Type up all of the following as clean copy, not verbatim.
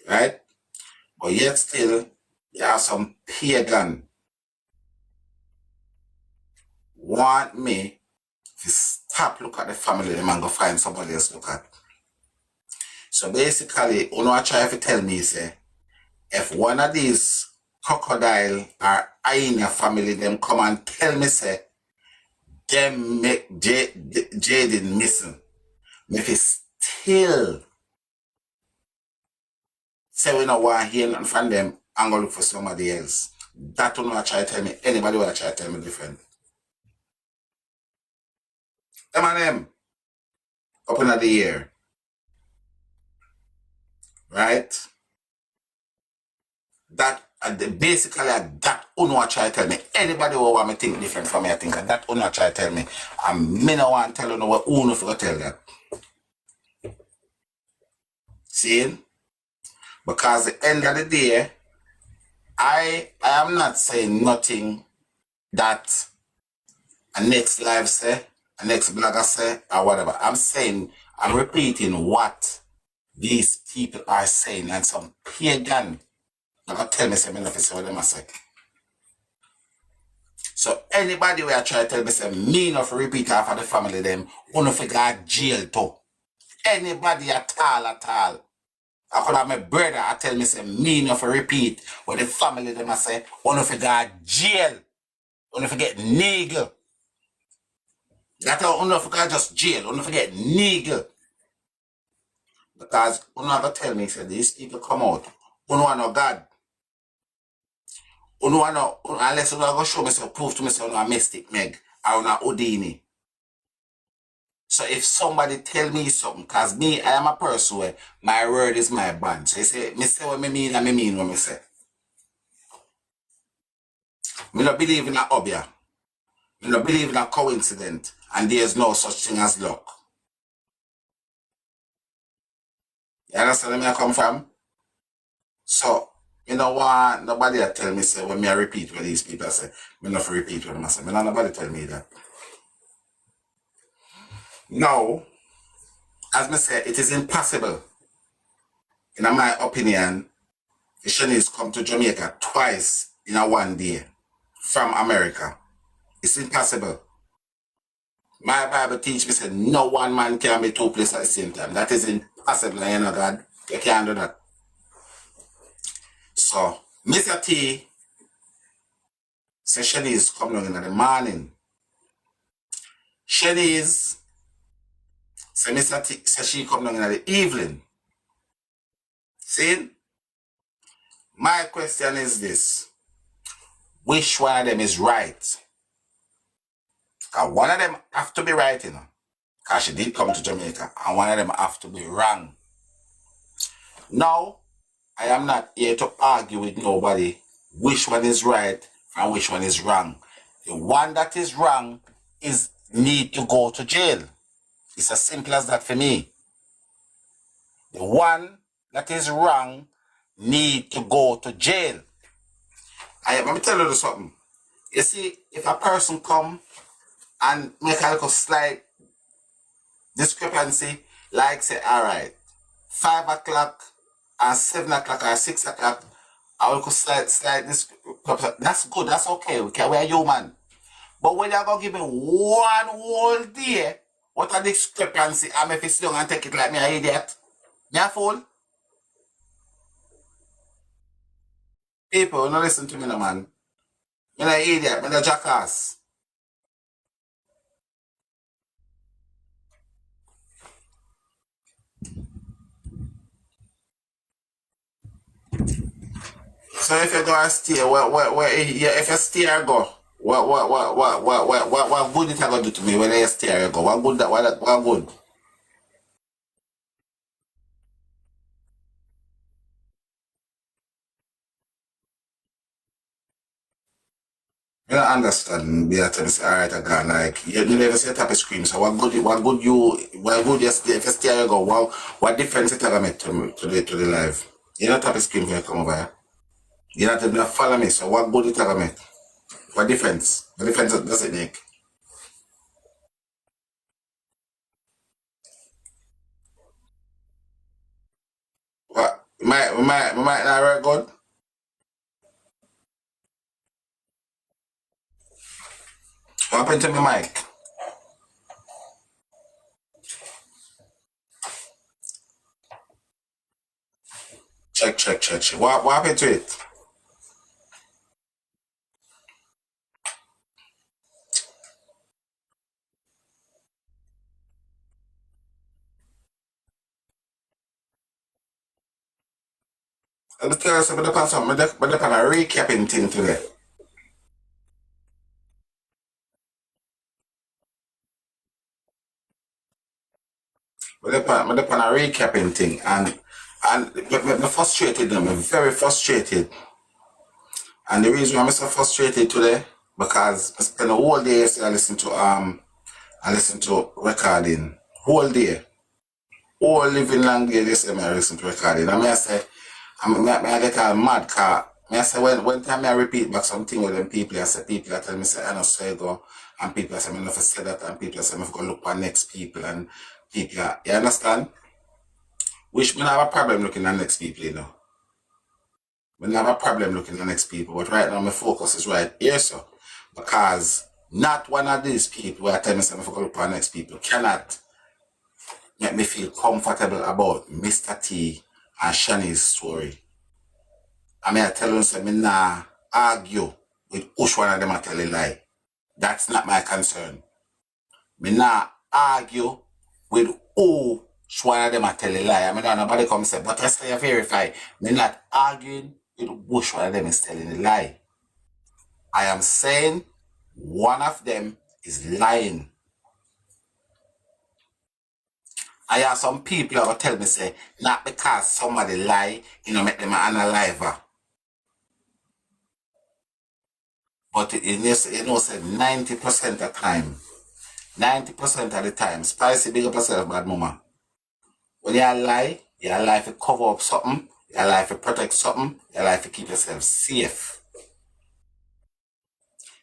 right? But yet still, there are some pagan want me to stop look at the family them and go find somebody else look at. So basically, you know, try to tell me, say, if one of these crocodile or hyena family them come and tell me, say, them make Jayden missing, me fi still say we don't want to hear nothing from them and go look for somebody else. That don't want to try to tell me, anybody will try to tell me different. Them and them, up in the air, right? That basically that uno try to tell me. Anybody who want me think different from me, I think that uno try to tell me. And me no want to tell you what uno for tell that. See? Because at the end of the day, I am not saying nothing that a next live say, a next blogger say, or whatever. I'm repeating what these people are saying, and some pagan never tell me something if it's what them say. So anybody who try to tell me say me not repeat after the family them, wanna figure jail too. Anybody at all. I could have my brother I tell me say me not repeat what the family them I say, wanna figure jail. Wanna forget nigga. That's how wanna forget just jail, wanna forget nigga. Because you never tell me say these people come out. You know no God. You know no unless you go show me some proof to me say no mystic Meg or no Houdini. So if somebody tell me something, cause me, I am a person where my word is my bond. So you say, me say what me mean and me mean what me say. Me not believe in a obia. Me not believe in a coincidence. And there's no such thing as luck. You understand where I come from? So, you know what? Nobody tell me say when me I repeat what these people say. Me not repeat what them say. Me not nobody tell me that. Now, as me say, it is impossible, in my opinion, the Chinese come to Jamaica twice in a one day from America. It's impossible. My Bible teach me say no one man can be two places at the same time. That is impossible, you know, God. You can't do that. So, Mr. T says Shanice come down in the morning. Shanice says Mr. T says she come down in the evening. See? My question is this. Which one of them is right? Because one of them have to be right, you know. Because she did come to Jamaica. And one of them have to be wrong. Now, I am not here to argue with nobody which one is right and which one is wrong. The one that is wrong is need to go to jail. It's as simple as that for me. The one that is wrong need to go to jail. Let me tell you something. You see, if a person come and make a little slight discrepancy, like say, all right, 5 o'clock and 7 o'clock or 6 o'clock, I will slight this. That's good, that's okay. We're human. But when you're going to give me one whole day, what a discrepancy, I'm if it's young and take it like me an idiot. Me a fool? People, don't listen to me no man. Me an idiot, me a jackass. So if you go and stay, if you stay or go, what good it gonna do to me when I stay or go? What good what good? I don't understand. Be at say, alright, I got like you never see a type of screen. So what good you stay if you stay or go? What difference it gonna make to the life? You know type of screen when you come over here. You not even follow me. So what good it gonna make? What difference? What difference does it make? What? might not work good. What happened to my mic? Check. What happened to it? Let me tell you something upon something. But upon a recapping thing today. But upon a recapping thing, and I'm frustrated. I'm very frustrated. And the reason why I'm so frustrated today because I spent a whole day yesterday I listen to recording whole day. Whole living long day yesterday I listen to recording. I say I get a mad car. I say when time I repeat back something with them people, I say people that tell me say I know so you go, and people say I never say that, and people say I go look for next people, and people you understand? Which me have a problem looking at next people, you know. We have a problem looking at next people, but right now my focus is right here, so because not one of these people where I tell myself if I go look for next people cannot make me feel comfortable about Mr. T and Shani's story. I mean I tell you something, me nah argue with which one of them I tell a lie. That's not my concern. Me nah argue with who one of them I tell a lie. I mean nobody come say, but I say verify. Me not arguing with which one of them is telling a lie. I am saying one of them is lying. I have some people who tell me say, not because somebody lie, make them an unaliver. But say 90% of the time, 90% of the time, spicy big up yourself, bad mama. When you lie to cover up something, you lie to protect something, you lie to keep yourself safe.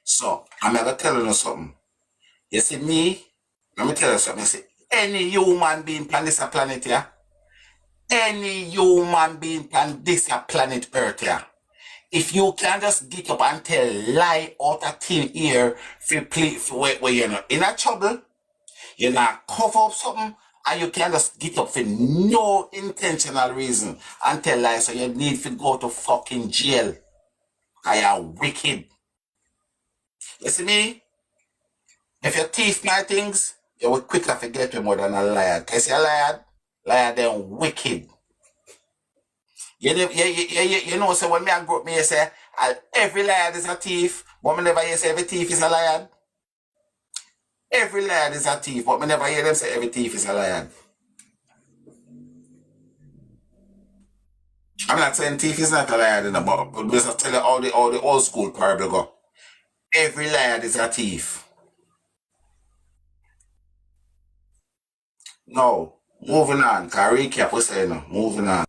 So, I'm going to tell you something. You see me, let me tell you something. You see, any human being on this planet here, any human being on this planet Earth here, if you can just get up and tell lie out of thin air where you're not in a trouble, you're not cover up something, and you can just get up for no intentional reason and tell lies, so you need to go to fucking jail. I am wicked. You see me? If you thief my things, you will quicker forget more than a liar. Because you're a liar then wicked. You know, so when me and group me, you say, every liar is a thief, but me never hear say every thief is a liar. Every liar is a thief, but me never hear them say every thief is a liar. I'm not saying thief is not a liar, but just tell you all the old school parable go. Every liar is a thief. No, moving on. Can recap we say no. Moving on.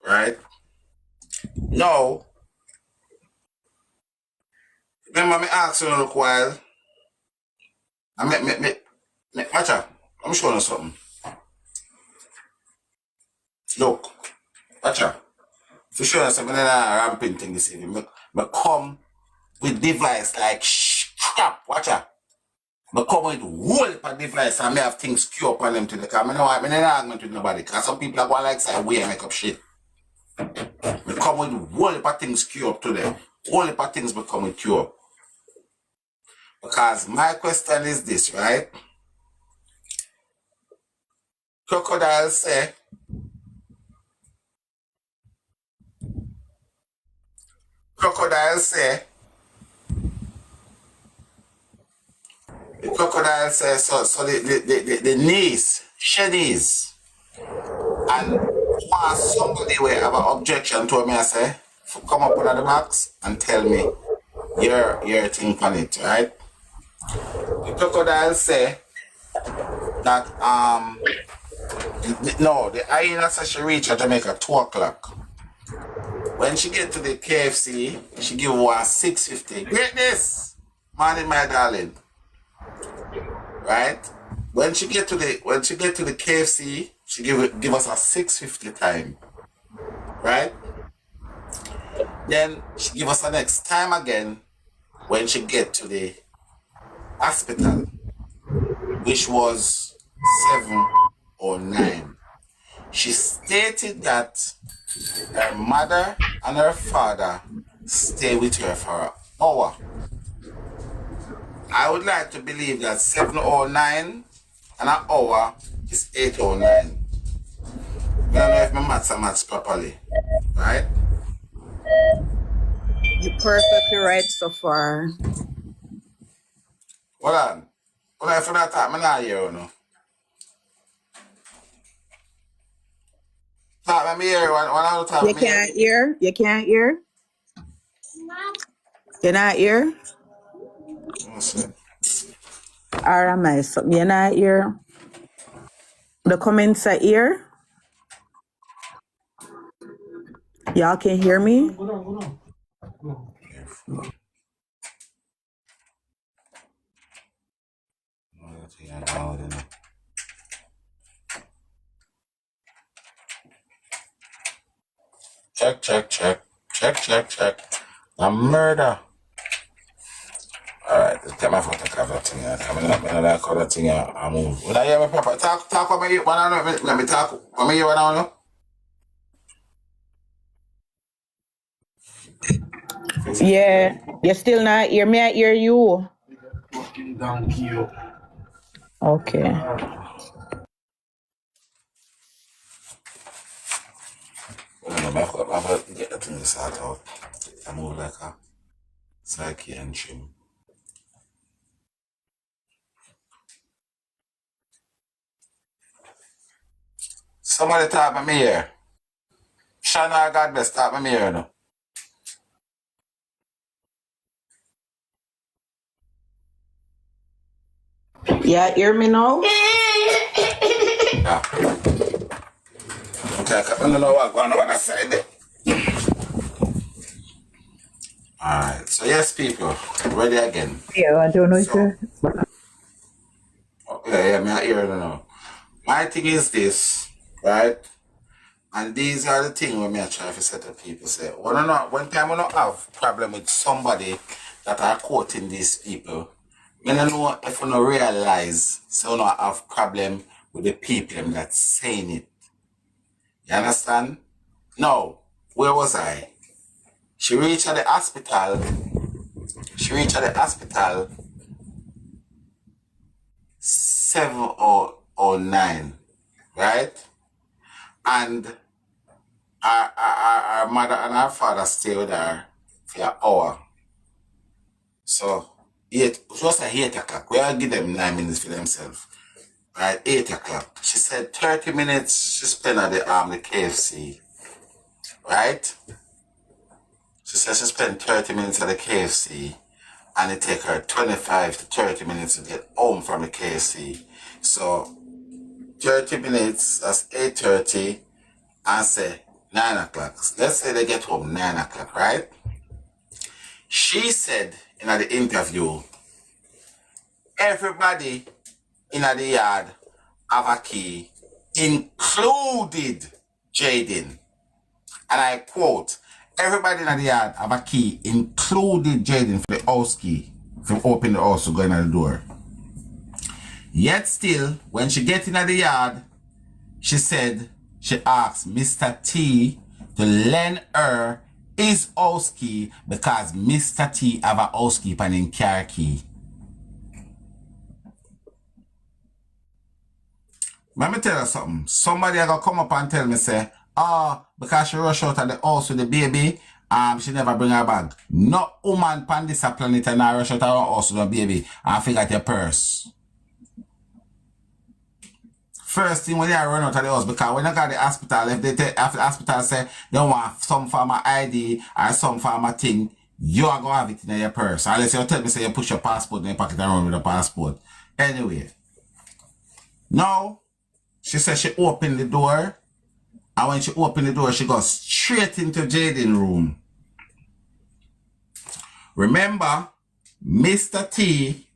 Right? No. Remember me ask you a little while. Watch out. I'm showing you something. Look. Watch out. If you show you something in a ramping thing this evening, me come with device like crap. Watch out. Me come with whole heap of device and me have things queue up on them to the car. Me no argument with nobody. Cause some people are going like say we make up shit. Me come with whole heap of things queue up to them. Whole heap of things me come with queue up. Because my question is this, right? Crocodile say so the niece, Shanice, and somebody will have an objection to me, I say, come up on the box and tell me your thing on it, right? The crocodile say that the hyena says she reach Jamaica 2 o'clock. When she get to the KFC, she give her 650. Greatness! Morning, my darling. Right? When she get to the KFC, she give us a 6:50 time, right? Then she give us the next time again when she get to the hospital, which was 7:09. She stated that her mother and her father stay with her for an hour. I would like to believe that 7:09 and an hour is 8:09. I don't know if my maths are matched properly, right? You're perfectly right so far. Hold on. Hold on, if you're not talking, I'm not here, you know. Talk me here, when I talk You me here. can't hear? You can't hear? You're not here? What's it? Or am I something? You're not here? The comments are here? Y'all can hear me? Check, check, check. Check, check, check. A murder. Alright, let's get my photo cover thing here. I'm not color thing here. I move. When I hear my papa, talk for me. Let me talk for me right now. Yeah. You're still not here? Me, I hear you. Okay. I'm about to get the thing sorted out. I move like a psyche and trim. Somebody talk me here. Shana, God bless, talk me here now. Yeah, hear me now? Yeah. Okay, I don't know what's going on that side. Alright, so yes, people, ready again. Yeah, I don't know, sir. Yeah, I'm not here now. My thing is this, right? And these are the things when I try to set up people say, when time we don't have problem with somebody that are quoting these people, I don't know if we don't realize, so we don't have problem with the people that's saying it. You understand? Now, where was I? She reached at the hospital. 7:09, right? And our mother and our father stay with her for an hour. So, just at 8 o'clock. We all give them 9 minutes for themselves. Right, 8 o'clock. She said 30 minutes she spent at the KFC. Right? She said she spent 30 minutes at the KFC and it take her 25 to 30 minutes to get home from the KFC. So 30 minutes, that's 8:30, and say 9 o'clock. Let's say they get home 9 o'clock, right? She said in the interview, everybody in the yard have a key, included Jayden. And I quote, everybody in the yard have a key, included Jayden, for the house key, from open the house to go in the door. Yet still, when she get in the yard, she said she asked Mr. T to lend her his house key because Mr. T have a housekeeper named car key. Let me tell you something. Somebody are gonna come up and tell me, say, because she rush out of the house with the baby, she never bring her bag. No woman pan this planet and I rush out of her house with the baby and forget your purse. First thing when you run out of the house, because when you got the hospital, if they take after the hospital say they want some form of ID or some form of thing, you are gonna have it in your purse. Unless you tell me say you push your passport in your pocket and run with the passport. Anyway. Now, she said she opened the door, and when she opened the door, she goes straight into Jayden's room. Remember, Mr. T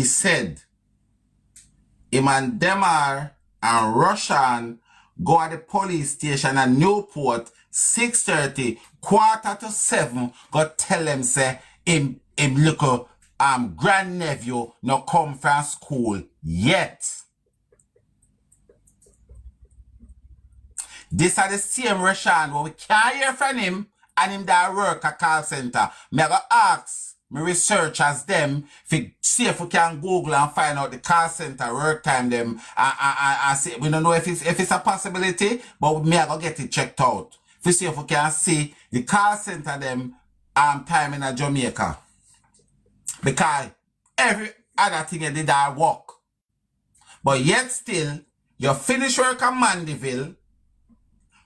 said him and Demar and Rushan go at the police station at Newport 6:30, 6:45, go tell them say him little grandnephew no come from school yet. This are the same Rushan where we can't hear from him and him that work at call center. Me I go ask my researchers them to see if we can Google and find out the call center work time them and see. We don't know if it's a possibility, but me I go get it checked out. To see if we can see the call center them time in a Jamaica. Because every other thing you did that work. But yet still, you finish work at Mandeville,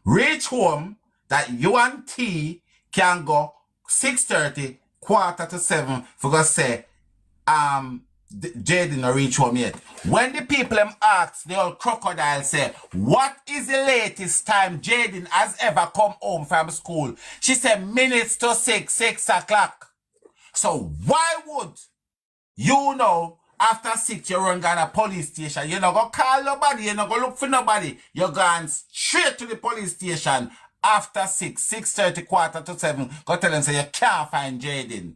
reach home, that you and T can go 6:30, 6:45 for go say, Jayden no reach home yet. When the people them ask, the old crocodile say, what is the latest time Jayden has ever come home from school? She said minutes to 6 o'clock. So why would you know after 6 you run down a police station? You not go call nobody, you not go look for nobody. You're going straight to the police station after 6:30, 6:45. Go tell them say you can't find Jayden.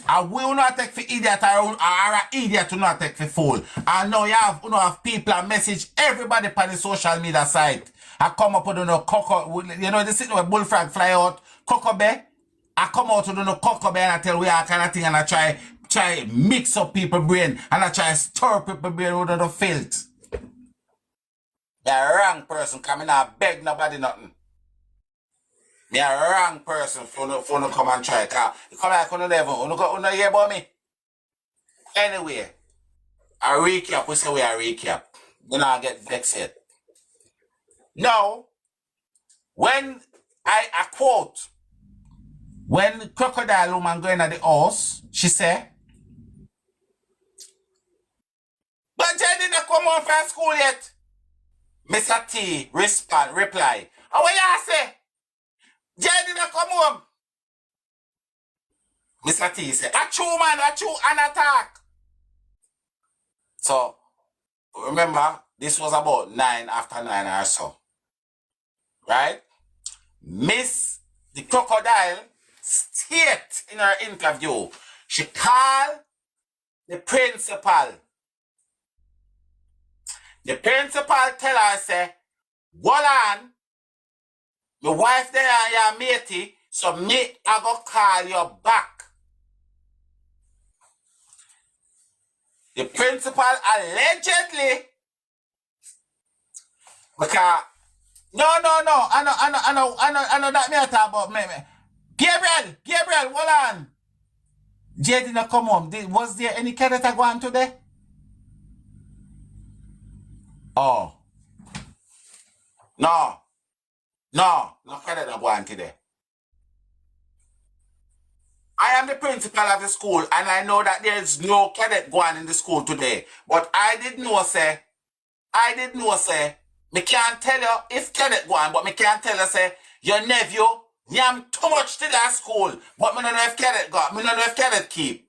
I will not take for idiot or an idiot to not take for fool. And now you have people and message everybody on the social media site. I come up with cocoa, you know, this is where bullfrog fly out, cocoa bear. I come out with cocoa bear and I tell we are kind of thing and I try mix up people's brain and I try stir people's brain with the filth. You're a wrong person coming out beg nobody nothing. Me a wrong person for no come and try. You come like on the level. You don't hear about me. Anyway, a recap. We say we a recap. You know I get vexed yet. Now, when I quote, when the crocodile woman going at the house, she said, but Jayden not come home from school yet. Mr. T reply. And what you say? Jayden not come home. Mr. T said, a true man, a true an attack. So, remember, this was about 9 after 9 or so. Right? Miss the crocodile state in her interview. She called the principal. The principal tell her, say, hold on. My wife there and your matey, so me I go call you back. The principal allegedly, because no, I know that me I talk about me. Gabriel, hold on. Jayden not come home. Was there any cadet go on today? Oh. No cadet go on today. I am the principal of the school and I know that there is no cadet going in the school today. But I did know say, me can't tell you if cadet going, but me can't tell you say, your nephew, yam too much to that school. But me don't know if cadet go, me don't know if cadet keep.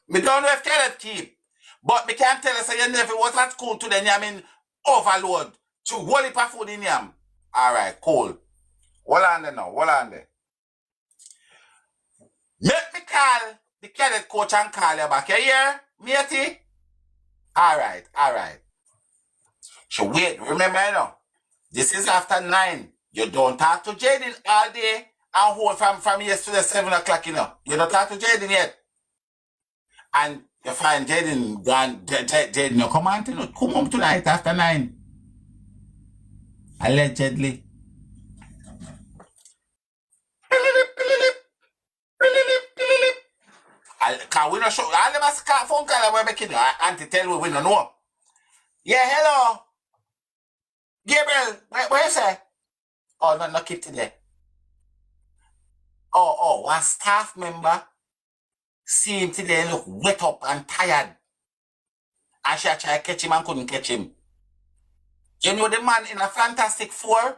Me don't know if cadet keep. But me can't tell you say your nephew was at school today, yam in overload. To whole heap of food in yam. Alright, cool. Hold on there. Let me call the cadet coach and call you back. You hear, matey? Alright. So wait, remember this is after 9. You don't talk to Jayden all day and hold from yesterday 7 o'clock, You don't talk to Jayden yet. And you find Jayden gone, Jayden, you come on come home tonight after 9. Allegedly. Can we not show all them as phone call we're making auntie tell we don't know. Yeah, hello. Gabriel, where you say? Oh, no keep today. Oh, one staff member see him today look wet up and tired. And she tried to catch him and couldn't catch him. You know the man in a Fantastic Four,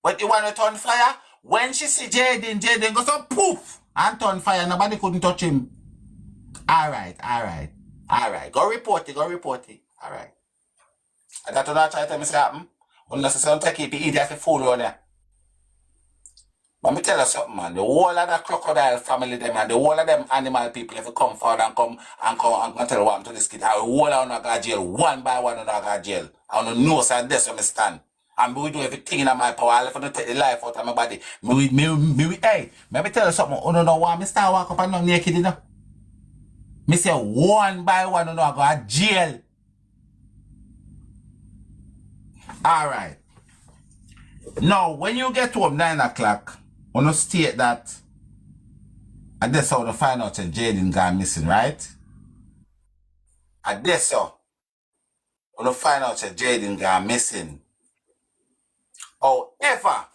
but the one with on fire? When she see Jayden goes up poof and turn fire, nobody couldn't touch him. All right. Go report it. All right. And that not try to tell me something. Unless some take it, eat that fool on there. But me tell you something, man. The whole of the crocodile family, them and the whole of them animal people, if you come forward and come and tell what to this kid, I will whole of them go jail one by one. Go jail. I don't know so that's where me stand. And we do everything in my power. I'll to take the life out of my body. Hey, let me tell you something. You don't know why me start walk up and down naked, you know? Me say one by one, I go to jail. All right. Now, when you get home 9 o'clock, you state that, and that's how you find out that Jayden gone missing, right? And that's how you find out that Jayden gone missing. However,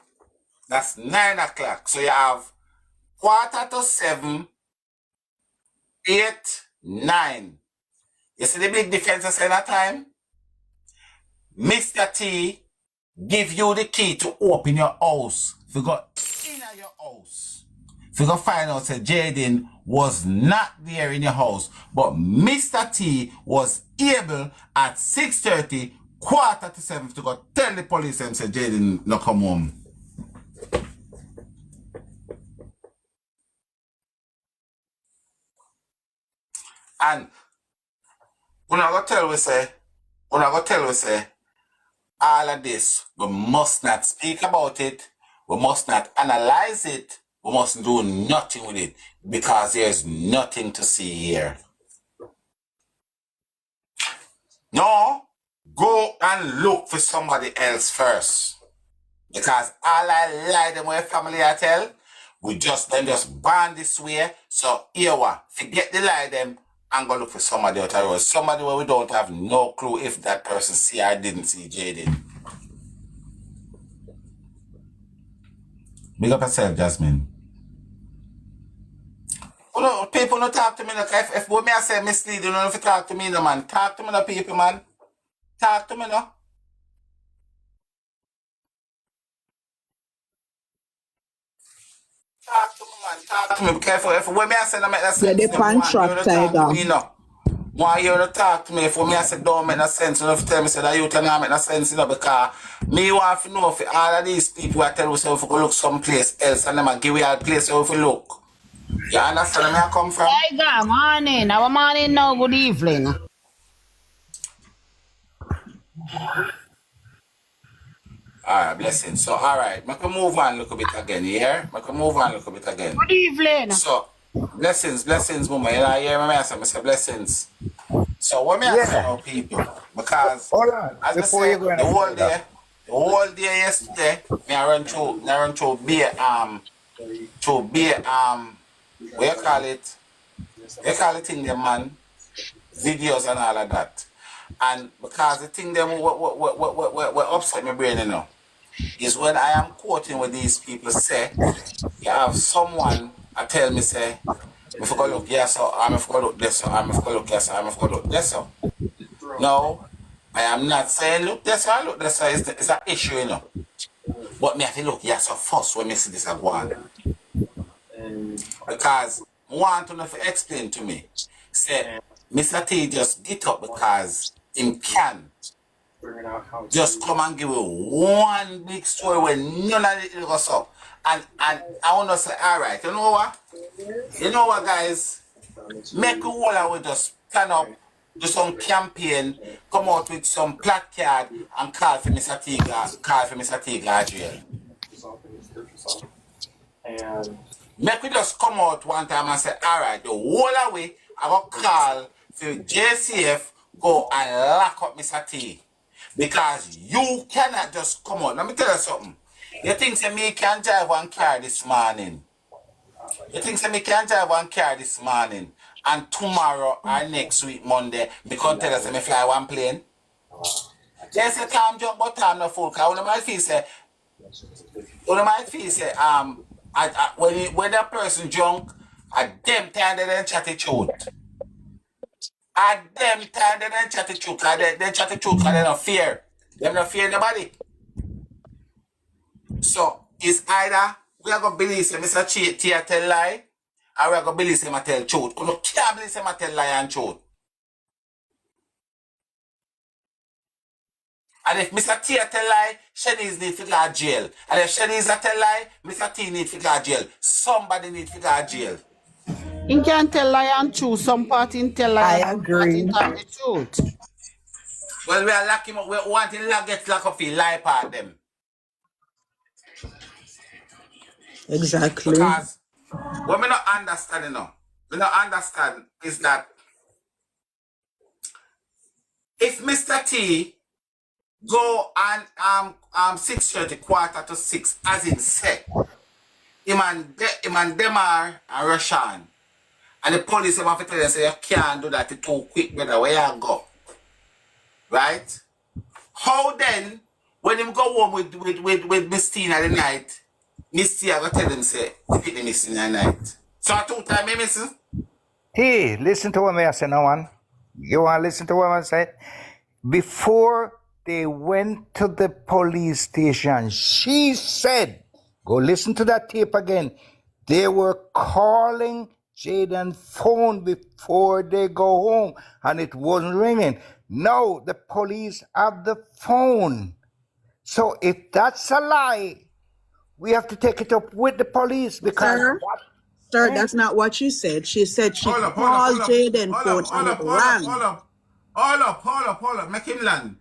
that's 9 o'clock. So you have 7:15, 8, 9. You see the big difference in that time? Mr. T give you the key to open your house. If you go in your house, if you go find out that Jayden was not there in your house, but Mr. T was able at 6:30, 6:45 to go tell the police and say Jayden no come home. And when I go tell we say, all of this, we must not speak about it, we must not analyze it, we must do nothing with it, because there's nothing to see here. No, go and look for somebody else first. Because all I lie them with family I tell, we just band this way. So here what? Forget the lie them and go look for somebody out of us. Somebody where we don't have no clue if that person see or didn't see Jayden. Big up yourself, Jasmine. People don't talk to me. If what me I say mislead, you don't have to talk to me, no man. Talk to me, no people, man. Talk to me, no. Talk to me, man. Talk to me. Be careful. If what me I say, no make that sense. Yeah, the pan truck, Tiger. Why you to talk to me if me I say don't make no sense, you know, if you tell me say that you don't make no sense, you know, because me want to know if all of these people I tell you say if we go look someplace else and them and give you a place where we look. You understand where I come from? Tiger, morning. Our morning now, good evening. Alright, blessing. So alright, I can move on a little bit again, yeah? I can move on a little bit again. Good evening. So blessings, mama. You know, hear me say blessings. So what me I say now, people? Because hold on, as I before say, you go in the whole day yesterday, me I run through beer what you call it? They call it in them, man, videos and all of that. And because the thing them what upset my brain, you know, is when I am quoting what these people say, you have someone I tell me say, if I go look yes, so I'm if I go look this, so I'm if I go look yes, so I'm if I go look this, so. No, I am not saying look this or look this, so it's an issue, you know. But me have to look yes, so first when me see this go on. Because I want to know if you explain to me. Say, Mr. T just get up because him can just come and give you one big story where none of it goes up. And I want to say, all right, you know what? You know what, guys? Make a whole and we just stand up, do some campaign, come out with some placard and call for Mr. T jail. Make we just come out one time and say, all right, the whole away, I will call for JCF, go and lock up Mr. T. Because you cannot just come out. Let me tell you something. You think say me can drive one car this morning. And tomorrow or next week, Monday, me can tell us me fly one plane. They say time jump, but time no full. Because one might feel say, when that person drunk, at them time they don't chat the truth. At them time they don't chat the truth. They chat the truth because they don't fear. They don't fear nobody. So it's either we are going to believe say Mr. T tell lie, And we're going to believe him tell truth. You can't believe him tell lie and truth. And if Mr. T tell lie, Shanice need to go to jail. And if Shanice tell lie, Mr. T need to go to jail. Somebody need to go to jail. In can tell lie and truth. Some part in tell lie I and some part in agree. tell the truth. Well, we are lock him up. We want him to get locked up for lie part them. Exactly. Because what we not understand, we not understand is that if Mr. T go and 6:30, 5:45, as in say, him and Demar and Rashan, and the police have to tell them say you can't do that too quick, brother. Where you go? Right? How then, when him go home with Miss Tina the night, Miss Tina go tell them say, pick the Miss Tina the night. So 2 times me missing? Hey, listen to what I say now, man. You want to listen to what I said? Before they went to the police station, she said, go listen to that tape again. They were calling Jayden's phone before they go home, and it wasn't ringing. No, the police have the phone. So if that's a lie, we have to take it up with the police because Sir, that's not what she said. She said she Hold up. called Jayden phone and it rang. Hold up. Make him land.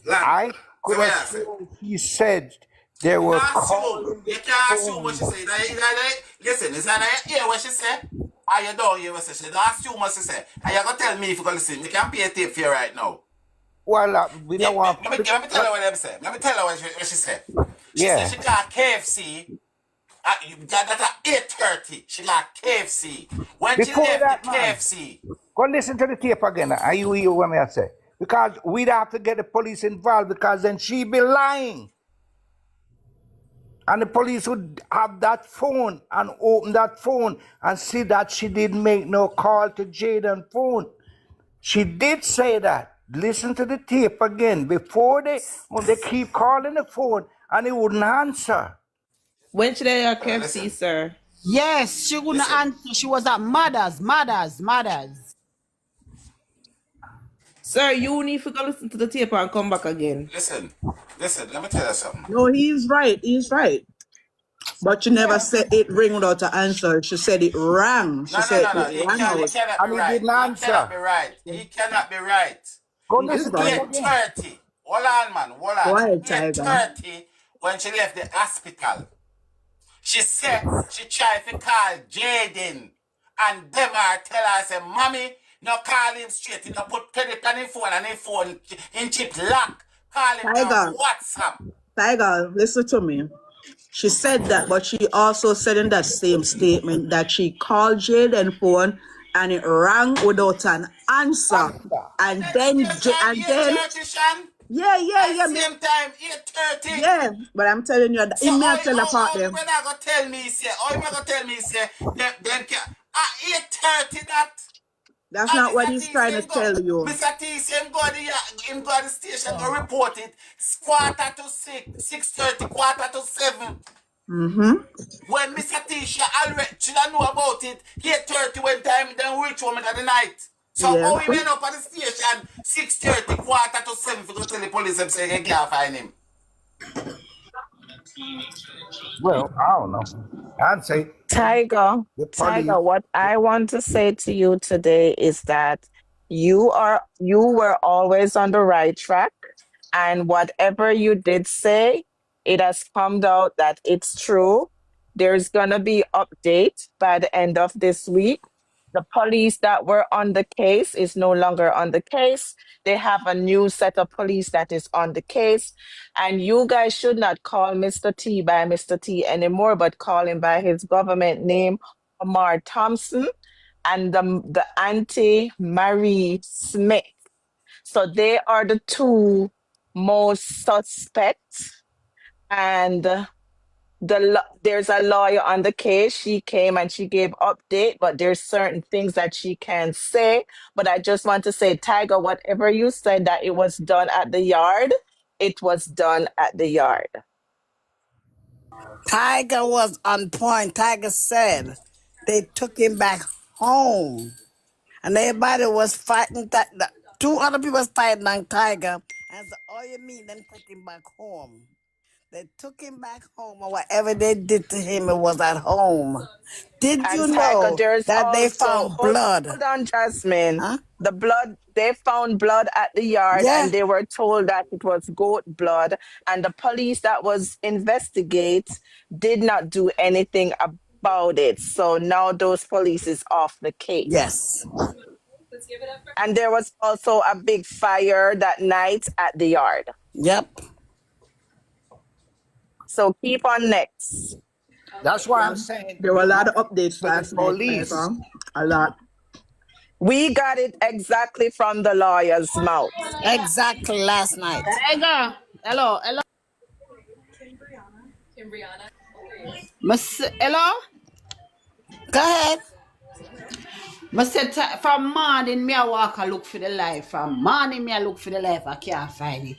I could So have sworn he said they were calling you the can't assume what she phone. said. Listen, it's either you hear what she said or you don't hear what she said. Don't assume what she said. And you're going to tell me if you're going to listen. You can't pay a tape for you right now. Well, we don't want. Let me tell her what them said. Let me tell her what she said. She Yeah. said she got KFC. That's at 8:30. She got KFC. When Before she left that, the man, KFC, go listen to the tape again. Are you hear what I say? Because we'd have to get the police involved because then she be lying. And the police would have that phone and open that phone and see that she didn't make no call to Jayden's phone. She did say that. Listen to the tape again. Before when they keep calling the phone and he wouldn't answer. When should I have KFC, listen. sir? Yes, she wouldn't Listen. answer. She was at mothers. Sir, you need to go listen to the tape and come back again. Listen, let me tell you something. No, he's right. But she never said it ring without an answer. She said it rang. She said No. it rang He out. cannot And be he right. didn't answer. He cannot be right. Go He is listen to right. it again. 8:30. Hold on, man. Go ahead, Tiger. 8:30 when she left the hospital. She said she tried to call Jayden. And them are tell her, say, Mommy, no call him straight. You no put credit on his phone and his phone in chip lock. Call him Tiger. on WhatsApp. Tiger, listen to me. She said that, but she also said in that same statement that she called Jayden phone and it rang without an answer. And then, yeah. Same time, 8:30. Yeah, but I'm telling you, So, in me I tell the part you them. not gonna tell me, say, them can, at 8:30 that. That's not what he's trying to tell you. Mr. T say him go to the station go report it. It's 5:45, 6:30, 7:45. Mm-hmm. When Mr. T she already she don't know about it, 8:30 when time then reach home at the night. So Yeah. how he went up at the station 6:30, 7:45 to go tell the police them say they can't find him. Well, I don't know. I'd say Tiger, the police. what I want to say to you today is that you were always on the right track, and whatever you did say, it has come out that it's true. There's gonna be update by the end of this week. The police that were on the case is no longer on the case. They have a new set of police that is on the case. And you guys should not call Mr. T by Mr. T anymore, but call him by his government name, Omar Thompson, and the Auntie Marie Smith. So they are the two most suspects. And there's a lawyer on the case. She came and she gave update, but there's certain things that she can't say. But I just want to say, Tiger, whatever you said that it was done at the yard, it was done at the yard. Tiger was on point. Tiger said they took him back home. And everybody was fighting. Two other people was fighting on Tiger. And so, all you mean, them take him back home. They took him back home, or whatever they did to him, it was at home. Did And you Tiger, know there's that they also, found blood? hold on, Jasmine. Huh? The blood, they found blood at the yard Yeah. and they were told that it was goat blood. And the police that was investigate did not do anything about it. So now those police is off the case. Yes. And there was also a big fire that night at the yard. Yep. So keep on next. That's why I'm saying There were a lot of updates for the last night, police. a lot. We got it exactly from the lawyer's mouth. Exactly last night. Tiger. Hello. Hello? Go ahead. I said from morning me I walk and look for the life. From morning me I look for the life. I can't find it.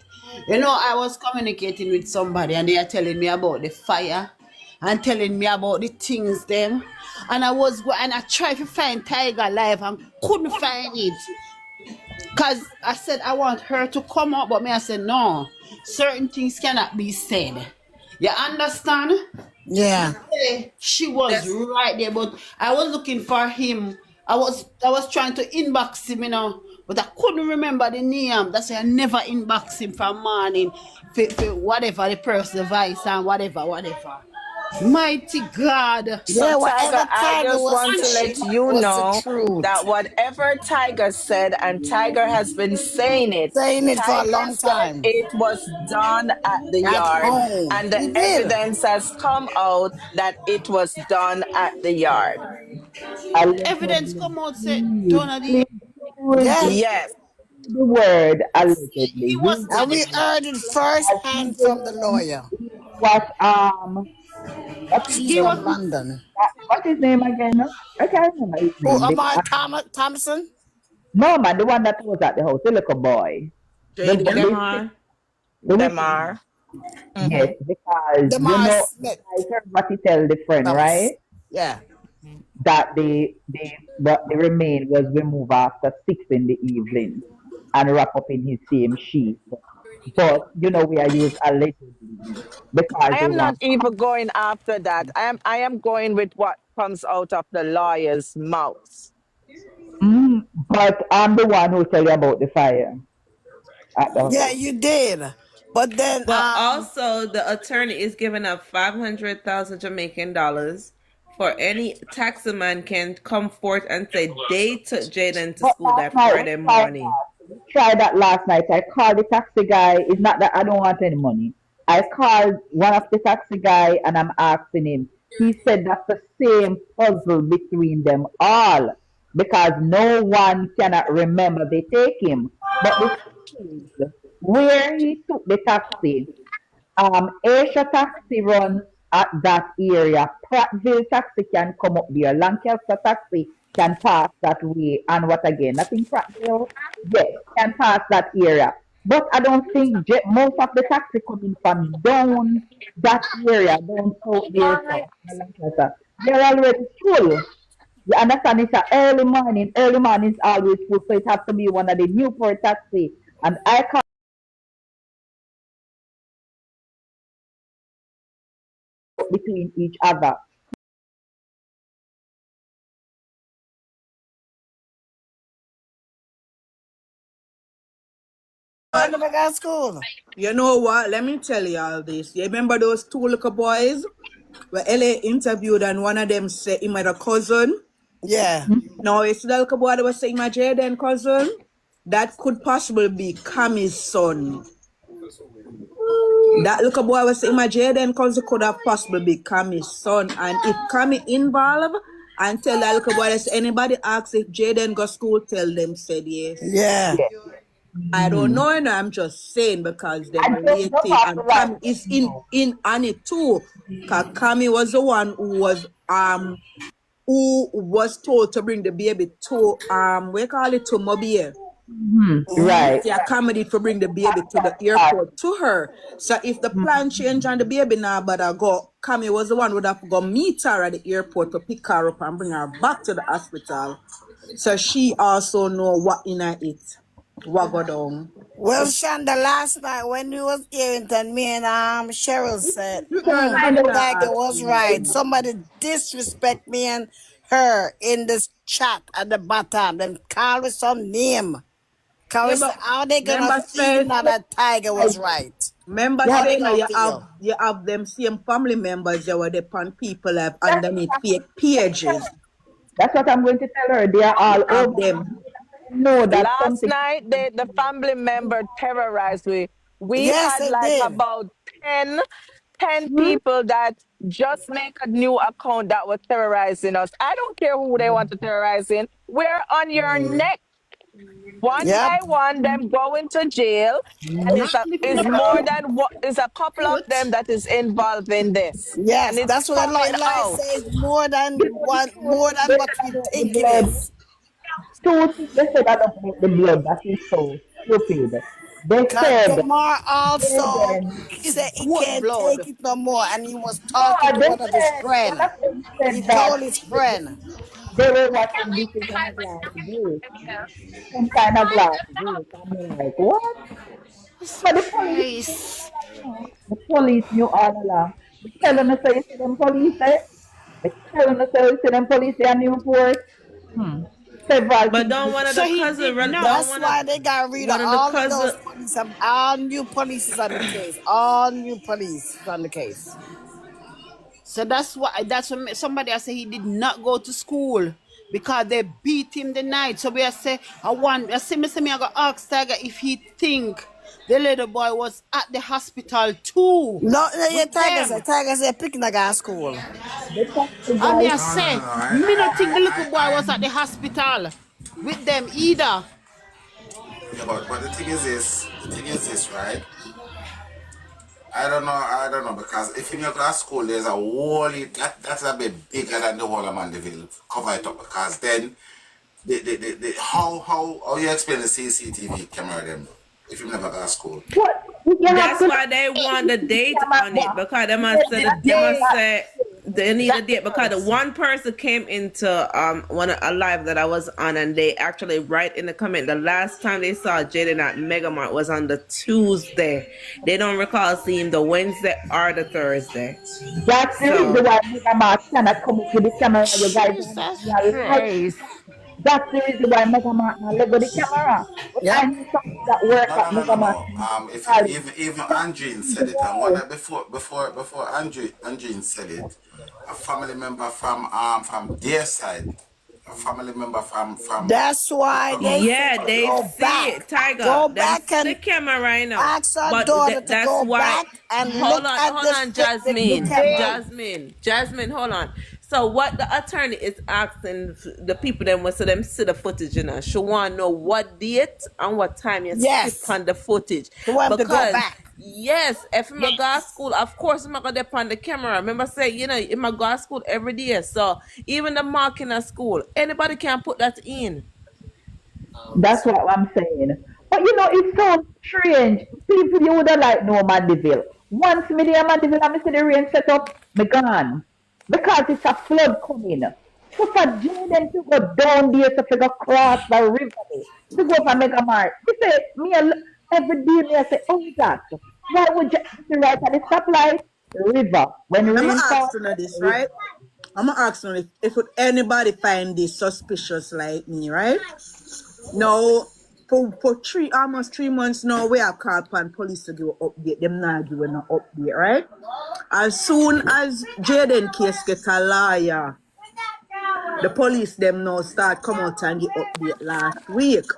You know, I was communicating with somebody and they are telling me about the fire and telling me about the things them. And I tried to find Tiger alive and couldn't find it. Cause I said I want her to come up, but me I said no. Certain things cannot be said. You understand? Yeah. She was right there, but I was looking for him. I was trying to inbox him, but I couldn't remember the name. That's why I never inbox him from morning for whatever the person's voice and whatever. Mighty God. So Yeah, Tiger, whatever I Tiger just was want to saying let you was the know truth. that whatever Tiger said, and Tiger has been saying it, Saying it for a Tiger long said time. it was done at the At yard, home. and the He did. evidence has come out that it was done at the yard. Evidence Allegedly. come out say Please, Donna the please use Yeah. Yes. the word he allegedly. was And we telling me heard it first As hand people from the lawyer. what what's his She's he was from name? London. What's his name again? I can't remember his Who, name. Amar Thompson? No man, the one that was at the house, the little boy. The Jaden. witness, Demar. the witness. Demar. Yes, Mm-hmm. because Demar Smith I heard what he tell the friend, right? Thomas. Yeah. That the remain was removed after 6 in the evening and wrap up in his same sheet. But we are used allegedly because I they am not want. even going after that. I am going with what comes out of the lawyer's mouth. But I'm the one who tell you about the fire at the Yeah, house. you did. But then But also, the attorney is giving up 500,000 Jamaican dollars for any taxi man can come forth and say they took Jayden to But school last that night Friday morning. we tried that last night. I called the taxi guy. It's not that I don't want any money. I called one of the taxi guy and I'm asking him. He said that's the same puzzle between them all because no one cannot remember they take him. But the thing is, where he took the taxi, Asia Taxi runs at that area. Prattville Taxi can come up there. Lancaster Taxi can pass that way. And what again? Nothing Prattville? Yes, can pass that area. But I don't think most of the taxi coming from down that area, down south there, so Lancaster, they're already full. You understand? It's a early morning. Early morning is always full, so it has to be one of the Newport taxi. And I can't between each other. I never got school. You know what? Let me tell you all this. You remember those two little boys where LA interviewed and one of them said he had a cousin? Yeah. No, it's the little boy that was saying my Jaden cousin. That could possibly be Cammy's son. That little boy was saying my Jaden cousin could have possibly be Cammy's son. And if Cammy involved and tell that little boy that anybody asks if Jaden go school, tell them said yes. Yeah. Yes. I don't know, and I'm just saying because they're I just related have and to like Cammy is in on it too. Cause Cammy was the one who was told to bring the baby to we call it to Mobile. right. Yeah, comedy to bring the baby to the airport to her. So if the plan change and the baby now but I go Cammy was the one who would have to go meet her at the airport to pick her up and bring her back to the hospital. So she also know what in it, what go down. Well, Shonda, last night when we was hearing that, me and Cheryl said, Girl, let me not Tiger ask was you. right. Somebody disrespect me and her in this chat at the bottom. Then call with some name. Cause Yeah, we say, but how they gonna remember feel say, now that Tiger was right? remember How they saying gonna that feel? you have them same family members that were depend people have That's underneath what fake pages. that's what I'm going to tell her. They are You all have over. them. Know that Last something. night, the family member terrorized me. We Yes, had they like did. about 10 Hmm? people that just make a new account that were terrorizing us. I don't care who they want to terrorize in. We're on your neck. One Yep. by one, them going to jail, and Not the is flip. more than what is a couple of Cute. them that is involved in this, and Yes, it's that's what the coming line out. says. More than You know the one, two more things than they what said we about the think it blood. is. Two things they said about the blood that is so stupid. They Cause said Jamar also Jaden. he said he Goat can't take blood. it no more, and he was talking No, to they one of his said one friend. of them He said that told his friend. they were watching this is on a glass gate, some kind of glass gate. I'm like, what? But the police knew Christ. all along. The police knew all along. The telling us say you see them police there. The telling us say you see them police there in Newport. Hmm. Several But things. don't one of So the he cousin, did don't not. That's one of why they got rid of one of the all of cousin. those police. All new police is on the case. All new police is on the case. So that's what somebody I say he did not go to school because they beat him the night. So we are say I say me I go ask Tiger if he think the little boy was at the hospital too No, no, yeah, with them. Tiger said picking a guy school. The taxi I guy mean I No, no, no, say no. me not think the little boy was at the hospital with them either. Yeah, but the thing is this. The thing is this, right? I don't know, because if in your class school there's a whole that's a bit bigger than the whole of Mandeville. Cover it up, because then how you explain the CCTV camera them if you never got to school? what you have That's to why they want the date on it, camera. because they Yes, must say The they day must say they need a that date, because the hurts. one person came into a live that I was on, and they actually write in the comment the last time they saw Jaden at Megamart was on the Tuesday. They don't recall seeing the Wednesday or the Thursday. that's the reason So why Mega Mart cannot come up with the camera. You guys Jesus are like, Christ. that's the reason why Mega Mart now let go the camera. But I Yep. know something that work No, at no, no, no, Mega Mart. no. If Charlie, even that's Andrine the said reason it, and one why. that before Andrine said it, a family member from their side, a family member That's why they said yeah, to they go see back. it, Tiger. Go Them back see the and camera right now. ask our But daughter to that's go why. back and Hold look on, at hold on, the Jasmine, camera. Jasmine, hold on. So what the attorney is asking the people them was so them see the footage, she want to know what date and what time you sit Yes. on the footage, They want him to go because back. yes, if I'm go to school, of course I'm gonna depend on the camera. Remember say, I'm go to school every day, so even the marking at school, anybody can put that in. That's what I'm saying. But you know, it's so strange. People you would have like no Mandeville. Once me there Mandeville and me see the rain set up, me gone. Because it's a flood coming. So for Jaden to go down there to figure cross the river there, to go for Mega Mart. He say, every day me I say, oh that. Why would you be right at the stoplight? River. When I'm rain gonna falls, ask you this, river. right? I'm gonna ask you if would anybody find this suspicious like me, right? No, for almost 3 months now, we have called upon police to give an update. Them not giving an update, right? As soon as Jaden case get a lawyer, the police them now start come out and give update last week.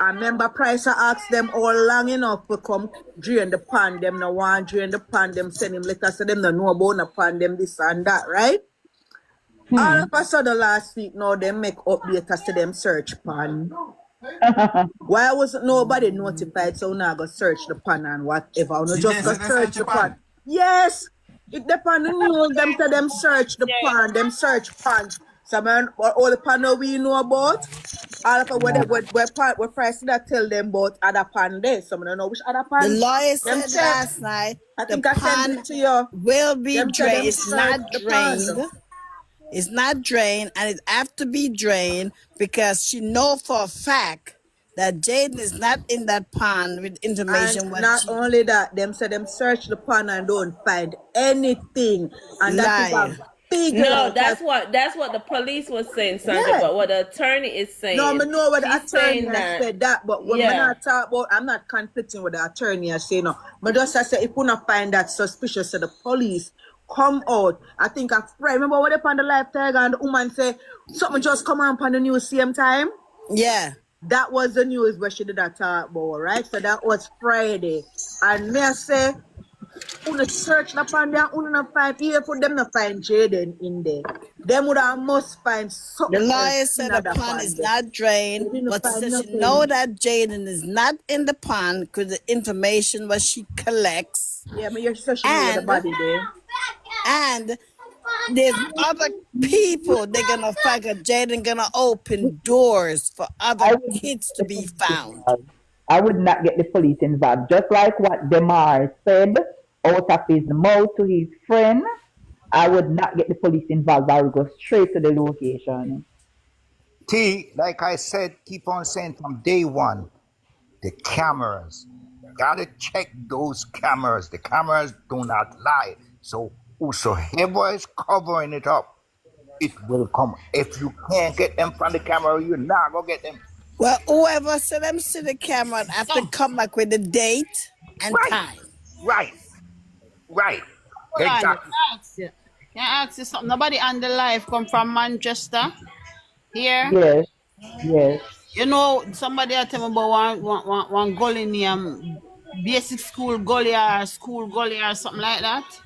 I remember Price asked them all long enough to come drain the pan. Them no want drain the pan. Them send him letters to them no know about the pan. Them this and that, right? All of Hmm. a sudden last week now they make update as to them search pan. Why wasn't nobody notified so now go search the pan and whatever? No Did they just go say they search search the your pan. pan? Yes. It depend on the news them to them search the pan, them search pan. So man, what all the pan we know about? all of what price did I tell them about other pan there? Some don't know which other The pan. lawyer Them said say, last night I the think I sent it pond to you. will be Them say drained. them It's search not the pond. drained. It's not drained, and it have to be drained because she know for a fact that Jayden is not in that pond with And information what not she only that, them say them search the pond and don't find anything. And that is a lie. big No, lie. that's what the police was saying, Sandra. Yeah. But what the attorney is No, I saying, know what the she's attorney saying has that, said that, but when I yeah, talk about, I'm not conflicting with the attorney has said no. But just I say, if we not find that suspicious, so the police come out. I think I remember when they on the live tiger and the woman say something just come on the news same time. Yeah. That was the news where she did that talk about, right? So that was Friday, and me I say, una search upon there, una not find here for them to find Jayden in there. Them would have must find The something else lawyer in said the that pond pond is there. not They drained, didn't but she find said she nothing. know that Jayden is not in the pond because the information what she collects, Yeah, but you're such know where the body there. and there's other people they're gonna find. Jayden gonna open doors for other I would not kids get to the be police found. involved. I would not get the police involved. Just like what Demar said out of his mouth to his friend, I would not get the police involved. I would go straight to the location. T, like I said, keep on saying from day one, the cameras. Gotta check those cameras. The cameras do not lie. So whosoever is covering it up, it will come. If you can't get them from the camera, you're not gonna get them. Well, whoever said them see the camera have to come back with the date and Right, time. right, right. Hold on, Exactly. can I ask you something? Nobody on the live come from Manchester here. Yes, yes. You know, somebody I tell me about one gully name, basic school gully or something like that.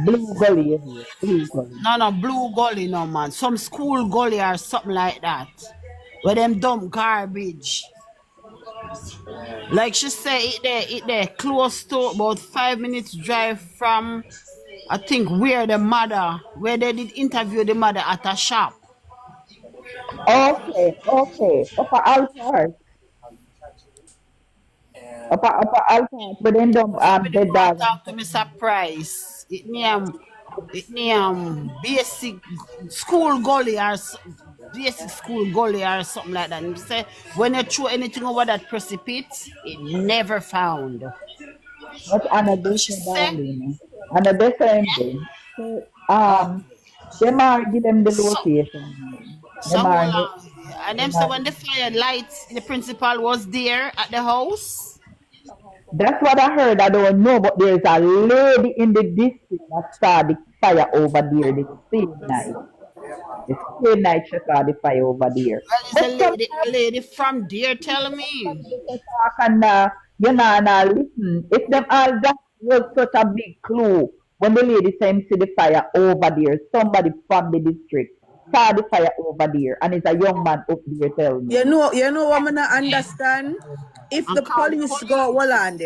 Blue Gully area. Blue Gully. No, blue gully, no man. Some school gully or something like that. Where them dump garbage. Like she say, it there close to about 5 minutes drive from, I think, where they did interview the mother at a shop. Okay, okay. Upper Alport. Upper Alport. But then the Somebody bed go and dog. talk to Mr. Price. It name basic school gully or basic school gully or something like that. And he say when you throw anything over that precipice, it never found. But another She say, say, darling. Another same thing. So, them are give them the so location. so Them hold are, on. And them them say are, when the fire lights, the principal was there at the house. that's what I heard. I don't know, but there's a lady in the district that saw the fire over there the same night. The same night she saw the fire over there. Well, it's But sometimes a lady from there telling me. they talk and you know, and listen. If them all that was such a big clue when the lady said him see the fire over there, somebody from the district saw the fire over there, and it's a young man up there tell me. You know what I not understand? If And the call the police go, police. hold on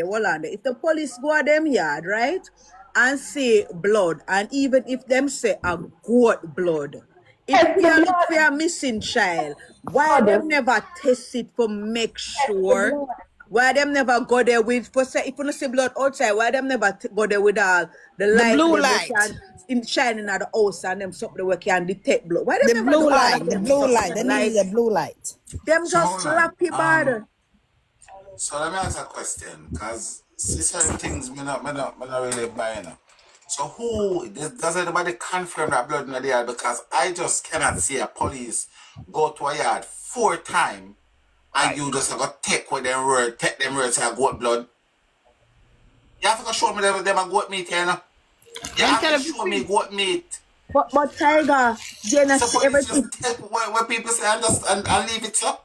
there. If the police go at them yard, right, and say blood, and even if them say a goat blood, if Yes, we the are look for blood, a missing child, why blood, them never test it for make yes, the sure? blood. Why them never go there with, for say, if you don't see blood outside, why them never go there with all the The light blue them we light. can in shining at the house and them something we can detect blood? Why them The never do blue all light. of The them blue stuff? light. They Like, needed the blue light. them So just hold on. slappy bad. So let me ask a question, cause see certain things me not really buying. So does anybody confirm that blood in the yard? Because I just cannot see a police go to a yard 4 times and you just go take them words and goat blood. You have to show me them a goat meat, you know. You Then have tell to the show me people. goat meat. But Tiger, you know, So see police everything. just take what people say and leave it so.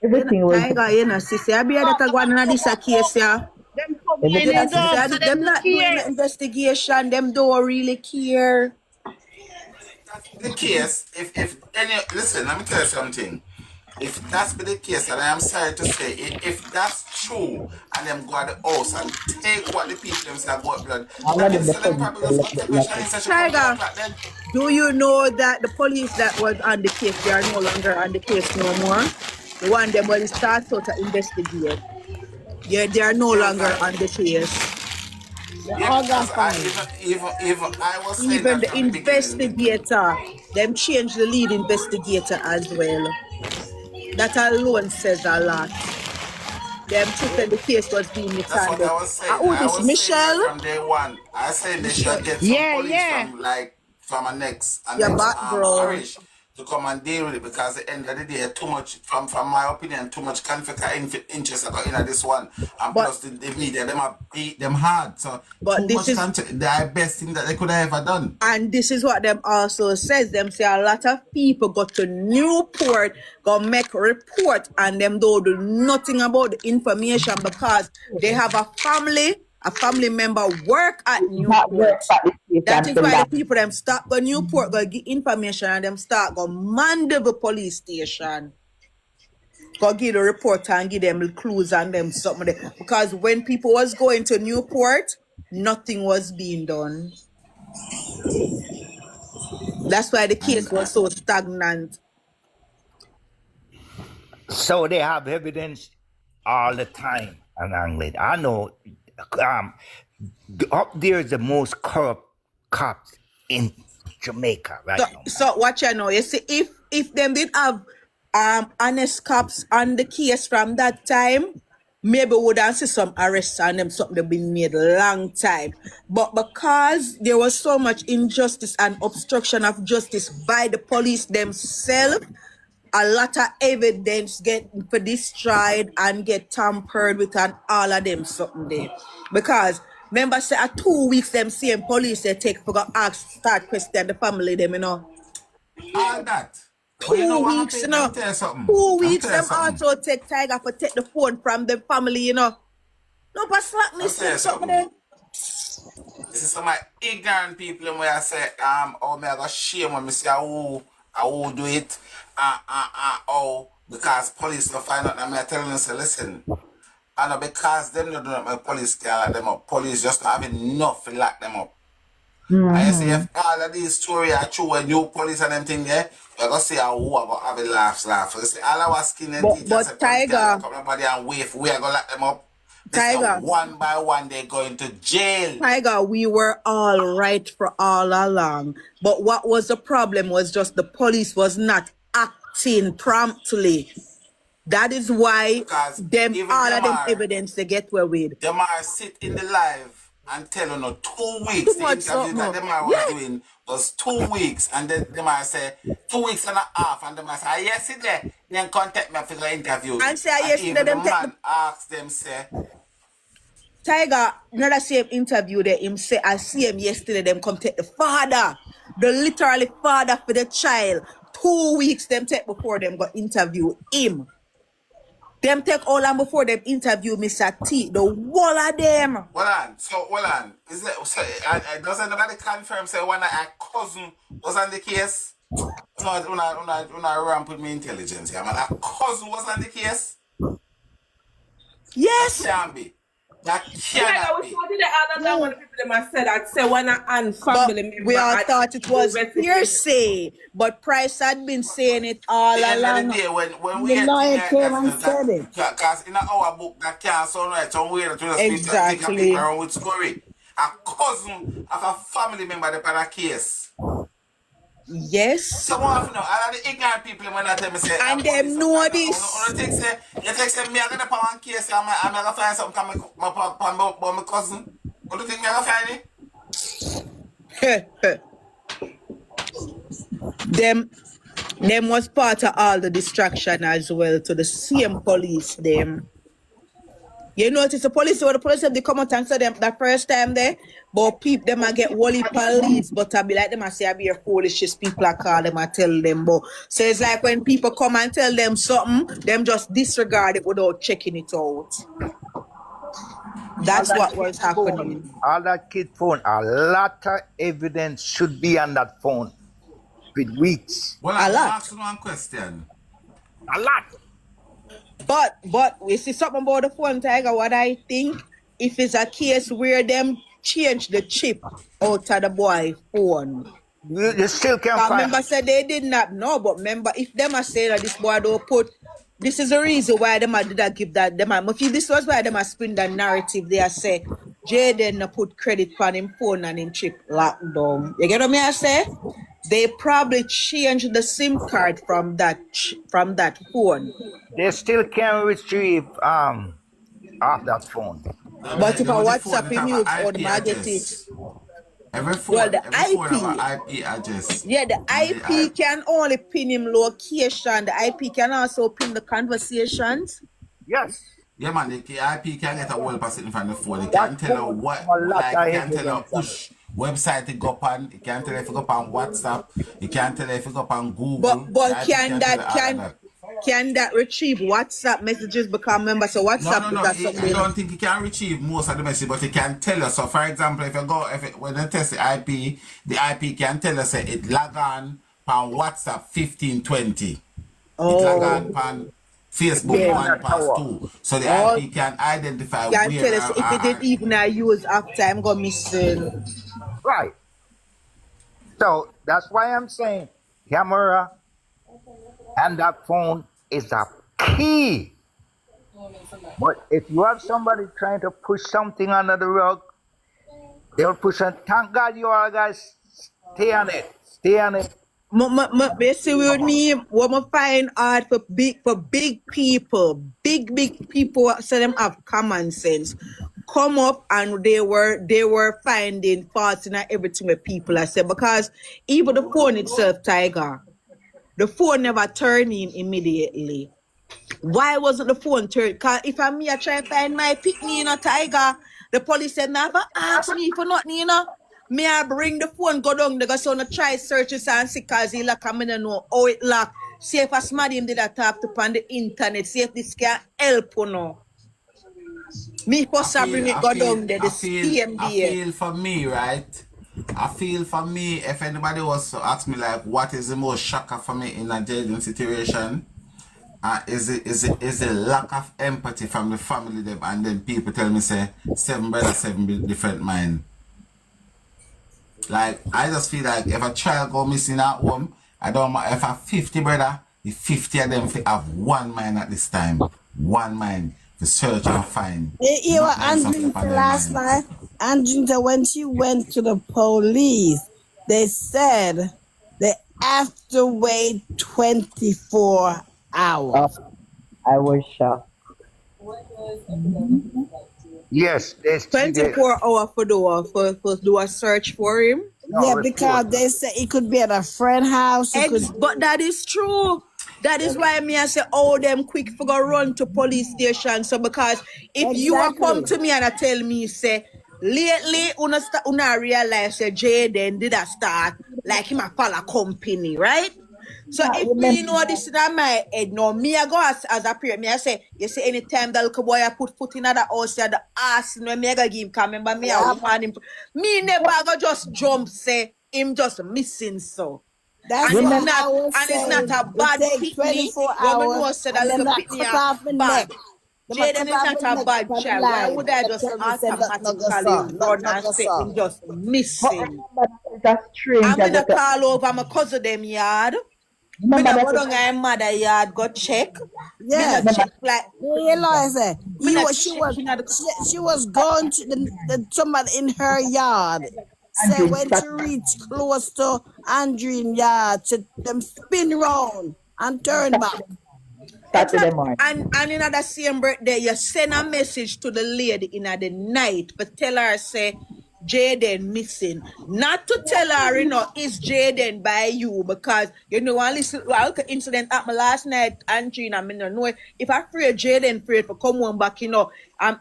Everything was Tiger, see, I be that I go on in this case, yeah. Them covering everything. You it see, up so them them no not doing care. the investigation, them don't really care. That's the case. If any listen, let me tell you something. If that's be the case, and I am sorry to say, if that's true, and them go at the house and take what the people them say about blood, All that of them means the that them police probably they just let go the take a shot let and say she come to Tiger, o'clock then. Do you know that the police that was on the case, they are no longer on the case no more? The one them when it starts out to investigate. They are no Yeah, longer because on the case. They yeah, all got because fired. even I was saying Even that the from the beginning. investigator, them changed the lead investigator as well. That alone says a lot. Them took when the case was being That's what I mishandled. was saying. Who I this? was saying that Michelle? from day one. I said they Michelle, should get some Yeah, police yeah. from like from a your next back, bro. parish to come and deal with it because at the end of the day, too much from my opinion, too much conflict of interest got in this one, and But plus the media them have beat them hard. So but too this much is conflict. The best thing that they could have ever done. and this is what them also says. Them say a lot of people go to Newport, go make report, and them don't do nothing about the information because they have a family member work at He's not work Newport. at the That station is for why the long. people them stop go Newport, go get information, and them start go Mandeville police station. Go give the report and give them clues and them something there. Because when people was going to Newport, nothing was being done. That's why the And case was so stagnant. So they have evidence all the time. And I know um, up there is the most corrupt cops in Jamaica right So, now. so watch you know. You see, if them did have honest cops on the case from that time, maybe we would have see some arrests on them, something that been made long time. But because there was so much injustice and obstruction of justice by the police themselves, a lot of evidence get for destroyed and get tampered with and all of them something there. Because remember say 2 weeks them same police they take for go ask start question the family them, you know. all that. But you know 2 what weeks, you happened? Let know. me tell you something. 2 Let me weeks tell you them something. also take Tiger for take the phone from the family, you know. No but Let me slackness tell them you something something. there. This is some of my ignorant people and where I say, oh, me I got shame when me say, I will do it, oh, because police will find out, and I tell them, say, listen, I know because them not doing it, my police can't lock them up. Police just not have enough to lock them up. And you see, if all of these stories are true when you police and them thing there, you're going to say, oh, I got have a laugh. You see, all our skin and teeth and say, But police can't Tiger, lock up nobody and wait for we are going to lock them up. They say, Tiger, one by one, they're going to jail. Tiger, we were all right for all along. But what was the problem was just the police was not acting promptly. That is why Because them even all of them evidence they get away with. them are sit in the live and tell you no 2 Too weeks. The much interview that something. them are was doing was 2 weeks, and then them are say 2 weeks and a half, and them are say yesterday then contact me for the interview. And say And yesterday even the them take the man asked them say, Tiger, another same interview there, him say, I see him yesterday, them come take the father, the literally father for the child. 2 weeks them take before them got interview him. Them take all long before them interview Mr. T, the wall of them. hold on. Is it so, doesn't nobody confirm say one of our cousin was on the case? Una ramp with me intelligence, yeah, man. Our cousin was on the case? That Yes. can't be. That Yeah, I cannot was be. talking the other time when the people them have said that say one and But family member we all had thought it was investigation. hearsay. But Price had been saying it all The end of the along. day, when we The get lawyer thing came and said it. because in our book that can't sound right, some way that we just speak and take a Exactly. paper around with story. A cousin of a family member that had a case. Yes. Someone have to know. All of the ignorant people when I tell me say, And them know this. You think say me I gonna put one case and I'm gonna find something about my cousin. What do you think me I gonna find it? them was part of all the distraction as well to the same police them. You notice the police they come out and say them the first time there, but people them a get wally police, but I be like them I say I be a foolishest people I call them I tell them, but so it's like when people come and tell them something, them just disregard it without checking it out. That's what was happening. All that kid phone, a lot of evidence should be on that phone with weeks. Well, A I'm lot. asking one question. A lot. But we see something about the phone, Tiger. What I think, if it's a case where them change the chip out of the boy phone, You still can't Cause find. member said they did not know, but member, if them are saying that this boy don't put, this is the reason why them are did not give that them. If this was why them are spin that narrative. They are say Jayden no put credit on him phone and him chip lockdown. You get what me I say? They probably changed the SIM card from that phone. They still can't retrieve off that phone. But if I The phone WhatsApp that him, have you an would IP get it. address. Every Well, the phone have an IP. IP address. Yeah, the And IP can only pin him location. The IP can also pin the conversations. Yes. Yeah, man, the IP can get a whole person from the phone. It That can tell her phone what, have a lot like, of it can tell her evidence on it. push website to go up on. It can tell her if you go up on WhatsApp. It can tell her if you go up on But Google. but The IP can tell her all of that. can that retrieve WhatsApp messages become member? So No, WhatsApp is that I something. don't think it can retrieve most of the message, but it can tell us. So, for example, when they test the IP can tell us it log on WhatsApp 1520. It log on Facebook Yeah. 1 past 2. So the All IP can identify can where tell us if it didn't even use after I'm go missing. Right. So that's why I'm saying camera and that phone is a key. But if you have somebody trying to push something under the rug, they'll push it. Thank God you all guys stay on it. Stay on it. Basically with me, what I find hard for big people, big people so them have common sense. Come up and they were finding faults in everything with people I said, because even the phone itself, Tiger, the phone never turned in immediately. Why wasn't the phone turned? Because if I'm me, I try to find my picnic, Tiger, the police said never ask me for nothing, Me I bring the phone, go down, they go so try search it and see cause he lock, I don't know how it lock. See if a somebody him did a tap to on the internet, see if this can help or no. Me first I bring it, go down there, the same I day. feel for me, right? I feel for me, if anybody was to ask me like what is the most shocker for me in a jayden situation, is the lack of empathy from the family them, and then people tell me say 7 brothers, 7 different mind. Like I just feel like if a child go missing at home, I don't know if a 50 brother, the 50 of them have one mind at this time. One mind to search and find. You were Andrew last night. Andrew, when she went to the police, they said they have to wait 24 hours. I was shocked. Yes, there's 24 hours for do a search for him. no Yeah, report. because they say it could be at a friend house. It could But that is true. That is why me I say, oh, them quick for go run to police station. So because if you are come to me and I tell me, say, lately, una realize say Jayden did a start like him a follow company, right? So if me know this in my head, no, me I go as a prayer, me I say, you see, anytime that little boy I put foot in the house, the ass, no, me I go give him, come remember me, I want him. Me never go just jump, say, him just missing so. That's And what it's not, I was and it's saying. not a bad It take pitney. 24 Woman hours knows said a and then little that pitney cut are off my bad. neck. Them a Jayden cut is off not my a neck bad on the child. Why line. would I They just tell me say that no go automatically so. run Not and go say him so. just missing? That's strange. I'm gonna call over my cousin them yard. Me Remember not that go down in mother yard go check. Me Yeah. not check like You know, I say me not she check in the she was going to somebody in her yard. Say Andrew, when she reached close to Andrew yard, them spin round and turn back. Saturday exactly. morning. And in the same birthday, you send a message to the lady in the night, but tell her say Jayden missing. Not to tell her, is Jayden by you, because one little incident happened last night, Andrew, I mean, know if I fear Jayden afraid for come on back, and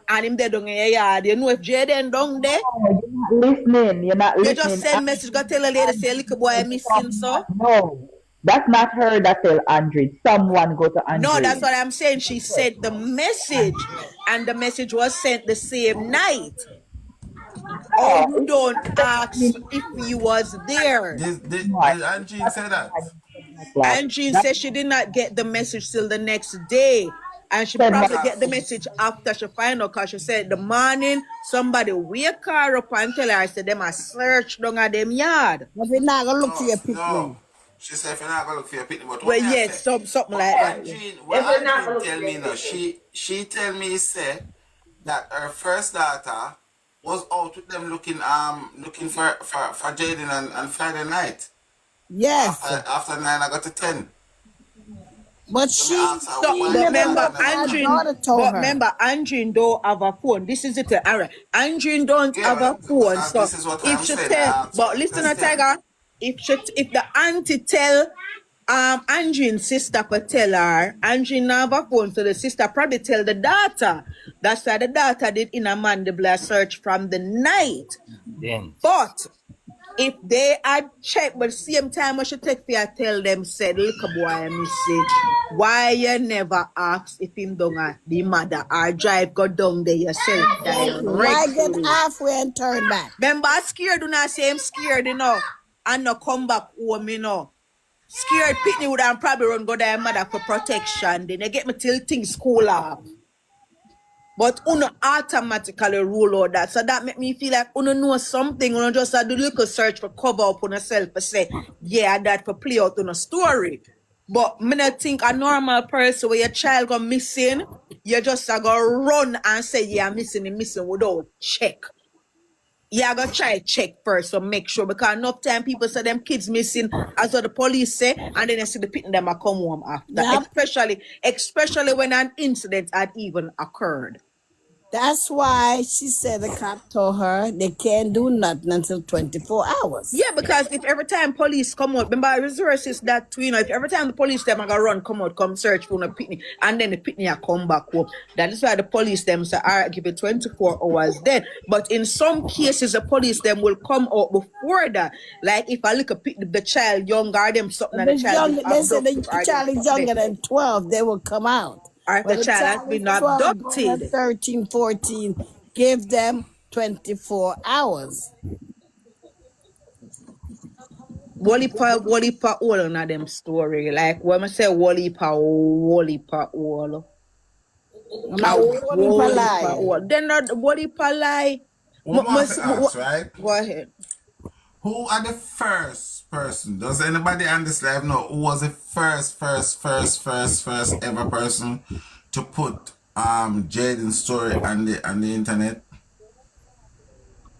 him there down in your yard, if Jayden down there, No, you're not listening. You're not you listening. just send message, go tell a lady say little boy missing, so. No, that's not her that tell Andrew. Someone go to Andrew. No, that's what I'm saying. She sent the message, and the message was sent the same night. Oh, you don't ask if he was there. Did Angie say that? And Jean said she did not get the message till the next day. And she Said my probably get the because message after she find out, because she said the morning somebody wake her up and tell her, said them a search down at them yard. But we not gonna look for no, your no. picnic. She said if you're not gonna look for your picnic, but what Well, me I yes, say? something What like that. Yeah. Andrine tell me now, she tell me say that her first daughter was out with them looking for Jaden and Friday night. Yes. After 9 I got to 10. But So me ask her So, she why but your never remember, daughter know never her call. daughter told her. Andrin don't have a phone. This is it, Ara. Andrin don't Yeah, have a phone. because So this is what if I'm she saying. I tell, asked but her the listen to question. Tiger, if the auntie tell Andrin's sister could tell her, Andrin have a phone, so the sister probably tell the daughter. That's why the daughter did in a mandibular search from the night. Then But if they had checked, but same time I should take for you tell them, said, look a boy I missing. Why you never ask if him down at the mother or drive go down there yourself Exactly. Why get directly? halfway and turn back? Remember, I scared, do not say I'm scared, and not come back home, Scared Pitney would have probably run go their mother for protection. Then they get me till things cool off. But uno automatically rule out that. So that make me feel like uno know something. Uno just do little search for cover up on yourself for say, yeah, that for play out on a story. But me not think a normal person where your child go missing, you just go run and say, yeah, missing without check. Yeah, I gotta try check first to make sure, because enough time people say them kids missing as what the police say, and then they see the picking them a come home after. Yep. Especially when an incident had even occurred. That's why she said the cop told her they can't do nothing until 24 hours. Yeah, because if every time police come out, remember resources that too, if every time the police them are gonna run, come out, come search for a pitney, and then the pitney are come back home. That is why the police them say, all right, give it 24 hours then. But in some cases, the police them will come out before that. Like if I look at the child younger, or them something, and the They child is said the abducted, or them child is something, younger than 12, they will come out. or if But the the child has child is been 12, going at abducted. 13, 14, give them 24 hours. Wally pa all on them story. Like when I say Wally pa all. I'm not holding for lie. Then not Wally pa lie. What I want to ask, right? Go ahead. Who are the first person? Does anybody on this live know who was the first ever person to put Jaden's story on the internet?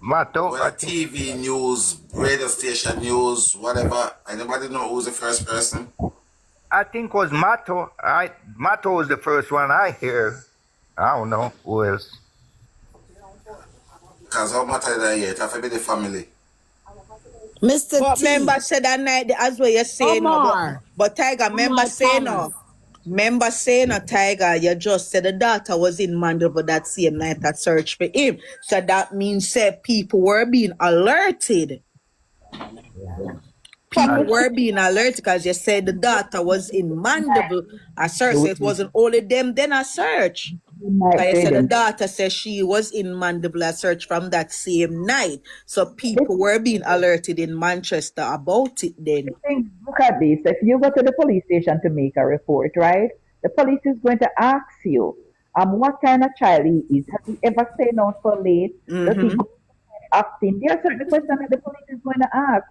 Mato, I Whether think TV news, radio station news, whatever. Anybody know who's the first person? was Mato. Mato was the first one I hear. I don't know who else. Because how much I hear it have to be the family. Mr. But T. member said that night as well you're saying Omar. but Tiger, member saying Thomas. Remember saying Tiger, you just said the daughter was in Mandover that same night that search for him. So that means that people were being alerted. People were being alerted because you said the daughter was in Mandeville. A search, so it wasn't only them, then a search. Because you said the daughter said she was in Mandeville a search from that same night. So people were being alerted in Manchester about it then. Look at this. If you go to the police station to make a report, right? The police is going to ask you, what kind of child he is. Has he ever stayed out so late? Does he go acting? There are certain questions that the police is going to ask.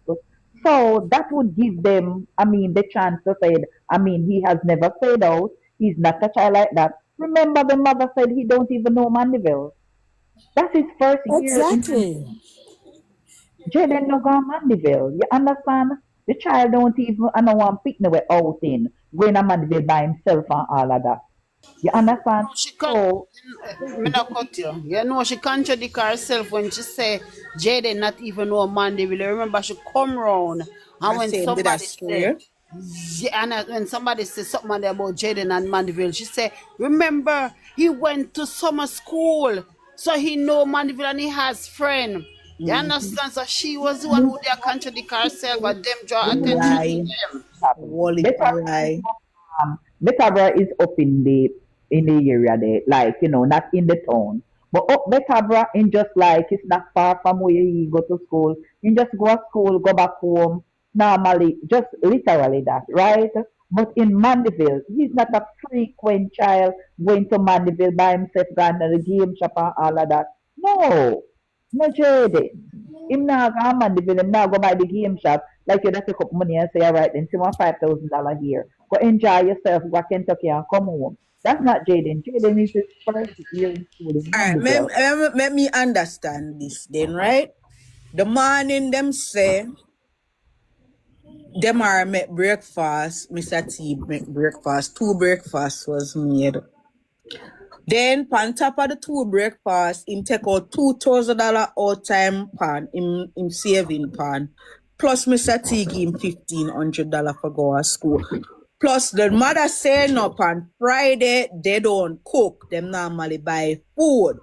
So that would give them, the chance to say, he has never stayed out. He's not a child like that. Remember, the mother said he don't even know Mandeville. That's his first year. Exactly. Jayden no go Mandeville. You understand? The child don't even, I don't want pick no way out in. Going to Mandeville by himself and all of that. You understand? She can So, me not cut you. You know she contradict herself when she say Jayden not even know Monday. Will you remember she come round and when Same did that somebody story. say yeah, and when somebody says something about Jayden and Mandeville, she say, remember, he went to summer school, so he know Mandeville and he has friend. You understand? So she was the one who there contradict herself, but them draw attention to Lie. them. Wally lie. Betabra is up in the area there, like not in the town. But up Betabra in just like it's not far from where he go to school. He just go to school, go back home. Normally, just literally that, right? But in Mandeville, he's not a frequent child going to Mandeville by himself, going to the game shop and all of that. No, no Jayden. Him now go to Mandeville, him now go by the game shop, like you just take up money and say, all right, then see $1,500 here. Go enjoy yourself, go to Kentucky and come home. That's not Jayden. Jayden is his first year in school in All right, Mandeville. let me understand this then, right? The morning them say them are make breakfast, Mr. T make breakfast, 2 breakfasts was made. Then on top of the 2 breakfast, him take out $2,000 all time pan, him saving pan. Plus Mr. T give him $1,500 for go to school. Plus the mother saying up on Friday they don't cook, them normally buy food.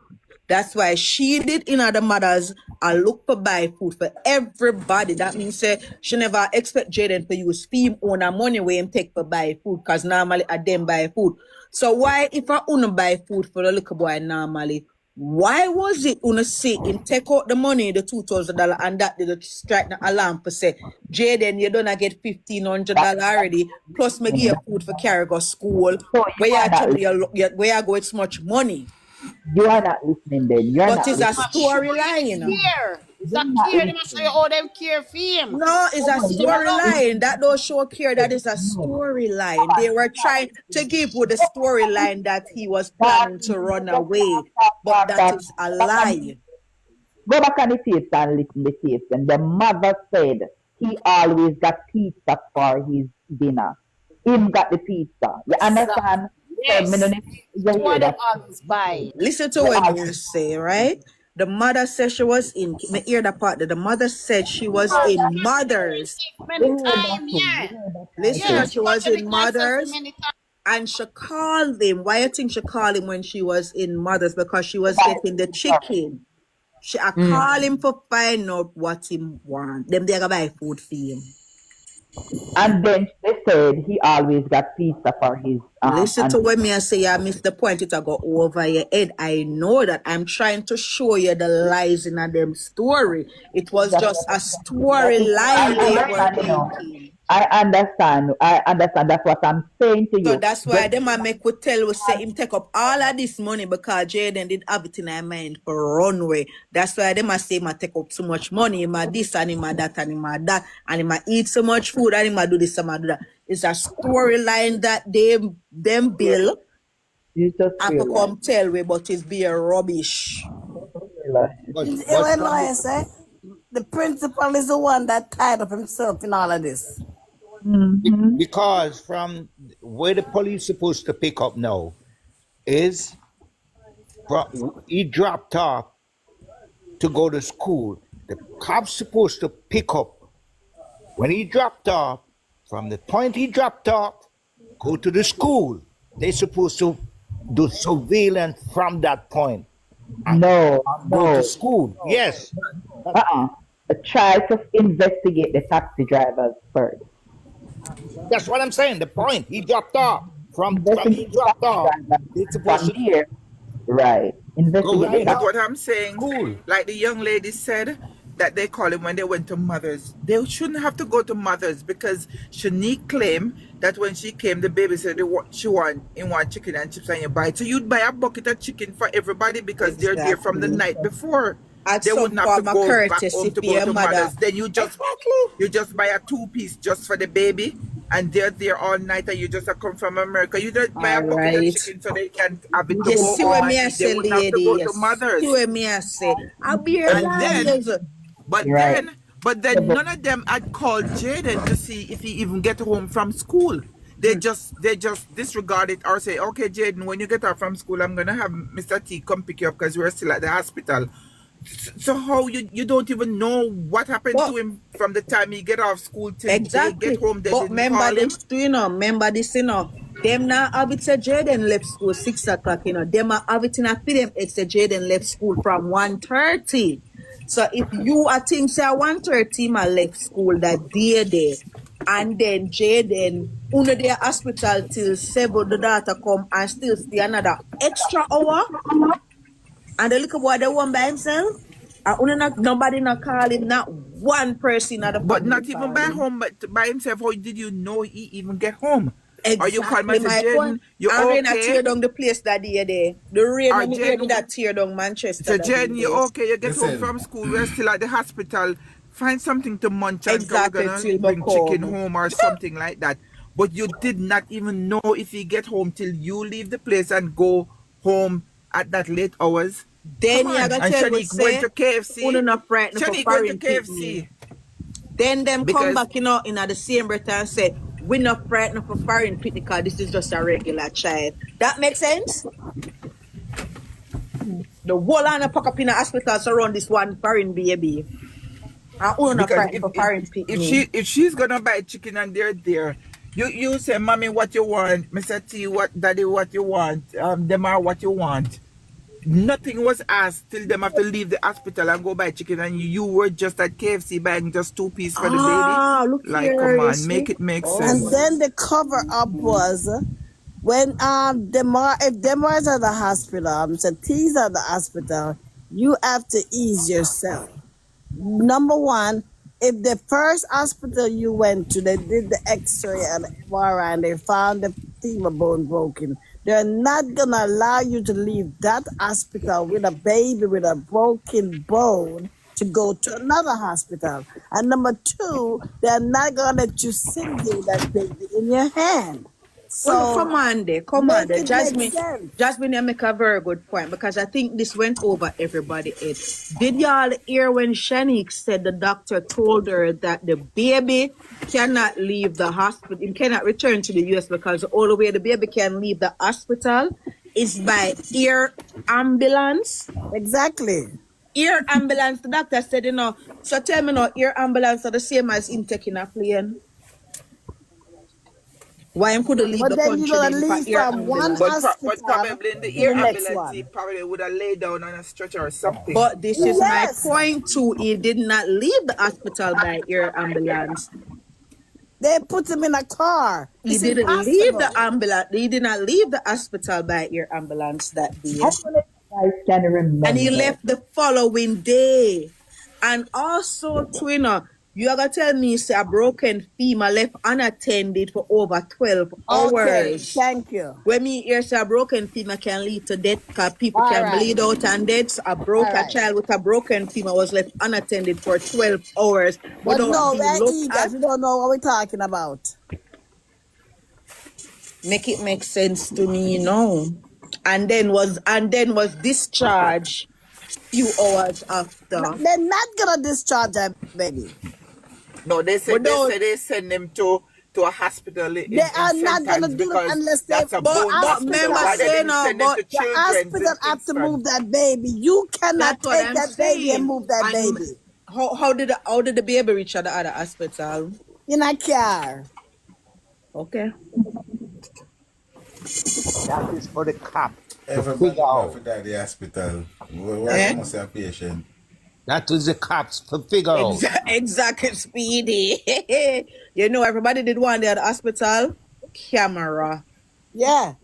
That's why she did in other mothers and look for buy food for everybody. That means say she never expect Jayden to use fee own her money where him take for buy food, because normally I them buy food. So why if I wanna buy food for the little boy normally, why was it wanna see him take out the money, the $2,000, and that did strike the alarm for say, Jayden, you don't get $1,500 already, plus me give you food for carry go school, So where you actually where you go it's much money. you are not listening then. You are But not it's a listening. storyline. Care. It's a You're not care. They must show you listening. how them care for him. No, it's a No, you're not storyline. listening. That don't show care. That is a No. storyline. They were trying to give with the storyline that he was That planning to is run just away. But that that. is a lie. Go back on the tapes and listen the tapes. And the mother said he always got pizza for his dinner. Him got the pizza. You understand? So, me no Yes. need to Why hear them that. always buy? Listen to You what always you say, right? The mother said she was in. Me hear the part that the mother said she was Because in she watched the Mothers. clip you many heard that times, too. You yeah. heard that part Listen, Yeah, too. she she was watched the in concert Mothers. many times. And she called him. Why you think she called him when she was in Mothers? Because she was Right. getting the Sorry. chicken. She a Mm. call him for find out what him want. Them they gonna buy food for him. And then they said he always got pizza for his Listen and to what me I say. I miss the point. It go over your head. I know that. I'm trying to show you the lies in a them story. It was that's just what a I storyline they were understand, you know. making. I understand. I understand. That's what I'm saying to So you. that's why Just them I make we tell we say him take up all of this money because Jayden did have it in her mind for runway. That's why them I say him a take up so much money, him a this and him a that and him a that, and him a eat so much food and him a do this and him a do that. It's a storyline that them bill you just I could realize. come tell we, but it's be a rubbish. But You but know from what the, I say? The principal is the one that tied up himself in all of this. Mm-hmm. because from where the police supposed to pick up now is he dropped off to go to school. The cops supposed to pick up when he dropped off. From the point he dropped off, go to the school. They supposed to do surveillance from that point and No, go to no. school. Yes, Uh-uh. Try to investigate the taxi drivers first. that's what I'm saying. The point he dropped off. From he Investigate the dropped taxi off, drivers. they supposed From to there, right. go Investigate the in But taxi. what I'm saying, school. like the young lady said, that they call him when they went to Mothers. They shouldn't have to go to Mothers because Shanique claimed that when she came, the baby said she want chicken and chips and you buy it. So you'd buy a bucket of chicken for everybody because they're there from the Exactly. night before. Add They some wouldn't have to form of go back courtesy home to for go your to mother. Mothers. Then you Exactly. just buy a 2-piece just for the baby and they're there all night and you just come from America. You just buy a All bucket of right. chicken so they can have it to You go see home what and me I eat. They say, wouldn't have to lady? go You to see Mothers. what me I say? I'll be your And then liars. but Right. then none of them had called Jayden to see if he even get home from school. They just disregard it or say, okay, Jayden, when you get out from school, I'm gonna have Mr. T come pick you up because we're still at the hospital. So how you don't even know what happened But to him from the time he get off school till they get exactly. home? They But didn't remember call him. this too, remember this, Them now have it say Jayden left school 6 o'clock, Them are have it in a for them it's say Jayden left school from 1:30. So if you are think say 1:30 ma left school that day there, and then Jayden under their hospital till 7 the daughter come and still stay another extra hour, and the little boy they one by himself. Nobody not call him, not one person at the But family not even call by him. home, but by himself. How did you know he even get home? Or you call him Exactly and say, my point. Jayden, you And rain a okay? tear down the place that day there. The rain Or when me hear Jayden, that tear down Manchester so that day Jayden, you there. okay? You get home Listen, from school, we're still at the hospital. Find something to munch on because we're Exactly gonna till me bring chicken come. home or something like that. But you did not even know if he get home till you leave the place and go home at that late hours. Come Then you on. gotta And tell we Shanique went say, to uno KFC. not frightened for Shanique went to foreign picnic. KFC Then them come because back, in the same breath and say, we not frightened for foreign picnic because this is just a regular child. That makes sense? The whole line of pack up in the hospital surround this one foreign baby. And uno not because frightened for foreign picnic. if she's gonna buy chicken and they're there, you say, mommy, what you want? Mr. T, what daddy, what you want? Them are what you want. Nothing was asked till them have to leave the hospital and go buy chicken, and you were just at KFC buying just 2 pieces for the baby. Ah, look Like, come here, you on, see? make it make And sense. Oh. then the cover up was when Demar if Demar's at the hospital, Mr. T's at the hospital, you have to ease yourself. Number one, if the first hospital you went to, they did the X-ray and MRI and they found the femur bone broken, they're not gonna allow you to leave that hospital with a baby with a broken bone to go to another hospital. And number two, they're not gonna let you sit there with that baby in your hand. Well, So come on make there. it make Jasmine, sense. Jasmine, you make a very good point because I think this went over everybody head. Did y'all hear when Shanique said the doctor told her that the baby cannot leave the hospital, it cannot return to the US because the only way the baby can leave the hospital is by air ambulance? Exactly. Air ambulance, the doctor said, so tell me now, air ambulance are the same as him taking a plane. Why him couldn't leave But the then you're country gonna then for leave air from one ambulance? But hospital probably in the to air the next ambulance, he one. probably would have laid down on a stretcher or something. But this is my Yes, point too. He did not leave the hospital by air ambulance. they put him in a car. He It's didn't leave the impossible. ambulance. He did not leave the hospital by air ambulance that day. I don't know if you guys can And he remember. left the following day. And also, Twinner, you are going to tell me say a broken femur left unattended for over 12 Okay, hours. thank you. When me hear say a broken femur can lead to death because people All can right, bleed out and dead. So all a right. child with a broken femur was left unattended for 12 hours But without no, being we're looked at. eagles. We don't know what we're talking about. Make it make sense to me, And then was discharged few hours after. They're not gonna discharge that baby. No, they said Without they send him to a hospital They in are St. not gonna Anne's do it because unless they. that's a The bone but hospital. remember Why they saying didn't send him but to The children's hospital in have to Kingston? move that baby. You cannot that's what take I'm that baby and saying. move that And baby how did the baby reach at the other hospital? in a car. Okay. That is for the cop to everybody figure go out. for that the hospital. Where Eh? some must have patient. That is the cops to figure out. Exactly, Speedy. Everybody did one day at the hospital. Camera. Yeah.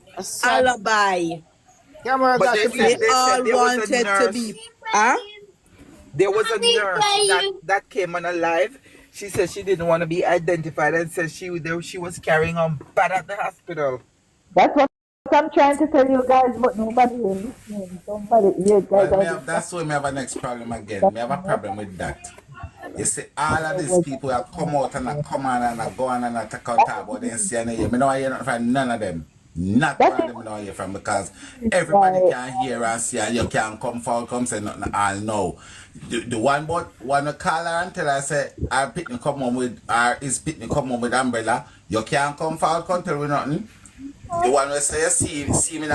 Alibi. Camera But got they to be They said there. all there was a wanted to nurse. be. Huh? There was a nurse that came on alive. She said she didn't want to be identified and said she was carrying on bad at the hospital. That's what I'm trying to tell you guys, but nobody is listening. Somebody, you guys Well, are that's why me have a next problem again. Me have a problem with that. You see, all of these people that come out and that come on and that go on and that take out about them see and hear. Me don't hear nothing from none of them. Not one of them me don't hear from because everybody can hear and see and you can't come forward, come say nothing all know. The one to call her and tell her say our picnic come home with his picnic come home with umbrella, you can't come forward, come tell me nothing. The one where say you see me in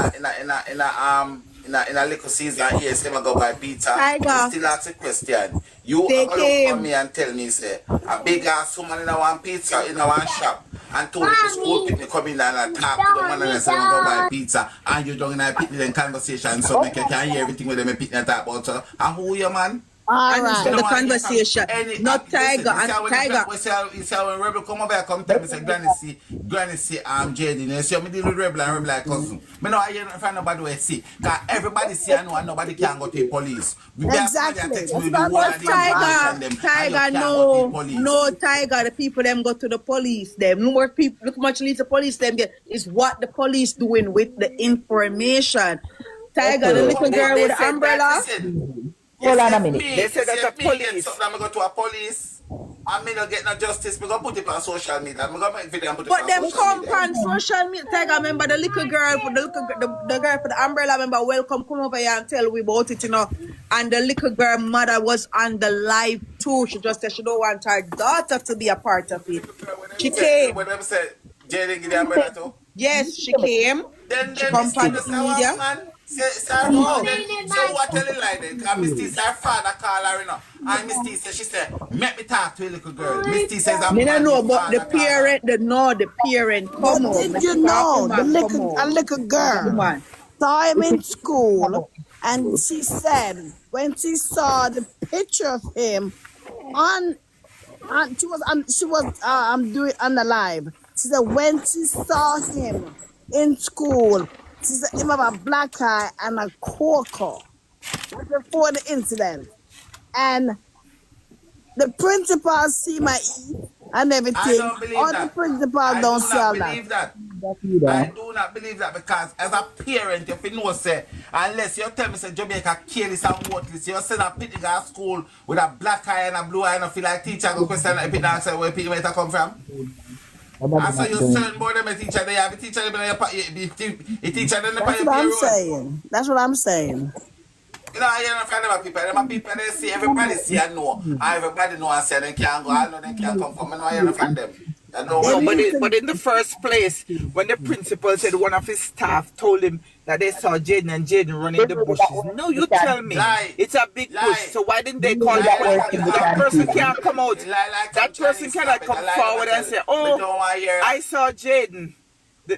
a little season here, say I go buy pizza. Tiger. You still ask a question. You They are gonna look for came. me and tell me say a big ass woman in a one pizza in a one shop and told the school picnic come in and talk to the man and say I go buy pizza and you don't in a picnic and conversation so make you can hear everything with them picnic talk about so and who you man? All and Me instead right. no the want to hear from conversation. any. Not Listen, Tiger you see and how Tiger. you see how when Rebel come over here, come tell me say Granny see Jaden. You see how me deal with Rebel and Rebel like cousin. Me no hear nothing from nobody we see. Cause everybody see I know and nobody can go to the police. We be as somebody that Exactly. text That's me what the I whole heard of the from information her. them and you Tiger, can't go to the no, police. no, Tiger. The people them go to the police. Them no more people. Look much least the police them get is what the police doing with the information. Tiger, the They Okay. little come girl they with the said that umbrella. listen. Hold on a minute. They said that the If me get police. something, I'm gonna go to a police and me not get no justice, me gonna put it on social media. I'm gonna make video and put it But on them social come media. on social media. Tiger, remember the little girl for the girl for the umbrella. Remember, welcome, come over here and tell we about it, you know. And the little girl mother was on the live too. She just said she don't want her daughter to be a part of it. She came. When them say Jaden give the umbrella to, Yes, she came. She then come Miss T on just the say what media. man? Say her father then so what tell it like then? Cause Miss T say her father call her you know. And Miss T say she said, make me talk to a little girl. Miss T says her Me don't mommy know, but the father call her. parent, the parent come But out. did Me you talk know him the man come a out. little The girl man. saw him If in it's school, about and she said when she saw the picture of him on, she was doing on the live. She said when she saw him in school, she said him have a black eye and a cocoa. That's before the incident, and the principal see my eat and I everything. don't believe All the that. principal I don't do see not all that. believe that. that I either. do not believe that because as a parent, if you know say, unless you tell me say Jamaica careless and worthless, you send a pity girl to school with a black eye and a blue eye and I feel like teacher go question if it answer where people might come from. Nobody And so not you doing certain more than a teacher they have a teacher them in your teacher them That's in what I'm your road. saying. That's what I'm saying. You know, I hear from them people. Them people they see everybody see and know. And everybody know and say they can't go. I know they can't come from. I know I hear from them. I know They one No, thing. need but to. in the first place, when the principal said one of his staff told him that they saw Jaden and Jaden running the the lady that bushes. works No, in the you tell me. canteen. Lie. It's a big bush. Lie. So why didn't The they call lady the Lie that like works I'm in principal? the That Chinese person canteen. stop can't it. come out. Lie like I'm That person Chinese cannot stop it. A come lie them a forward and tell. say, Me "Oh, don't want to hear. I saw Jaden."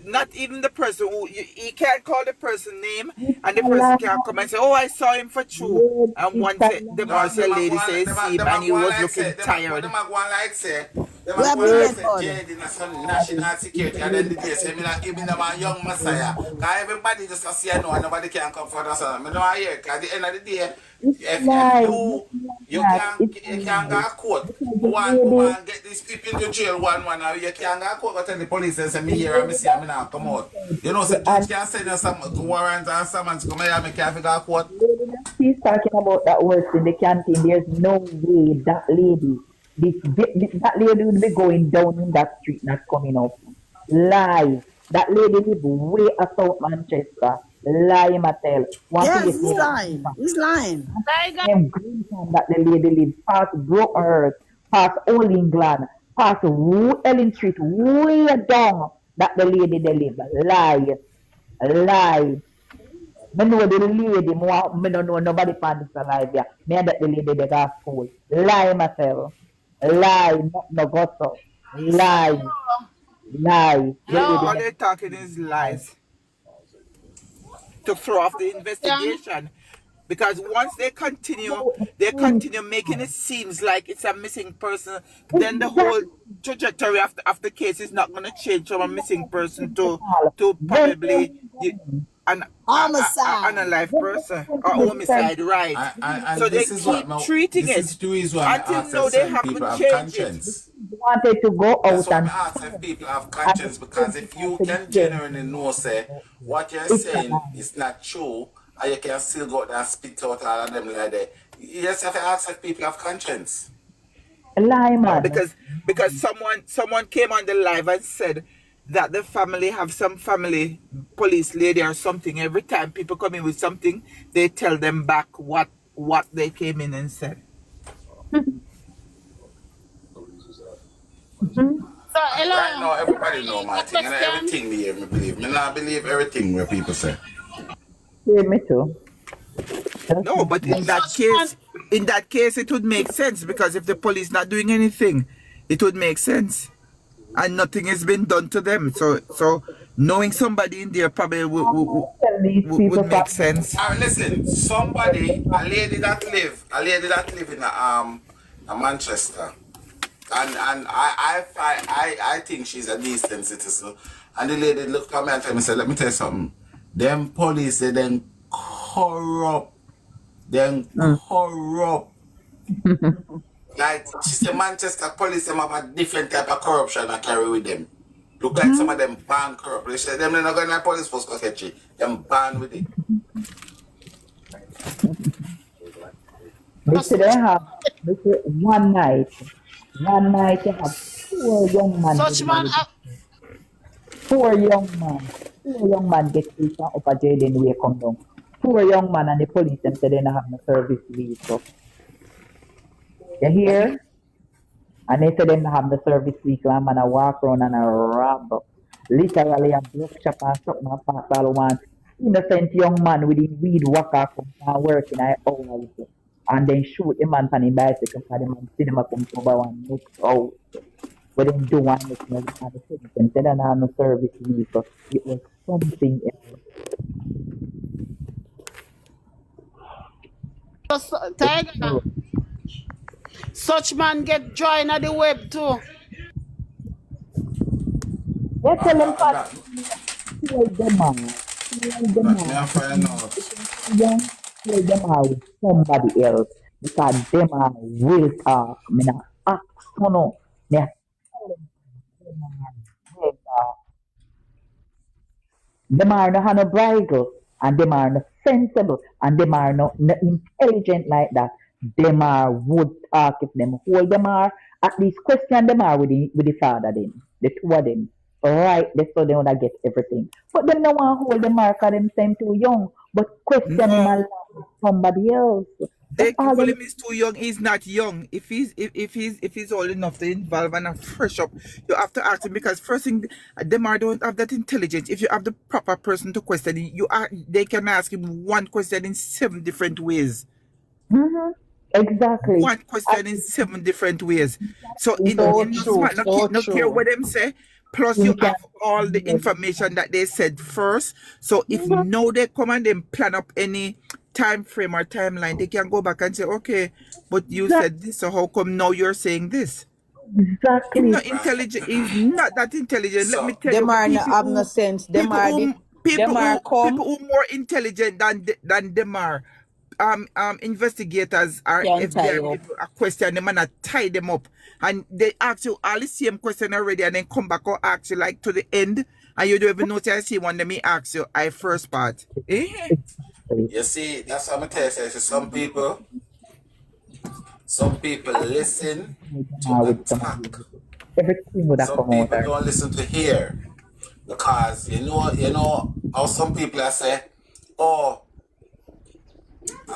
Not even the person who he can't call the person name, It's and the a person lie. can't come and say, "Oh, I saw him for true." Yes, And it's one a say, them No, or lie. say, lady says see him, them and a he go on was like looking say, tired. them a go on like say, them a Where go on like Yes, Bridget say, Bud? Jade in some national security. And then the day say, me not give me them a young messiah. Cause everybody just see I know and nobody can come for us. Me don't want to hear. Cause at the end of the day, it's a if lie. you you Not. can It's a you can go lie. to court. Because We want get these people into jail one now. You can go to court go tell the police and say me the here and me lady see and me that now come out. said, You know, the so judge can send you some warrants and summons to come here and me can't figure out court. lady that she's talking about that works in the canteen, there's no way that lady, that lady would be going down in that street, not coming up. Lie. That lady live way out South Manchester. Lie, Mattel. Want to Yes, get he's me lying. He's lying. them green town that the lady lives, past Broken Earth, past Old England, past Ellen Street, way down that the lady they live. Lie. Lie. Me know the lady, me don't know nobody find this alive here. Me and that the lady they got school. Lie myself. Lie, no gossip. Lie. Lie. The Well, lady all they they're talking is lies to throw off the investigation. Because once they continue making it seems like it's a missing person, then the whole exactly trajectory of the case is not going to change from a missing person to when probably an an Homicide. alive person or the defense homicide, right? And So they this is what keep treating this is it the reason why I until ask if now they certain people haven't have changed it. conscience. wanted to go That's out why and I ask if people have and the conscience because if principal you said can the same genuinely thing. know say what you're It's a saying lie. is not true and you can still go out there and spit out all of them like that. You just have to ask if people have conscience. A lie, No, man. because someone came on the live and said that the family have some family police lady or something. Every time people come in with something, they tell them back what they came in and said. Mhm. So, Right hello. now everybody know my thing and Question. everything me hear me believe. Me not believe everything where people say. Yeah, me too. That's No, but not in that case, it would make sense because if the police not doing anything, it would make sense, and nothing has been done to them. So Knowing somebody in there probably Tell these people would make from sense. All right, listen. A lady that live in a Manchester, and I think she's a decent citizen. And the lady looked at me and told me, said, "Let me tell you something. Them police, they then corrupt, then corrupt. Like she said, Manchester police them have a different type of corruption I carry with them. Look like some of them ban corrupt. They say them they're not going to police force go catch it. Them ban with it. they say they have they say one night they have four young men Such living man, with four young man get free from upper jail then we come down. Four young man and the police them say they don't have no service vehicle. You hear? And they say them don't have the service vehicle and man a walk around and a rob. Literally a block shop and something and pass all one innocent young man with his weed walker come and work in a hours. And then shoot the man on the bicycle because the man see them a come over one next house. But then do one next and the police them say they don't have no service vehicle. It was something else. Tiger, such man get joined at the web too. They tell them I'm fat kill them man. Kill them not me man. I find out. Young kill them out with somebody else. Because them are will talk. Me not ask for no. Me a tell them will talk. Them are no have no bridle. And them are no sensible. And them are no intelligent like that. Them are would talk if them hold them are at least question them are with the father them. The two of them. Right, they so they wanna get everything. But them no want hold them are because them same too young. But question him No, along with somebody else. That's they all hold them him is too young. He's not young. If he's old enough to involve and fresh up, you have to ask him because first thing, them are don't have that intelligence. If you have the proper person to question, they can ask him one question in 7 different ways. hmm Exactly. One question in 7 different ways. So Exactly. in So So true, smart, so no care true. what them say. Plus him you can have all the information that they said first. So if Mhm. now they come and then plan up any time frame or timeline, they can go back and say, okay, but you said this, so how come now you're saying this? Him Exactly. not intelligent. He's not that intelligent. Let me So tell Them you, are no have no sense. Them are come, people who more intelligent than them are investigators are can't tie FBI up. people a question them and tie them up and they ask you all the same question already and then come back or ask you like to the end and you don't even notice I see one let me ask you I first part. Exactly. you see, that's what I'm telling you. So some people listen to With somebody attack. else. Everything would have Some come out people already. don't listen to hear. Because you know how some people I say, oh,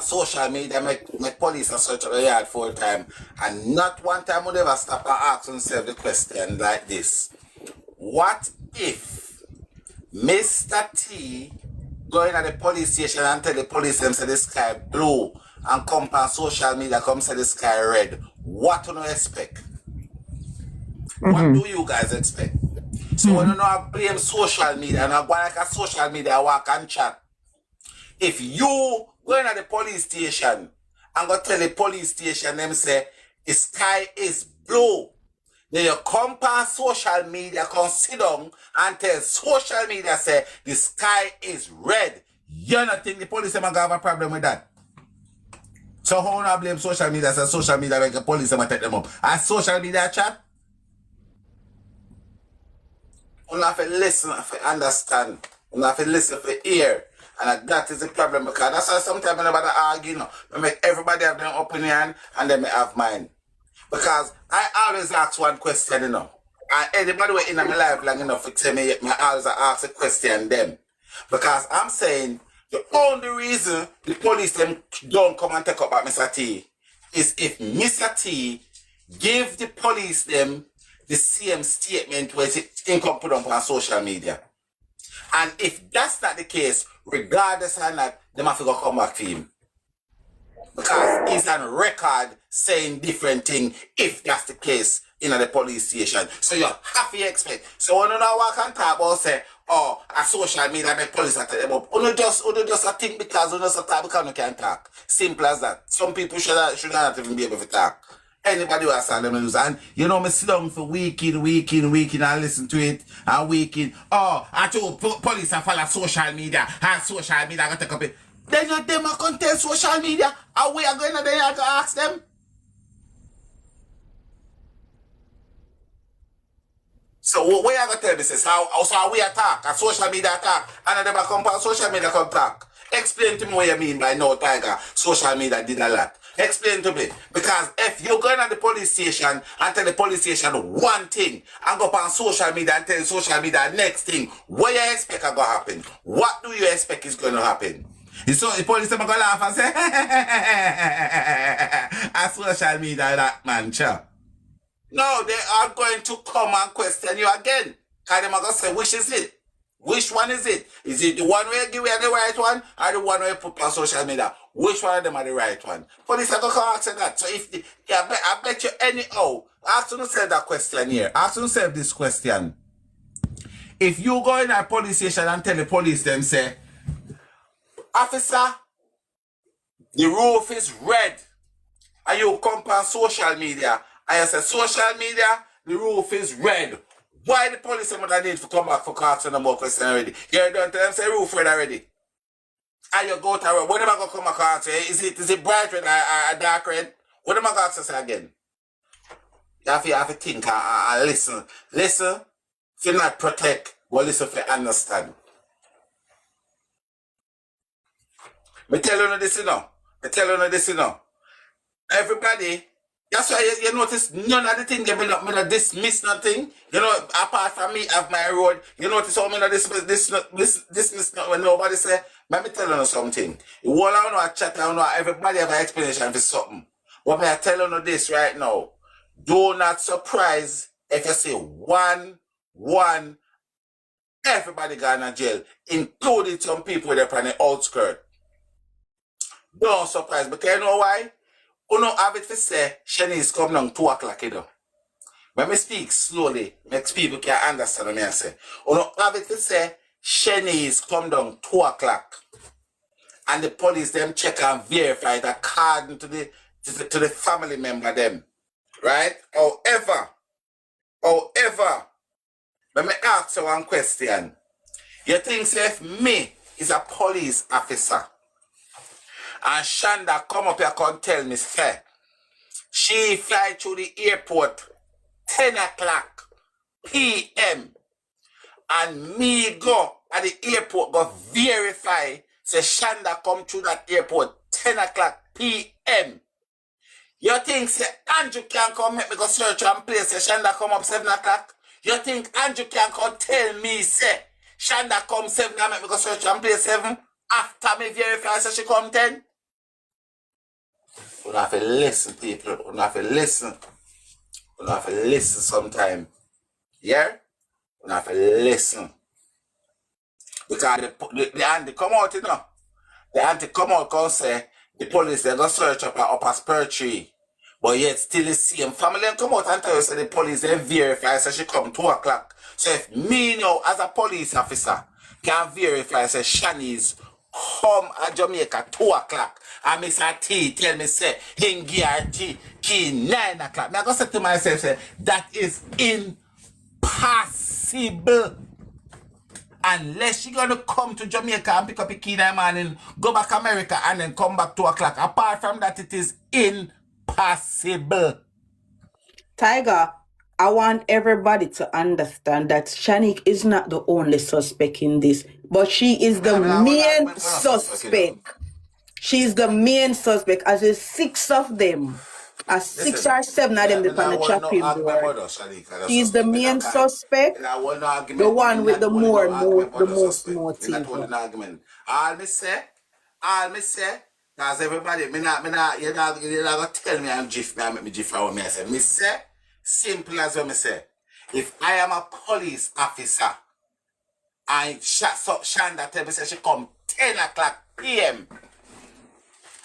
social media make police and search the yard full time. And not one time would ever stop and ask themselves the question like this. What if Mr. T going at the police station and tell the police them say the sky blue and come on social media come say the sky red? What do you expect? What do you guys expect? So when you know I blame social media and I go like a social media walk and chat. If you going at the police station and go tell the police station them say the sky is blue, then you come past social media, come sit down and tell social media say the sky is red. You not think the police them gonna have a problem with that? So how not blame social media? Say social media make the police them take them up. And social media chat, you have to listen, you have to understand, you have to listen for hear. And that is the problem because that's why sometimes whenever they argue, we make everybody have their opinion and then me have mine. Because I always ask one question, And anybody who in my life long enough to tell me, I always ask a question them. Because I'm saying the only reason the police them don't come and take up at Mr. T is if Mr. T give the police them the same statement where it come put up on social media. And if that's not the case, regardless of that, they have to go come back to him. Because he's on record saying different thing if that's the case in the police station. So you have to expect. So when you know what I can talk about say, or a social media make police attack them up. Uno just a think because uno just talk because you can talk. Simple as that. Some people should not even be able to talk. Anybody who has them news, and you know me sit down for week in and listen to it and week in. Oh, I told police I follow social media and social media I got to copy. Then you them a contest social media and we are going to then I go ask them. So what you gonna tell me is how we attack, a social media attack, and then come on social media come talk. Explain to me what you mean by no tiger, social media did a lot. Explain to me. Because if you're going to the police station and tell the police station one thing and go on social media and tell social media next thing, what you expect is going to happen? What do you expect is going to happen? So the police are going to laugh and say, a social media that man, sure. No, they are going to come and question you again. Because they're going to say, which is it? Which one is it? Is it the one where you give you the right one or the one where you put on social media? Which one of them are the right one? Police are going to ask that. So if the, yeah, I bet you anyhow, ask yourself that question here. Ask yourself this question. If you go in a police station and tell the police them say, officer, the roof is red, and you come on social media, and you say, social media, the roof is red. Why the police would need to come back for asking them more questions already? You're done to them say roof red already. And you go to her, what am I going to come back and say? Is it bright red or dark red? What am I going to say again? You have to think and listen. Listen, if you not protect, but listen if you understand. Me tell you this, you know. Everybody, that's why you notice none of the things they not dismiss nothing. You know, apart from me of my road, you notice how me not dismiss when nobody say, let me tell you something. You all I know a chat, I know everybody have an explanation for something. But me I tell you this right now. Do not surprise if you say one, everybody gone to jail, including some people that are on the outskirts. Don't surprise, because you know why? You know, have it to say, Shanice come down 2 o'clock, you know. When I speak slowly, makes people can understand what I say. You know, have it to say, Shanice come down 2 o'clock. And the police them check and verify it according to the family member them. Right? However, let me ask you one question. You think say if me is a police officer and Shanda come up here and tell me, say, she fly to the airport 10 o'clock p.m. and me go at the airport go verify, say Shanda come to that airport 10 o'clock p.m. You think say Andrew can come make me go search and place, say Shanda come up 7 o'clock? You think Andrew can come tell me, say Shanda come 7 and make me go search and place 7 after me verify, say she come 10? You have to listen, people. You have to listen. You have to listen sometime. Yeah? You have to listen. Because the auntie come out, you know. The auntie come out and say, the police, they go search up a spur tree. But yet still the same family and come out and tell you, say the police, they verify, say she come 2 o'clock. So if me now, as a police officer, can verify, say Shanice come at Jamaica 2 o'clock, and Mr. T tell me, say, him give her key 9 o'clock. I go say to myself, say, that is impossible. Unless she gonna come to Jamaica and pick up a key in the morning, go back America and then come back 2 o'clock. Apart from that, it is impossible. Tiger, I want everybody to understand that Shanique is not the only suspect in this, but she is the main suspect. She's the main suspect, as there's 6 of them. As 6 or 7 of them depend on the chopping board. She's the main suspect, the one with the most motive. All me say, because everybody, you're not gonna tell me I'm jiff, me make me jiff what me I say. Me say, simple as what me say. If I am a police officer, and Shanda tell me say she come 10 o'clock p.m.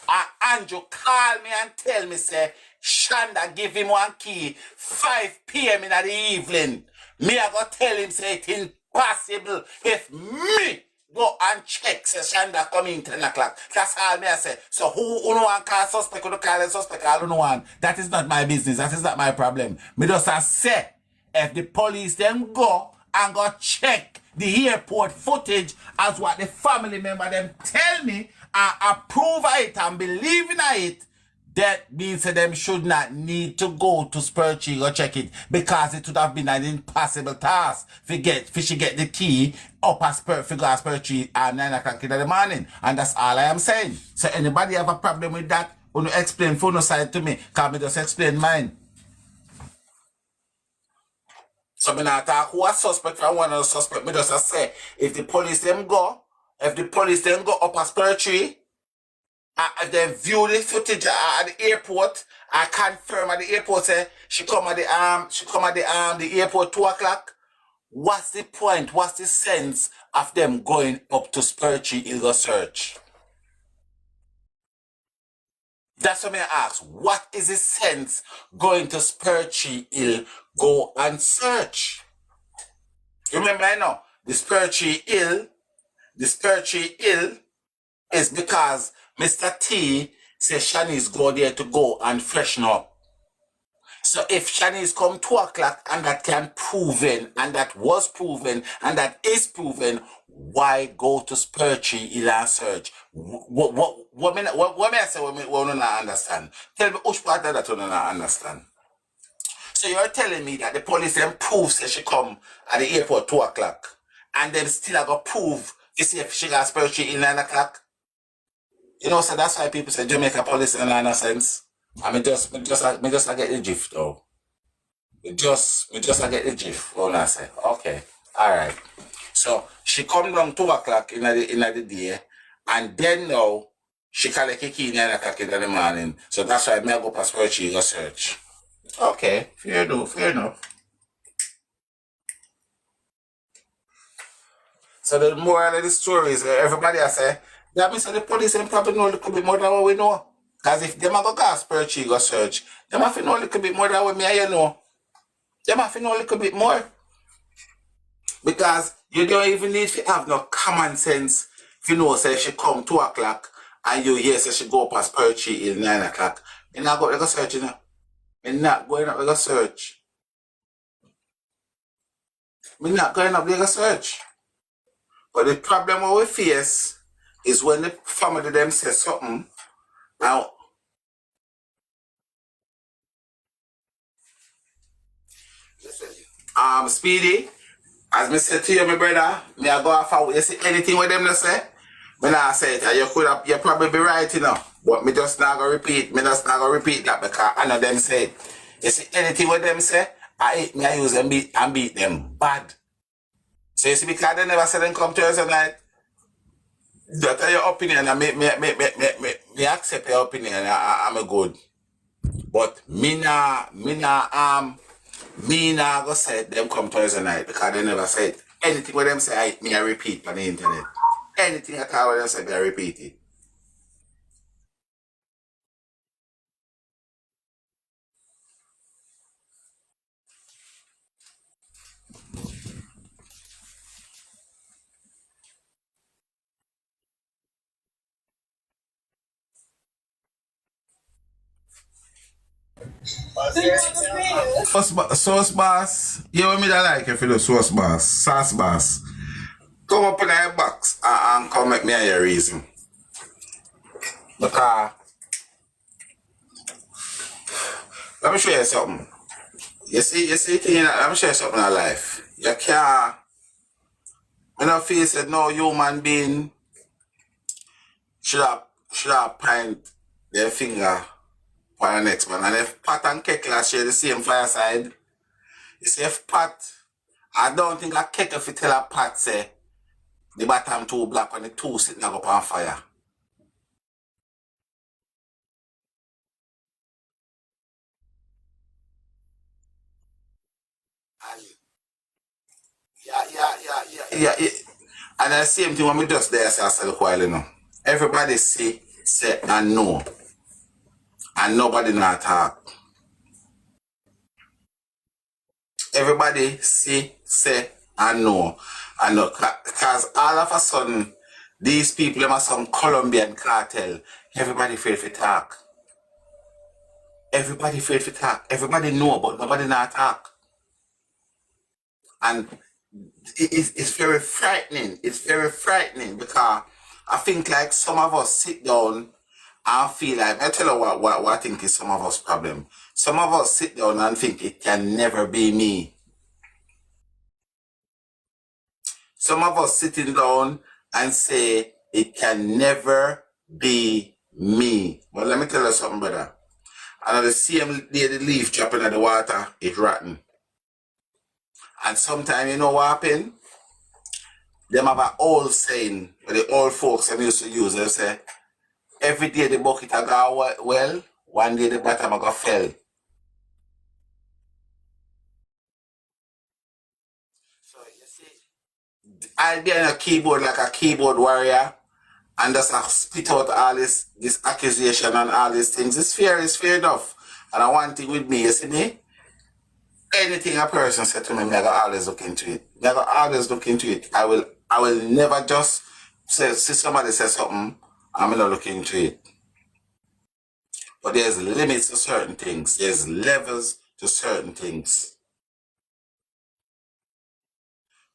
And Andrew call me and tell me, say, Shanda give him one key 5 p.m. in the evening. Me I go tell him, say, it possible if me go and check say Shanda come in 10 o'clock. That's all me I say. So who want call suspect, who call a suspect, all who want. That is not my business. That is not my problem. Me just a say, if the police then go and go check the airport footage as what the family member them tell me and approve of it and believe in it, that means that them should not need to go to Spurchie or check it because it would have been an impossible task for she get the key up as Spurchie at 9 o'clock in the morning. And that's all I am saying. So anybody have a problem with that? Want to explain for no side to me? Can me just explain mine? So me not talk who a suspect from one of the suspect. Me just say if the police them go up as Spurchie, if they view the footage at the airport, I confirm at the airport say she come at the airport 2 o'clock. What's the point? What's the sense of them going up to Spurchie Hill search? That's what I ask. What is the sense going to Spurchie Hill go and search? You remember I know the Spurchie Hill is because Mr. T says Shanice go there to go and freshen up. So if Shanice come 2 o'clock and that can proven, and that was proven, and that is proven, why go to Spurchie Hill and search? What may I say what we not understand? Tell me which part of that we not understand. So you're telling me that the police then proves that she come at the airport 2 o'clock, and then still I got prove to see if she got Spurchie Hill 9 o'clock? You know, so that's why people say Jamaica police in nonsense. I mean, just I get the gif though. I get the gif. What I say? Okay, all right. So she come down 2 o'clock in the day, and then now she collect a key 9 o'clock in the morning. So that's why I go past where she go search. Okay, fair enough. So the moral of the story is everybody I say, that means the police and probably know a little bit more than what we know. Because if them are going to Spurchie go search, them have to know a little bit more than what me and you know. Them have to know a little bit more. Because you don't even need to have no common sense if you know say she come 2 o'clock and you hear say she go past Spurchie Hill 9 o'clock. You're not going to go search, you know. You're not going up to go search. We're not going up there to search. But the problem what we face is when the family them say something. Now, Speedy, as me said to you, my brother, me I go off you see anything with them they say, me not say it. You probably be right, you know. But me just not gonna repeat that because I know them say it. You see anything with them say, I use them beat them bad. So you see, because they never say them come Thursday night, that's your opinion, and me accept your opinion, I'm a good. But me nah go say them come Thursday night because they never said anything what them say I repeat on the internet. Anything at all what them say I repeat it. Sauce boss, you want me to like if you do sauce boss. Come up in your box and come make me your reason. Because let me show you something. You see thing, let me show you something in life. You can't I don't feel said no human being should have point their finger on the next man. And if Pat and Kekla share the same fireside, you see if Pat, I don't think a Kekla if tell a Pat say the bottom two black and the two sitting up on fire. And yeah. And the same thing when we just there say a while, you know. Everybody see, say and know. And nobody not talk. Everybody see, say and know. And look, because all of a sudden, these people them are some Colombian cartel. Everybody afraid to talk. Everybody afraid to talk. Everybody know, but nobody not talk. And it's very frightening. It's very frightening because I think like some of us sit down and feel like, I tell you what I think is some of us problem. Some of us sit down and think it can never be me. Some of us sitting down and say it can never be me. But let me tell you something, brother. And the same day the leaf dropping in the water, it rotten. And sometimes you know what happen? Them have an old saying, where the old folks them used to use. They say, every day the bucket a go well, one day the bottom a go fell. So you see, I'll be on a keyboard like a keyboard warrior, and just spit out all this accusation and all these things. It's fair enough. And I want it with me, you see me? Anything a person said to me, I go always look into it. I go always look into it. I will never just see somebody say something, I'm gonna look into it. But there's limits to certain things. There's levels to certain things.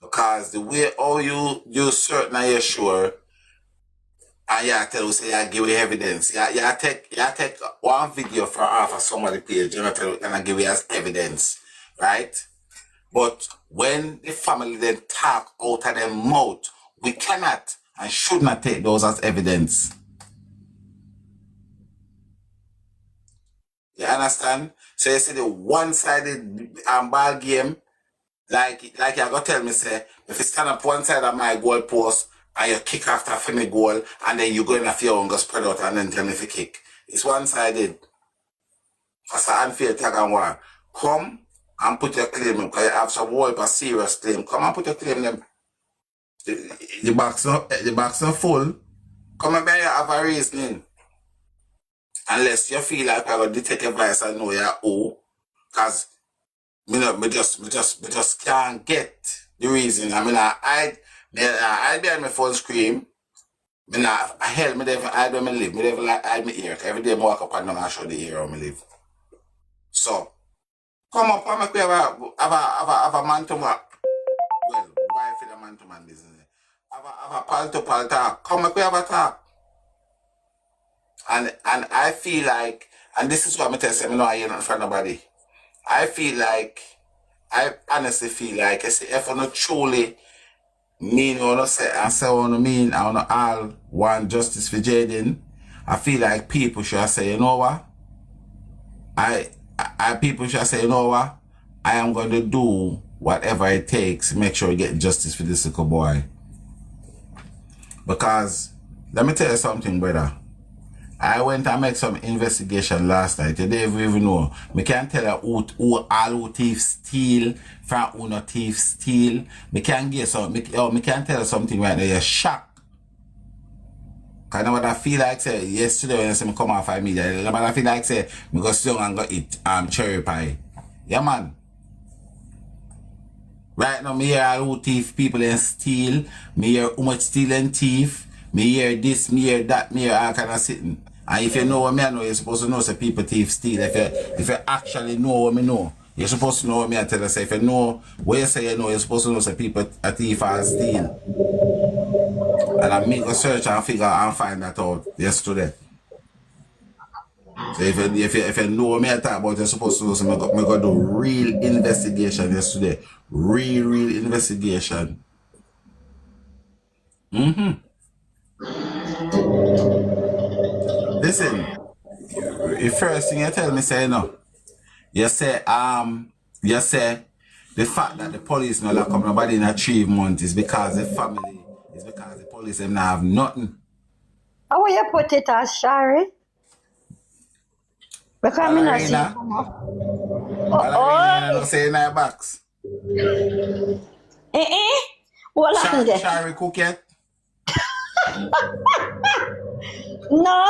Because the way how you certain and you're sure, and you tell you say you give you evidence. You take one video from off of somebody's page, you know, tell you, and I give you as evidence, right? But when the family then talk out of their mouth, we cannot and should not take those as evidence. You understand? So you see the one-sided ball game, like you gotta tell me, say, if you stand up one side of my goal post and you kick after for me goal, and then you go in a few and go spread out and then tell me if you kick. It's one-sided. That's an unfair tag and war. Come and put your claim because you have some work, a serious claim. Come and put your claim them. The box not full. Come and you have a reasoning. Unless you feel like I got to take advice and know you're who. Because me just can't get the reason. I mean I behind my phone scream. Me never hide where I live. Me never like hide my ear. Every day I walk up and down and show the ear where I live. So come up and make me have a man to man. Well, why for the man to man business? Have a pal to pal talk. Come make me have a talk. And I feel like, and this is what I'm telling you, I know I ain't in front of nobody. I honestly feel like, I say, if I not truly mean what I say, and say what I mean, I want all want justice for Jayden, I feel like people should say, you know what? People should say, you know what? I am going to do whatever it takes to make sure we get justice for this little boy. Because, let me tell you something, brother. I went and make some investigation last night. You don't even know. Me can't tell you who thieves steal from who no thieves steal. Me can't get some. Me can't tell you something right now. You're shocked. Cause now what I feel like say yesterday when you see me come off of media, now what I feel like say me go sit down and go eat cherry pie. Yeah man. Right now me hear all who thief people and steal. Me hear how much steal and thief. Me hear this, me hear that, me hear all kind of sitting. And if you know what I know, you're supposed to know say people thief steal. If you actually know what I know, you're supposed to know what I tell you. Say if you know what you say you know, you're supposed to know say people are thief and steal. And I make a search and figure and find that out yesterday. So if you know what I talk about, you're supposed to know so I got do real investigation yesterday. Real investigation. Listen, the first thing you tell me say no. You say the fact that the police not lock up nobody in a 3 months is because the family, is because the police them not have nothing. How will you put it as Shari? Because I'm not see Ballerina, Oh, don't say in her box. what happened there? Shari cook yet? No.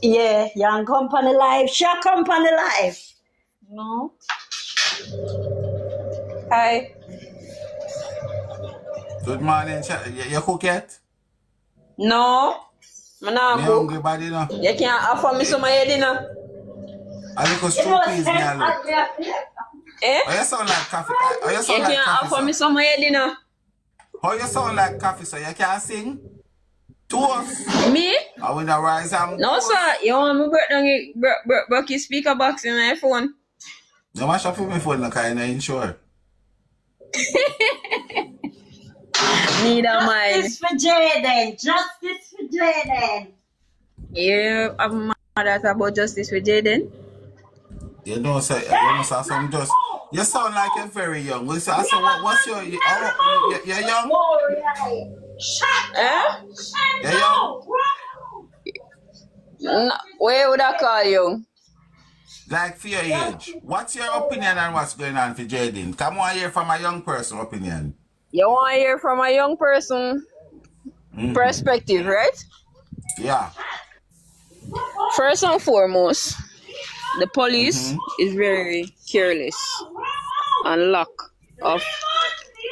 Yeah, young company life. Share company life. No. Hi. Good morning. You cook yet? No, I'm not Me cook. hungry body now. You can't offer me some of your dinner. I look a stew peas me I look. Eh? Oh, you sound like coffee. Oh, you You sound like can't coffee, offer me sir. some of your dinner. Oh, you sound like coffee, so you can't sing? To us. Me? I will not rise and No, boast. sir. You want me break down break your speaker box in my phone? No mash up for my phone, because I'm not insured. Neither mine. Justice for Jayden. Justice for Jayden. You have mad that about justice with Jayden? You know, sir, you must have some just. You sound like you're very young. I said, what's your. You're young? Eh? You're young? No, where would I call you? Like for your age. What's your opinion on what's going on for Jayden? Come on here from a young person opinion. You want to hear from a young person perspective, right? Yeah. First and foremost, the police is very careless and lack of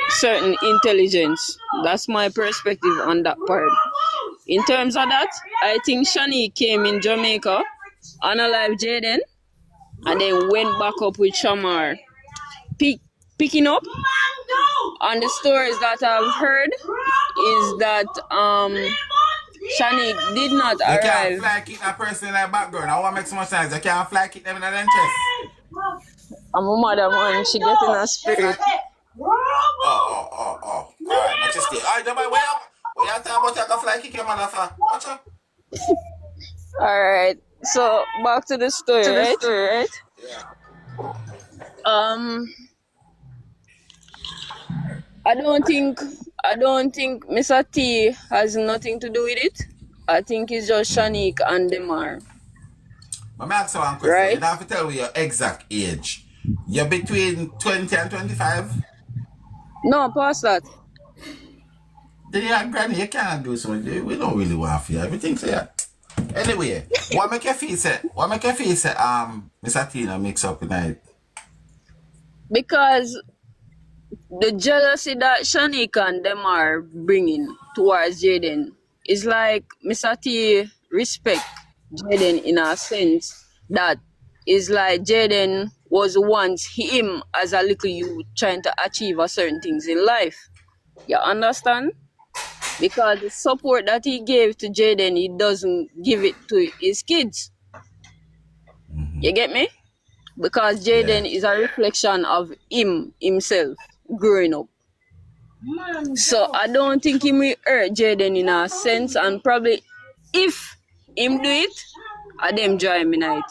certain intelligence. That's my perspective on that part. In terms of that, I think Shani came in Jamaica, unalive Jayden, and then went back up with Shamar. Picking up on the stories that I've heard is that Shani did not You can't arrive. fly kick that person in the background. I want to make so much sense. You can't fly kick them in the chest. I'm a mother, man. She get in her spirit. Oh. Alright, let's just stay. Alright, where you talking about you can fly kick your motherfucker? Watch out. Alright. So back to the story, right? Yeah. I don't think Mr. T has nothing to do with it. I think it's just Shanique and Demar. But me ask you one question. Right? You don't have to tell me your exact age. You're between 20 and 25? No, past that. Then you're granny, you cannot do something. We don't really want for you. Everything so yeah. Anyway, what make you feel say Mr. Tina mix up tonight? Because the jealousy that Shanique and them are bringing towards Jayden is like Mr. T respect Jayden in a sense that is like Jayden was once him as a little youth trying to achieve a certain things in life. You understand? Because the support that he gave to Jayden, he doesn't give it to his kids. You get me? Because Jayden is a reflection of himself growing up. So I don't think he will hurt Jayden in a sense, and probably if him do it, I them join me night.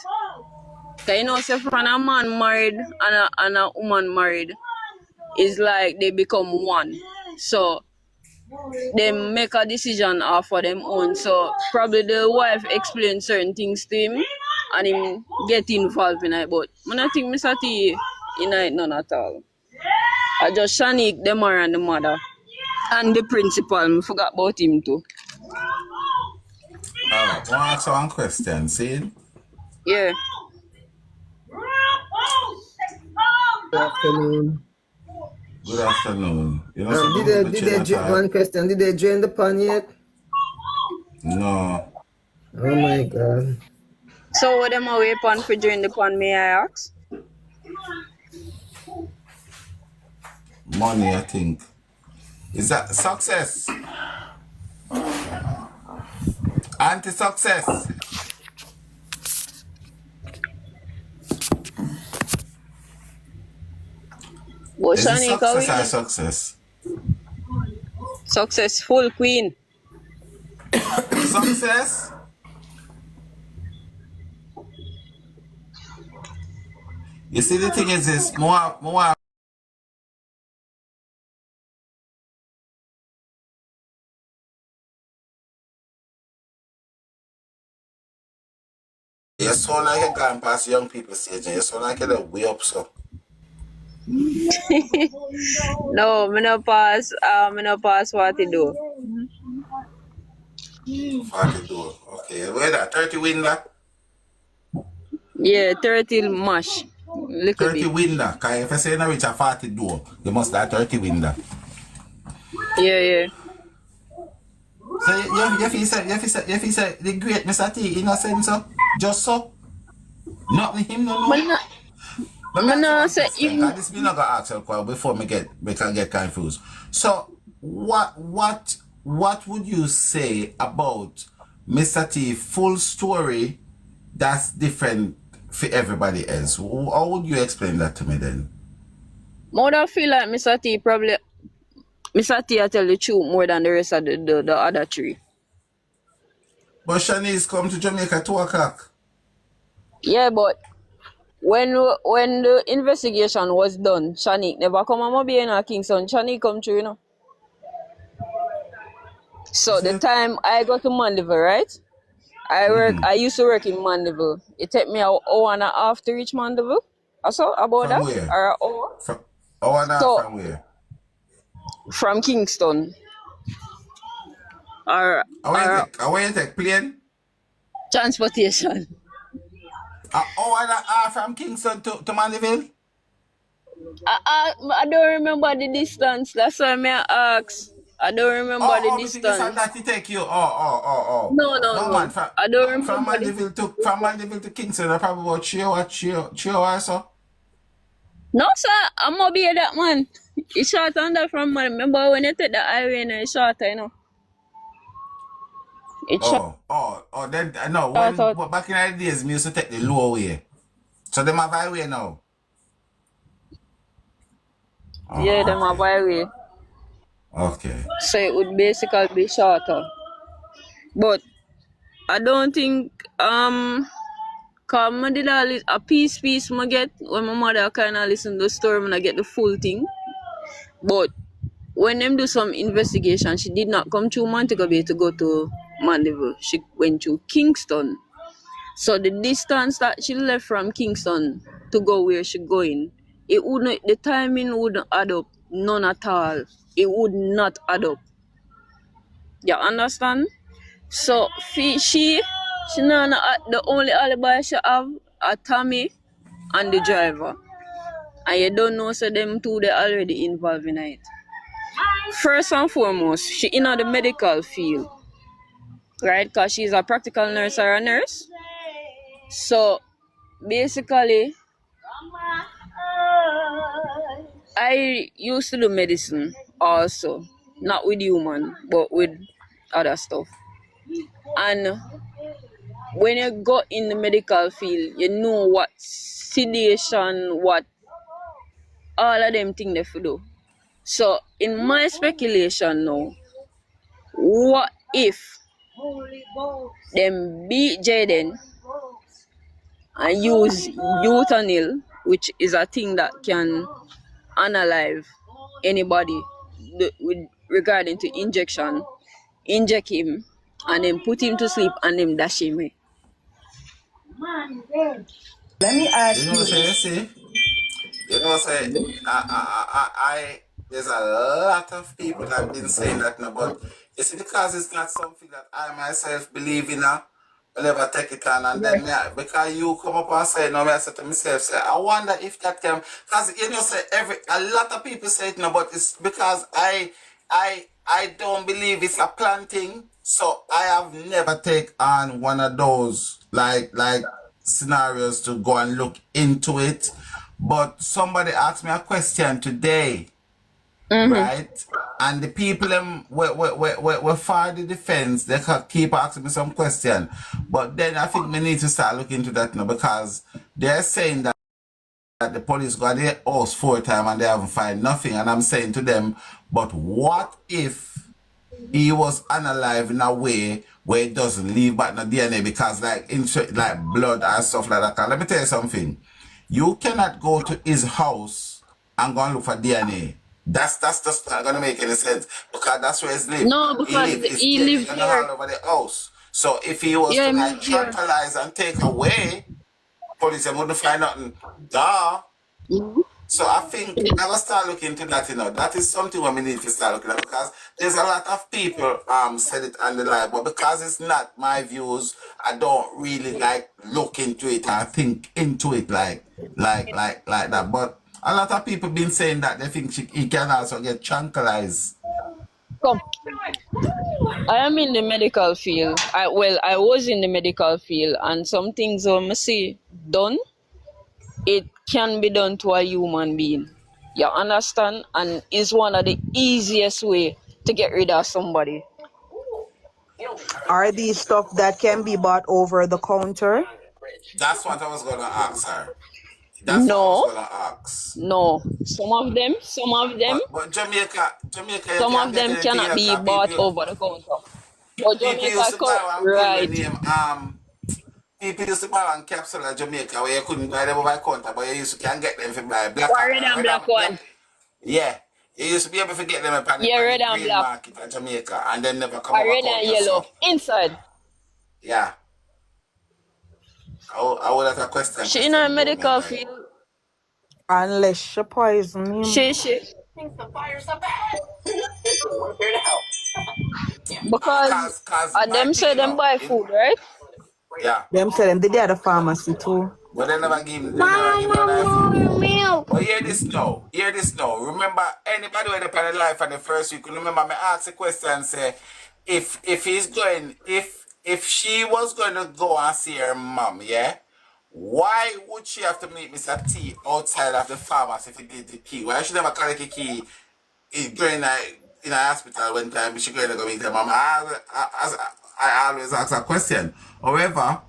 Cause you know, say when a man married and a woman married, it's like they become one. So they make a decision for them own. So probably the wife explains certain things to him and him get involved in it. But I don't think Mr. T in it none at all. I just Shanique, the mother and the mother. And the principal, I forgot about him too. I want to ask you one question, see? Yeah. Good afternoon. Good afternoon. You know, One question. Did they drain the pan yet? No. Oh my God. So what them away pan for during the pan, may I ask? Money, I think. Is that success? Anti-success. What Is it Shanika success or with? success? Successful queen. Success? You see, the thing is this, more. You sound like you're going past young people stage, and you sound like you're way up, so. No, me no pass 42. 42. Okay, where that? 30 win that? Yeah, 30 mash. Little 30 bit. win that. Because if I say you reach a 40 door, you must have 30 win that. Yeah, yeah. So you feel say the great Mr. T innocent so? Just so? Nothing him no Man, know. Let me man, ask you one say question, him. because this me not gonna ask you before we can get confused. So what would you say about Mr. T full story that's different for everybody else? How would you explain that to me then? More than feel like Mr. T I tell the truth more than the rest of the other three. But Shanice come to Jamaica 2 o'clock. Yeah, but when the investigation was done, Shanique never come on Mobile in Kingston. Shanique come through, you know. You So see the it? time I go to Mandeville, right? I used to work in Mandeville. It take me an hour and a half to reach Mandeville. Also about From that? where? Or an hour. From hour and a half So from where? from Kingston or or How you take plane? transportation. An hour and a half from Kingston to Mandeville? I don't remember the distance. That's why I ask. I don't remember the Me think it's distance. that he take you. Oh. No, no, No man, no. I don't remember the. From Mandeville to Kingston, probably about 3 hours so. No, sir. I'm gonna be that man. It's short on that from man. Remember when you take the highway and it's shorter, you know. It's short Then no. out. Back in the days, me used to take the lower way. So them have highway now. Yeah, them have highway. Okay. So it would basically be shorter. But I don't think cause I did a piece I get when my mother kinda listen to the story and I get the full thing. But when them do some investigation, she did not come through Montego Bay to go to Mandeville. She went to Kingston. So the distance that she left from Kingston to go where she going, the timing wouldn't add up. None at all. It would not add up. You understand? So the only alibi she have are Tommy and the driver. And you don't know so them two they already involved in it. First and foremost, she in the medical field, right? Because she's a practical nurse or a nurse. So basically, I used to do medicine also, not with human, but with other stuff. And when you go in the medical field, you know what sedation, what all of them things they do. So in my speculation now, what if them beat Jayden and use euthanyl, which is a thing that can unalive anybody with regarding to injection, inject him and then put him to sleep and then dash him away. Let me You ask know you say you this. see? You know say there's a lot of people that have been saying that now, but you see, because it's not something that I myself believe in, I never take it on, and then because you come up and say, no, I say to myself, say, I wonder if that can, because you know, say a lot of people say it now, but it's because I don't believe it's a planting, so I have never take on one of those like scenarios to go and look into it. But somebody asked me a question today, right? And the people were for the defense. They keep asking me some question. But then I think we need to start looking into that now, because they're saying that the police got their house 4 times and they haven't found nothing. And I'm saying to them, but what if he was unalive in a way where it doesn't leave back no DNA, because like blood and stuff like that? Let me tell you something. You cannot go to his house and go and look for DNA. That's just not gonna make any sense, because that's where he live. No, He because live. His he DNA lived gonna there. all over the house. So if he was Yeah, to he like lived there. tranquilize and take away, police wouldn't find nothing. Duh. So I think I will start looking into that, That is something we need to start looking at, because there's a lot of people said it on the live, but because it's not my views, I don't really like look into it and think into it like that. But a lot of people been saying that they think he can also get tranquilized. Come. I am in the medical field. I was in the medical field, and some things when I see done, it can be done to a human being. You understand? And it's one of the easiest way to get rid of somebody. Are these stuff that can be bought over the counter? That's what I was gonna ask her. That's what I was No, gonna ask. no. But Jamaica, you can't get anything Cannot else. be 'Cause bought over the counter. But people Jamaica, used to buy one pill when right? people used to buy one capsule in Jamaica where you couldn't buy them over the counter, but you used to can get them for buy Red and black one. yeah. You used to be able to get them upon Yeah, red the and green black. market in Jamaica and then never come A over red and counter. yellow So inside. yeah. I would have a question. She in a About me, medical guy. field. Unless she poison him. She. Because Cause my them thing, say them buy food, right? yeah. Them say them did at the pharmacy too. But they never give him no food. But hear this now. Hear this now. Remember, anybody who had upon the life on the first week, remember me ask the question, say, if he's going, if she was going to go and see her mom, yeah, why would she have to meet Mr. T outside of the pharmacy if he did the key? Why should never collect the key going in a hospital one time? She going to go meet her mom. I always ask that question. However,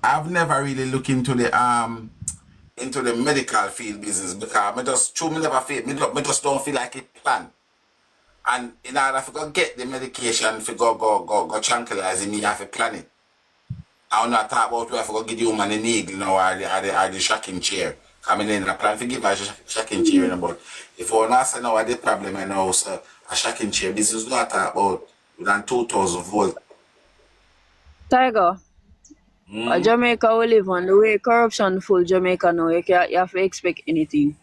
I've never really looked into the medical field business because me never feel me just don't feel like it plan. And in order to go get the medication for go tranquilize me, you have to plan it. I don't know talk about where I go get the woman the needle, or the shocking chair. I mean, in a plan to give her a shocking chair, but if I not say now the problem I know, so a shocking chair business not talk about than 2,000 volt. Tiger. Jamaica we live on the way corruption full Jamaica now. You have to expect anything.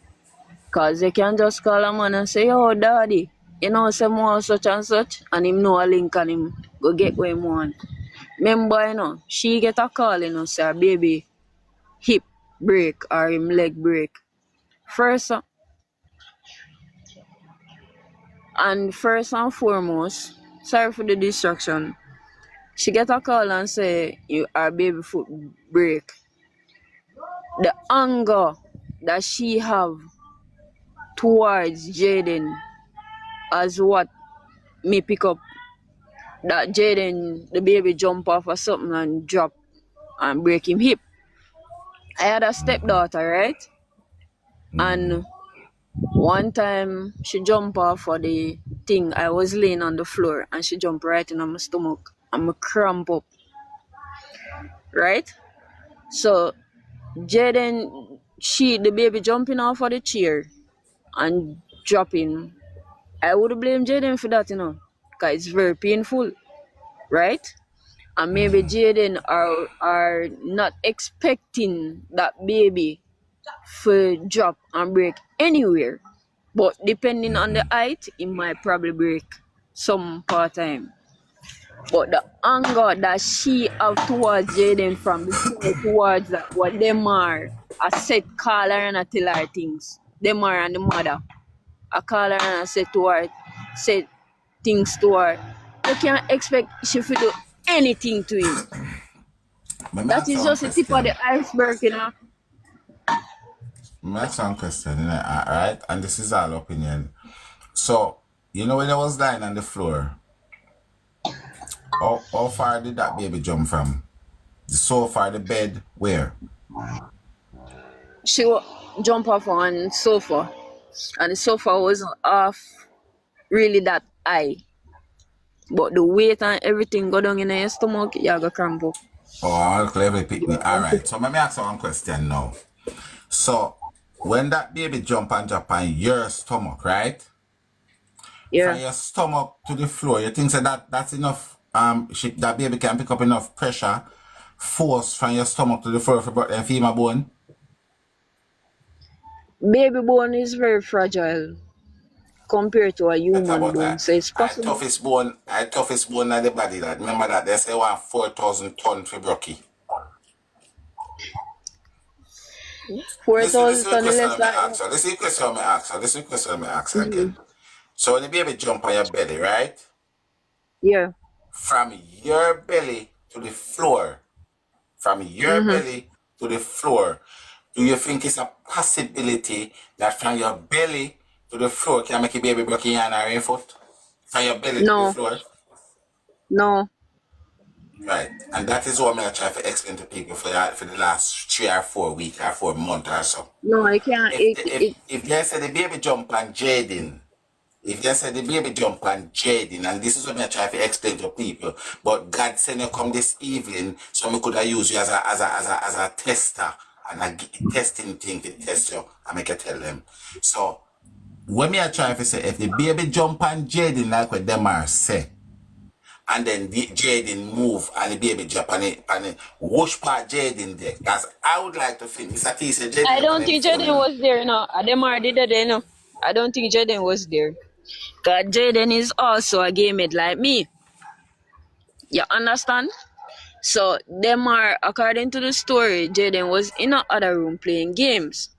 Cause they can just call a man and say, "Oh, daddy, you know, say more such and such," and him know a link and him go get what him want. Remember, you know, she get a call, you know, say her baby hip break or him leg break. First and foremost, sorry for the distraction. She get a call and say her baby foot break. The anger that she have towards Jayden as what me pick up that Jayden, the baby, jump off or something and drop and break him hip. I had a stepdaughter, right? And one time she jumped off for the thing. I was laying on the floor and she jumped right in my stomach and me cramp up. Right? So Jayden, the baby jumping off of the chair and dropping. I would blame Jayden for that, you know, because it's very painful, right? And maybe Jayden are not expecting that baby to drop and break anywhere. But depending on the height, it might probably break some part time. But the anger that she have towards Jayden from before towards that, what them are, I said call her and I tell her things. Them are and the mother. I call her and I said things to her. You can't expect she to do anything to him. That is just the tip of the iceberg, you know. My some question, alright? And this is all opinion. So, you know when I was lying on the floor, how far did that baby jump from? The sofa, the bed, where? She jump off on sofa, and the sofa wasn't off really that high. But the weight and everything go down in your stomach, you go cramp up. Oh, I'll clearly pick me. Alright, so let me ask you one question now. So, when that baby jump and drop on your stomach, right? Yeah. From your stomach to the floor, you think that's enough? That baby can pick up enough pressure, force from your stomach to the floor for the femur bone? Baby bone is very fragile compared to a human bone, so it's possible. toughest bone in the body. That remember that they say 4,000 tons for Brocky. 4,000 tons less than. This is the question I ask again. So when the baby jump on your belly, right? Yeah. From your belly to the floor, from your Mm-hmm. belly to the floor, do you think it's a possibility that from your belly to the floor can make a baby break your hand or your foot? From your belly to the No, floor? no, Right. And that is what I try to explain to people for the last 3 or 4 weeks or 4 months or so. no, it can't. If they say the baby jump on Jayden, if they say the baby jump on Jayden, and this is what I try to explain to people, but God sent you come this evening, so I could have used you as a tester and a testing thing to test you, and make you tell them. So when me I try to say, if the baby jump on Jayden like what them are say, and then the Jayden move and the baby jump and it whoosh part Jayden there. Because I would like to think Mr. T said I Jayden up on don't him think phone, Jaden you know. was there, Ademar did it, I don't think Jaden was there. Cause Jaden is also a gamer like me. You understand? So them are, according to the story, Jaden was in the other room playing games.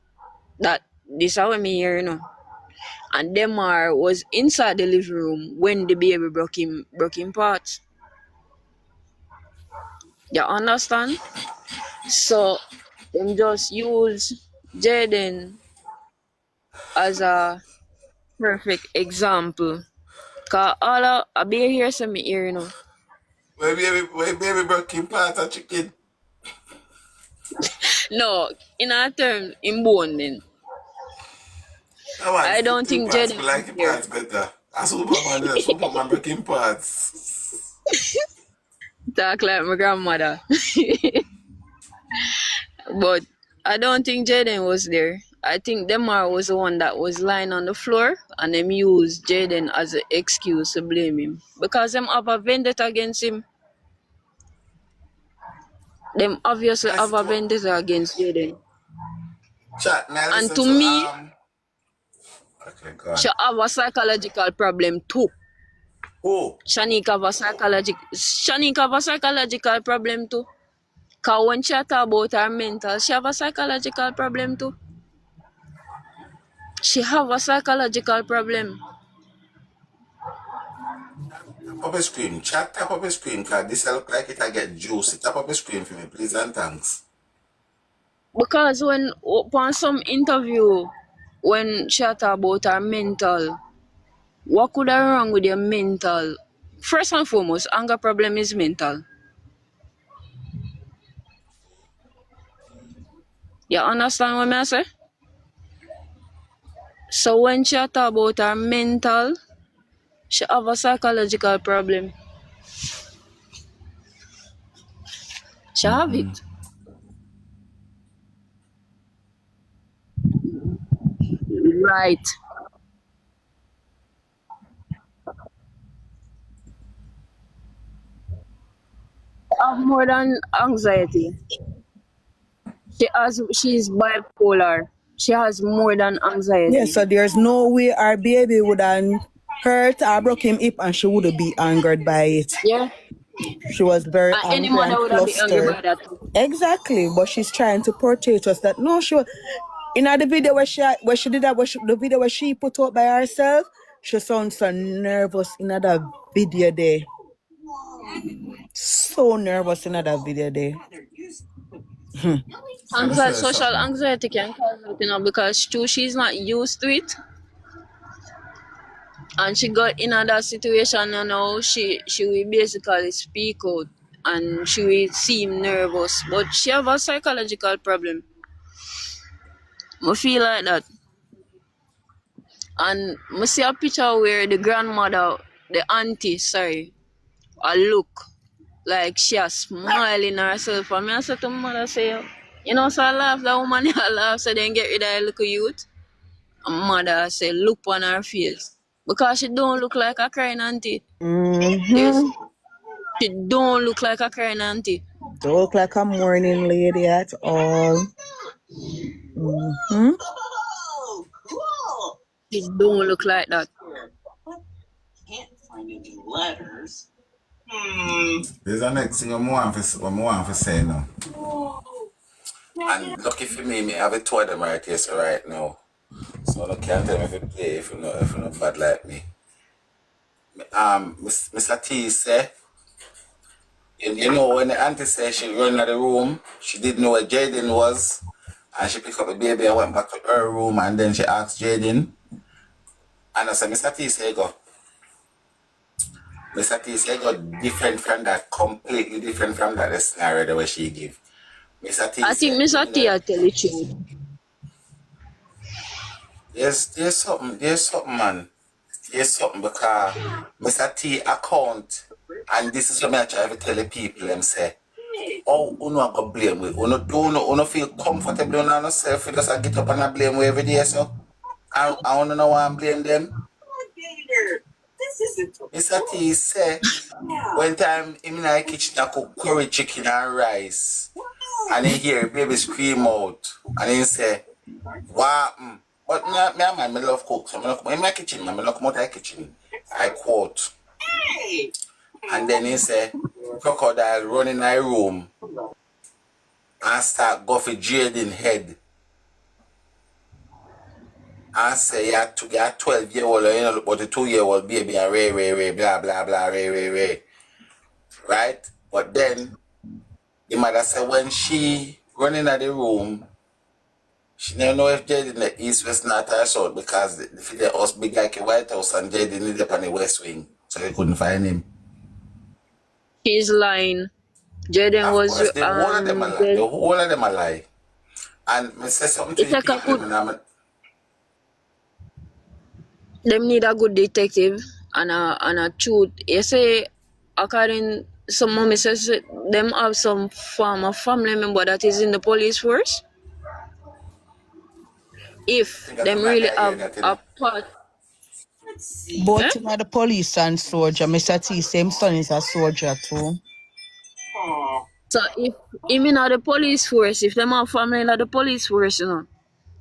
That this is how me hear, And Demar was inside the living room when the baby broke him parts. You understand? So them just use Jaden as a perfect example. Cause all I be here some me here, When baby broke him part of chicken. No, in our term, in bone then. I want I don't two think parts, Jaden but was like him there. parts better. A Superman, Superman breaking parts. Talk like my grandmother. But I don't think Jaden was there. I think Demar was the one that was lying on the floor and them used Jaden as an excuse to blame him. Because them have a vendetta against him. Them obviously have Listen a to vendetta against Jaden. chat. Now And listen to to me, Okay, go she on. have a psychological problem too. Who? Shanika have a psychological problem too. Cause when she talk about her mental, she have a psychological problem too. She have a psychological problem. Tap up a screen. Chat, tap up a screen, cause this look like it I get juicy. Tap up a screen for me, please and thanks. Because when upon some interview, when she talk about her mental, what could have wrong with your mental? First and foremost, anger problem is mental. You understand what I say? So when she talk about her mental, she have a psychological problem. She have it. Right. Have more than anxiety. She's bipolar. She has more than Yeah, anxiety. so there's no way our baby would have hurt or broke him hip and she wouldn't be angered by it. Yeah. She was very And any angry and mother would have been angry flustered. by that too. Exactly, but she's trying to portray to us that no, she was, in the video where she did that, the video where she put out by herself, she sounds so nervous in that video there. So nervous in that video there. Let me show you Social something. anxiety can cause it, because too she's not used to it, and she got in that situation, she will basically speak out, and she will seem nervous, but she have a psychological problem. I feel like that, and I see a picture where the auntie, sorry, I look like she a smiling herself, and I said to my mother, say, so I laugh, that woman, I laugh, so then get rid of that little youth. And mother say, look on her face. Because she don't look like a crying auntie. Mm-hmm. Seriously. She don't look like a crying auntie. Don't look like a morning lady at all. Mm-hmm. She don't look like that. There's the next thing I want to say now. And lucky for me, I have a two of them right here so right now. So I can't tell me if you play if you not bad like me. Mr. T say, you know when the auntie said she run out of the room, she didn't know where Jayden was, and she picked up the baby and went back to her room, and then she asked Jayden, and I said, Mr. T say go. Mr. T say go different from that, completely different from that the scenario the way she give. Mr. T I think said, Mr. T tell the truth. there's something, man. There's something because Mr. T account, and this is what I try to tell the people them say, oh, you know I go blame we. You feel comfortable on yourself, you just get up and blame we every day, so I wanna know why I blame them. Mr. T say when time him in the kitchen I cook curry chicken and rice, and he hear baby scream out, and he say, what happened? But me love cook, so I in my kitchen, I look come out of the kitchen. I quote. And then he say, crocodile run in my room and start go for Jayden head. And say, you 12-year-old, you know, but the 2-year-old baby, and ray, blah, blah, blah, ray. Right? But then, the mother said, when she run in the room, she never know if Jayden in the east, west, north, or south, because the house big like a White House, and Jayden is up on the west wing, so they couldn't find him. He's lying. Jayden Of was course, the whole of them are lie. The whole of them are lie. And I say something to it's the like a people. good. Them need a good detective and a truth. You say, according some mommy says them have some former family member that is in the police force. I If think I them come back really and hear have that, you a know. part, Both eh? him are the police and soldier. Mr. T, same son is a soldier too. So if him in the police force, if them have family in the police force, you know,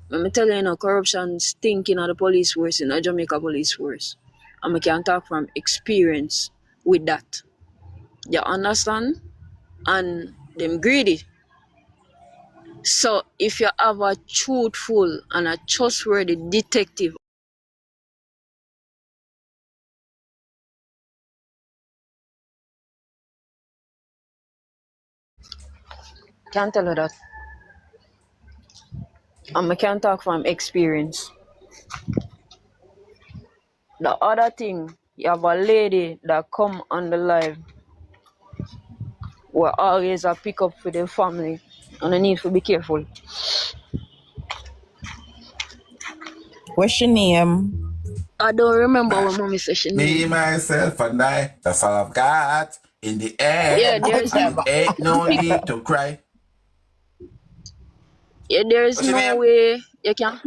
let me tell you, you know, corruption stinking at the police force in the Jamaica police force. And I can talk from experience with that. You understand? And them greedy. So if you have a truthful and a trustworthy detective, can tell you that. And I can talk from experience. The other thing, you have a lady that come on the live will always a pick up for the family, and I need to be careful. What's your name? I don't remember Man, what mommy said she me, name. myself, and I, that's all I've got in the Yeah, end. there's And it ain't no pick, need to cry. yeah, there's What's your no name? way you can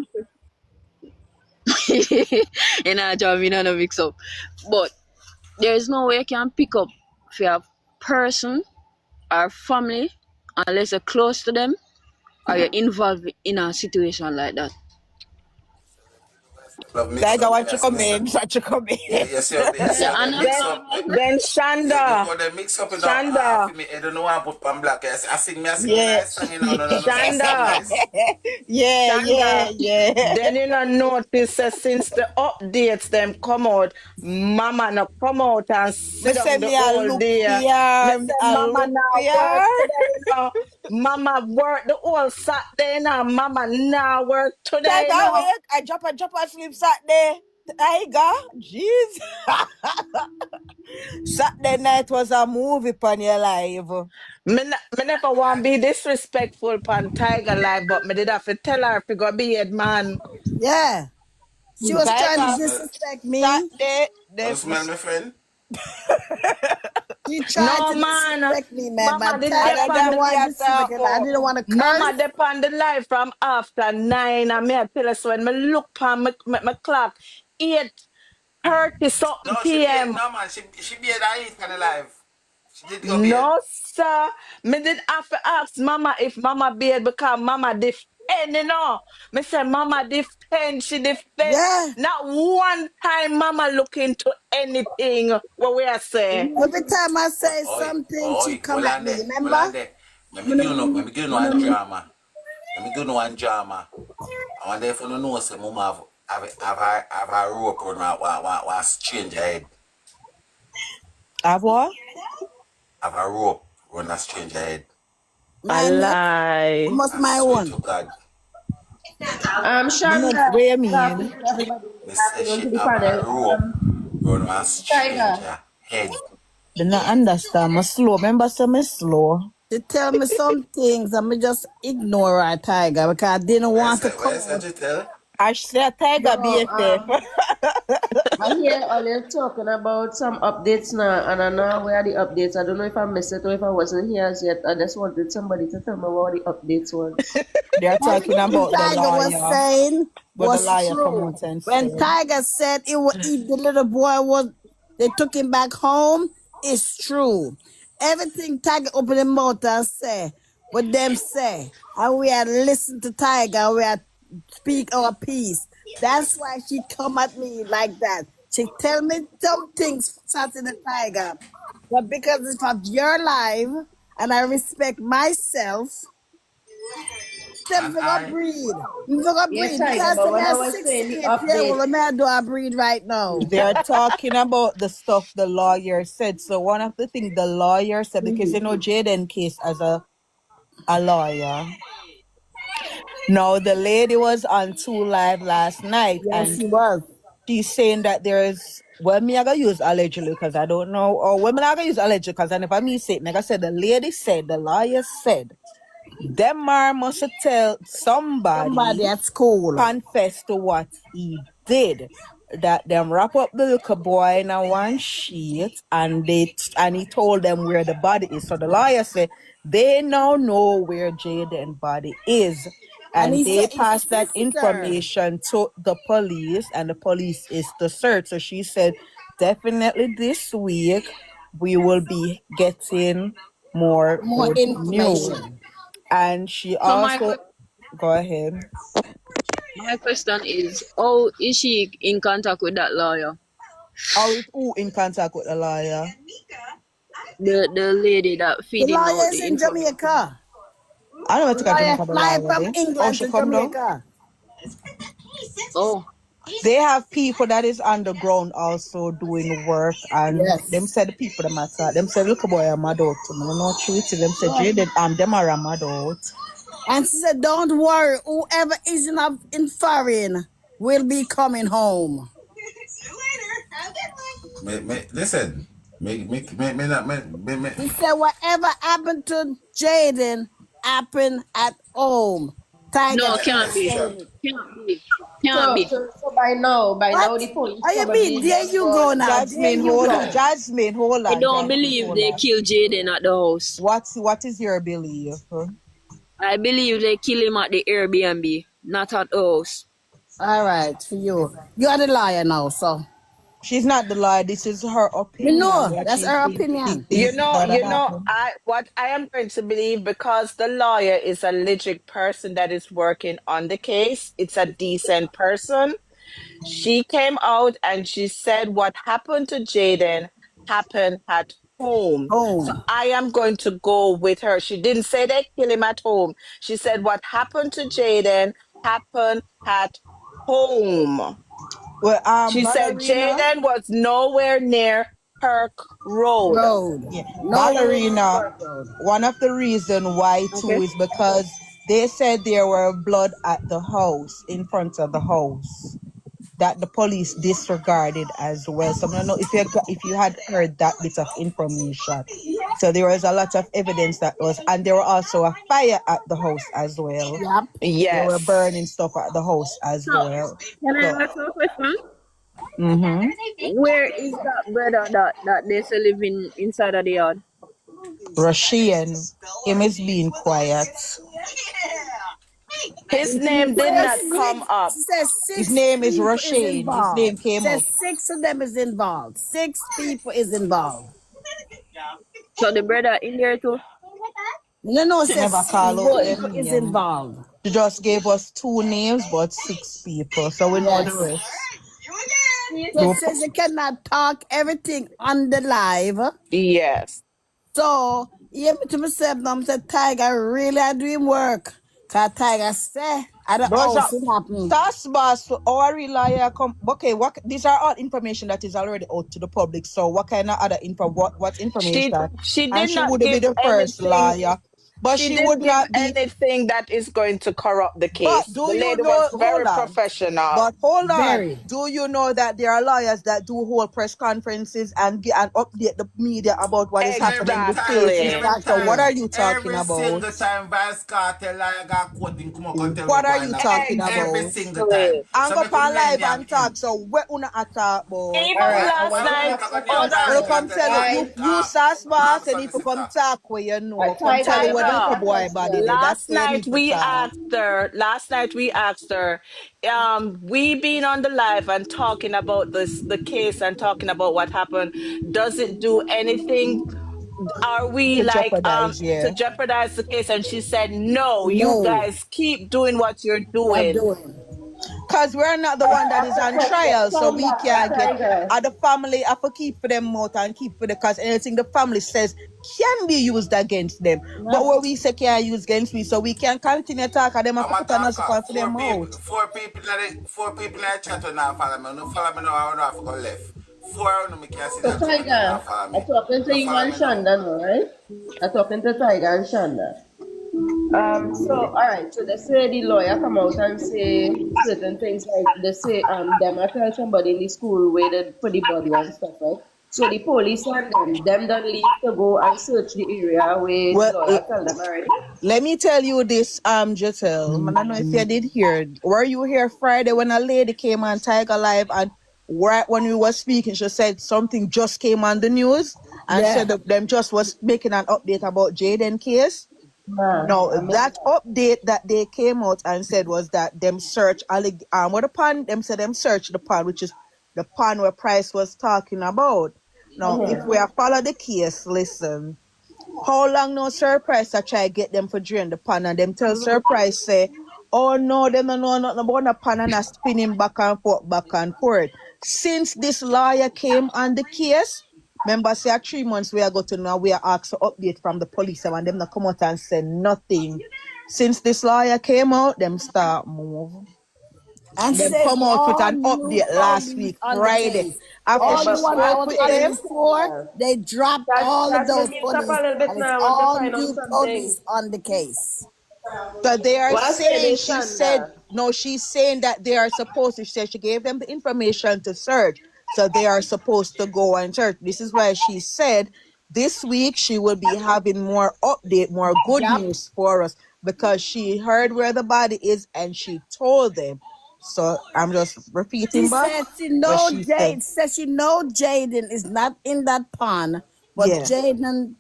you know job me not mix up. But there's no way you can pick up for a person or family unless you're close to them or you're involved in a situation like that. Love mix Tiger, up. what you Yes, come miss. in? What you come Yeah, in? yes, You sir. They mix understand? up. Then Look Shanda, how they mix up, you know. Shanda, For me, I don't know how to put pan black. I sing me Yeah. nice song, you know. No, say I sing Shanda, nice. Yeah. Shanda. Then you know notice since the updates them come out, Mama no come out and Me sit say down the me a whole look day. Me fear, say a Mama look now work fear. today, you know. Mama work the whole Saturday now. Mama now work today, you Tiger, know. wait, I drop asleep Saturday. Tiger, jeez. Saturday night was a movie on your live. Me never want to be disrespectful pan Tiger life, but me did have to tell her to go be head man. Yeah. She was trying to Tiger, disrespect me. Saturday, You they, smell my friend? She tried No to man, disrespect me, man. Mama But did I Tiger don't depend didn't give want to me a disrespect talk. her. I didn't want to Mama curse. depend the life from after 9 and me I tell us when me look on my clock 8:30 something No, PM. no man, she be at eat kind of life. She did go bed. No sir. Me did have to ask Mama if Mama beard because Mama defend, you know. Me say Mama defend, she defend. Yeah. Not one time Mama look into anything what we are say. Every time I say something, she come Hold at on me. there, hold Remember? on there. Let me give you one drama. Let me go no one drama. I wonder if you don't know say mama have a rope on one strange head. Have what? Have a rope on a strange head. A My neck, lie. almost I my swear one. to God. Shonda, What you good mean? afternoon, everybody. Me Good say afternoon she to the have a panel. rope on one Tiger. stranger head. They not understand. Me slow. Remember, say me slow. She tell me some things and me just ignore her, Tiger, because I didn't want to Where come is out. it, Jitel? I say a tiger No, be safe. I hear all you talking about some updates now, and I know where the updates. I don't know if I missed it or if I wasn't here as yet. I just wanted somebody to tell me what the updates was. They are talking Everything about the Tiger was lawyer. saying But the was lawyer come true. out and When said, Tiger said the little boy was, they took him back home, it's true. Everything Tiger opened his mouth and say, what them say, and we had listened to Tiger, we had speak our piece. That's why she come at me like that. She tell me some things, Saturday Tiger. But because it's of your life, and I respect myself, them And for go I, breed. Me for go Yeah, breed Tiger, because but I'm when I a was saying the 68-year-old. update, I'm a do a breed right now. they are talking about the stuff the lawyer said. So one of the things the lawyer said, because you know Jayden case as a lawyer. Now the lady was on 2 Live last night Yes, and he was. she's saying that there's well me I gonna use allegedly because I don't know or women I gonna use allegedly because I never me say it. Like I said, the lady said, the lawyer said, them man must tell Somebody somebody at school. confess to what he did. That them wrap up the little boy in a one sheet and he told them where the body is. So the lawyer said they now know where Jaden body is. And And he they said his passed that sister. information to the police and the police is to search. So she said definitely this week we will be getting more More good news. information. And she So also go ahead. my question is, how is she in contact with that lawyer? Or with who in contact with the lawyer? The lady that The feeding out lawyer is the in information. Jamaica. I don't know The to lawyer Jamaica the flying lawyer from there. Oh, England she to come down? Jamaica. Oh, They have people that is underground also doing work and them Yes. said the people them matter. Them said look boy I'm mad out. I don't know truth. Them said Yeah. Jaden them are mad out. And she said, don't worry, whoever is in foreign will be coming home. listen. Me not me. He said, whatever happened to Jaden happened at home. Tiger no, kept can't be. saying it. Can't be. Can't so, be. so, so by now, What? the police How you mean? probably There just you go go. now. There Jasmine, you hold go. Jasmine, hold I on. don't Jasmine, believe hold they on. killed Jaden at the house. What is your belief? I believe they kill him at the Airbnb, not at the house. All right, for you. You are the liar now, so. She's not the lawyer. This is her You opinion. know, What that's she her think opinion. is that happened. I what I am going to believe because the lawyer is a legit person that is working on the case. It's a decent person. She came out and she said what happened to Jaden happened at home. So Home. I am going to go with her. She didn't say they kill him at home. She said what happened to Jaden happened at home. Well, She said ballerina. Jaden was nowhere near Kirk Road. Road. Yeah, Nowhere near ballerina. Park Road. One of the reason why too Okay. is because they said there were blood at the house in front of the house that the police disregarded as well. So I don't know if you had heard that bit of information. So there was a lot of evidence that was, and there were also a fire at the house as well. Yep. They were Yes. burning stuff at the house as So, well. can So, I ask you a question? mm-hmm. Where is that brother that they say living inside of the yard? Rashian, him is being quiet. His name did Says not come six. up. She says His six name is people is Rashane. His name involved. came up. Says six of them is involved. 6 people is involved. So the brother in there too? No, She says never 6 call out But them people is name. involved. She just gave us 2 names, but 6 people. So we know the Yes. rest. So it says you cannot talk everything on the live. Yes. So, yeah, me to myself now, I said, Tiger, really I doing work. Cause Tiger say at the Those are house it happened. task boss or liar come okay, what these are all information that is already out to the public. So what kind of other info what She information? she And did she not would be give the first anything. liar. But She she didn't would give not be. anything that is going to corrupt the But case. do The you lady know, was hold very on. professional. But hold on. Very. Do you know that there are lawyers that do hold press conferences and get and update the media about what is happening in Every the time, case and Exactly. every stuff? So what time, are you talking every about? single time Vice Cartel I got quote him come up and tell me What are going you on. talking Every about? single time. Exactly. And So go me could on name live them and talk. him. So what una talk about? All Even right, I last want to Why night, make I ask a go name hold When Vice you on. come Cartel? tell Ask you him, SAS boss ask and for if me you come sister. talk where you know, come Tiger, tell you I what have little a Tiger, boy body question. did. That's where you need to talk. last night we asked her, we being on the live and talking about the case and talking about what happened, does it do anything? Are we To like jeopardize, to yeah. jeopardize the case? And she said, no, you No. guys keep doing what you're You are doing. doing. Because we're not the I one that is have a on question. trial, so we can't get Tiger. the family have to keep for them out and keep for the because anything the family says can be used against them. But what we say can't use against me, so we can continue talk and them have I'm to a put on us talker. for them out. Four people in the chat will not follow me. No follow me now, I don't have to go left. Four of them can see So that chat will Tiger, not follow I'm me. talking to No you follow and me now. Shonda now, right? I'm talking to Tiger and Shonda. So all right, so they say the lawyer come out and say certain things like they say them I tell somebody in the school where they put the body and stuff, right? So the police and them don't leave to go and search the area where the Well, lawyer tell them already. let me tell you this, Giselle. I don't know if you did hear. Were you here Friday when a lady came on Tiger Live and right when we were speaking, she said something just came on the news and Yeah. said that them just was making an update about Jayden case. Nah, No, I missed that that. update that they came out and said was that them search what the pond them said them search the pond, which is the pond where Price was talking about. Now, if we are follow the case, listen. How long no surprise I try get them for drain the pan and them tell surprise say, oh no, them don't know nothing about the pan and a spinning back and forth, back and forth. Since this lawyer came on the case, remember say 3 months we are going to know we are asked for update from the police and them not come out and say nothing. Since this lawyer came out, them start move. And Them said come out with all an new update last police week, on the Friday. case. After All she the one that spoke was with on them, before, Yeah. they dropped all of Cause me those mute up a police little bit and it's now. I want to all find out new something. police on the case. so they are What I said saying, is she said, Shonda. no, she's saying that they are supposed to, she said she gave them the information to search. So they are supposed to go and search. This is why she said this week she will be having more update, more good Yep. news for us because she heard where the body is and she told them. So I'm just She repeating back said she what know she said. Jade said she know Jaden is not in that pond, but Yeah. Jaden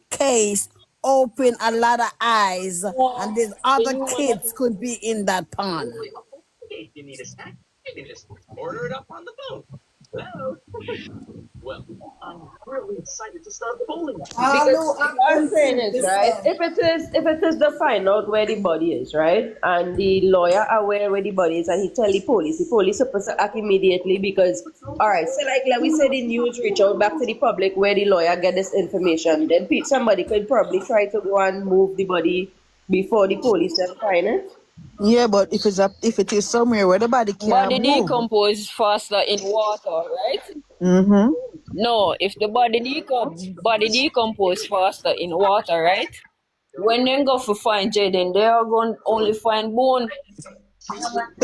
case opened a lot of eyes and these other kids could be in that pond. All Because who see, what I'm saying authentic is they right. say. If it is the find out where the body is, right, and the lawyer aware where the body is, and he tell the police supposed to act immediately because, all right, so like we said, the news reach out back to the public where the lawyer get this information. Then somebody could probably try to go and move the body before the police can find it. Yeah, but if it is somewhere where the body can't Body move. decompose faster in water, right? Mm-hmm. No, if the body decompose faster in water, right? When they go for find Jaden, they are going only find bone.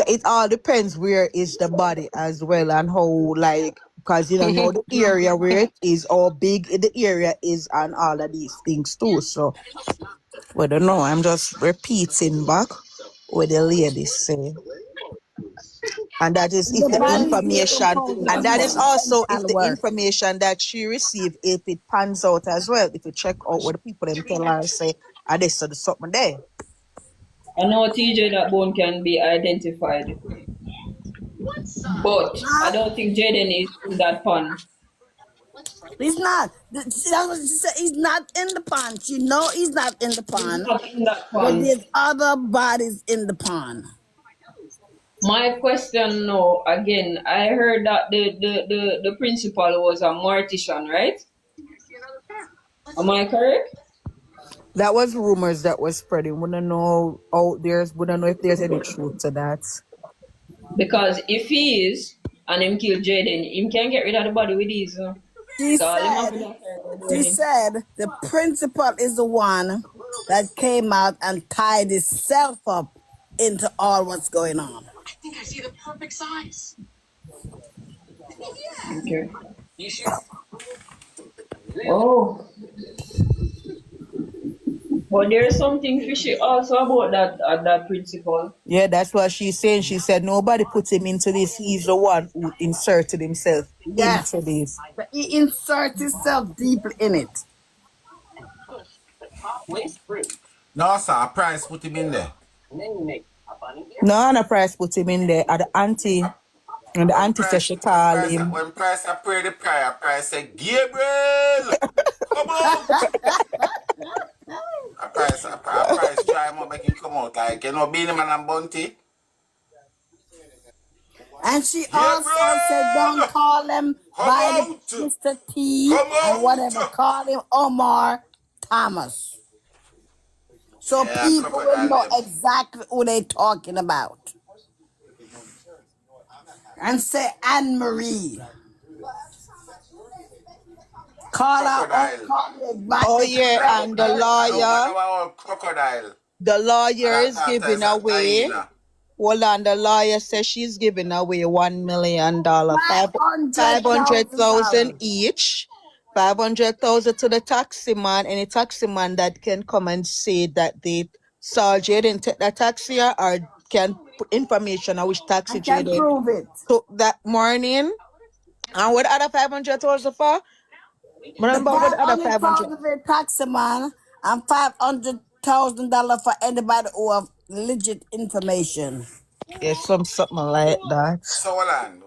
It all depends where is the body as well and how like because you don't know the area where it is or big the area is and all of these things too. So we don't know. I'm just repeating back what the lady say. And that is if The the bodies information decomposing and and that more is also if dental the work. information that she received if it pans out as well. If you check out what the people them tell her say this so the something there. I know TJ that bone can be identified, but I Huh? don't think Jaden is in that pond. He's not. See, that's what she said. He's not in the pond. She know he's not in the He's pond, not in that but pond. there's other bodies in the pond. My question now, again, I heard that the principal was a mortician, right? Am I correct? That was rumors that were spreading. We don't know out there. We don't know if there's any truth to that. Because if he is and him kill Jaden, him can get rid of the body with ease. She So all him have to said, do is she ready. said the principal is the one that came out and tied himself up into all what's going on. Okay. Oh, but there's something fishy also about that principle. Yeah, that's what she's saying. She said nobody put him into this. He's the one who inserted himself into Yes. this. But he inserts himself deeply in it. No, sir, Price put him in there. No, Anna Price put him in there at the auntie. And the auntie said she called him. When Price prayed the prayer, Price said, Gabriel, come out. A Price try him out, make him come out. Like, you know, being him and Bunty. And she also said, don't Gabriel, call him come by the out. Mr. T Come and whatever. out. Call him Omar Thomas. So Yeah, people will crocodile know them. exactly who they talking about. And say Anne Marie. Call out, Crocodile. call the Oh exactly yeah, correct and the No, lawyer, no, crocodile. the lawyer And is after giving is a away. hyena. Hold on, the lawyer says she's giving away $1 million, $500,000. 500,000 each, 500,000 to the taxi man. Any taxi man that can come and say that they saw Jaden take the taxi or can put information on which taxi I can Jaden prove it. took that morning. And what other 500,000 for? The Remember what the other 500? 500,000 for a taxi man and $500,000 for anybody who have legit information. Yeah, something like that. So hold on.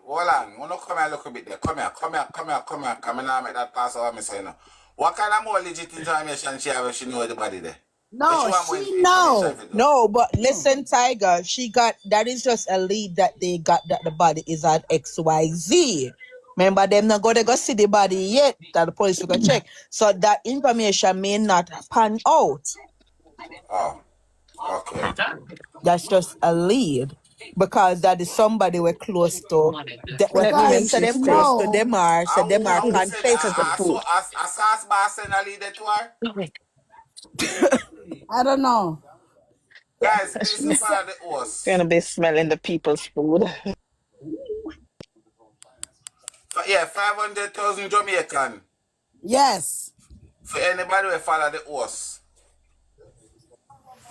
Wanna come here look a bit there. Come here. Come here now make that pass over me saying. What kind of more legit information she have if she know the body there? What No, she want more she information know. for do? No, but listen, Tiger, she got that is just a lead that they got that the body is at XYZ. Remember, them not going to go see the body yet that the police will go check. So that information may not pan out. Oh, okay. That's just a lead. Because that is somebody we're close to. Let me Because say she them close to know. them are, so them are I who said confessed the so truth. a sauce bar send a leader to her? I don't know. Guys, please She said, follow the Gonna horse. be smelling the people's food. Yeah, 500,000 Jamaican. yes. For anybody who follow the horse.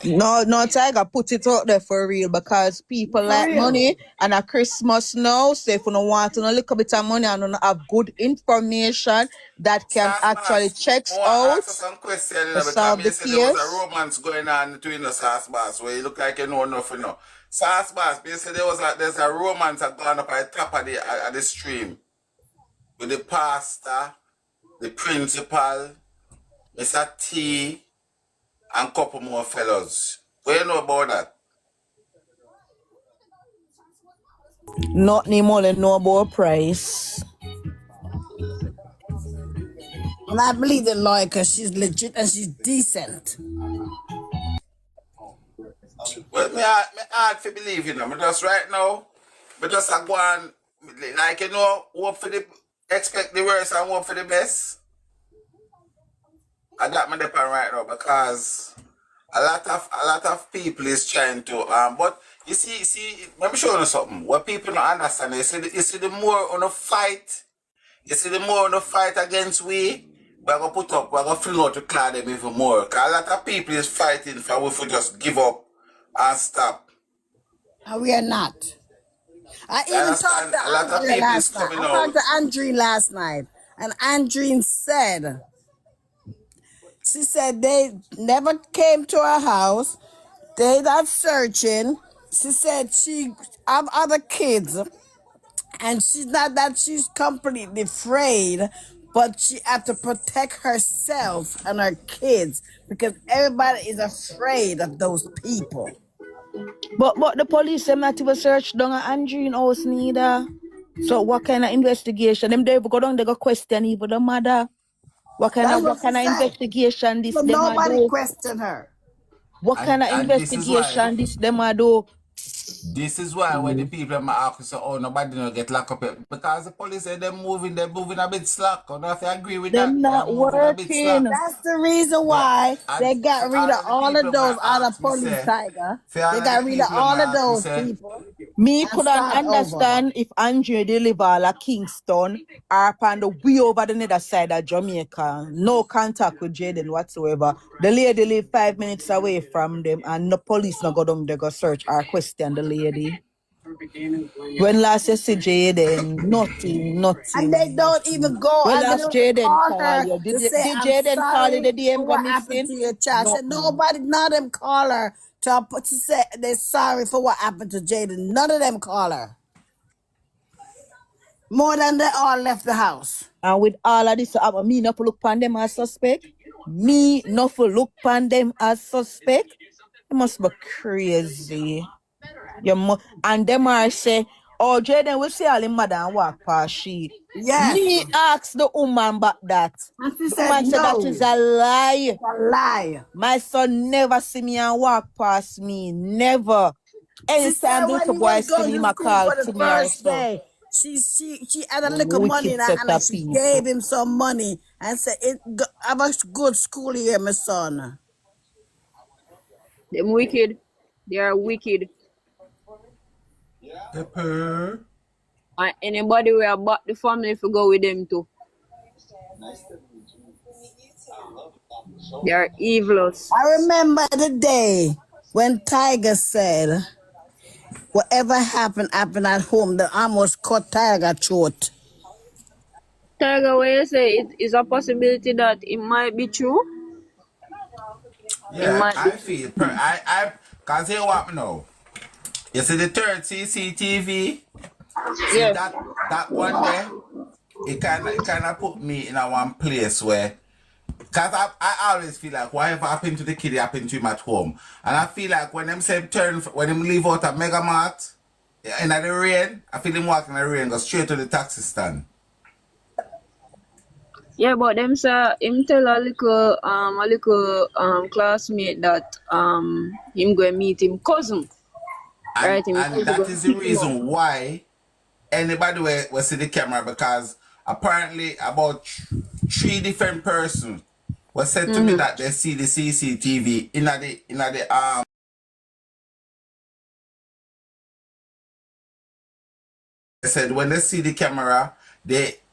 No, Tiger, put it out there for real because people For like real. money and at Christmas now, so if you don't want to know a little bit of money and don't have good information that can Sauce actually Boss, checks I want to out answer some question, to because solve me the say there was a case. romance going on between the Sauce Boss, where you look like you know nothing now. Sauce Boss, me say there's a romance that gone up at the top of the stream with the pastor, the principal, Mr. T, and a couple more fellows. What you know about that? Not any more than no about price. And I believe the lawyer because she's legit and she's decent. Well, me hard to believe, you know. Me just right now, me just a go on, like, you know, hope for the, expect the worst and hope for the best. I got my depend right now because a lot of people is trying to but you see let me show you something. What people don't understand, you see the more on a fight, against we're gonna put up, we're gonna fill out to clear them even more. Cause a lot of people is fighting for we to just give up and stop. And we are not. I You even talked understand? to A lot of Andrea people is last night. coming I talked out. to Andrea last night. And Andrea said, she said they never came to her house. They not searching. She said she have other kids. And she's not that she's completely afraid, but she have to protect herself and her kids because everybody is afraid of those people. But the police them not even search down at Andrew house neither. So what kind of investigation? Them they go down, they go question even the mother. That's what what she kind of said. investigation this But them a nobody do? questioned her. What kind of And this is why investigation this them a do? when the people in my office say, oh, nobody don't get locked up yet. Because the police say they're moving a bit slack. I don't know if you agree with Them that. They're not moving a bit slack. working. That's the reason They why and they for got rid all of of the all people of might those other ask me police, say, Tiger. for all They of the got rid of people all might of ask me those say, people Me and couldn't start over. understand if Andre deliver a Kingston or upon the way over the other side of Jamaica. No contact with Jayden whatsoever. The lady live 5 minutes away from them and the police no go down there go search or question the lady. When last you see Jayden, nothing, And they nothing, don't even nothing. go When and they last don't even Jayden call call her you? to say, Did I'm Jayden call you sorry the day him for go what happened missing? to your child. I said, Nothing. nobody, none of them call her to say they're sorry for what happened to Jaden. None of them call her. More than they all left the house. And with all of this, me not for look upon them as suspect. Me not for look upon them as suspect. You must be crazy. And them are say, oh, Jaden will see all him mother and walk past she. Yes. Me ask the woman about that. And she The said, woman said that is no, a lie. it's a lie. My son never see me and walk past me. Never. She Anytime said the when little he boy was see going me, to my school call for the to me or first so. day, she had a little money Wicked in her set hand and of she people. gave him some money and said, have a good school here, my son. Them wicked. They are wicked. Pepper. And anybody who about the family if you go with them too. They are evilous. I remember the day when Tiger said, whatever happened at home, that almost cut Tiger throat. Tiger, when you say it is a possibility that it might be true, it Yeah, might be I true. feel cause here what me know. You see the third CCTV? See Yes. that one there? It kinda put me in a one place where cause I always feel like whatever happened to the kid happened to him at home. And I feel like when them say when him leave out a mega mart in the rain, I feel him walking in the rain, go straight to the taxi stand. Yeah, but them say him tell a little classmate that him go meet him cousin. And Right? Him and cousin go that is the pick him up. reason why anybody will see the camera because apparently about three different persons was said to me Mm-hmm. that they see the CCTV in the they said when they see the camera,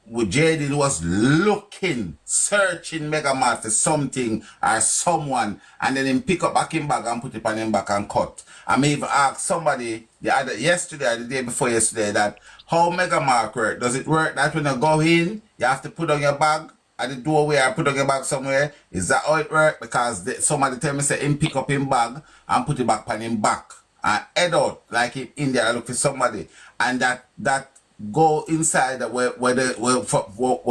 Jaden was looking, searching Megamart for something or someone, and then him pick up back in bag and put it on him back and cut. I may even ask somebody yesterday or the day before yesterday that how Megamart work? Does it work that when you go in, you have to put on your bag at the doorway or put on your bag somewhere? Is that how it work? Because somebody tell me say him pick up him bag and put it back on him back and head out like in India I look for somebody and that go inside where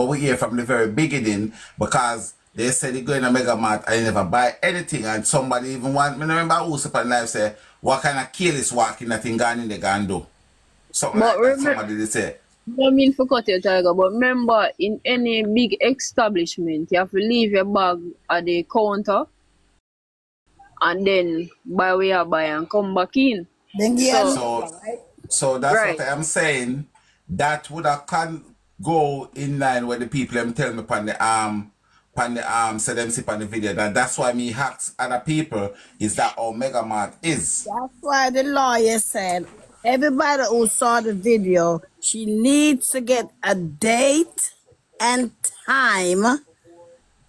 we hear from the very beginning because they said they go in a mega mart and never buy anything and somebody even want me remember who's upon life say what kind of careless walking that thing gone in the gun do something But like that remember, somebody they say I mean for cut your Tiger, but remember in any big establishment, you have to leave your bag at the counter and then buy where you buy and come back in. Then get a So, so number, right? So that's what right. I am saying. That would have can go in line with the people them tell me upon the so them see on the video. That's why me hacks other people is that how Mega Mart is. That's why the lawyer said everybody who saw the video, she needs to get a date and time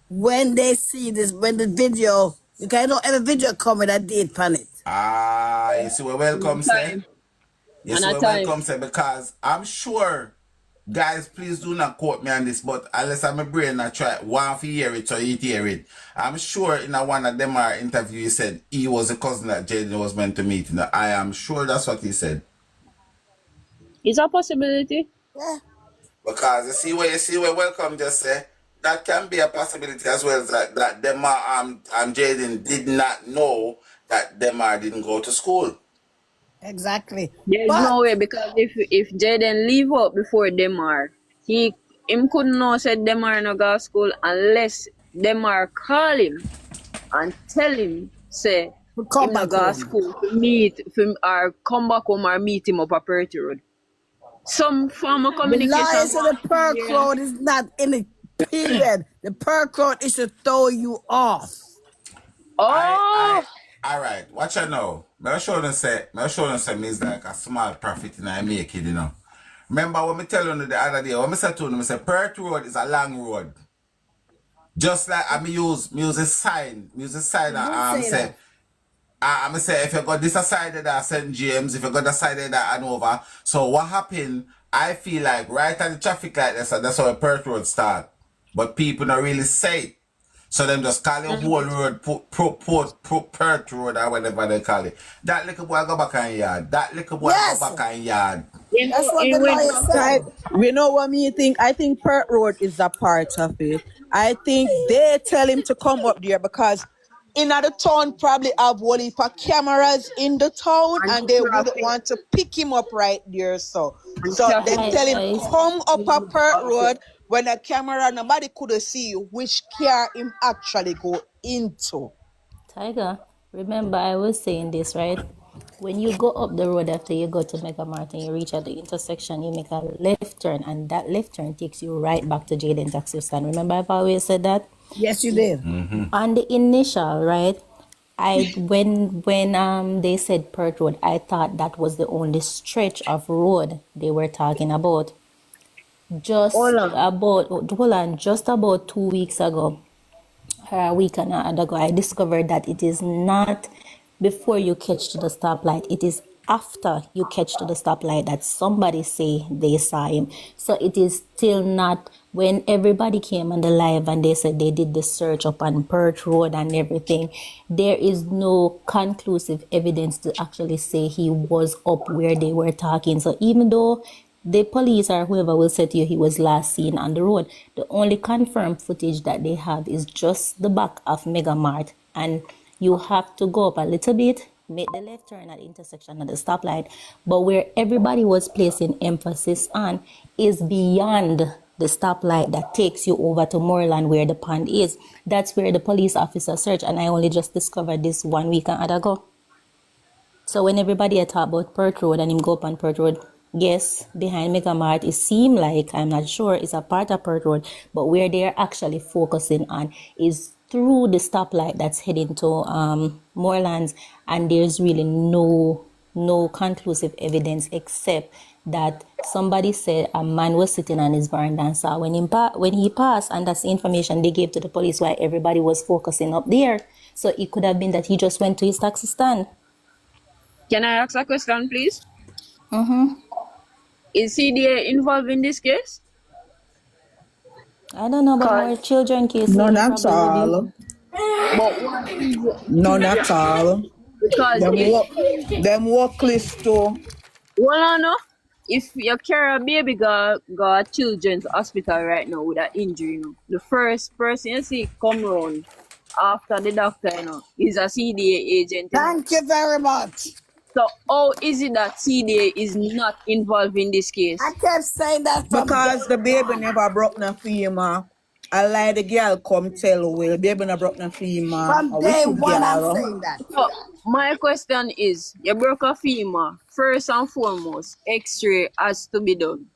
when they see this, when the video, you can know every video come with a date on it. Ah, you see where And a welcome say? time. You And see a where time. welcome say because I'm sure guys, please do not quote me on this, but unless I'm a brain I try one for hear it or you hear it. I'm sure in a one of them our interview he said he was a cousin that Jaden was meant to meet. I am sure that's what he said. It's a possibility. Yeah, Because you see where welcome just say that can be a possibility as well as that Demar Jaden did not know that Demar didn't go to school. exactly. There's But no way because if Jaden leave out before them are, he him couldn't know said them are no go school unless them are call him and tell him say We come him no back go home. school to meet him or come back home or meet him up a Perty Road. Some form of The communication lawyers go in the on perk here. road is not in the period. The perk road is to throw you off. Oh, all right, watch out now. Me show them say means like a small profit in I make it, you know. Remember when me tell you the other day, when me say to you, me say Perth Road is a long road. Just like I me use a sign, You and did say that. I'm say if you got this side at St. James, if you got the side at Hanover, so what happened? I feel like right at the traffic light, that's how Perth Road start. But people don't really say it. So them just call the whole road Perth Road or whatever they call it. That little boy go back on yard. That little boy go Yes, back on yard. that's what the it went lawyer back. Ty, said. you know what me think? I think Pert Road is a part of it. I think they tell him to come up there because in other town probably have whole heap of cameras in the town And and they wouldn't traffic want to pick him up right there. and So traffic. them tell him I come up a Pert Road when a camera nobody could see which car him actually go into. Tiger, remember I was saying this, right? When you go up the road after you go to Mega Mart and you reach at the intersection, you make a left turn, and that left turn takes you right back to Jaden taxi stand. Remember I've always said that? Yes, you did. On the initial, right? I when they said Perth Road, I thought that was the only stretch of road they were talking about. Hold on. Just about 2 weeks ago, a week and a half ago, I discovered that it is not before you catch to the stoplight. It is after you catch to the stoplight that somebody say they saw him. So it is still not when everybody came on the live and they said they did the search up on Perth Road and everything. There is no conclusive evidence to actually say he was up where they were talking. So even though the police or whoever will say to you he was last seen on the road, the only confirmed footage that they have is just the back of Mega Mart, and you have to go up a little bit, make the left turn at the intersection at the stoplight. But where everybody was placing emphasis on is beyond the stoplight that takes you over to Moreland where the pond is. That's where the police officer searched, and I only just discovered this 1 week and a half ago. So when everybody talk about Perth Road and him go up on Perth Road, yes, behind Mega Mart, it seem like, I'm not sure, it's a part of Perth Road, but where they're actually focusing on is through the stoplight that's heading to Morelands, and there's really no conclusive evidence except that somebody said a man was sitting on his veranda and saw when he passed, and that's the information they gave to the police why everybody was focusing up there. So it could have been that he just went to his taxi stand. Can I ask a question, please? Mm-hmm. Is CDA involved in this case? I don't know about Cause, more children cases. None They at probably would be. all. but what is None children? at all. Because Them work list too. well, I know if you carry a baby go a children's hospital right now with an injury, the first person you see come round after the doctor, is a CDA agent, Thank you very much. So how is it that CDA is not involved in this I case? kept saying that from day Because the baby one. never broke no femur. I lie the girl come tell we the baby never broke no femur. From A day wicked one, I'm girl. saying that. So my question is, you broke a femur. First and foremost, X-ray has to be done.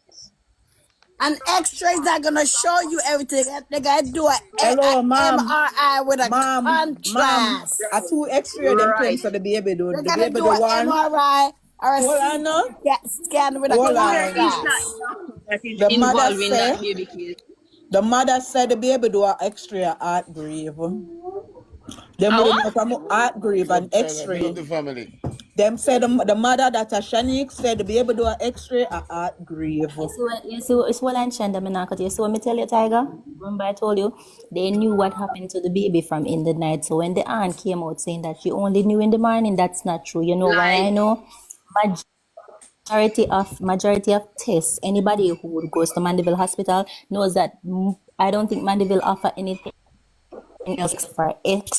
And X-rays are gonna show you everything. They gotta do a Hello, ma'am. MRI with a Ma'am. contrast. A two X-ray them claim Right. so the baby do. They The gotta baby do the an one. MRI or a Hold on no. CT scan with a Hold Where on. is that contrast. doctor that is The mother involved in that say baby case? the mother said the baby do a X-ray at heart grave. Them Ah, would what? know from heart grave and X-ray. the family. Them said the mother that a Shanique said the baby do a X-ray at heart grave. It's well and Shanda Menakot. You see what me tell you, Tiger? Remember I told you they knew what happened to the baby from in the night. So when the aunt came out saying that she only knew in the morning, that's not true. You know why I Like, know? Majority of tests, anybody who goes to Mandeville Hospital knows that I don't think Mandeville offer anything else for X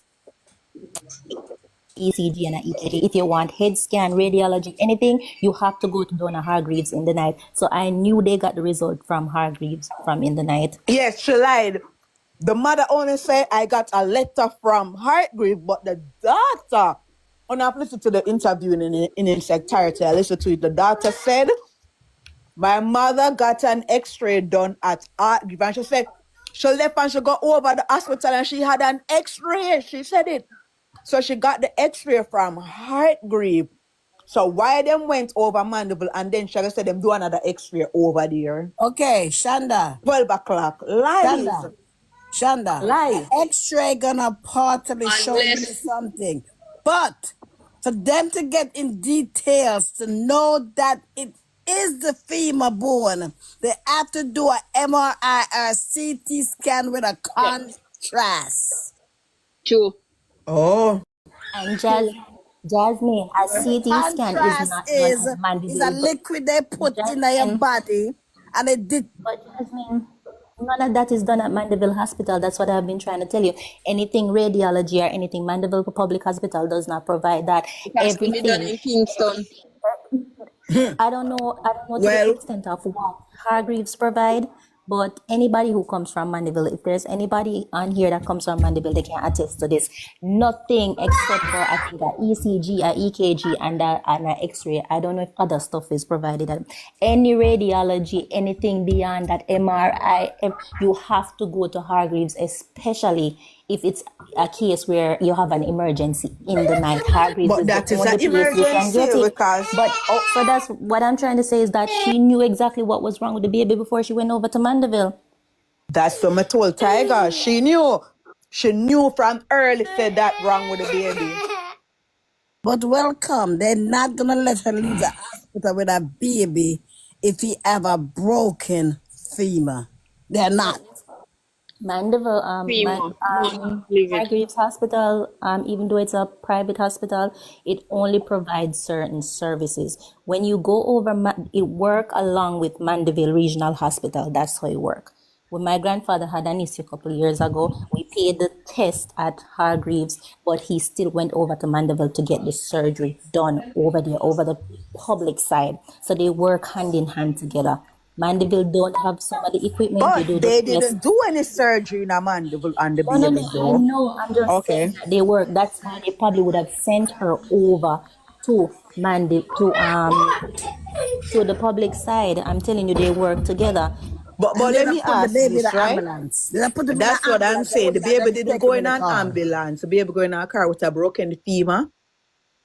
ECG and a EKG. If you want head scan, radiology, anything, you have to go to Donna Hargreaves in the night. So I knew they got the result from Hargreaves from in the night. Yes, she lied. The mother only said I got a letter from Hartgrave, but the daughter, when I've listened to the interview in its entirety, I listened to it. The daughter said, my mother got an x-ray done at Hartgrave. And she said, she left and she got over the hospital and she had an x-ray. She said it. So she got the x-ray from Hartgrave. So why them went over Mandeville and then she said them do another x-ray over there? Okay, Shanda. 12 o'clock. Lies. Shanda. Lies. X-ray gonna possibly show you Unless something. But for them to get in details to know that it is the femur bone, they have to do a MRI or CT scan with a yeah, contrast. true. Oh. And Jasmine, a CT scan is Contrast not done is at a Mandeville. liquid they put in your Jasmine, body and it did. but Jasmine, none of that is done at Mandeville Hospital. That's what I've been trying to tell you. Anything radiology or anything, Mandeville Public Hospital does not provide that. It has to be done Everything. in Kingston. I don't know to the Well, extent of what Hargreaves provide, but anybody who comes from Mandeville, if there's anybody on here that comes from Mandeville, they can attest to this. Nothing except for I think a ECG, a EKG, and an X-ray. I don't know if other stuff is provided. Any radiology, anything beyond that MRI, you have to go to Hargreaves, especially if it's a case where you have an emergency in the night. Hargreaves but is the that is only an place you can emergency get it. because But so that's what I'm trying to say is that she knew exactly what was wrong with the baby before she went over to Mandeville. that's what I told Tiger. She knew. She knew from early said that wrong with the baby. But welcome, they're not gonna let her leave the hospital with a baby if he have a broken femur. They're not. Mandeville, Primo. No, leave it. Hargreaves Hospital, even though it's a private hospital, it only provides certain services. When you go over, it work along with Mandeville Regional Hospital. That's how it work. When my grandfather had an issue a couple of years ago, we paid the test at Hargreaves, but he still went over to Mandeville to get the surgery done over there, over the public side. So they work hand in hand together. Mandeville don't have some of the equipment. They But do the they test. didn't do any surgery in a Mandeville on the No, baby I though. know. I'm just saying Okay. that they work. That's why they probably would have sent her over to to the public side. I'm telling you, they work together. But And they let don't me put the ask baby in this, the right? ambulance. They don't put him in the That's what I'm ambulance. They saying. The only let baby them didn't take go him in in the an car. ambulance. The baby go in a car with a broken femur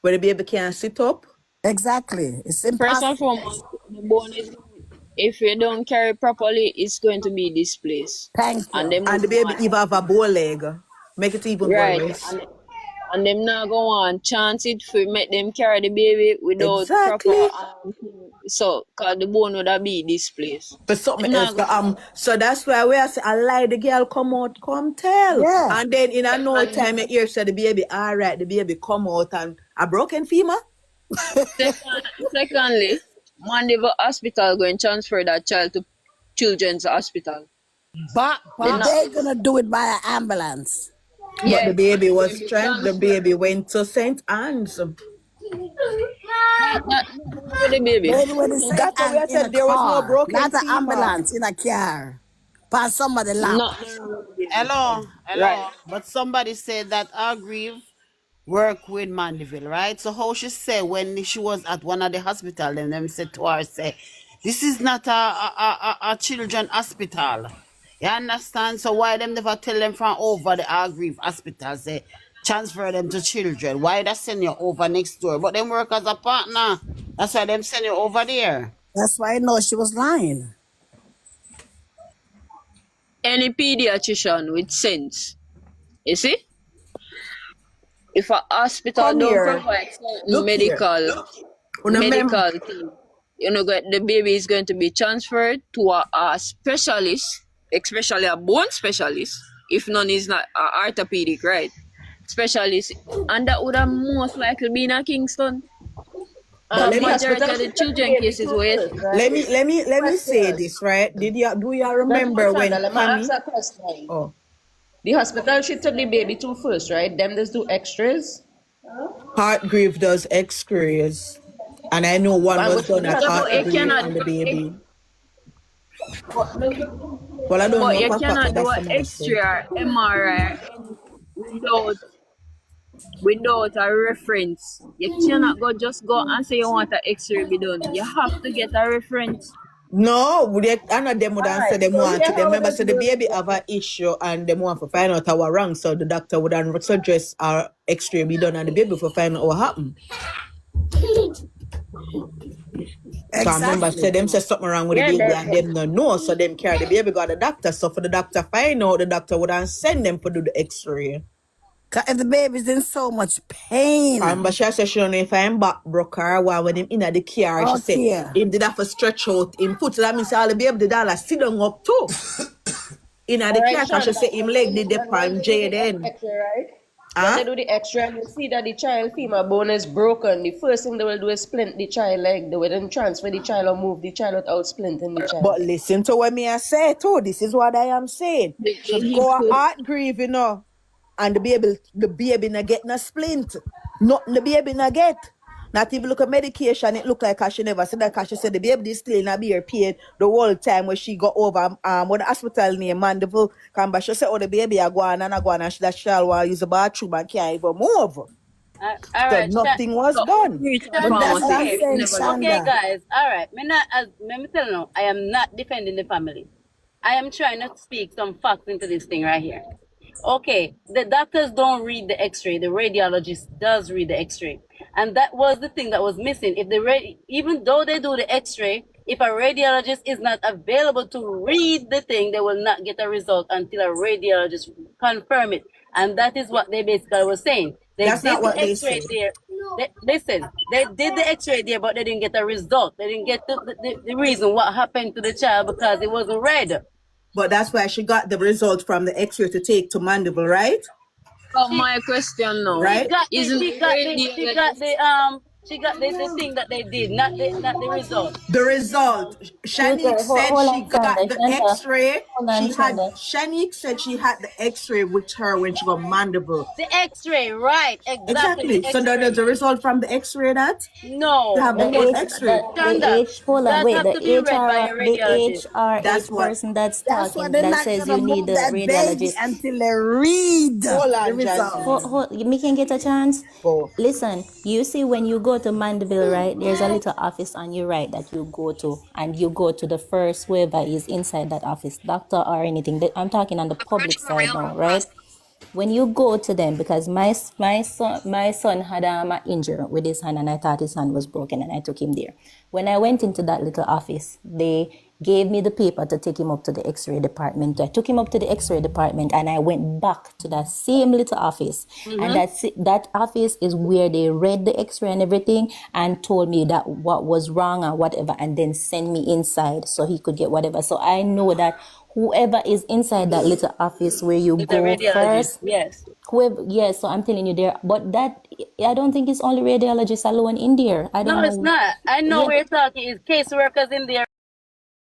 where the baby can't sit up. Exactly. It's First and impossible. foremost, the bone is, if you don't carry properly, it's going to be displaced. Thank And you. them And would the baby want, even have a bow leg. Make it even right, worse. and them not go on chance it for make them carry the baby without proper Exactly. so cause the bone would have be displaced. For something Them else. not go on. So that's why we are say, I lie the girl come out, come tell. Yeah. And then in a no And time you hear say the baby alright, the baby come out and a broken femur. secondly, Mandeville Hospital going transfer that child to Children's Hospital. But They not, they're gonna do it by an ambulance. But the yeah, baby it's was going to be strength. The baby transferred. went to St. Anne's. Not with the baby. Maybe when they say That's why and we in a said there was no car, broken not an femur. ambulance, in a car. Pass somebody lap. Not with the baby. Hello, Right. hello. But somebody said that Hargreave work with Mandeville, right? So how she say when she was at one of the hospital, and them said to her, say, this is not a children hospital. You understand? So why them never tell them from over the Hargreave hospital, say, transfer them to children? Why they send you over next door? But them work as a partner. That's why them send you over there. That's why I know she was lying. Any pediatrician with sense, you see? If a hospital Come don't here. provide certain Look here. Remember, thing, the baby is going to be transferred to a specialist, especially a bone specialist, if none is not a orthopedic, right? Specialist, and that would have most likely been a Kingston. but let me Majority of the children cases where let me say this, right? Do you remember when Let me Tommy? ask a question. Oh, The hospital she took the baby to first, right? Them just do extras. Heartgreave does X-rays, and I know one But was but done at you Heartgreave cannot on the do baby. but, Well, I don't but know, you Papa. cannot do That's an the X-ray minister. or MRI without a reference. You cannot just go and say you want an X-ray be done. You have to get a reference. No, I know them would answer Alright, them so want here to. Them how remember, does so the work baby then? have an issue and them want to find out how wrong. So the doctor would suggest our X-ray be done on the baby for find out what happened. So I remember Exactly. say them say something wrong with the Yeah, baby that, and them no know. So them carry the baby go to the doctor. So for the doctor find out, the doctor would send them for do the X-ray. 'Cause if the baby's in so much pain. I remember she said she don't know if I'm back broke her while when him in the car. She said Okay. him did have to stretch out him foot. So that means all the baby the dollar sit down up too. In the alright, car because she Shonda. said him leg did the And when pan they do the Jayden. X-ray, right? When Huh? they do the X-ray and you see that the child femur bone is broken, the first thing they will do is splint the child leg. They will then transfer the child or move the child without splinting the child. But listen to what me I say too. This is what I am saying. She The hip go a too. heart grieve, you know, and the baby not get no splint. Nothing the baby not get. Not even look at medication, it look like she never said that because she said the baby is still in a beer pain the whole time when she got over when the hospital name Mandeville come back. She said, oh, the baby are going and she that shall want to use the bathroom and can't even move. All So right, nothing was So done. reach a But that's what pharmacy. I'm okay, It saying, never done. okay, Shonda. guys. All right, me not as let me tell you now. I am not defending the family. I am trying to speak some facts into this thing right here. Okay, the doctors don't read the X-ray. The radiologist does read the X-ray, and that was the thing that was missing. If even though they do the X-ray, if a radiologist is not available to read the thing, they will not get a result until a radiologist confirm it, and that is what they basically were saying. They That's not did the what they X-ray say. there. Listen, they did the X-ray there, but they didn't get a result. They didn't get the reason what happened to the child because it wasn't read. But that's why she got the result from the X-ray to take to Mandeville, right? So She my question now, she Right? got the isn't she the got the she got radiologist the thing that they did, not the result. The result. Okay, Shanique hold, said hold she on, Shonda. got the Shonda, X-ray. hold on, Shonda. Shanique said she had the X-ray with her when she got Mandeville. The X-ray, right? Exactly, the Exactly. So there's X-ray. a result from the X-ray that they No, have the The whole H, X-ray. the Shonda, H, hold on, that wait, have to be read by a the radiologist. HRA That's what. person that's That's why talking they're that not says gonna you need move the that baby radiologist. until they read Hold the on, result. Jasmine. Me can get a chance. Go. Listen, you see when you go to Mandeville, right? There's a little office on your right that you go to, and you go to the first whoever is inside that office, doctor or anything. I'm talking on the public side now, right? When you go to them, because my son had an injury with his hand, and I thought his hand was broken, and I took him there. When I went into that little office, they gave me the paper to take him up to the X-ray department. I took him up to the X-ray department, and I went back to that same little office, and that office is where they read the X-ray and everything, and told me that what was wrong and whatever, and then send me inside so he could get whatever. So I know that whoever is inside that little office where you It's a go radiologist, first, yes. whoever, yes, so I'm telling you there, but that, I don't think it's only radiologists alone in there. I don't No, it's know. not. I know Yeah, we're talking is caseworkers in there,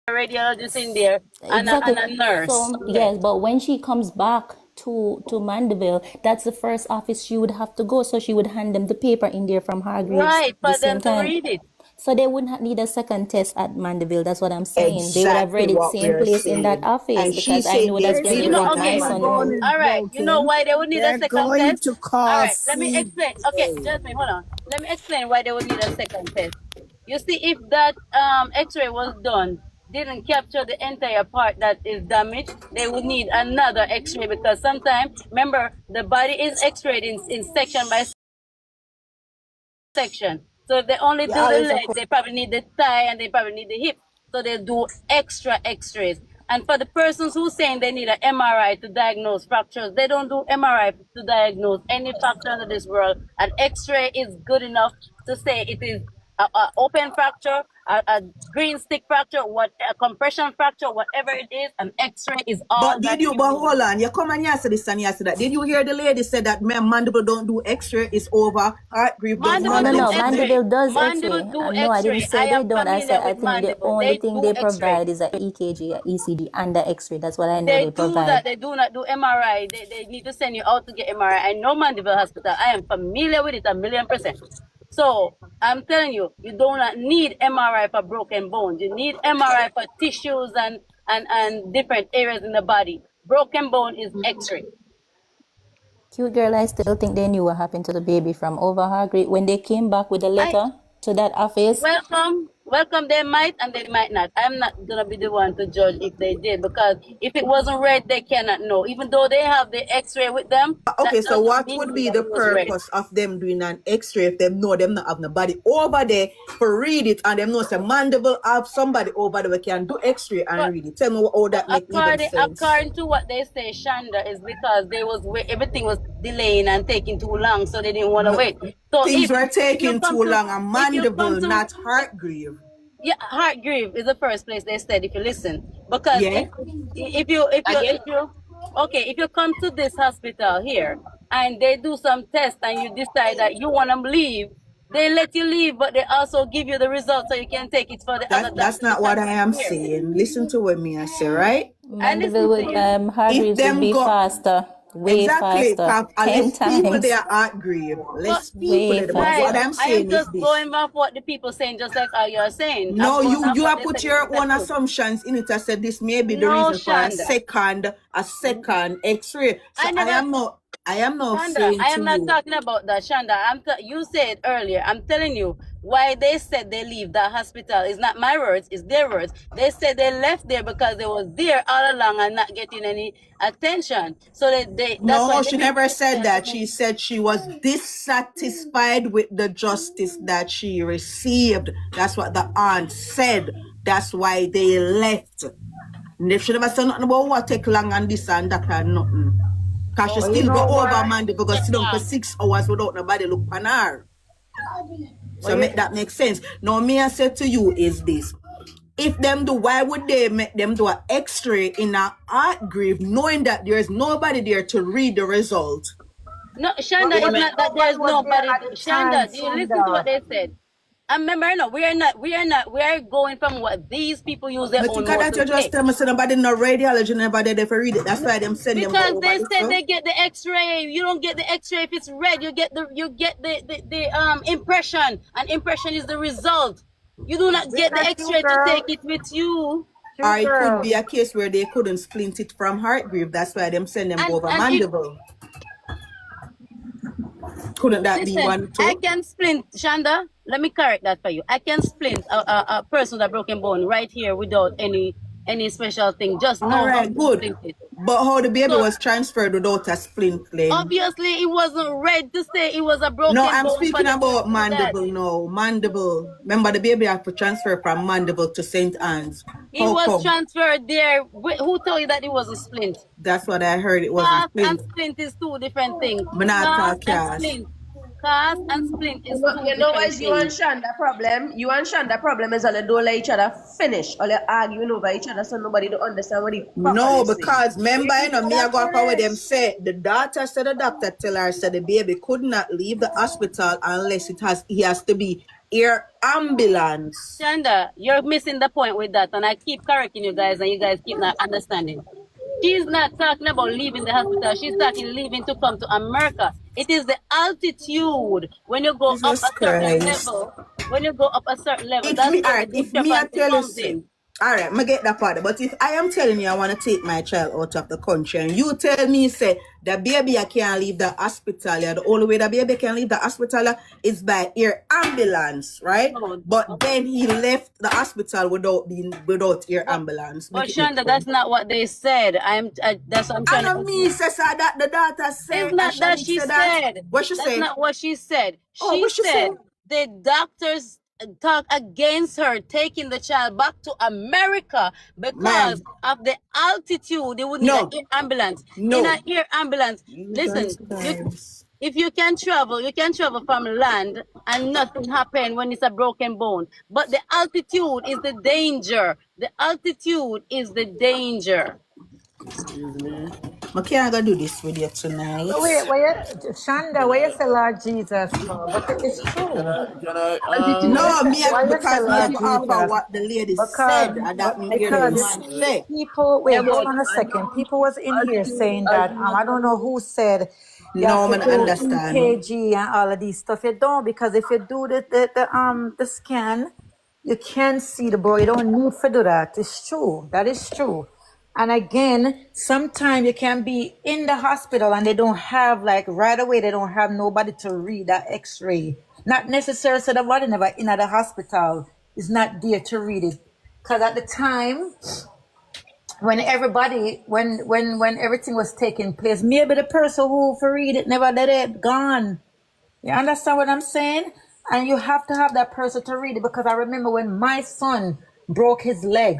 radiologists in there, and exactly. a nurse. So Yes. yes, but when she comes back to Mandeville, that's the first office she would have to go. So she would hand them the paper in there from Hargreaves Right, the for same them to time. read it. So they wouldn't need a second test at Mandeville. That's what I'm saying. They would have Exactly read it what we same are place in that saying. office And she because I said know they that's They where see they You the know, brought child my okay. my son bone home. is All right. You know broken. why they would need a They're second going test? to All call right. Let me explain. Okay, CJ. just me. Hold on. Let me explain why they would need a second test. You see, if that X-ray was done, didn't capture the entire part that is damaged, they would need another X-ray because sometimes, remember, the body is X-rayed in section by section. So if they only You do the always a leg, they probably need the thigh and they probably need the hip. So they do extra X-rays. And for the persons who saying they need an MRI to diagnose fractures, they don't do MRI to diagnose any fracture under this world. An X-ray is good enough to say it is a open fracture, a green stick fracture, a compression fracture, whatever it is, an X-ray is all But that did you, you but need. hold on, you come and you say this and you say that. Did you hear the lady said that mandible don't do x-ray, it's over, heart grief does No, Mandible not no, do do no. X-ray. Mandeville does Mandible X-ray. do No, I didn't X-ray. I say they am don't. I said familiar I with think the Mandible. only They thing do they X-ray. provide is a EKG, a ECG, and the X-ray. That's what I know They they do that. provide. They do not do MRI. They need to send you out to get MRI. I know Mandeville Hospital. I am familiar with it 1,000,000%. So I'm telling you, you do not need MRI for broken bones. You need MRI for tissues and different areas in the body. Broken bone is X-ray. Cute girl, I still think they knew what happened to the baby from over Hargreave. When they came back with the I letter to that office, welcome. They might and they might not. I'm not gonna be the one to judge if they did, because if it wasn't red, they cannot know. Even though they have the X-ray with them, that Okay, so doesn't what mean would be that the it was red. purpose of them doing an x-ray if them know them not have nobody over there for read it and them know say mandible have somebody over there we can do x-ray and But read it? Tell me how but that make even sense. according to what they say, Shanda, is because everything was delaying and taking too long, so they didn't want to No, wait. So things were taking too long and if you come mandible, to not heart grieve. yeah, Hartgrave is the first place they said if you listen. Because Yeah, if you come to this hospital here and they do some tests and you decide that you want to leave, they let you leave, but they also give you the results so you can take it for the other that's doctors not what I that am here. saying. Listen to what me I say, right? I Mandeville listen to would, you. If Hargreaves would them be go faster, way exactly, faster, 'cause 10 less people they times, are heart grieve, But less people way there. But guys, what faster. I'm I am saying is just this. going off what the people saying, just like how you're saying. I'm No, going off you what have they put said is your the own truth. assumptions in it. I said this may be the No, reason for Shanda. a second X-ray. So I never I am not Shanda, saying I to am not you. talking about that, Shanda. You said earlier. I'm telling you why they said they leave that hospital. It's not my words, it's their words. They said they left there because they was there all along and not getting any attention. So that's why No, they she didn't never take said their that. time. She said she was dissatisfied with the justice that she received. That's what the aunt said. That's why they left. And if she never said nothing about what take long and this and that and nothing. Cause she Oh, But you still go know over what? man because take sit down for long. 6 hours without nobody look on her. But So you, make that make sense. Now me I said to you is this. If them do, why would they make them do an x-ray in a art grave knowing that there's nobody there to read the result? No, but Shanda, but it's you not know that what there's was there nobody. at the time, Shanda, do you listen to what Shonda? they said? And remember, no, we are going from what these people use their But own because mouth that to you just say. tell me say nobody no radiology, nobody there for read it. That's why them send them go Because over they this said stuff. they get the X-ray. You don't get the X-ray if it's red. You get the impression, and impression is the result. You do not get the Because X-ray to take it with you. Or shoot it could girl. be a case where they couldn't splint it from heart grave. That's why them send them go And over and it mandible. Couldn't that be listen, one I too? can splint, Shanda. Let me correct that for you. I can splint a person with a broken bone right here without any special thing. Just All know how right, to good. splint it. But how the baby So was transferred without a splint then? obviously it wasn't red to say it was a No, broken I'm bone for speaking them to about do that. mandible now. Mandible. Remember the baby had to transfer from mandible to St. Anne's. It How was come? transferred there. Who told you that it was a splint? That's what I heard. It wasn't Cast and splint. splint is two different things. Manata Cast and cast. splint. Cast and splint is two You know what different is you and things. Shanda problem? You and Shanda problem is all you don't let each other finish. All you arguing over each other so nobody don't understand what he No, properly saying. because remember, Let you each know, me I other go up with them finish. say the daughter said the doctor tell her said the baby could not leave the hospital unless he has to be air ambulance. Shanda, you're missing the point with that, and I keep correcting you guys, and you guys keep not understanding. She's not talking about leaving the hospital. She's talking leaving to come to America. It is the altitude. When you go up Jesus a certain Christ. level, If that's me, all where the right, if me I discrepancy tell you, comes say, in. all right, I get that part. But if I am telling you I want to take my child out of the country and you tell me, say, the baby I can't leave the hospital, yeah, the only way the baby can leave the hospital is by air ambulance, right? No, But then he left the hospital without air but ambulance. but Make it make Shanda, sense. that's not what they said. That's what I'm trying And to on me, explain. says that the daughter It's say, and not that Shanique she said that. said. What she That's say? not what she said. Oh, She what she say? said the doctors talk against her taking the child back to America because Ma'am, of the altitude. They would need an no, air ambulance. In an no. air ambulance, Jesus listen, Christ. If you can travel from land and nothing happen when it's a broken bone. But the altitude is the danger. The altitude is the danger. Excuse me. I can't go do this with you tonight. Shonda, where you say Lord Jesus for? But it's Can true. I? Can I? No, Why you say because me I Lord go off of Jesus? what the lady Because said, and that me hear the because man say. people Yeah, wait, hold but on a second. People was in here saying that altitude. I don't know who said you have No, to man, do understand. EKG and all of these stuff. You don't, because if you do the scan, you can see the boy. You don't need to do that. It's true. That is true. And again, sometimes you can be in the hospital and they don't have, like, right away, they don't have nobody to read that x-ray. Not necessarily, so the body never in the hospital is not there to read it. Because at the time, when everybody, when everything was taking place, maybe the person who for read it never let it gone. You understand what I'm saying? And you have to have that person to read it, because I remember when my son broke his leg,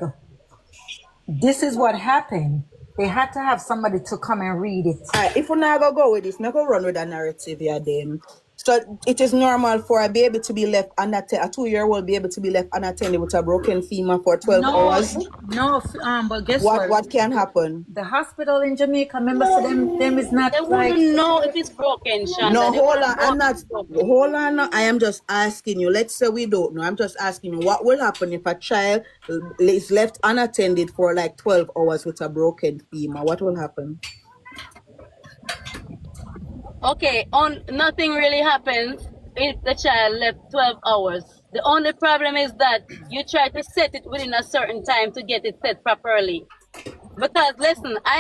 this is what happened. They had to have somebody to come and read it. If we not go with this, not go run with a narrative here, them. So it is normal for a baby to be left unattended, a 2-year-old baby to be left unattended with a broken femur for 12 No, hours. no, but guess what? What can happen? The hospital in Jamaica, remember, so them is not They like. wouldn't know if it's broken, Shonda. No, They hold wouldn't on. know I'm if not. it's broken. Hold on. No, I am just asking you. Let's say we don't know. I'm just asking you what will happen if a child is left unattended for like 12 hours with a broken femur. What will happen? Okay, nothing really happens if the child left 12 hours. The only problem is that you try to set it within a certain time to get it set properly. Because listen, I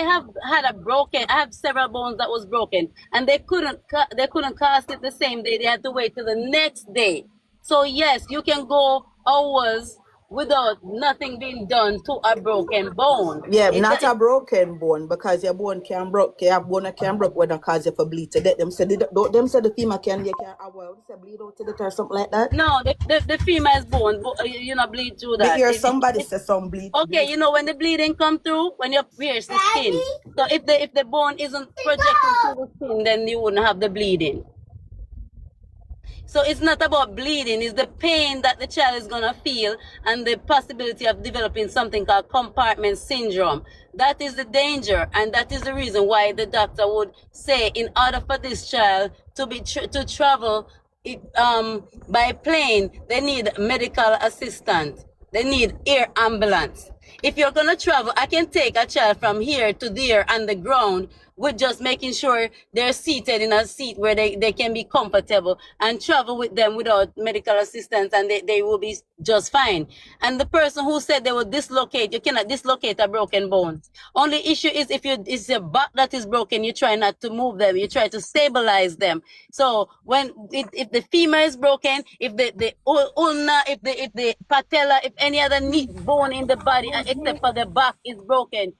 have several bones that was broken, and they couldn't cast it the same day. They had to wait till the next day. So yes, you can go hours without nothing being done to a broken bone. Yeah, not a broken bone, because your bone your bone can broke when it cause you for bleed to death. Them said the femur you can bleed out to death or something like that. No, the female's bone, you not bleed through Me that. hear somebody say some bleed. Okay, you know when the bleeding come through, when you pierce the skin. So if the bone isn't projecting through the skin, then you wouldn't have the bleeding. So it's not about bleeding, it's the pain that the child is gonna feel and the possibility of developing something called compartment syndrome. That is the danger, and that is the reason why the doctor would say, in order for this child to travel by plane, they need medical assistant. They need air ambulance. If you're gonna travel, I can take a child from here to there on the ground with just making sure they're seated in a seat where they can be comfortable, and travel with them without medical assistance, and they will be just fine. And the person who said they will dislocate, you cannot dislocate a broken bone. Ulna issue is if it's your back that is broken, you try not to move them, you try to stabilize them. So if the femur is broken, if the ulna, if the patella, if any other knee bone in the body except for the back is broken,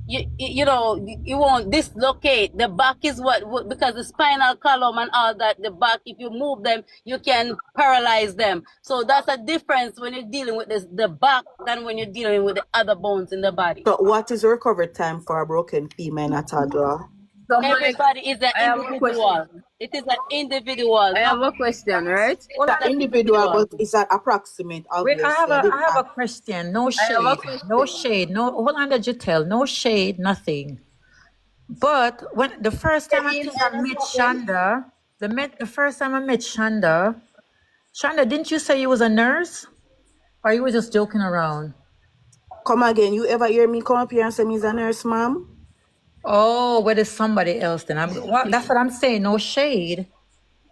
you know, you won't dislocate. The back is what, because the spinal column and all that, the back, if you move them, you can paralyze them. So that's a difference when you're dealing with the back than when you're dealing with the other bones in the body. So what is the recovery time for a broken femur in a toddler? So, Mike, Everybody is an I have a question. individual. It is an individual. I have a question, right? It's an individual, but it's an approximate, Wait, obviously. I have a question. No I have a shade. No question. shade. No, hold on, Jitel. No shade, nothing. But when the first time I think I met Shonda, the first time I met Shonda, didn't you say you was a nurse? Or you were just joking around? Come again. You ever hear me come up here and say me's a nurse, ma'am? Oh, well, there's somebody else then. That's what I'm saying. No shade.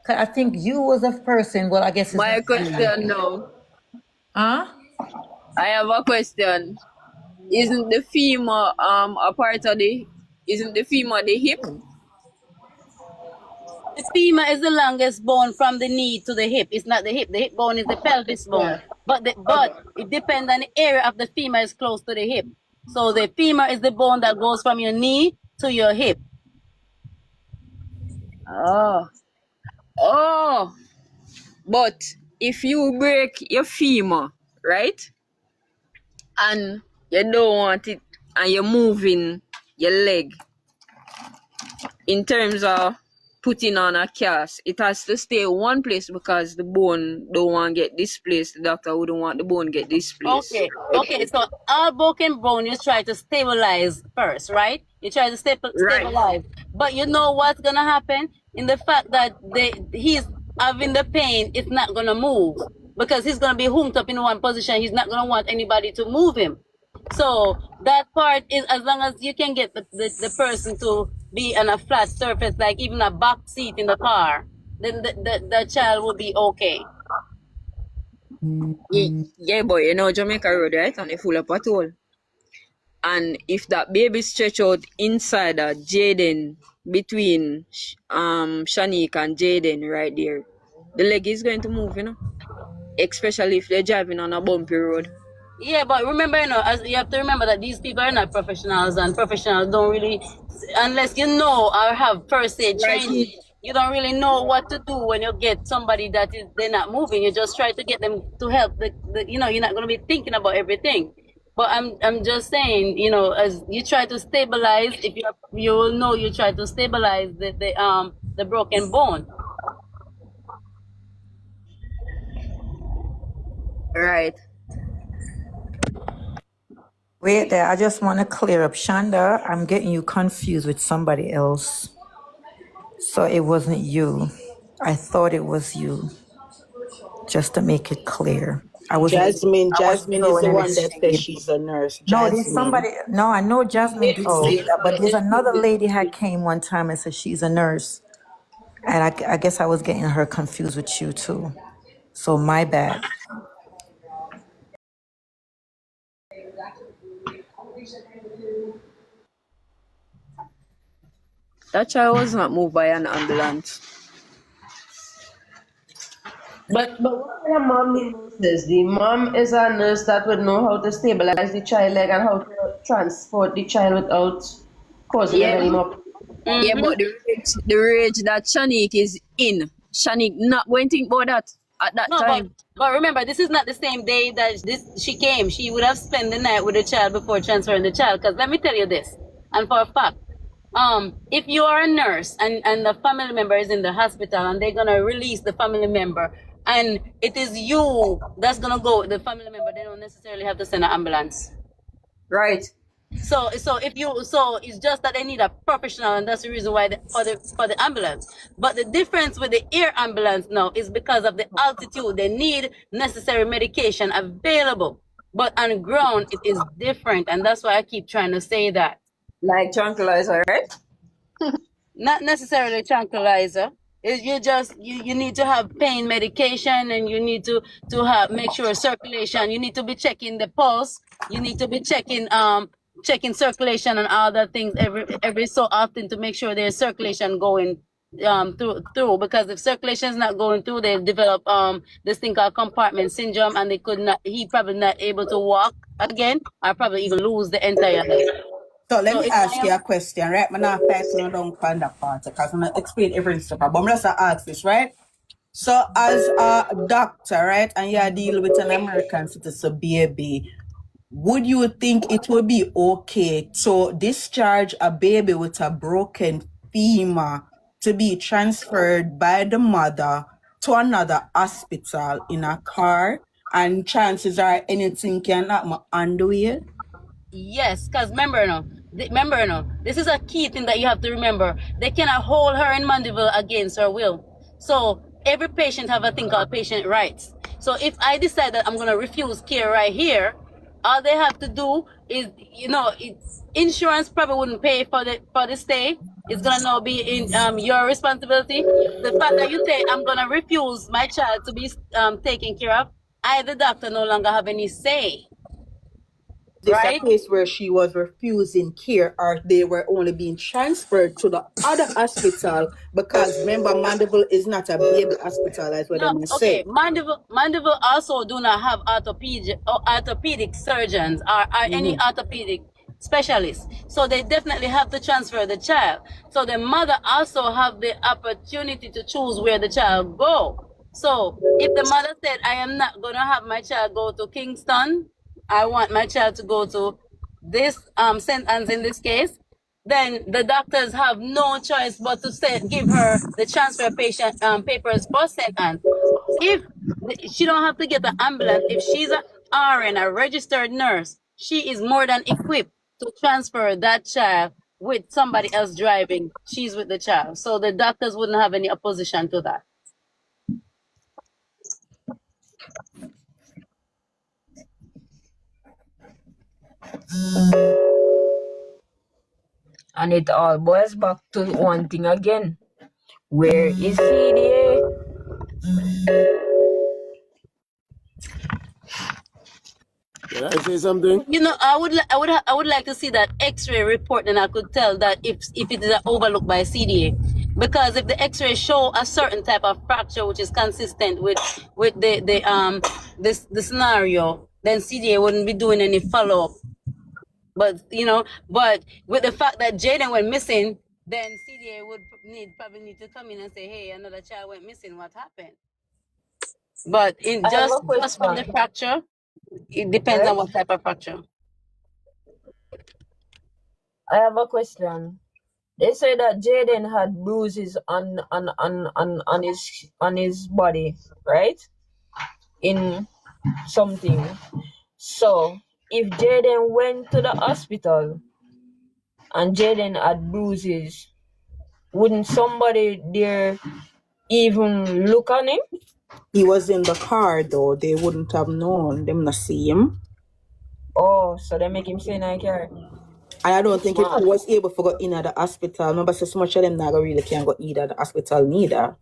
'Cause I think you was a person. Well, I guess it's My not you. question now. Huh? I have a question. Isn't the femur a part of the? Isn't the femur the hip? The femur is the longest bone from the knee to the hip. It's not the hip. The hip bone is the pelvis bone. But it depends on the area of the femur is close to the hip. So the femur is the bone that goes from your knee to your hip. Oh. But if you break your femur, right? And you don't want it, and you're moving your leg in terms of putting on a cast. It has to stay one place because the bone don't want to get displaced. The doctor wouldn't want the bone get displaced. Okay. So all broken bone, you try to stabilize first, right? You try to Right. stabilize, but you know what's gonna happen in the fact that he's having the pain. It's not gonna move because he's gonna be humped up in one position. He's not gonna want anybody to move him. So that part is, as long as you can get the person to be on a flat surface, like even a back seat in the car, then the child will be okay. Yeah, but you know Jamaica Road, right? And they full of pothole. And if that baby stretch out inside a Jayden between Shanique and Jayden right there, the leg is going to move, you know. Especially if they're driving on a bumpy road. Yeah, but remember, as you have to remember that these people are not professionals, and professionals don't really, unless you know or have first aid training, you don't really know what to do when you get somebody that they're not moving. You just try to get them to help. You're not going to be thinking about everything. But I'm just saying, as you try to stabilize, if you will know, you try to stabilize the broken bone. Right. Wait there, I just want to clear up. Shonda, I'm getting you confused with somebody else. So it wasn't you. I thought it was you. Just to make it clear. I wasn't Jasmine is throwing the any one that says shade. she's a nurse. No, there's Jasmine. somebody. No, I know Jasmine did say that, but there's another lady had came one time and said she's a nurse, and I guess I was getting her confused with you too. So my bad. That child was not moved by an ambulance. But what kind of mom is this? The mom is a nurse that would know how to stabilize the child leg and how to transport the child without causing them Yeah. any more. Yeah, but the rage that Shanique is in, Shanique not going to think about that at that No, time. but remember, this is not the same day that she came. She would have spent the night with the child before transferring the child. Because let me tell you this, and for a fact, if you are a nurse and the family member is in the hospital and they're gonna release the family member, and it is you that's gonna go with the family member, they don't necessarily have to send an ambulance. Right. So it's just that they need a professional, and that's the reason why for the ambulance. But the difference with the air ambulance now is because of the altitude. They need necessary medication available, but on ground it is different, and that's why I keep trying to say that. Like tranquilizer, right? Not necessarily tranquilizer. You need to have pain medication, and you need to have make sure circulation. You need to be checking the pulse. You need to be checking circulation and all that things every so often to make sure there's circulation going through, because if circulation is not going through, they develop this thing called compartment syndrome, and he probably not able to walk again, or probably even lose the entire leg. So let me if I ask am you a question, right? I'm not passing down on that part because I'm going to explain everything. But I'm just ask this, right? So as a doctor, right, and you're dealing with an American citizen baby, would you think it would be okay to discharge a baby with a broken femur to be transferred by the mother to another hospital in a car? And chances are anything can happen on the way? Yes, because remember, this is a key thing that you have to remember. They cannot hold her in Mandeville against her will. So every patient have a thing called patient rights. So if I decide that I'm going to refuse care right here, all they have to do is, insurance probably wouldn't pay for the stay. It's gonna now be in your responsibility. The fact that you say I'm gonna refuse my child to be taken care of, I, the doctor, no longer have any say. This a Right? case where she was refusing care, or they were only being transferred to the other hospital because remember Mandeville is not a baby hospital, that's what No, I'm okay. saying. Mandeville also do not have orthopedic surgeons or any orthopedic specialists. So they definitely have to transfer the child. So the mother also have the opportunity to choose where the child go. So if the mother said, I am not going to have my child go to Kingston, I want my child to go to this St. Anne's in this case, then the doctors have no choice but to give her the transfer patient papers for St. Anne. If she don't have to get an ambulance, if she's a RN, a registered nurse, she is more than equipped to transfer that child with somebody else driving. She's with the child. So the doctors wouldn't have any opposition to that. And it all boils back to one thing again. Where is CDA? Can I say something? You know, I would like to see that X-ray report, and I could tell that if it is overlooked by CDA, because if the X-ray show a certain type of fracture which is consistent with the scenario, then CDA wouldn't be doing any follow up. But but with the fact that Jayden went missing, then CDA would probably need to come in and say, hey, another child went missing. What happened? But in I have a just from the question, fracture, it depends on right? what type of fracture. I have a question. They say that Jayden had bruises on his body, right? In something. So if Jayden went to the hospital and Jayden had bruises, wouldn't somebody there even look on him? He was in the car though. They wouldn't have known. Them not see him. Oh, so they make him stay in a car. And I don't think if Smart. he was able to go in at the hospital, remember so much of them not really can go in at the hospital neither.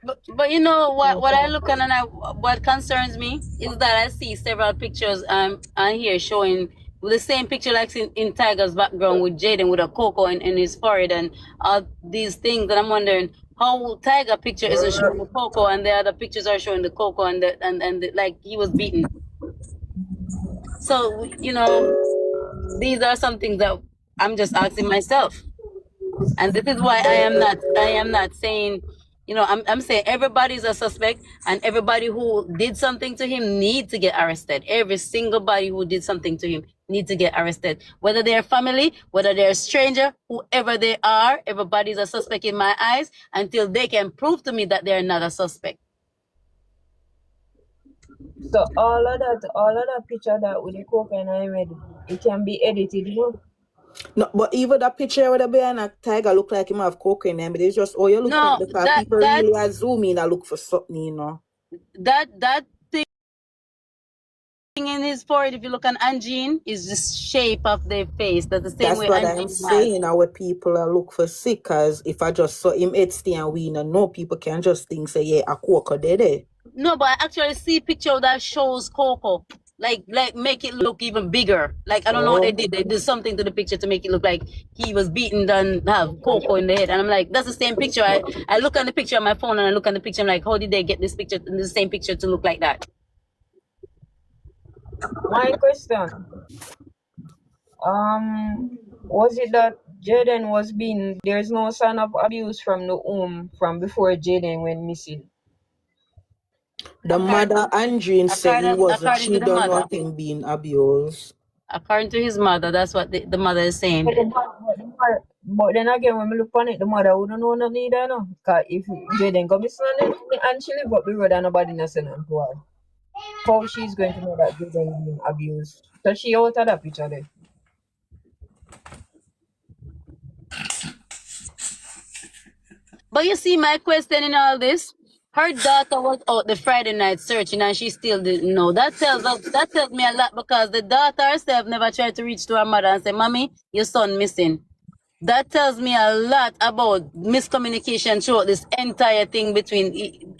But you know what I look at, and what concerns me is that I see several pictures on here showing with the same picture like in Tiger's background with Jayden with a cocoa in his forehead and all these things that I'm wondering how Tiger picture isn't showing the cocoa and the other pictures are showing the cocoa and like he was beaten. So these are some things that I'm just asking myself. And this is why I am not saying, I'm saying everybody's a suspect and everybody who did something to him need to get arrested. Every single body who did something to him need to get arrested. Whether they're family, whether they're a stranger, whoever they are, everybody's a suspect in my eyes until they can prove to me that they're not a suspect. So all of that picture that with the cocaine I made, it can be edited, No, but even that picture with the bear and a tiger look like him have coke in them, but it's just how you look No, at it because people really are zooming and look for something. That thing in his forehead, if you look on Angine, is the shape of the face. That's the same That's way what I'm Angine has. saying. Our people are look for sick, because if I just saw him head stay and we know people can just think say yeah a coke did it. No, but I actually see picture that shows Coco. Like make it look even bigger. Like I don't know what they did. They did something to the picture to make it look like he was beaten and have Coco in the head. And I'm like, that's the same picture. I look on the picture on my phone and I look on the picture. I'm like, how did they get this picture in the same picture to look like that? My question. Was it that Jayden was being there's no sign of abuse from the home from before Jayden went missing? The mother Andrine said he wasn't. according She to the don't know mother. him being abused. According to his mother, that's what the mother is saying. But then again, when we look on it, the mother wouldn't know nothing either, no. Because if Jayden go missing and she live up the road and nobody knows nothing to her, how she's going to know that Jayden being abused? So she out of that picture there. But you see, my question in all this, her daughter was out the Friday night searching and she still didn't know. That tells me a lot because the daughter herself never tried to reach to her mother and say, Mommy, your son missing. That tells me a lot about miscommunication throughout this entire thing between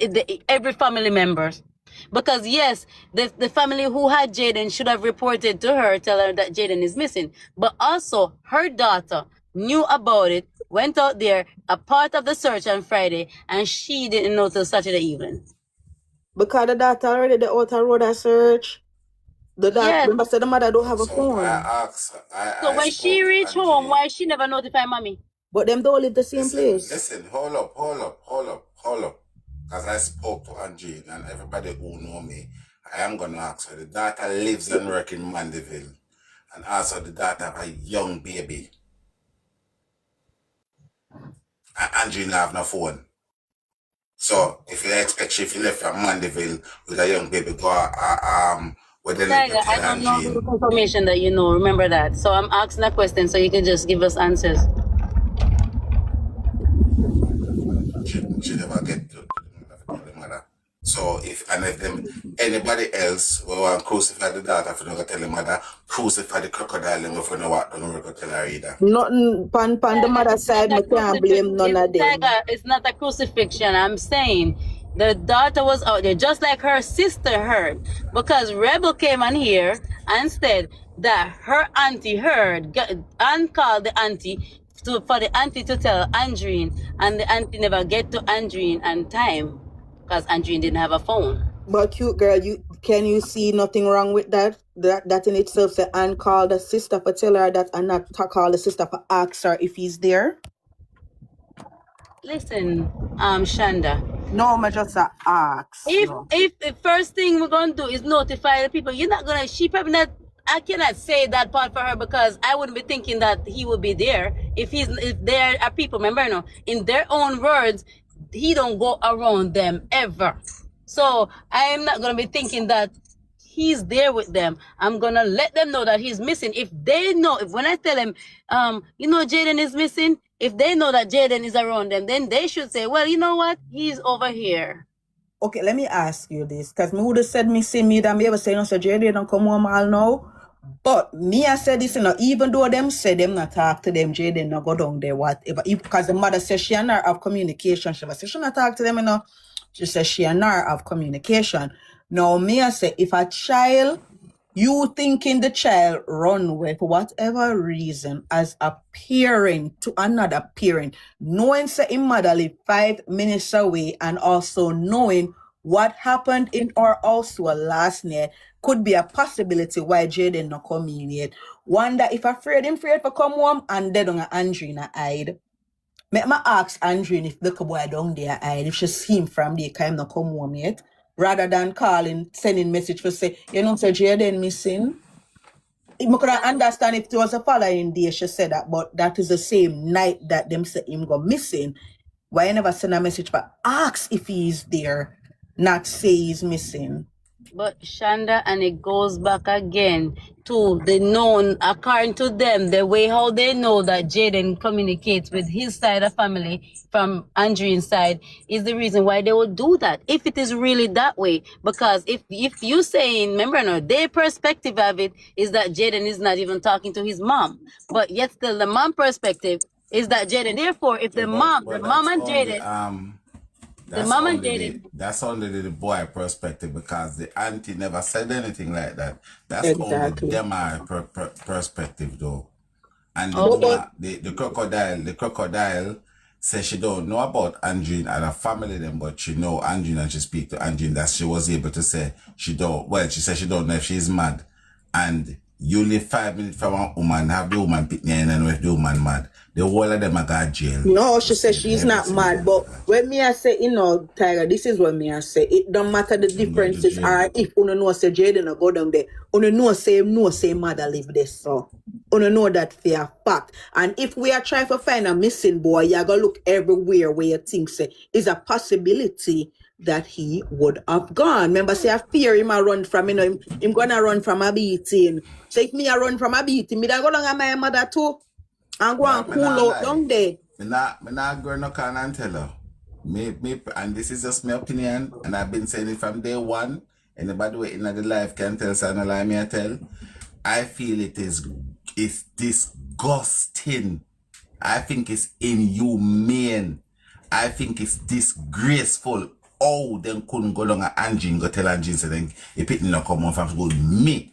every family members. Because yes, the family who had Jayden should have reported to her, tell her that Jayden is missing. But also, her daughter knew about it, went out there, a part of the search on Friday, and she didn't know till Saturday evening. Because the daughter already the outer road a search. The daughter, Yes. remember said the mother don't have a So phone. So when she reached home, why she never notify mommy? But them don't live the same place. Listen, hold up. Because I spoke to Angie and everybody who know me, I am going to ask her. The daughter lives and works in Mandeville. And also the daughter have a young baby. and Andrew have no phone. So if you expect she if you left from Mandeville with a young baby girl, where they let me Tiger, I tell don't know Andrew the information that you know. Remember that. So I'm asking a question so you can just give us answers. she never get to tell the mother. So if them anybody else will want crucify the daughter for not tell the mother, crucify the crocodile and if you know what, don't go tell her either. Nothing pan the mother side, me can't blame none of them. Tiger, it's not a crucifixion. I'm saying the daughter was out there, just like her sister heard, because Rebel came on here and said that her auntie heard and called the auntie for the auntie to tell Andreen, and the auntie never get to Andreen on time because Andreen didn't have a phone. But cute girl, can you see nothing wrong with that? That in itself say Anne called the sister for tell her that and not to call the sister for ask her if he's there. Listen, Shanda. No, I just ask. If the first thing we're gonna do is notify the people, you're not gonna. She probably not. I cannot say that part for her because I wouldn't be thinking that he would be there if there are people. Remember, no, in their own words, he don't go around them ever. So I am not gonna be thinking that he's there with them. I'm gonna let them know that he's missing. If they know, if when I tell them, Jayden is missing, if they know that Jayden is around them, then they should say, well, you know what, he's over here. Okay, let me ask you this, because me would have said me see me that me ever say no, so Jayden don't come home all now. But me I said this, even though them say them not talk to them, Jayden not go down there, whatever. Because the mother says she and her have communication. She said she not talk to them, She says she and her have communication. Now me I say, if a child, you thinking the child run away for whatever reason as a parent to another parent, knowing say his mother live 5 minutes away and also knowing what happened in our house last night could be a possibility why Jayden not come in yet. Wonder if him afraid for come home and dead on Andrina hide. Me ask Andrina if the boy down there hide, if she see him from there, can him not come home yet. Rather than sending message for say, say Jayden missing. I could understand if it was a following day, she said that, but that is the same night that them say him go missing. Why you never send a message but ask if he's there, not say he's missing? But Shanda, and it goes back again to the known, according to them, the way how they know that Jayden communicates with his side of family from Andreen's side is the reason why they would do that. If it is really that way, because if you saying, remember, no, their perspective of it is that Jayden is not even talking to his mom, but yet still the mom perspective is that Jayden. Therefore, if the mom and Jayden. That's only the boy perspective because the auntie never said anything like that. That's Exactly. only them perspective though. And the crocodile says she don't know about Andreen and her family them, but she know Andreen and she speak to Andreen that she was able to say she said she don't know if she's mad. And you live 5 minutes from a woman, have the woman pick me and if the woman mad. The whole of them are got jail. No, she says she's not mad. But when me I say, Tiger, this is what me I say. It don't matter the differences are if you know say Jayden no go down there. You know say mother live there. So you know that for a fact. And if we are trying to find a missing boy, you gotta look everywhere where you think say is a possibility that he would have gone. Remember, say I fear him a run from, him gonna run from a beating. So if me a run from a beating, me da go down at my mother too. And go and cool out down there. Me not go no can and tell her. Me, and this is just my opinion, and I've been saying it from day one. Anybody waiting at the life can tell, so no lie me I tell. I feel it's disgusting. I think it's inhumane. I think it's disgraceful. Oh, then couldn't go down at Angie and go tell Angie so then if it not come on from school. Me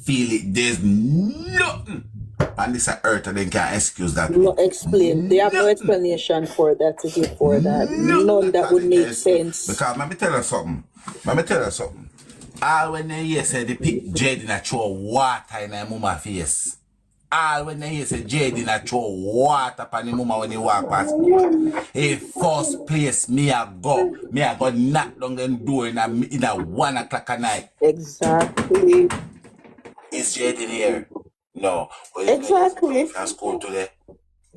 feel it, there's nothing. And this earth and then can't excuse that. No explain. They have no explanation for that to give for that. None that would make sense. Because let me tell you something. All when they hear say they pick Jayden a throw water in her mama face. All when they hear say Jayden a throw water upon the mama when they walk past me. Hey, first place me a go knock down the door in a 1 o'clock at night. Exactly. Is Jayden here? No. Exactly. From school today.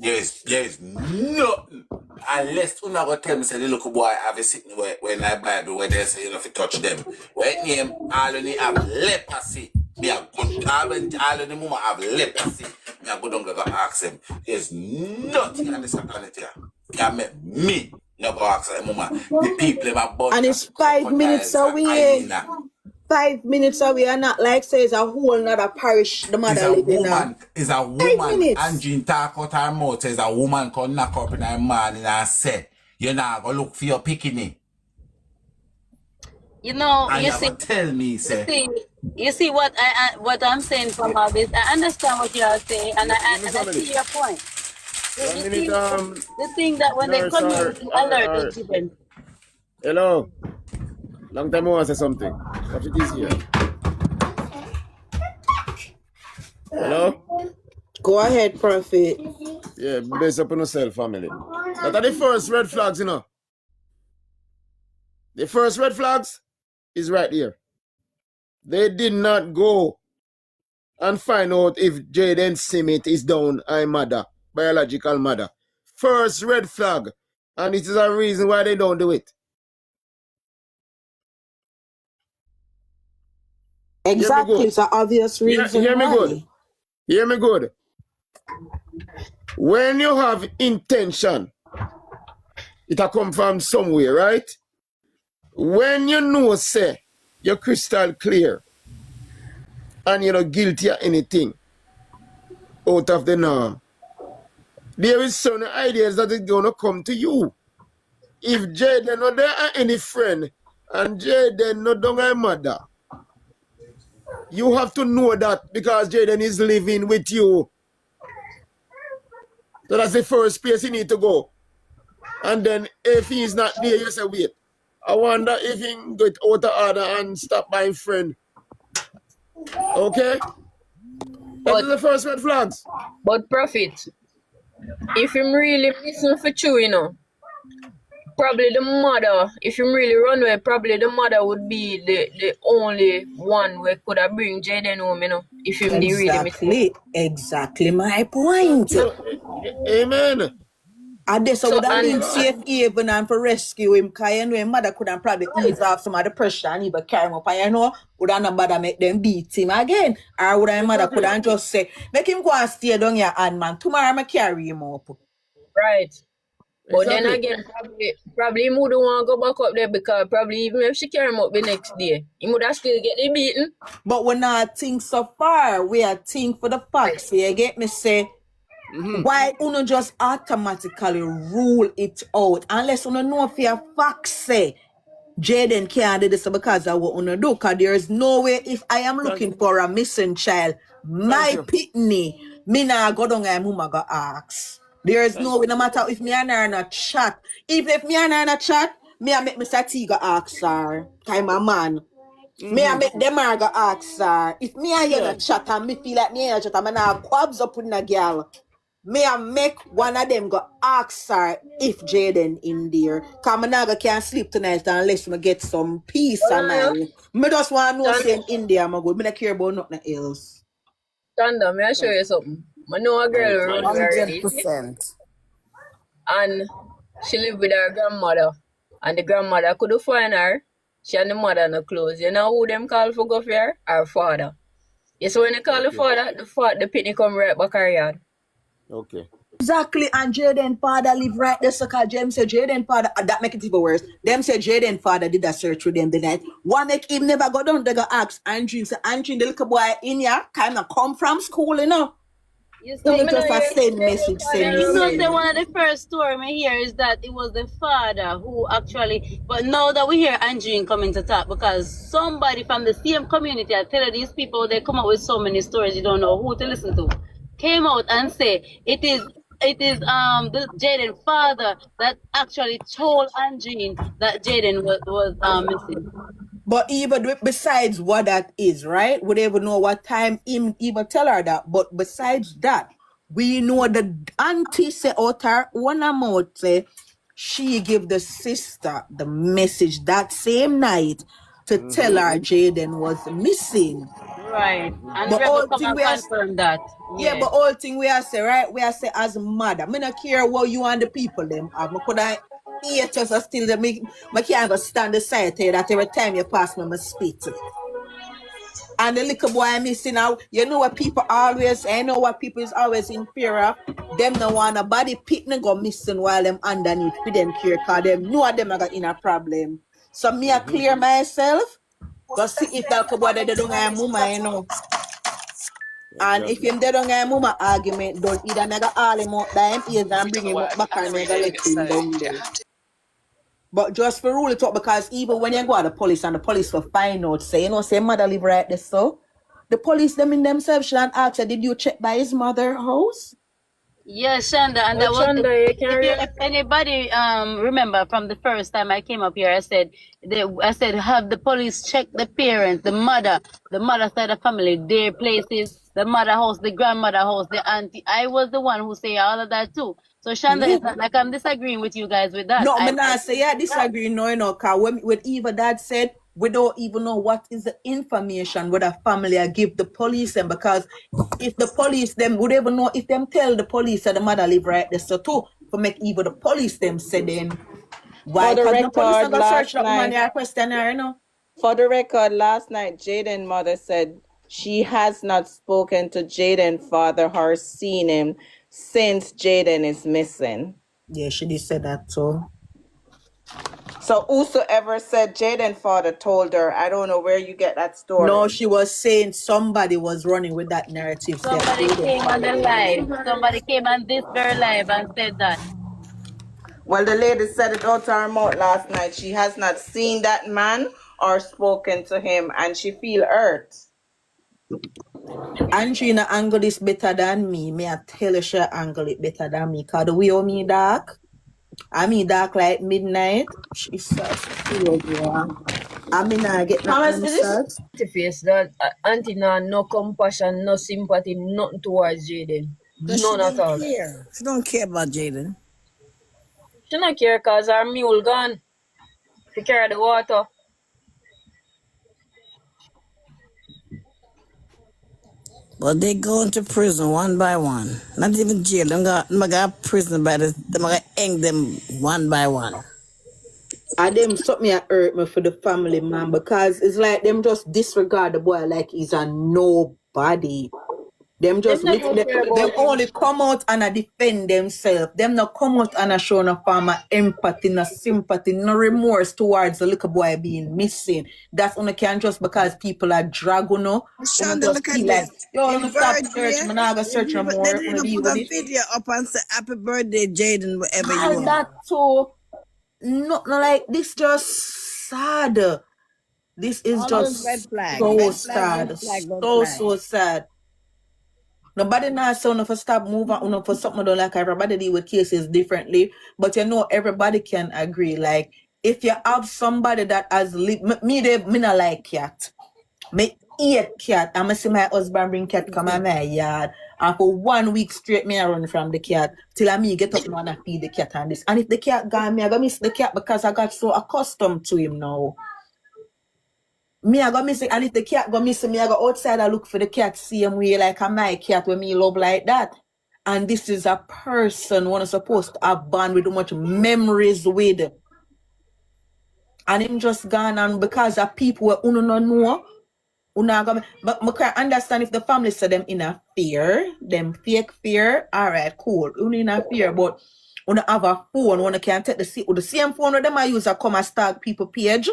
There's nothing. Unless you not go tell me say the little boy have a sitting when I Bible where they say you know if you touch them. Where name all of them have leprosy. Me a good all of the mama have leprosy. Me a go down go ask them. There's nothing on this planet here. Can make me no go ask them mama. The people in my body And it's 5 minutes crocodiles and away. hyena. 5 minutes away, and not like say it's a whole nother parish the Is mother a living in. woman, is a 5 woman, minutes. and Jean talk out her mouth, says a woman can knock up in her morning and say, you now go look for your picking. You know, And you you see, go tell me, say, you see what I'm saying from all this. I understand what you are saying, and I see your point. The thing that when they come in, the alert is given. Hello. Long time I want to say something. What it is here? Hello? Go ahead, Prophet. Yeah, based upon yourself, family. That are the first red flags, you know. The first red flags is right here. They did not go and find out if Jayden Smith is down her mother, biological mother. First red flag. And it is a reason why they don't do it. Exactly, it's an obvious reason Hear me why. good. Hear me good. When you have intention, it'll come from somewhere, right? When you know, say, you're crystal clear and you're not guilty of anything out of the norm, there is some ideas that is going to come to you. If Jayden not there are any friend and Jayden not down her mother, you have to know that because Jayden is living with you. So that's the first place you need to go. And then if he's not there, you say, wait, I wonder if he can get out of order and stop my friend. Okay? That is the first red flags. But Prophet, if him really listen for true, you know, probably the mother, if him really run away, probably the mother would be the only one where could have bring Jayden home, you know, if him did really miss. Exactly my point. Amen. And this So, would have been and safe even and for rescue him, because you know his mother could have probably ease off some of the pressure and even carry him up, and you know, would have not bother make them beat him again. Or would have mother could have just say, make him go and stay down here and man, tomorrow I'm carry him up. right. But then Exactly. again, probably he would want to go back up there because probably even if she carry him up the next day, he would have still get the beating. But we're not think so far. We are think for the facts. You get me say, why uno just automatically rule it out unless uno know for your facts say Jayden can't do this because of what uno do, because there is no way if I am looking for a missing child, my pitney, me nah go down and mama go ask. There is no way, no matter if me and her in a chat, even if me and her in a chat, me I make Mr. T go ask her, kind my man. Me I make them are go ask her. If me and you in a chat and me feel like me in a chat and me nah quabs up with a girl, may I make one of them go ask her if Jayden in there. Because I never can sleep tonight unless I get some peace of mind. Me just want to know say in there, I'm good. I don't care about nothing else. Tanda, may I show you something? I know a girl who run away already. 100%. And she live with her grandmother. And the grandmother couldn't find her. She and the mother no close. You know who them call for go for her? Her father. Yes, when they call the father, the pitney come right back her yard. Okay. Exactly, and Jayden father live right there, so cause James say Jayden father, that make it even worse. Them say Jayden father did a search with them the night. One make him never go down, they go ask Andrew, say Andrew, the little boy in here, kind of come from school, you know. You see, Don't just a send message, send you know, say message. one of the first story I hear is that it was the father who actually, but now that we hear Angie coming to talk, because somebody from the same community, I tell you, these people, they come up with so many stories, you don't know who to listen to, came out and say it is the Jayden father that actually told Angie that Jayden was missing. But even besides what that is, right? We don't even know what time him even tell her that. But besides that, we know the auntie say out her one mouth say she give the sister the message that same night to tell her Jayden was missing. Right. And But Rebel all come thing and we are confirm that. yeah, Yeah. but all thing we are say, right? We are say as mother. Me not care what you and the people them have. Me could I eat us or still me can't go stand aside tell you that every time you pass me, I spit. And the little boy I'm missing out. You know what people always, I know what people is always in fear of. Them no want a body picnic go missing while them underneath for them care cause them know them I got in a problem. So me I clear myself. Go see if that little boy they don't have mama, you know. And if him they don't get mama argument done, either me go all him out by him ears and bring him up back or me go let him down there. But just for rule it up because even when you go to the police and the police will find out, say, you know, say mother live right there, so the police them in themselves should ask her, did you check by his mother house? Yes, Shonda, and But that was Chanda, you can if anybody remember from the first time I came up here, I said have the police check the parents, the mother side of family, their places, the mother house, the grandmother house, the auntie. I was the one who say all of that too. So Shonda, Yeah. it's not like I'm disagreeing with you guys with that. No, me I not say yeah, disagree, no, you know, cause when Eva dad said we don't even know what is the information where the family are give the police them because if the police them would even know if them tell the police that the mother live right there so too for make even the police them say then why? For the Because the police not record, gonna search last that woman night, there question her, you know. for the record, last night, Jaden's mother said she has not spoken to Jaden's father or seen him since Jaden is missing. Yeah, she did say that too. So whosoever said Jaden's father told her, I don't know where you get that No, story. she was saying somebody was running with that narrative. Say somebody Jaden came on father the told her. live. Somebody came on this very live and said that. Well, the lady said it out her mouth last night. She has not seen that man or spoken to him, and she feel hurt. Angelina angle this better than me. Me I tell you she angle it better than me. Cause the way how me dark, I me dark like midnight. Jesus. Yeah. I mean I get nothing Thomas, on my is this socks. face that Auntie Nah no compassion, no sympathy, nothing towards Jaden. But she None at don't all. care. She don't care about Jaden. She not care cause her mule gone. She carry the water. But they go into prison one by one. Not even jail. Them got prison by the them gonna hang them one by one. And them something that hurt me for the family, man, because it's like them just disregard the boy like he's a nobody. Them Them just never care them about him. only come out and defend themselves. Them not come out and show no form of empathy, no sympathy, no remorse towards the little boy being missing. That's only can just because people are drag, you know. Wanna Shonda, just look at feel like, this. yo, let In me stop Virginia, search, man, I gotta search no they more, didn't wanna even deal put with a it. video up and say happy birthday, Jaden, wherever you All are. that too. No, like this just sad. This is All those red just flag, so red flag, red sad. flag, red So, flag. so sad. Nobody now say enough for stop moving enough for something don't like everybody deal with cases differently. But you know everybody can agree. Like if you have somebody that has me not like cat. Me eat cat. I'ma see my husband bring cat come in my yard. And for 1 week straight me I run from the cat till I me get up now and I feed the cat and this. And if the cat gone, me I gonna miss the cat because I got so accustomed to him now. Me I go miss it, and if the cat go miss me, I go outside and look for the cat same way like a my cat when me love like that. And this is a person one is supposed to have bond with much memories with. And him just gone and because of people who uno no know, uno go, but I can understand if the family say them in a fear, them fake fear, alright, cool. Uno in a fear, but uno have a phone, uno can take the same phone with them I use a come and stalk people page.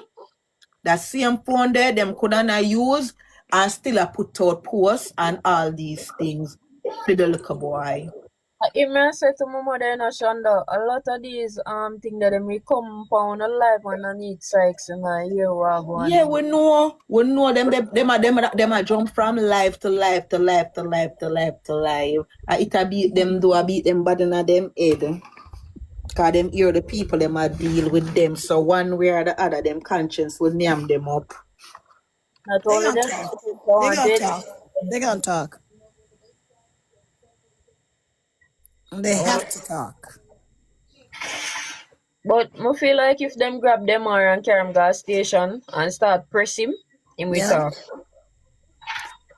That same phone there, them couldn't use and still I put out posts and all these things for the little boy. Even I said to my mother, you know, Shonda, a lot of these things that they may compound a life underneath Sykes and I hear what going Yeah, on. we know them a jump from life to life to life to life to life to life. It a beat them do a beat them bad in them head. Cause them hear the people them a deal with them. So one way or the other, them conscience will name them up. Not They only gonna them, talk. people They want gonna it. talk. They gonna talk. They Only have to talk. But I feel like if them grab them or and carry him gas station and start press him will Yeah. talk.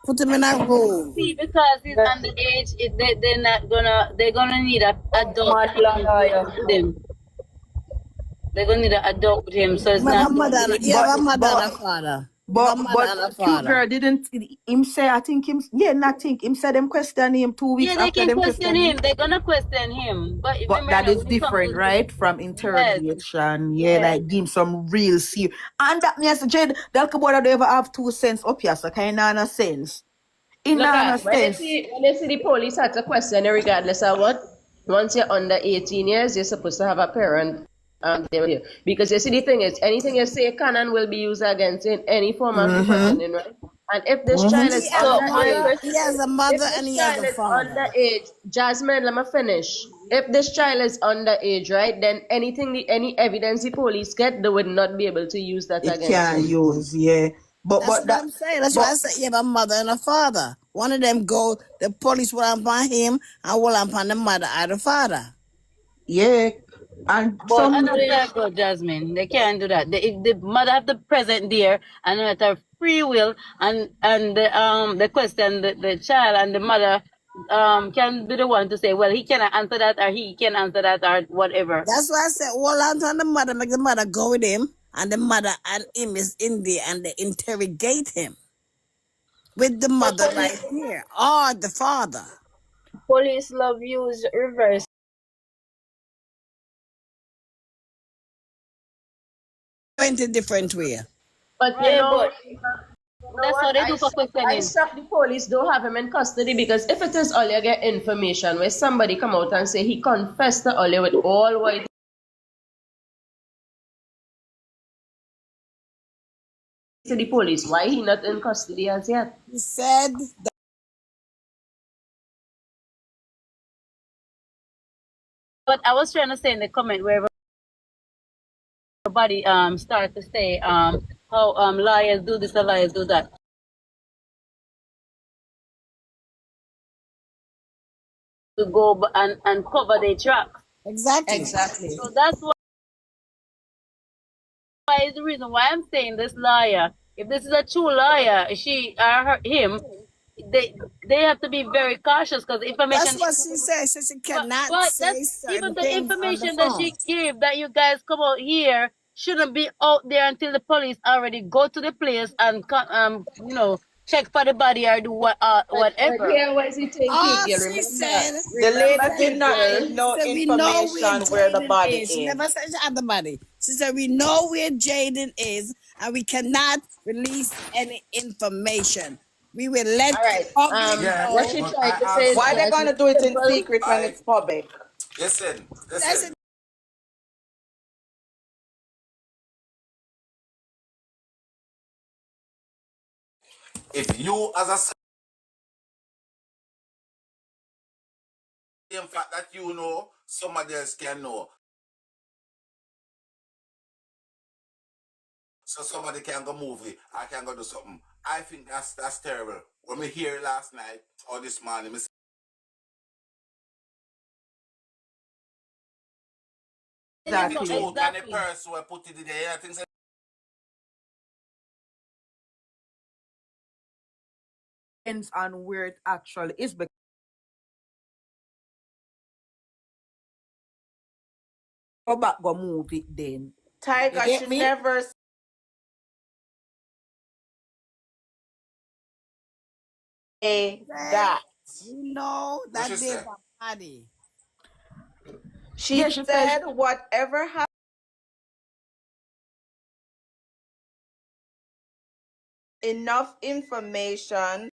Put him in a room. See, because he's But underage, they're not gonna, they're gonna need a adult mad lawyer. with him. They're gonna need an adult with him, so it's You have a not. mother and you But have a mother and but a father. You have but a mother but and a cute father. girl didn't him say I think him yeah not think him said them question him 2 weeks Yeah, they after can them question question him. him. They're gonna question him. But But remember that now, is when it comes different, to right? From yes, interrogation. Yeah, yes. like give him some real serious. And that means Jade, that boy don't ever have 2 cents up here, so kind of no sense. In Look no at sense. when they see the police had to question it regardless of what. Once you're under 18 years, you're supposed to have a parent there with you. Because you see the thing is anything you say can and will be used against you in any form of the Mm-hmm. questioning, right? And if this child Mm-hmm. is He has a So my underage, mother, he question has is, a if mother, and this he has child a is father. underage, Jasmine, let me finish. If this child is underage, right, then any evidence the police get, they would not be able to use that It against can him. use, yeah. That's what That I'm saying. That's why I but say you have a mother and a father. One of them go, the police will upon him and will upon the mother or the father. yeah. And but some that can't go, Jasmine. They can't do that. If the mother have the present there and at her free will, and the question the child and the mother can be the one to say, well, he cannot answer that or he can answer that or whatever. That's why I said, hold on to the mother, make the mother go with him, and the mother and him is in there and they interrogate him with the But mother right there or the father. police love use reverse 20 different way. But you yeah, but know That's what? how they do for I questioning. shocked the police don't have him in custody because if it is all you get information where somebody come out and say he confessed to Ollie with all what to the police, why he not in custody as yet? He said But I was trying to say in the comment where everybody start to say how lawyers do this or lawyers do that. To go and cover their tracks. exactly. Exactly. So that's why is the reason why I'm saying this lawyer. If this is a true lawyer, she or him, they they have to be very cautious because That's information. what she said. She said she cannot But that's say certain even the things on the information that phone. she gave that you guys come out here shouldn't be out there until the police already go to the place and check for the body or do But whatever. here was the thing, All Kid she Remember, said, The she lady remember, said, did Kid not I, give Girl. she no said, we know where information where the Jaden body is. She is. never said she had the body. She said, we know where Jaden is and we cannot release any information. We will let All the right. public Yeah, What know. she but tried I to say is also Why they just gonna do it in simple. secret when I it's public? listen, That's it. listen. If you as a same fact that you know, somebody else can know. So somebody can go movie, I can go do something. I think that's terrible. When we hear it last night or this morning, me say, if it exactly. true can a Exactly. person will put it in there, I think say, Depends on where it actually is because go back go move it then. You Tiger get should me? never say Said, that. we know what that she there's say? a body. She Yeah, she says said whatever happened enough information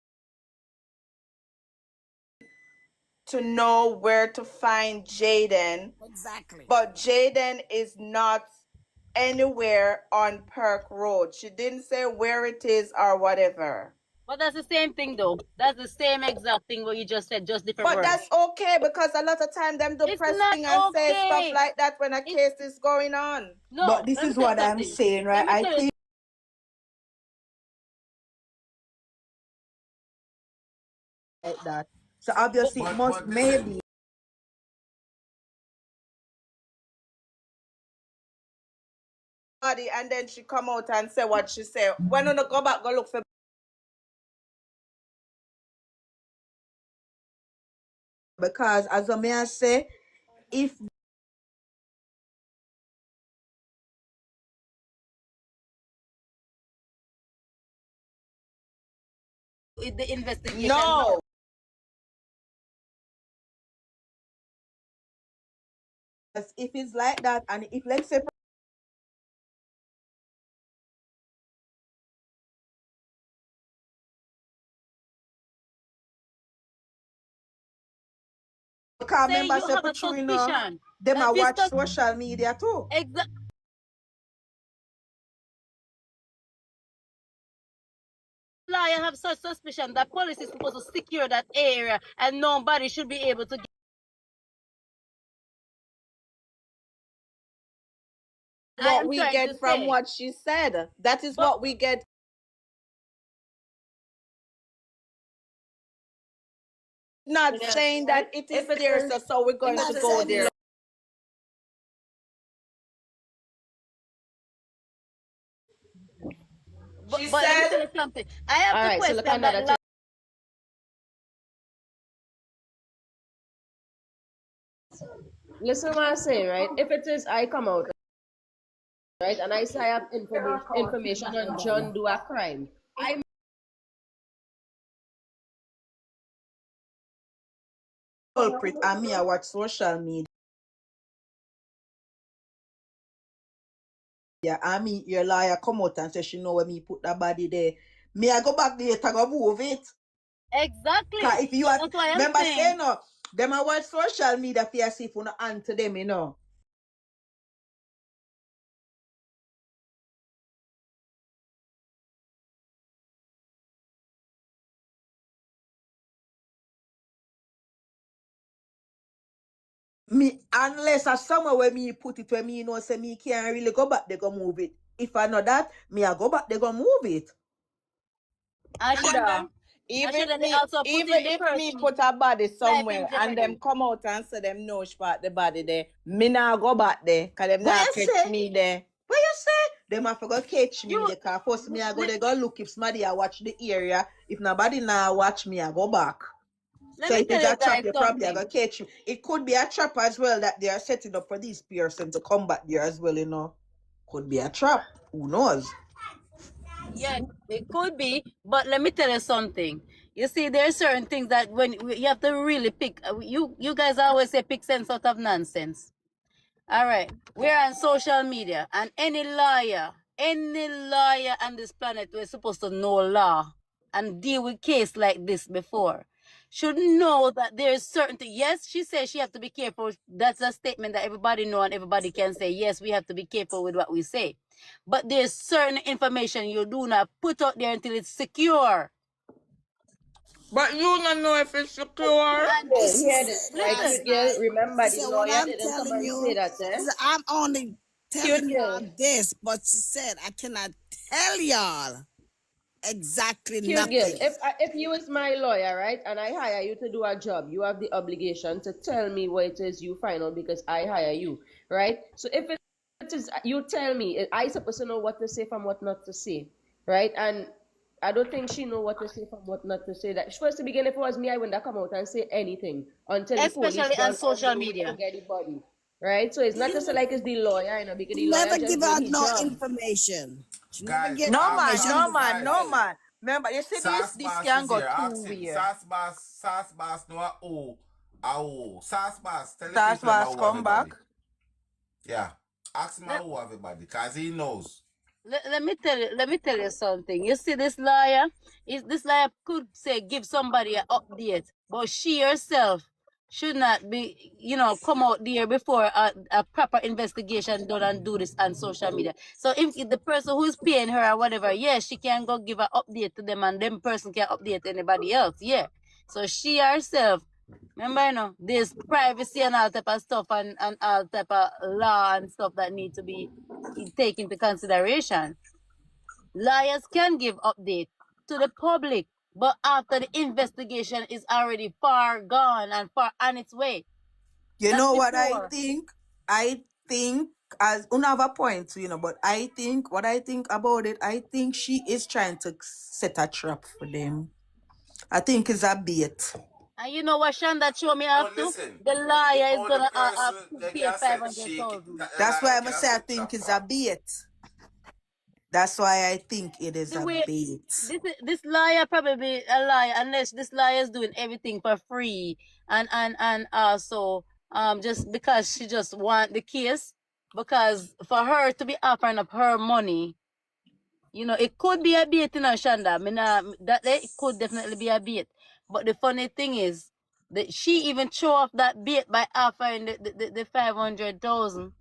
to know where to find Jaden, Exactly. but Jaden is not anywhere on Perk Road. She didn't say where it is or whatever. But that's the same thing though. That's the same exact thing what you just said, just different But words. that's okay because a lot of time them do It's press not thing and say stuff okay. like that when a It's case is going on. but no. this Let me is tell you what I'm something. saying, right? Let me I tell you think like that. So obviously it must But listen, maybe body and then she come out and say what she say. When you go back, go look for because as a man say, if the investigation. no, if it's like that, and if let's say because Say remember you say have a Patrina, suspicion them that a this watch stuff social media too. lawyer have such suspicion that police is supposed to secure that area and nobody should be able to get. I What am we trying to get from say. what she said. That is But what we get. Not saying Right? that it If is it there, is, so we're We're going not to go saying there. no. She but let me said, tell you something. I have all to right. So look question another that thing. Listen what I'm saying, right? If it is I come out, right, and I say I have information on John do a crime, I culprit and me I watch social media. Yeah, I mean your lawyer come out and say she know where me put that body there. Me I go back there to go move it. Cause exactly. if you So had that's why I'm remember saying saying no, them I watch social media for see if you no answer them, you know. Me unless I somewhere where me put it where me know say me can't really go back, they go move it. If I know that, me I go back, they go move it. I should And have. then I should even have me, also put even in the if me person put a body life in somewhere and them jeopardy. come out and say them no spot the body there, me now go back there, cause them What not you catch say? me there. What you say? Them have to go catch me You there, cause first me I go let, they go look if somebody I watch the area. If nobody now watch me, I go back. let So me if tell it's a you trap, guys you probably are something. gonna catch you. It could be a trap as well that they are setting up for these person to come back there as well, you know. Could be a trap. Who knows? Yeah, it could be, but let me tell you something. You see, there are certain things that when you have to really pick. You guys always say pick sense out of nonsense. All right, we're on social media, and any lawyer on this planet was supposed to know law and deal with case like this before should know that there is certainty. Yes, she says she have to be careful. That's a statement that everybody know and everybody can say. Yes, we have to be careful with what we say. But there's certain information you do not put out there until it's secure. But you don't know if it's secure. And girl, this hear is this, it right? last Listen, Cute girl, night. remember the So what lawyer I'm didn't come telling and say you that, eh? is I'm only Cute telling girl. y'all this, but she said I cannot tell y'all exactly Cute girl, nothing. if you is my lawyer, right, and I hire you to do a job, you have the obligation to tell me what it is you find out because I hire you, right? So if it is you tell me, I supposed to know what to say from what not to say, right? And I don't think she know what to say from what not to say. That first to begin, if it was me, I wouldn't have come out and say anything until the police especially on done on social the road to media. get the body, right? So it's not just like it's the lawyer, because the lawyer Never just give doing out his no job. information. She never Guys, gave No man, information no on the man, guys, no phone. man. Remember, you see Sauce this Boss can is go here. two Ask him. way. Sauce Boss know a who. A who. Sauce Boss, tell the Stars people about was who come back. everybody. Yeah. Ask him Let, who everybody, cause he knows. let me tell you something. You see, this lawyer could say give somebody an update, but she herself should not be, come out there before a proper investigation done and do this on social media. So if the person who's paying her or whatever, yes, she can go give an update to them and them person can update anybody else. Yeah. So she herself, remember, there's privacy and all type of stuff and all type of law and stuff that need to be taken into consideration. Lawyers can give update to the public, but after the investigation is already far gone and far on its way. You Not know what I before. think? I think as another point, but I think what I think about it, I think she is trying to set a trap for them. I think it's a bait. And you know what Shonda showed me But after? listen, The the lawyer is only gonna person they pay can five set hundred thousand. the That's why liar I'm gonna can say I set think trap it's a for. bait. That's why I think it is The a way bait. this lawyer probably a liar unless this lawyer is doing everything for free and also just because she just want the case, because for her to be offering up her money, it could be a bait, Shonda. I mean, that it could definitely be a bait. But the funny thing is that she even threw off that bait by offering the 500,000,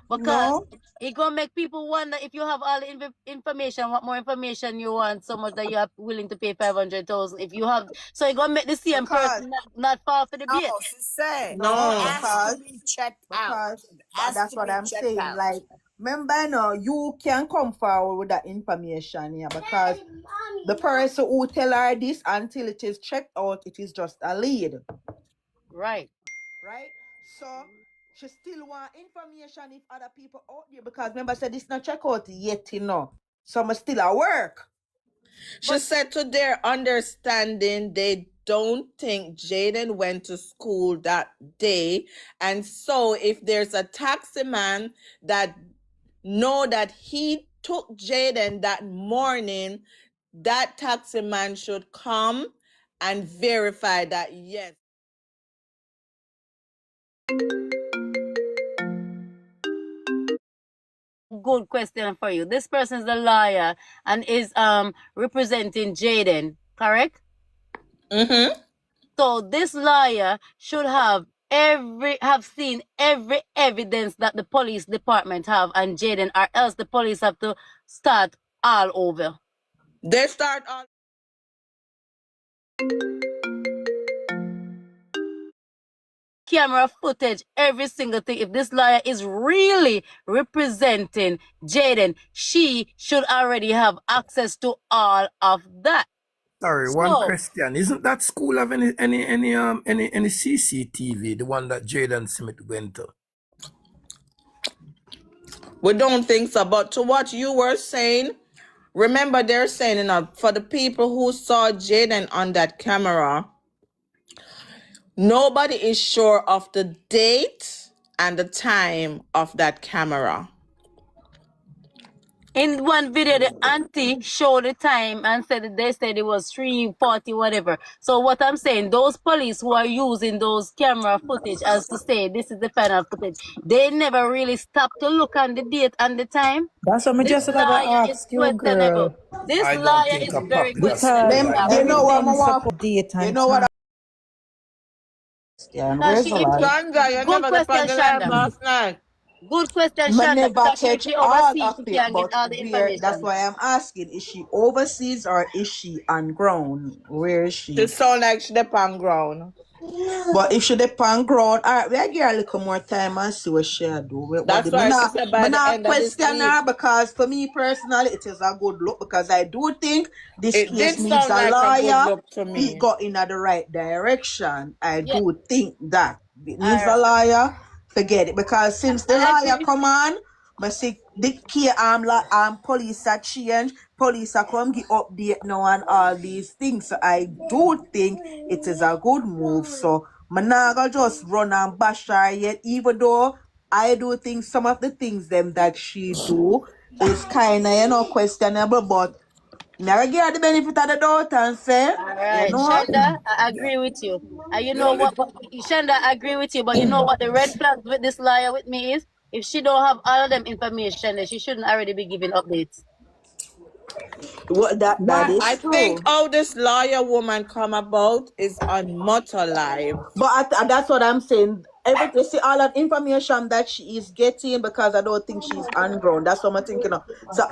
because No, it gonna make people wonder if you have all the information, what more information you want, so much that you are willing to pay 500,000. If you have, so it gonna make the same because person not fall for the No, bait. she said it no, No. has to because be checked out. because It has that's to what be I'm checked saying. out. Like, remember, no, you can come forward with that information, yeah, because the person who tell her this until it is checked out, it is just a lead, Right. right? So she still want information if other people out there, because remember, I said this not check out yet, So I'm still at work. She said to their understanding, they don't think Jayden went to school that day. And so if there's a taxi man that know that he took Jayden that morning, that taxi man should come and verify that, yes. Good question for you. This person is the lawyer and is representing Jayden, correct? Mm-hmm. So this lawyer should have seen every evidence that the police department have and Jayden, or else the police have to start all over. They start on Camera footage, every single thing. If this lawyer is really representing Jayden, she should already have access to all of that. Sorry, one So question. Isn't that school have any CCTV, the one that Jaden Smith went to? we don't think so. But to what you were saying, remember they're saying for the people who saw Jayden on that camera, nobody is sure of the date and the time of that camera. in one video, the auntie showed the time and they said it was 3:40, whatever. So what I'm saying, those police who are using those camera footage as to say this is the final footage, they never really stopped to look on the date and the time. That's what I This just about to lawyer is ask you, questionable. girl. This I don't lawyer think is a very popular questionable. Because school Them, like I you would know say. what I everything want. support date You and know what time. question? Because Where's she the lie? Sandra, you good never left question, on the live Shonda. last night. Good question, Me Shonda, never because catch she all overseas, of she it, can get but all the where? That's information. why I'm asking: is she overseas or is she on ground? Where is She she? sound like she dep on ground. But if she depend ground, alright, we give her a little more time and see what she do. What That's the why she said by me the not end of this question week. her, because for me personally, it is a good look, because I do think this It case did needs sound a like a good lawyer. look to It me. go in the right direction. I Yeah. do think that it All needs a right. lawyer. Forget it, because since the I lawyer agree. come on, I see the key police are change, police are come give update now and all these things. So I do think it is a good move. So I'm not gonna just run and bash her yet, even though I do think some of the things them that she do is kinda, questionable, but never give her the benefit of the doubt and say, All right, Shonda, I agree with you. You The know only what? But, Shonda, I agree with you. But you know what? The red flag with this lawyer with me is if she don't have all of them information, then she shouldn't already be giving updates. what that is I true. think how this lawyer woman come about is on Mutter Live. But that's what I'm saying. Everything, see all that information that she is getting, because I don't think she's on ground. That's what I'm thinking of. So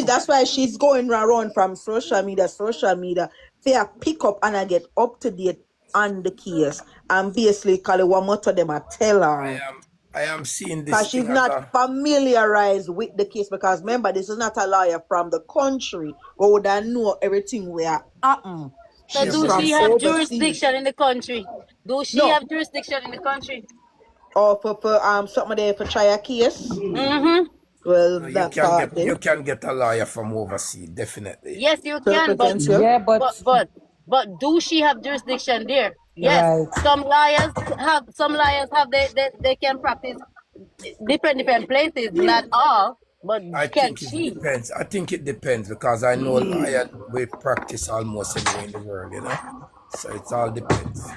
that's why she's going around from social media, to pick up and I get up to date on the case. And basically, what much of them I tell her. I am seeing this Because she's thing as not a familiarized with the case. Because remember, this is not a lawyer from the country who would know everything where happen. So She's yeah, do but from she listen. have overseas. jurisdiction in the country? Do she No, have jurisdiction in the country? Or for something there for try a case. Mm-hmm. Well, No, that part there. you can get a lawyer from overseas, definitely. Yes, you To can, but represent you. Yeah, but but but but do she have jurisdiction there? Yes. right. Some lawyers have they can practice different places, not all, but I can think it she? depends. I think it depends because I know lawyer we practice almost anywhere in the world, you know. So it all depends.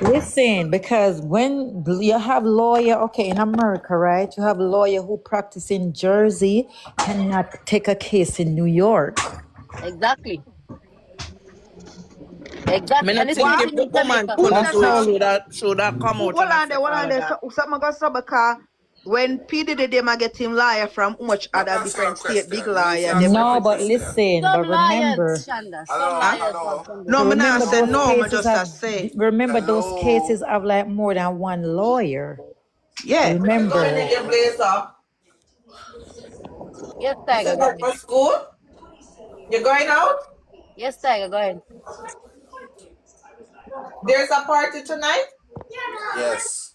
Listen, because when you have lawyer, okay, in America, right? You have lawyer who practice in Jersey cannot take a case in New York. Exactly. Me Exactly. And not the same think What? if thing the in woman Jamaica. couldn't That's do it, how. should have come out Hold and on accept there, hold all on of there. that. Something got so because when P Diddy them I get him lawyer from much Let me other ask you a different state, question. big Let me lawyer, them ask you No, a but everything. question. listen, Some but liars, remember, Shanda. Some Hello, Huh? liars have hello, some No, me jurisdiction. not remember say those no, hello, me cases just have, a say. remember those hello, cases have like more than one lawyer. Yeah. Going Remember. in your hello. place up. Yes, You Tiger, said go that ahead. for school? You're going out? Yes, Tiger, go ahead. There's a party tonight? Yes,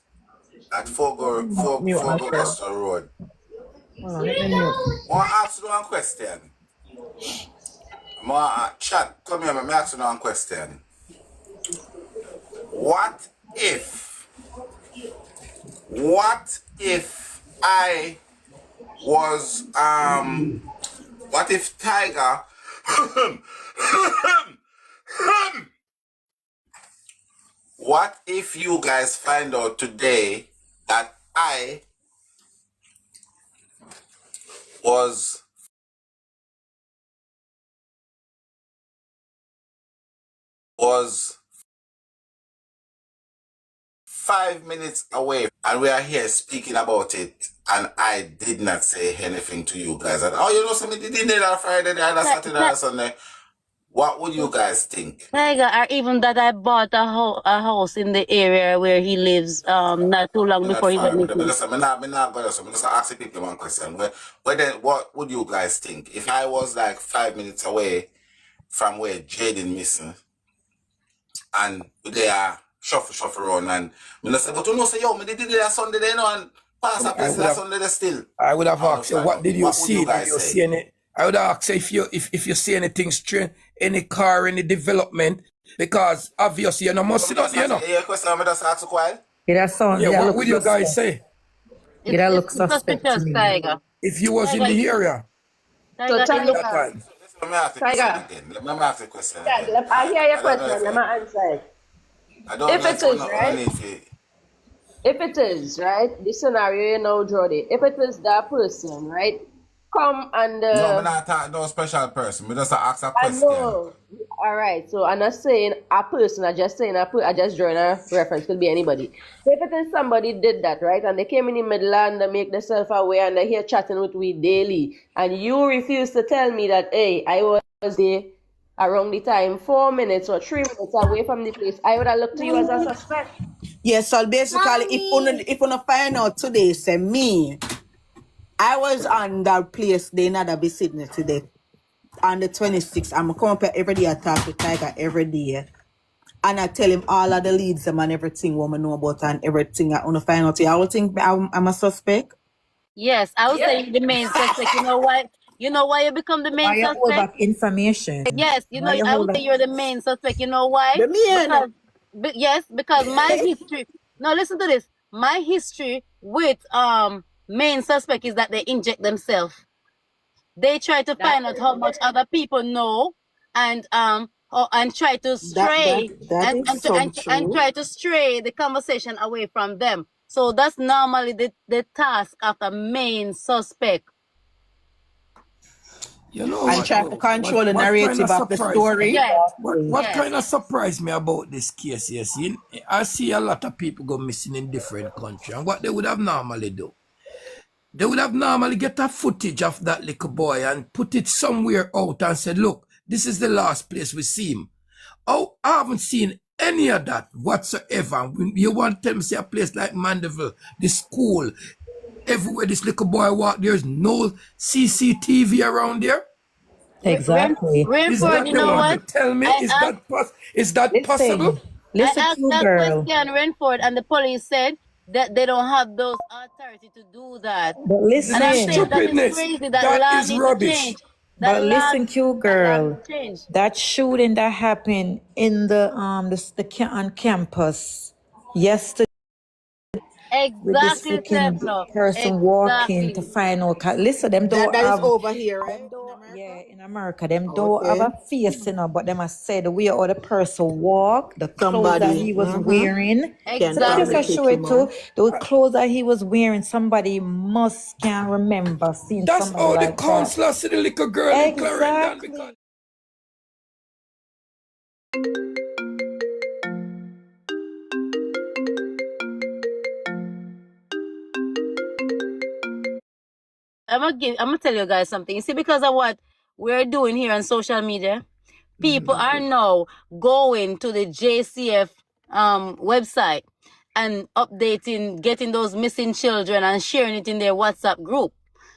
at Mute Fogo myself. Gusto Road. Hold on, let me mute. Want to ask you one question? Chat, come here, me ask you one question. What if, what if I was, what if Tiger, what if you guys find out today that I was was 5 minutes away and we are here speaking about it and I did not say anything to you guys. And you know something did that Friday, the other Ti- Saturday, ti- and Sunday. What would you guys think? Tiger, or even that I bought a house in the area where he lives not too long I'm not before he went far. missing. I'm not going to just ask the people one question. Then, what would you guys think? If I was like 5 minutes away from where Jayden missing and they are shuffle around and I say, but you know, say, yo, me did it that Sunday, you know, and pass a I place would that have Sunday there still. I would have I want to asked you, find what out. did you What would you see? Did guys you say? see any? I would have asked you if you see anything strange, any car, any development, because obviously you know must So sit me down, just you ask, know. question, I just ask a while. Yeah, That what look would you guys suspect. say Yeah, that look It's suspect to suspicious, me. Tiger. if you was in Tiger, the area So Tiger, it Tiger, look. that time? Let me ask the question Tiger, again. Let me ask the question Tiger, again. I hear your I don't know question. if Let me answer it. I don't If know it if is, I right? need to. If it is, right? This scenario, you know, Jody. If it is that person, right? Come and No, I'm not talking no special person. Me just ask a I question. know. All right. So I'm not saying a person. I just saying I just drawing a reference. Could be anybody. So if it is somebody did that, right, and they came in the middle and they make themselves aware and they're here chatting with we daily, and you refuse to tell me that, hey, I was there around the time 4 minutes or 3 minutes away from the place, I would have looked to you as a suspect. Yeah, so basically if you find out today, say me, I was on that place they not be sitting today. On the 26th, I'm come up here every day. I talk to Tiger every day. And I tell him all of the leads them and everything what I know about and everything I want to find out. I will think I'm a suspect. Yes, I would say the main suspect. You know why? You know why you become the main Why you hold suspect? back information? Yes, Why you I hold would back? say you're the main suspect. You know why? The man. Because, yes, because my history. No, listen to this. My history with main suspect is that they inject themselves. They try to That find out how much other people know, and and try to stray That is some and true. try to stray the conversation away from them. So that's normally the task of the main suspect. You know And what try to though? control the What kind narrative of of the surprise? story. Yes, Exactly. What yes. kind of surprised me about this case? Yes, I see a lot of people go missing in different countries, and what they would have normally do. They would have normally get a footage of that little boy and put it somewhere out and said, look, this is the last place we see him. Oh, I haven't seen any of that whatsoever. When you want to tell me, say a place like Mandeville, the school, everywhere this little boy walk, there's no CCTV around there? Exactly. Is Rainford, that you they know want to what? tell me? I Is that possible? Listen. I Listen to asked you, that girl. question, Renford, and the police said that they don't have those authority to do that. But And This I'm is saying listen, that is stupidness. crazy. That That law is need to rubbish. change. but listen, cute That law need girl. to change. That shooting that happened in on campus yesterday with this Exactly, freaking Stefano. person walking to Exactly. find out. Listen, them That don't that is have over here, right? them In don't America? yeah in America them don't have Okay. a face, but them have said the way how the person walk, the clothes that Somebody he was wearing. can Let me just probably Exactly. show pick it him out. too. The clothes that he was wearing, somebody must can remember seeing That's somebody how the like that. counselor see the little girl in Clarendon because Exactly. I'm gonna tell you guys something. You see, because of what we're doing here on social media, people are now going to the JCF website and updating, getting those missing children and sharing it in their WhatsApp group.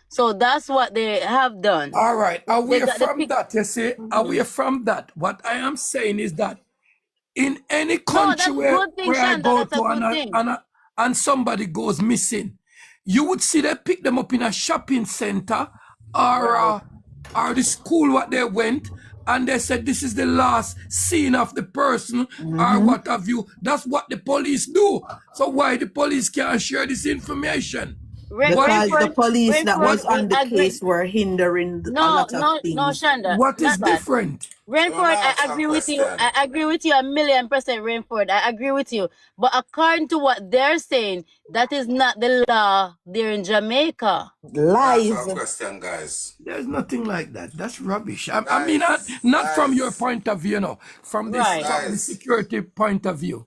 So that's what they have done. all right, They away got the from pic. that, you see, away from that, what I am saying is that in any No, country that's a good thing, where I Shanda. go That's a to good thing. and somebody goes missing, you would see they pick them up in a shopping center Right. or the school what they went, and they said this is the last scene of the person or what have you. That's what the police do. So why the police can't share this information? What Because the Rainford, police that Rainford, was what we on the agree. case were hindering a No, lot of no, no, things. Shanda, what is not that. different? So let Rainford, me I ask a agree with you. question. I agree with you 1,000,000%, Rainford. I agree with you. But according to what they're saying, that is not the law there in Jamaica. Let me ask Lies. a question, guys. There's nothing like that. That's rubbish. I mean, Guys, not from your guys, point of view, Right. from the guys, security point of view.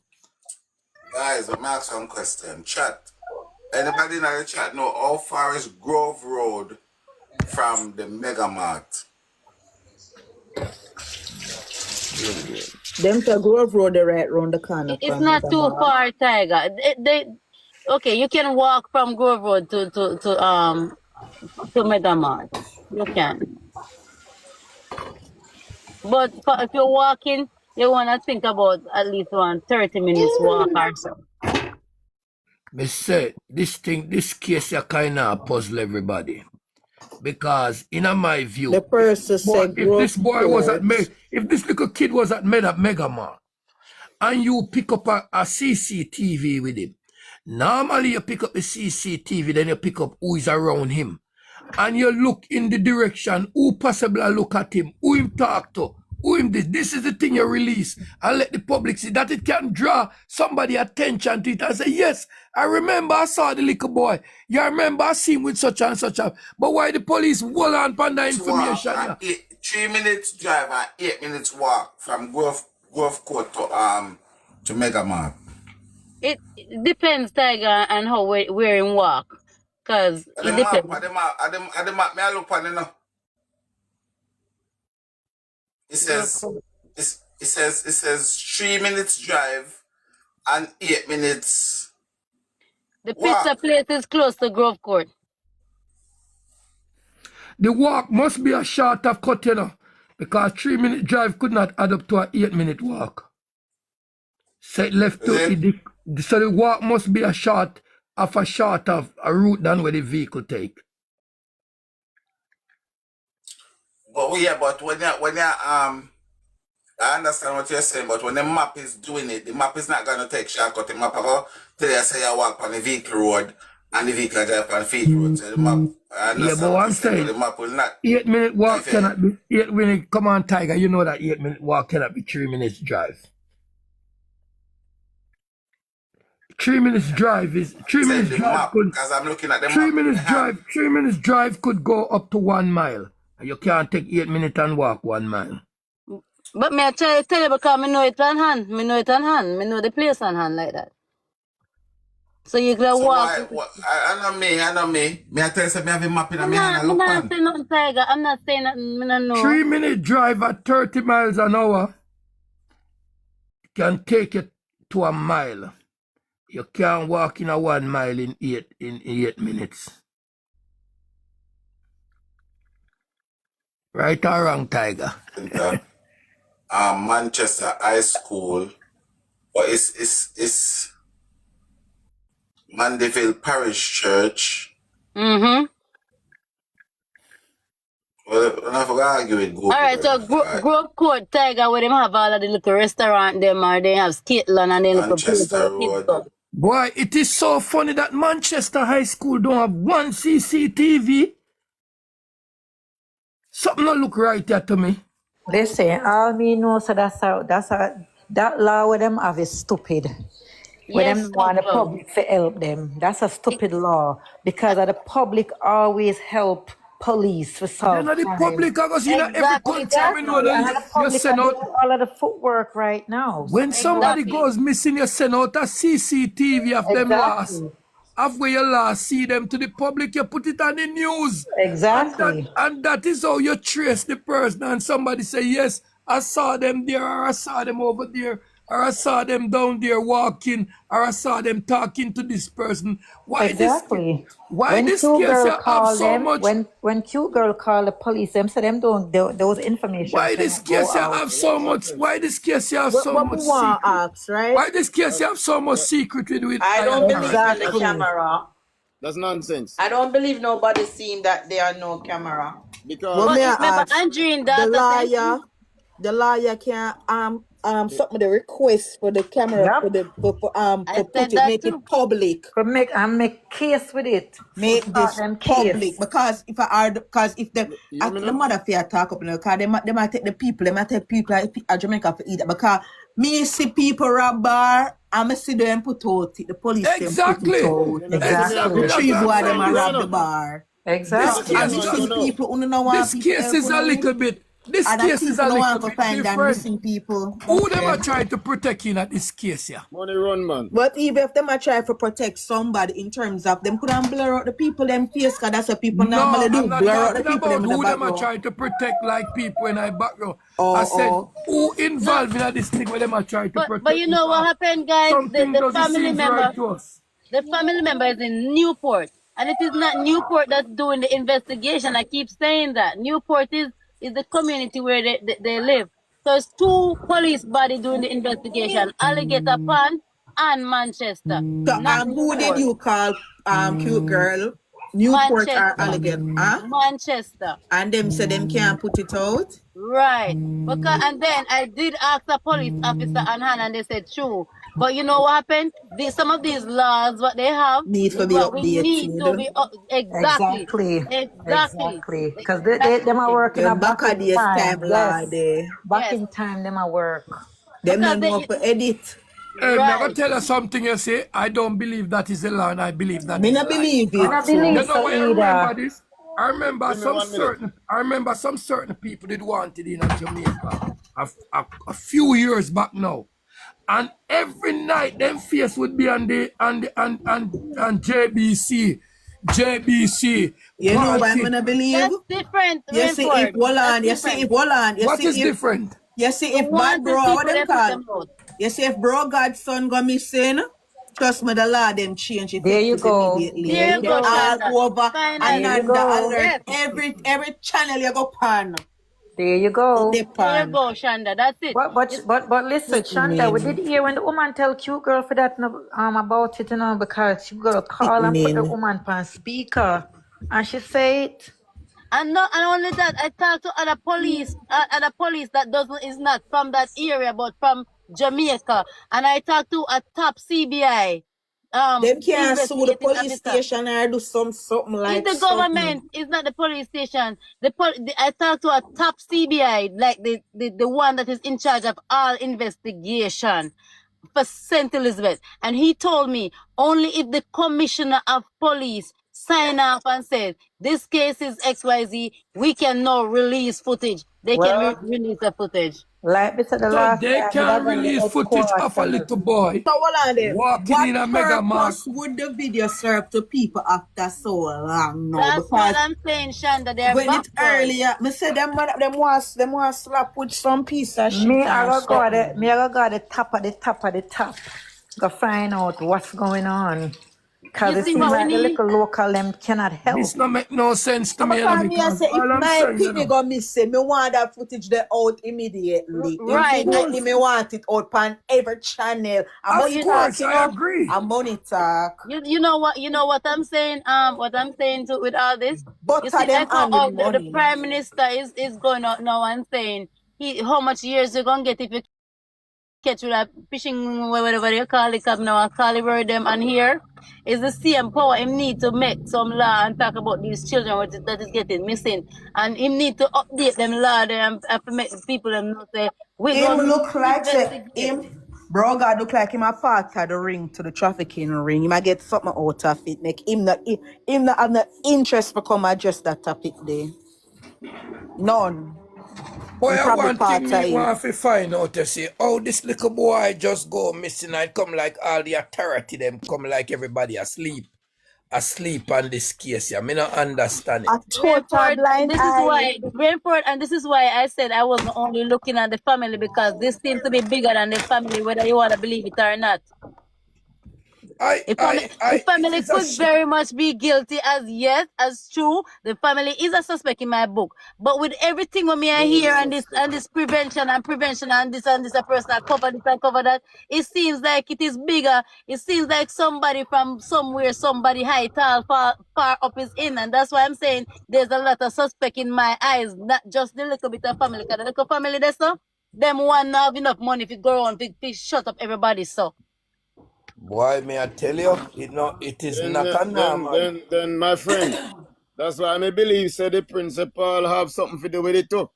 let me ask one question. Chat. Anybody in the chat know how far is Grove Road from the Mega Mart? Them to Grove Road, the right round the corner It's from not Mega too Mart. far, Tiger. Okay, you can walk from Grove Road to Megamart. You can. But if you're walking, you wanna think about at least 30 minutes walk or so. Me say this case a kind of puzzle everybody because in my The view, person said if Grove this boy was at Court. if this little kid was at Mega Mart and you pick up a CCTV with him, normally you pick up the CCTV, then you pick up who is around him. And you look in the direction who possibly look at him, who him talk to, who him this. This is the thing you release and let the public see that it can draw somebody attention to it and say, yes, I remember I saw the little boy. You remember I seen him with such and such a. But why the police hold on upon that Walk information? and Yeah? 3 minutes drive and 8 minutes walk from Grove Court to Mega Mart. It depends, Tiger, and how where in walk. Cause At the it map, depends. at the map, me I look on It Grove says Court. it says 3 minutes drive and 8 minutes The pizza walk. place is close to Grove Court. The walk must be a short of cut, because 3 minute drive could not add up to an 8 minute walk. So it left Is to it? so the walk must be a short of a route than where the vehicle take. But when you I understand what you're saying, but when the map is doing it, the map is not gonna take shortcut. The map go tell you say you walk on the vehicle road and the vehicle drive on the field road. So the map, I Yeah, but understand what what I'm you're saying, but the saying, map will not 8 minute walk give you. cannot be 8 minute. Come on, Tiger, you know that 8 minute walk cannot be 3 minutes drive. 3 minutes drive is three Said minutes the drive map, could because I'm looking at the three map in minutes the hand. drive 3 minutes drive could go up to 1 mile. And you can't take 8 minutes and walk 1 mile. But me I tell you because I know it on hand. Me know it on hand. Me know the place on hand like that. So you can So walk. why? I know me. Me I tell you, say me have a map in my hand. I Me look not on. saying nothing, Tiger. I'm not saying nothing. Me not know. 3 minute drive at 30 miles an hour can take you to a mile. You can't walk in a 1 mile in 8 minutes. Right or wrong, Tiger? Into Manchester High School, but it's Mandeville Parish Church. Mm-hmm. Well, I forgot to argue with Google. All right, so Grove Court, Tiger, where them have all of the little restaurant them, or they have skitland and then little place where Manchester the kids Road. go. Boy, it is so funny that Manchester High School don't have one CCTV. Something don't look right there to me. Listen, all me know so that law where them have is stupid. Where Yes, them want the stupid. public to help them. That's a stupid law because of the public always help police to You're solve not the crime. public, because you know every Exactly, country we that's know Exactly. that And the you public send are out. doing all of the footwork right now. When somebody exactly. goes missing, you send out a CCTV of them last. Exactly. Of where you last see them to the public, you put it on the news. Exactly. And that is how you trace the person. And somebody say, yes, I saw them there, or I saw them over there, or I saw them down there walking, or I saw them talking to this person. Exactly. Why When this cute case girl you have call so them, much? when cute girl call the police, them so them don't those information Why this cannot go case you out. have so much? Why this case you have so What we much want to secret? ask, right? Why this case you have so much secret with I don't iron believe hand? in the Exactly. camera. That's nonsense. I don't believe nobody seeing that there are no camera. What Because But may I remember, ask? Andrew's The daughter said lawyer, the lawyer can something the request for the camera Yep. I for put said it, that make it too. public. Could make case with it. For Make start this them public case. because if the you hear me the now? mother fear talk up in the car, they might take the people, they might take people at Jamaica for either because me see people rob bar and me see them put out it, the police them put it Exactly. out. You know, listen me I Exactly. go. The That's three what I'm boy them saying. a You rob know? the bar. This Listen And me case me I is see go, a, you the know. people who don't want this people case help is a with. little bit. This Other case is a people don't little want to bit find and different. missing people. Who them Okay. are trying to protect in at this case, yeah? Money run, man. But even if them are try to protect somebody in terms of them couldn't blur out the people them face because that's what people No, normally I'm do. not Blur out the talking people them about in the who them are background. trying to protect like people in our background. I Oh, said oh. who No, involved in this thing where them are trying to but protect you know what because happened, guys? something doesn't seem right to us. The family member is in Newport, and it is not Newport that's doing the investigation. I keep saying that Newport is the community where they live. So it's two police body doing the investigation: Alligator Pond and Manchester, So not who did Newport. you call cute girl? Newport or Manchester, Alligator? Huh? Manchester. And them say them can't put it out? Right. Because and then I did ask a police officer on hand and they said true. But you know what happened? Some of these laws what they have Need to is be what we need to updated. be exactly. Exactly. Exactly. Exactly. Because That's the them are thing. working a Them back back at in this time time. law Yes. there. Back Yes. in time them are work. Them Because not know they how to edit. Hey, me I gonna right. tell you something you say. I don't believe that is a lie, and I believe that Me is not lie. believe Me it not too. believe You know so why I remember either. this? I remember Give me 1 minute. some certain people did want it in Jamaica a few years back now. And every night them face would be on the on JBC You know why me party. not believe? That's different, You see if Rainford. That's Holland, different. What is different? you see The if bad wanted bro, what people them they put call? them out. You see if bro Godson go missing, trust me, the law them change There you effective go. immediately. There There You you you get go, go. all Shanda. over There Finally. you Ananda go. alert. Yes. Every channel you go pan. There you It go. There you depend. go, Shanda. That's it. It's, But listen, It Shanta, we did mean. hear when the woman tell cute girl for that about it, because she gonna It call and put the mean. woman on speaker, and she said, and not and only that, I talked to other police that doesn't is not from that area, but from Jamaica, and I talked to a top CBI Them can't sue the investigating police officer. station or do something It's like the something. government. It's not the police station. I talked to a top CBI, like the one that is in charge of all investigation for St. Elizabeth. And he told me only if the commissioner of police sign off and said, this case is XYZ, we can now release footage. They can well, release the footage. like we said the So last they time, we can are going to the release footage of a headquarters. little boy So hold on there. walking What in a mega mart. purpose would the video serve to people after so long now? That's what Because I'm saying, Shanda. They're when it backwards. earlier, me say them want slap with some piece of shit Me, or something. I go the top of the top of the top. Go find out what's going on. because You it see seems what we like the need? little local them cannot This help. no make no sense to me, you know, Because me, I because say, if all I'm my saying, you pitney know, go missing, me want that footage there out immediately. of Right. Immediately, course, me want it out on every channel. And But of money you talk, course, you I know? agree. And money talk. you know what I'm saying? What I'm saying to with all this? You Butter see, them like how handle the the money. prime minister is going out now and saying how much years you're gonna get if you catch with that fishing whatever you call it up now and calibrate them, and here is the same power him need to make some law and talk about these children that is getting missing, and him need to update them law there and to make the people them know say we're Him gonna look like say investigate. him, bro. God look like him a part of the ring to the trafficking ring. He might get something out of it. Make him not have no interest for come address that topic there. None. He Boy, probably one thing part of me it. want to find out to see how this little boy just go missing and come like all the authority them come like everybody asleep on this case. Yeah, me not understand it. A total blind eye. Rainford, and this is why I said I wasn't only looking at the family, because this seems to be bigger than the family, whether you want to believe it or not. The It family is a could very much be guilty as yes, as true. The family is a suspect in my book. But with everything when me I Very hear suspect. and this prevention and this a person that cover this and cover that, it seems like it is bigger. It seems like somebody from somewhere, somebody high tall far up is in. And that's why I'm saying there's a lot of suspect in my eyes, not just the little bit of family. Because the little family there, so them one not have enough money to go around to shut up everybody so. boy, may I tell you, it is not a normal. Then, my friend, that's why I believe say the principal have something to do with it too.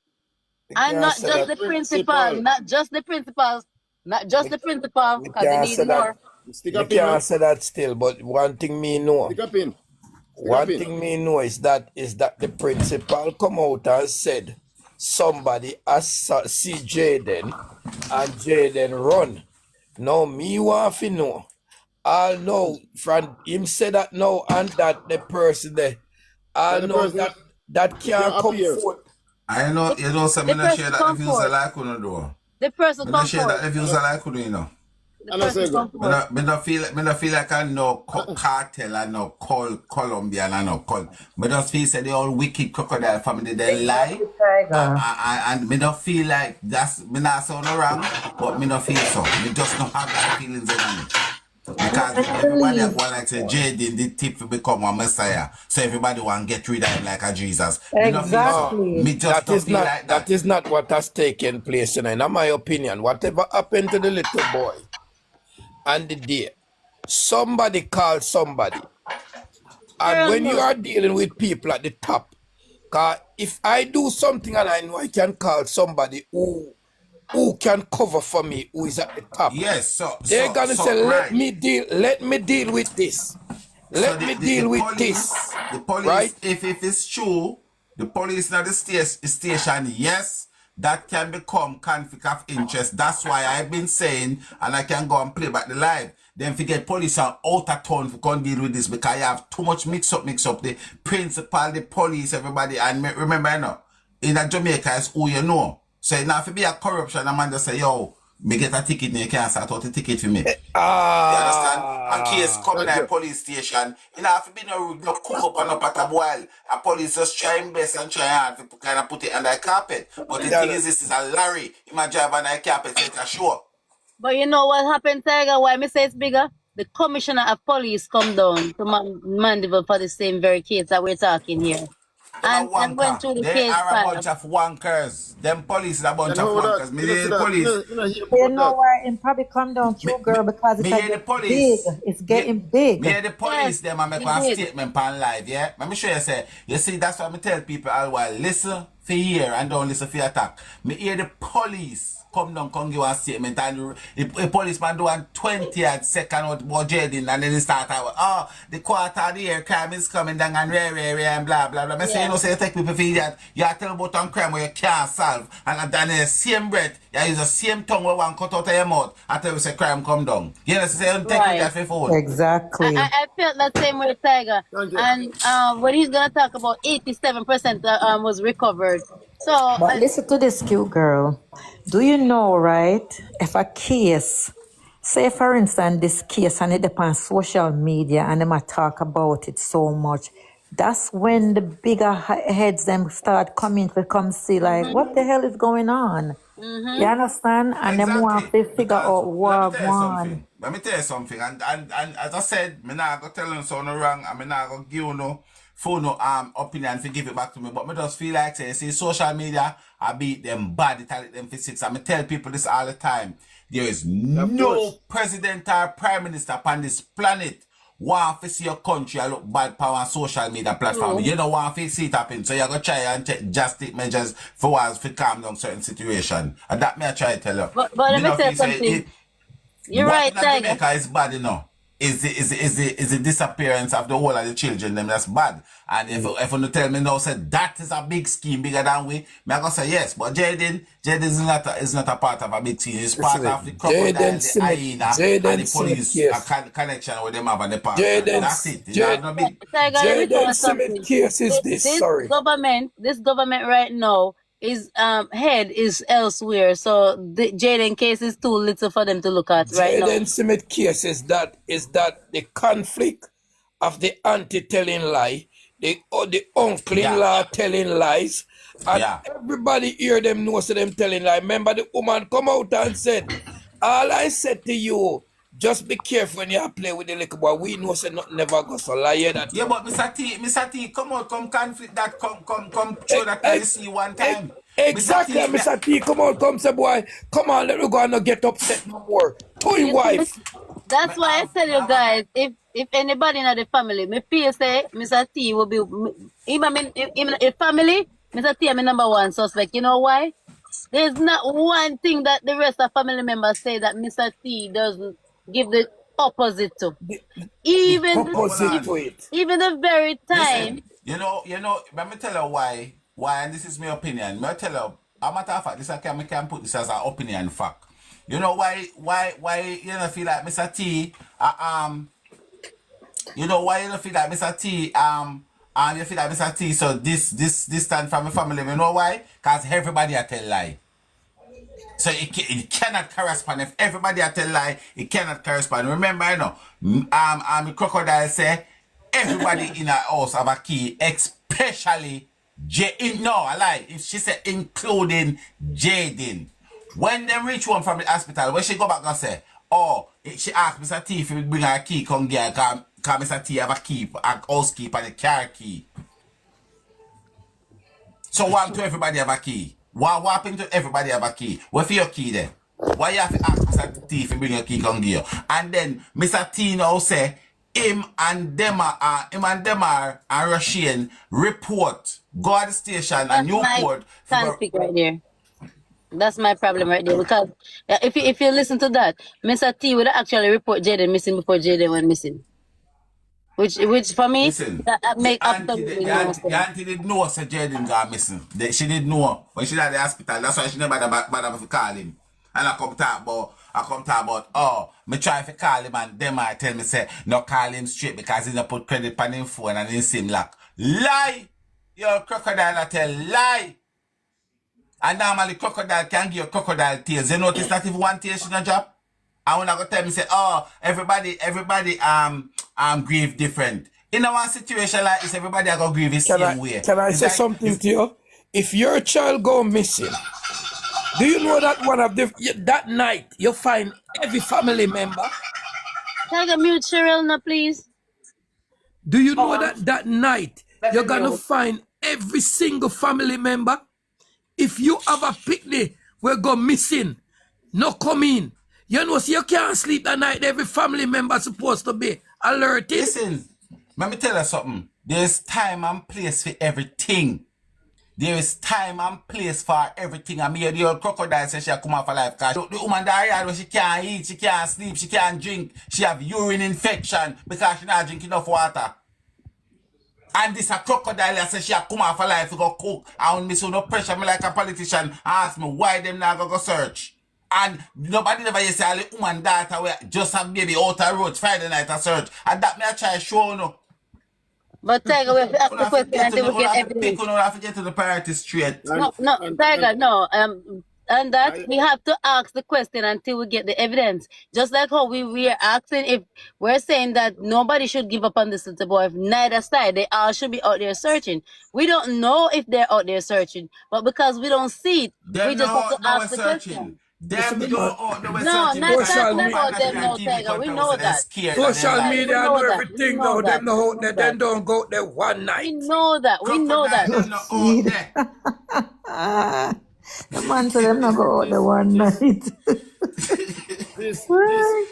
We And can't not say just that. the principal, Principal. not just the principals, not just We, the principal, we because they can't need say that. more. Stick Me up in, can't man. say that still, but one thing me know. Stick up in. Stick up One in. thing me know is that the principal come out and said somebody see Jayden and Jayden run. Now me want to know. I'll know from him say that now and that the person there. I'll That the know person that can't can't come appear. forth. I know, The, you know, so the me not share person that the come views are forth. like you do. The person Me not come share that forth. the views are like you know. The And I person say go. come forth. Me not feel like I know cartel and no Colombian and no col. Me just feel say the old wicked crocodile family they lie. Exactly, Tiger. And me don't feel like that's me not sound wrong, but me don't feel so. Me just don't have that feelings in me. Because And I everybody are believe going like say Jayden the tip to become a messiah. So everybody want to get rid of him like a Jesus. Me not feel so. No, exactly. Me just don't feel like that that. is not what has taken place tonight. In my opinion, whatever happened to the little boy and the day, somebody called somebody. And Girl, when you look. are dealing with people at the top, cause if I do something and I know I can call somebody who can cover for me, who is at the top, Yes, they're gonna say, right. let me deal with this. So Let me deal with this. the police, Right? if it's true, the police at the station, yes, that can become conflict of interest. That's why I've been saying, and I can go and play back the live. Then forget police are out of town for come deal with this because you have too much mix up. The principal, the police, everybody, and remember, you know, in a Jamaica is who you know. So now if it be a corruption, a man just say, yo, me get a ticket and you can't start out a ticket for me. You understand? A case coming Thank at a you. police station. You know, if you be no cook up and up at a boil, a police just trying best and try hard to kind of put it under the carpet. But the thing is, this is a lorry. You might drive under the carpet, so it's a show. But you know what happened, Tiger? Why me say it's bigger? The commissioner of police come down to Mandeville for the same very case that we're talking here. Them a And went wanker. through the They case are a bunch file. of wankers. Them police is a bunch Then of how that? wankers. Me You know hear see the that? police. You know hear You about know that. why? And probably come down Me, too, girl, because me it's a hear the get big. police. It's Me, getting big. me hear the Yes, police them and make he one did. statement pan live, yeah? Let me show you say, you see, that's what I tell people all while. Listen for hear and don't listen for attack. Me hear the police come down, come give a statement and the policeman do one 20 at second out about Jayden and then he start out, oh, the quarter of the year crime is coming down and rare and blah blah blah. Me say, you know, Yeah. say you take people for that. You are telling about on crime where you can't solve and then the same breath, you use the same tongue where one cut out of your mouth until you say crime come down. You know, say you take with Right. that for food. Exactly. I felt that same way, Tiger. Thank you. And when he's gonna talk about 87% was recovered. So But listen to this, cute girl. Do you know, right? If a case Say for instance this case and it depends on social media and them a talk about it so much. That's when the bigger heads them start coming to come see like what the hell is going on. You understand? And them want Exactly. to figure Because out let me what tell you one. something. Let me tell you something. And as I said, me not gonna tell you so no wrong, and me not gonna give you no full no opinion to give it back to me. But me just feel like say see social media, I beat them bad, it tell them for six. And me tell people this all the time. There is Of no course. president or prime minister upon this planet want to see your country look bad power on social media platform. True. You don't want to see it happen. So you're going to try and take drastic measures for us to calm down certain situation. And that may I try to tell you. But let Me me not tell you feel say something. it, You're what right, in Tiger. Jamaica is bad, is the disappearance of the whole of the children. Them that's bad. And if you tell me now, say that is a big scheme bigger than we, me I gonna say yes. But Jayden is not a part of a big team. It's part Listen of the it. crocodile, the hyena, and Jaden the Smith police case. connection with them have in the past. And Jaden, that's it. You have Jaden, no big. Tiger, let me tell Jaden you Smith something. case is this. This Sorry. government right now is head is elsewhere. So the Jaden case is too little for them to look at right now. Jaden Smith case is that the conflict of the auntie telling lie, the uncle in Yeah. law telling lies, and Yeah. everybody hear them know so them telling lie. Remember the woman come out and said, all I said to you, just be careful when you play with the little boy. We know say nothing never goes so lie. Hear that Yeah, you. but Mr. T, come on, come conflict that, come show E- that e- you see one e- time. Mr. Exactly, T, Mr. T. Come on, come say boy. Come on, let me go and not get upset no more. To him You see, wife. me that's why I have, tell me you have a, guys, if anybody in the family, me feel say Mr. T will be even in family, Mr. T am number one suspect. You know why? There's not one thing that the rest of family members say that Mr. T doesn't give the opposite to. The Even the, hold opposite ev- to on. it. even the very time. Listen, let me tell you why, and this is my opinion. Me tell you, a matter of fact, this I can put this as an opinion fact. You know why you don't feel like Mr. T, you know why you don't feel like Mr. T, you feel like Mr. T, so this stand from my family, you know why? Because everybody a tell lie. So it cannot correspond. If everybody a tell lie, it cannot correspond. Remember, the crocodile say everybody in a house have a key, especially no, I lie. If she said including Jayden. When they reach home from the hospital, when she go back and say, she asked Mr. T if he bring her a key, come get her, cause Mr. T have a key, a house key, and a car key. So what to everybody have a key? What happened to everybody have a key? Where for your key then? Why you have to ask Mr. T if you bring your key come give you? And then Mr. T now say him and Demar and Russian report, go at the station and That's my Newport conflict right there. That's my problem right there because if you listen to that, Mr. T would actually report Jaden missing before Jaden went missing. Which for me listen. that The make auntie, absolutely no the sense. auntie did know Sir Jaden got missing. She did know when she at the hospital. That's why she never bother to call him. And I come talk about, me try to call him and them I tell me say, no call him straight because he not put credit on him phone and he seem lock. Lie! Your crocodile I tell lie! And normally crocodile can give you crocodile tears. You notice that if one tear should not drop? And when I go tell me say, everybody grieve different. In a one situation like this, everybody are gonna grieve the same way. Can I It's say like something to you? If your child go missing, do you know that that night you find every family member? Tiger mute Cheryl now, please. Do you know that night Let you're me gonna mute. find every single family member? If you have a picnic where go missing, no come in. You know, so you can't sleep that night. Every family member supposed to be alerted. listen, let me tell you something. There's time and place for everything. There is time and place for everything. I mean, the old crocodile says she come out for life. Cause the woman died where she can't eat, she can't sleep, she can't drink. She have urine infection because she not drink enough water. And this a crocodile that says she come out for life to go cook. I want me so no pressure me like a politician. Ask me why them not go search. And nobody never say all the woman daughter where just have baby out of road Friday night a search. And that me I try show no. But Tiger, we have to ask the question until we get Pick evidence. on have to get to the priority straight. No, Tiger, no. And that we have to ask the question until we get the evidence. Just like how we are asking, if we're saying that nobody should give up on this little boy, if neither side, they all should be out there searching. We don't know if they're out there searching, but because we don't see it, we Them just have to no we're ask the searching. question. Listen Them to don't man. out no we're No, searching not because Social talking people media. on about them national no, TV Tiger. We control so know they're that. scared and they're Social We like, media know know that. We everything know now. that. Them no We out know there. that. Them don't go out there one We night. know that. We know crocodile, that. them not out Proceed. there. The man said them not go out the one night. This Oh,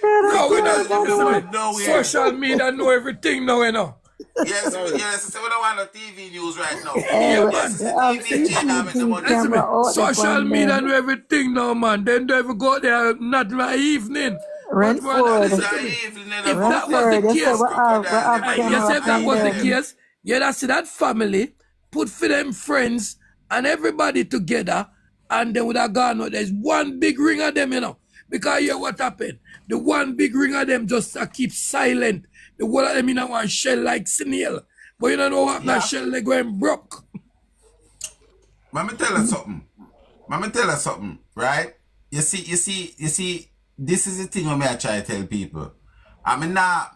God, I No, we can't Crocodile, not. them stand not Listen to me. going up. nowhere. Social media know everything now, you know. Yes, Larry. yes, so we don't want no TV news right now. Hey, Yeah, Yes, man. they it's a have TV chain now make the CCTV money. Listen to camera me. out there Social on media know them. everything now, man. Then they ever go there not my evening. But man, Rentford. listen Not to me. even in the If that was buffet. the Rentford, you say case, we Crocodile, them have are yes, camera if not that on was the even. them. case, you'd have see that family put for them friends and everybody together, and they would have gone out. There's one big ring of them, you know. Because here what happened? The one big ring of them just keep silent. The one of them in a one shell like snail. But you don't know what that Yeah. shell they going broke. Let me tell you something. Let me tell you something, right? You see, this is the thing when I try to tell people. Me nah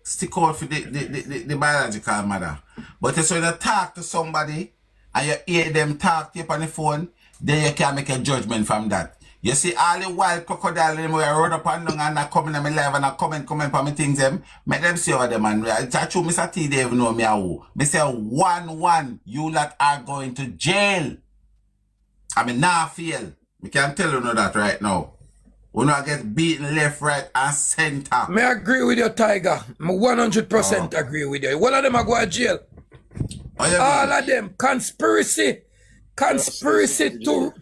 stick out for the biological mother. But it's when you talk to somebody and you hear them talk to you on the phone, then you can make a judgment from that. You see all the wild crocodile them where I run up and down and I come in my live and I comment for me things them, make them see over them and it's true Mr. T they even know me who. Me say 1-1, you lot are going to jail. I mean nah feel. We can tell you know that right now. We not get beaten left, right, and center. Me agree with you, Tiger. Me 100% agree with you. One of them are go to jail. Oh, you All mean? of them conspiracy to.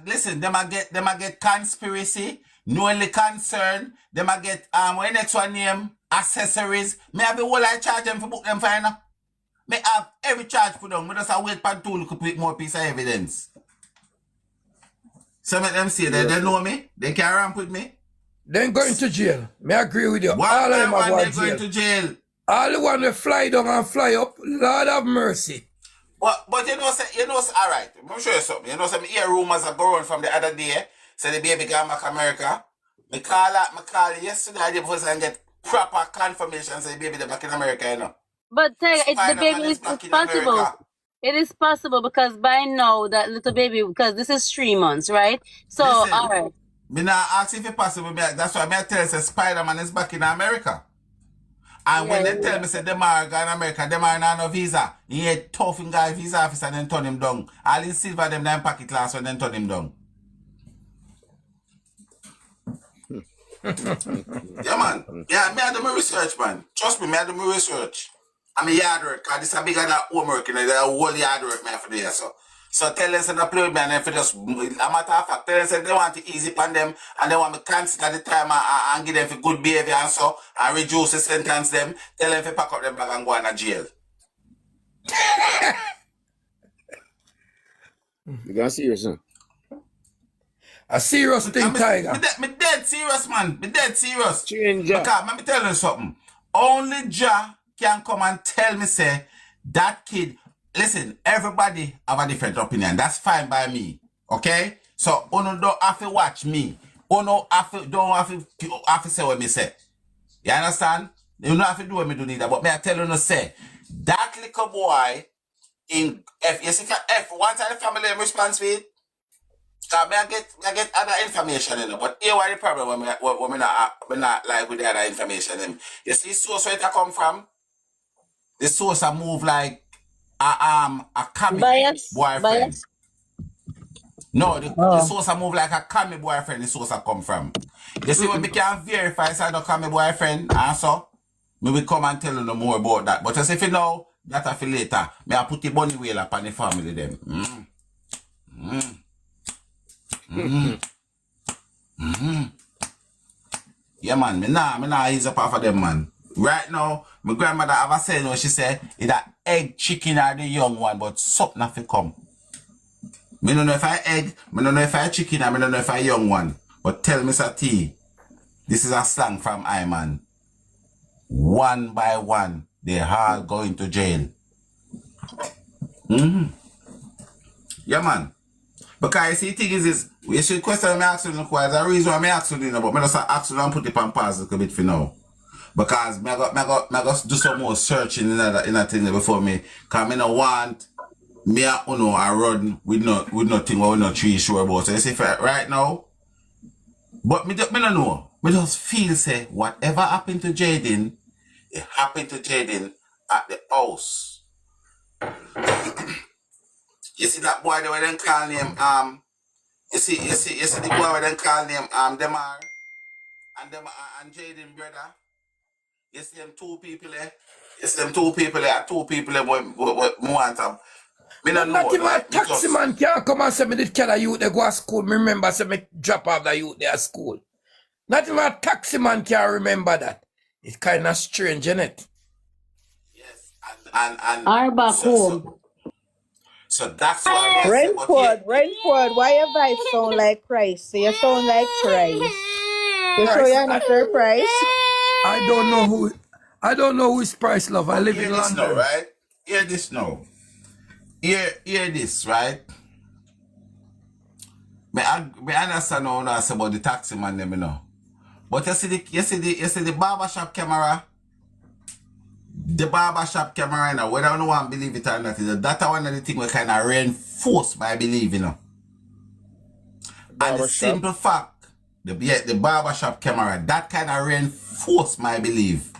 Listen, them a get conspiracy, knowingly concern. Them a get what next one name accessories. Me have the whole I charge them for book them fine. Me have every charge put on. Me just a wait for two to put more piece of evidence. So make them say that they know me, they can ramp with me. Then going to jail. Me agree with you. One All of by them are one, going they're to going jail. to jail. All the one that fly down and fly up, Lord have mercy. But you know, all right. I'm sure you something. You know, some ear rumors are going from the other day. Say the baby got back America. Me call yesterday. I was and get proper confirmation. Say the baby they back in America. You know. But Tiger, the Spider baby Man is is back in possible. America. It is possible because by now that little baby, because this is 3 months, right? So, Listen, all right. me now ask if it's possible. That's why I tell you, say Spider Man is back in America. And when they tell me, say, them are going to America, them are on no visa. He had tough in guy visa officer and then turn him down. All in silver, them nine pocket last one, then turn him down. Yeah, man. Yeah, me I do my research, man. Trust me, I do my research. I'm a yard work, because this is bigger than homework, you know, the whole yard work, man, for there, so tell them, say, they play with me, and if it just, a matter of fact, tell them, say, they want it easy upon them, and they want me cancel at the time, and give them for good behavior, and reduce the sentence them, tell them to pack up them bag and go in a jail. You got serious, huh? A serious thing, Tiger. Me dead serious, man. Me dead serious. Change up. Because let me tell you something. Only Jah can come and tell me, say, that kid, listen, everybody have a different opinion. That's fine by me. Okay? So, you don't have to watch me. You don't have to say what me say. You understand? You don't have to do what me do neither. But me I tell you no say, that little boy in F, you see, F, one time the family response to it, I get other information in it, but here why the problem when we not like with the other information in. You see source where it come from? The source a move like a comic boyfriend. Bias. No, the source a move like a comic boyfriend, the source a come from. You see when we can verify it's not comic boyfriend and so me will come and tell you no more about that. But as if you know, that I feel later, me I put the bunny wheel up on the family them. Yeah, man, me nah ease up off of them, man. Right now, my grandmother have a saying, she said, it's a egg chicken or the young one, but something have to come. Me don't know if I egg, me don't know if I chicken, or me don't know if I young one. But tell Mr. T, this is a slang from I, man. One by one, they all going to jail. Yeah, man. Because you see, the thing is you should question me asking you, there's a reason why I'm asking you, but I just ask you and put it on pause a little bit for now. Because I got do some more searching in that thing before me. Because I don't want me and Uno I run with nothing or with no tree sure about. So you see, right now, but me don't know. Me just feel say whatever happened to Jayden, it happened to Jayden at the house. You see that boy they were then call him you see the boy were then call him Demar and Jayden brother. You see them two people there. You see them two people there. Two people there. What want them? Me But don't know. not even a Like taxi because man can come and say me did carry youth they go to school. Me remember say me drop off the youth there at school. Not even a taxi man can remember that. It's kind of strange, isn't it? yes, and Or back home. so that's why me I say. But yeah, Rainford, why your voice sound like Christ? You sound like Christ. You sure Price. you're not her Christ? I don't know who is Price Love. I but live hear in this now, London. right? Hear this now. Hear this, right? Me understand now I say about the taxi man them, you know. But you see the barber shop camera. The barber shop camera, you know, whether no one believe it or not, that one of the thing we kind of reinforce my belief, you know. And the Barbershop. simple fact, the barber shop camera, that kind of reinforce my belief.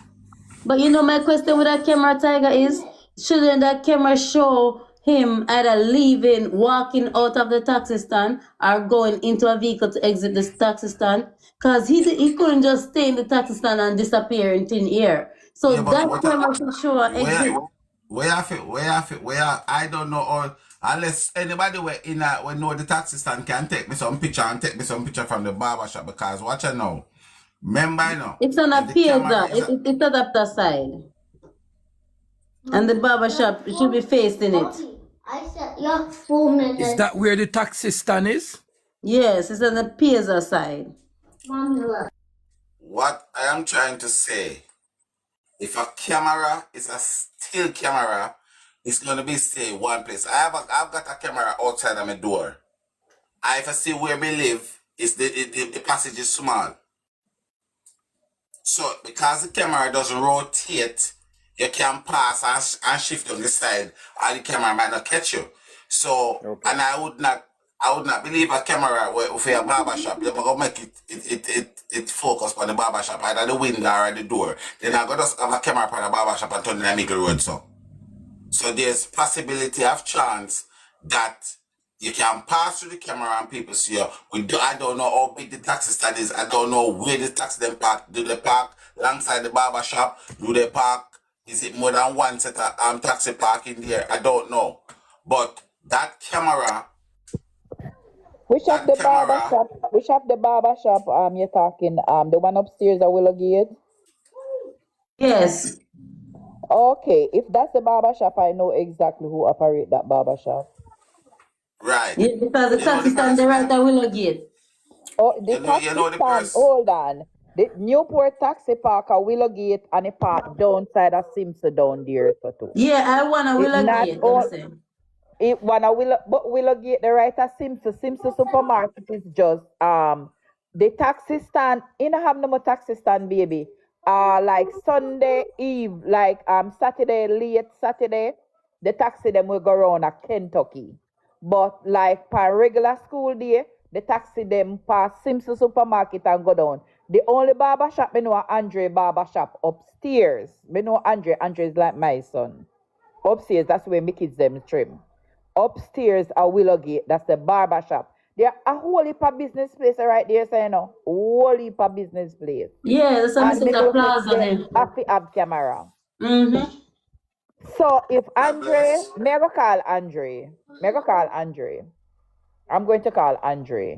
But you know, my question with that camera, Tiger, is shouldn't that camera show him either leaving, walking out of the taxi stand, or going into a vehicle to exit the taxi stand? Because he couldn't just stay in the taxi stand and disappear in thin air. So Yeah, but that what camera should show an exit. where I don't know, or unless anybody we know the taxi stand can take me some picture from the barber shop, because watch it now. Remember, you know, It's on if a the camera piazza. is It's at the side. And the barber shop should be facing it. I said your 4 minutes. Is that where the taxi stand is? Yes, it's on the piazza side. Mommy, look. what I am trying to say. If a camera is a still camera, it's gonna be stay one place. I've got a camera outside of my door. If I see where me live, is the passage is small. So because the camera doesn't rotate, you can pass and shift on the side, and the camera might not catch you. So Okay. and I would not believe a camera for a barber shop. You're gonna make it focus on the barber shop, either the window or the door. Then I gotta have a camera on the barber shop and turn in the middle road. So there's possibility of chance that you can pass through the camera and people see you. I don't know how big the taxi stand is. I don't know where the taxi them park. Do they park alongside the barber shop? Do they park? Is it more than one set of taxi parking there? I don't know. But that camera, Which of the barber shop? Which of the barber shop you're talking? The one upstairs at Willow Gate? Yes. Okay, if that's the barber shop, I know exactly who operate that barber shop. right? Yeah, because the You know taxi the stand there right person. at Willow Gate. Oh, the You taxi know the stand, person. hold on. The Newport taxi park at Willow Gate and the park downside of Simpson down there so too. Yeah, I want a It Willow not Gate, them all say. it one a Willow Gate the right at Simpson. Simpson supermarket is just the taxi stand in have no more taxi stand, baby. Like Sunday Eve, like Saturday, late Saturday, the taxi them will go around at Kentucky. But like per regular school day, the taxi them pass Simpson supermarket and go down. The only barber shop me know a Andre barber shop upstairs. Me know Andre. Andre is like my son. Upstairs, that's where my kids them trim. Upstairs at Willow Gate, that's the barber shop. There a whole heap of business place right there, so you know. Whole heap of business place. Yeah, that's a And me Mr. know Plaza them there. have to have camera. Mm-hmm. So if God Andre, bless. me go call Andre. Me go call Andre. I'm going to call Andre.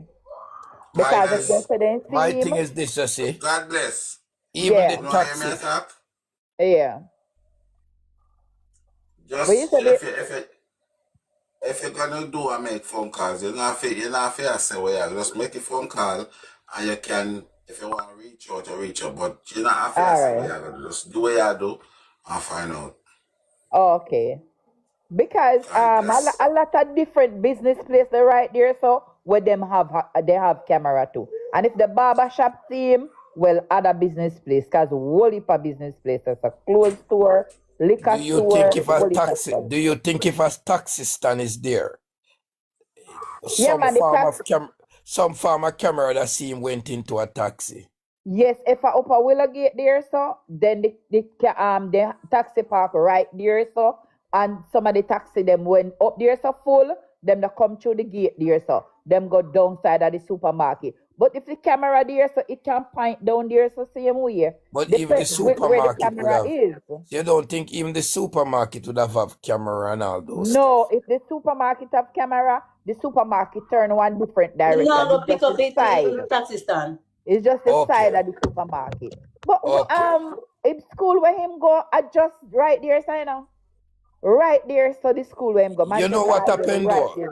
My Because if My, they this. say they my see him, thing is this, you see. God bless. Even the yeah, You know hear me taxi. attack? yeah. But you Just said it, if you're gonna do and make phone calls, you're not fair say where you just make a phone call and you can, if you want to reach out, you reach out. But you're not fair all say right. where you gonna just do what you do and find out. Okay. Because I guess. a lot of different business places right there, so where they have camera too. And if the barber shop see him, well, other business place, cause whole heap of business places, a clothes store, Do liquor you think store, if a whole heap of taxi stuff. do you think if a taxi stand is there, Yeah, some man, the form tax. of some form of camera that see him went into a taxi? Yes, if I up a Willow Gate there, so then the taxi park right there, so and some of the taxi them went up there so full, them they come through the gate there, so them go downside of the supermarket. But if the camera there, so it can point down there, so same way. But even the Depends where the supermarket would camera have. is. So you don't think even the supermarket would have camera and all those No, stuff? if the supermarket have camera, the supermarket turn one different You direction. know, go It's pick just up the it side. in the taxi stand. It's just the side Okay, of the supermarket. But okay. in school where him go, I just right there, so you know. Right there, so the school where him go. You know Manchester what High School, happened right though? there.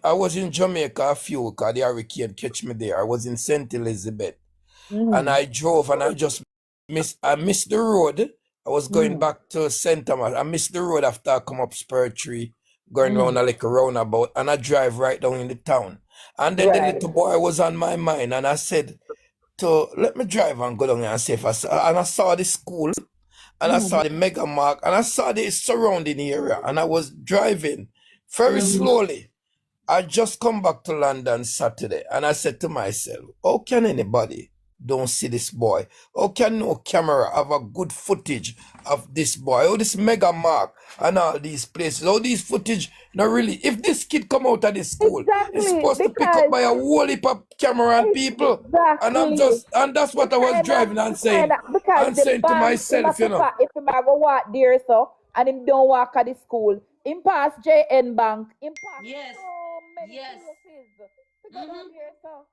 I was in Jamaica a few cause the hurricane catch me there. I was in St. Elizabeth and Mm-hmm. I drove and I missed the road. I was going Mm-hmm. back to St. Thomas. I missed the road after I come up Spur Tree, going Mm-hmm. round a little roundabout, and I drive right down in the town. And then the Right. little boy was on my mind, and I said to let me drive and go down there and see if and I saw the school and I Mm-hmm. saw the mega mark and I saw the surrounding area and I was driving very Mm-hmm. slowly. I just come back to London Saturday and I said to myself, how can anybody don't see this boy? How can no camera have a good footage of this boy? Oh, this mega mark and all these places. All these footage, not really. If this kid come out of this school, it's Exactly, supposed to pick up because by a whole heap of camera and people. exactly And that's what I was driving because and the saying to bank him myself, have to if him a go walk there so and him don't walk at the school. Him pass JN Bank, him pass Yes. so many Yes. places to go down Mm-hmm. there so.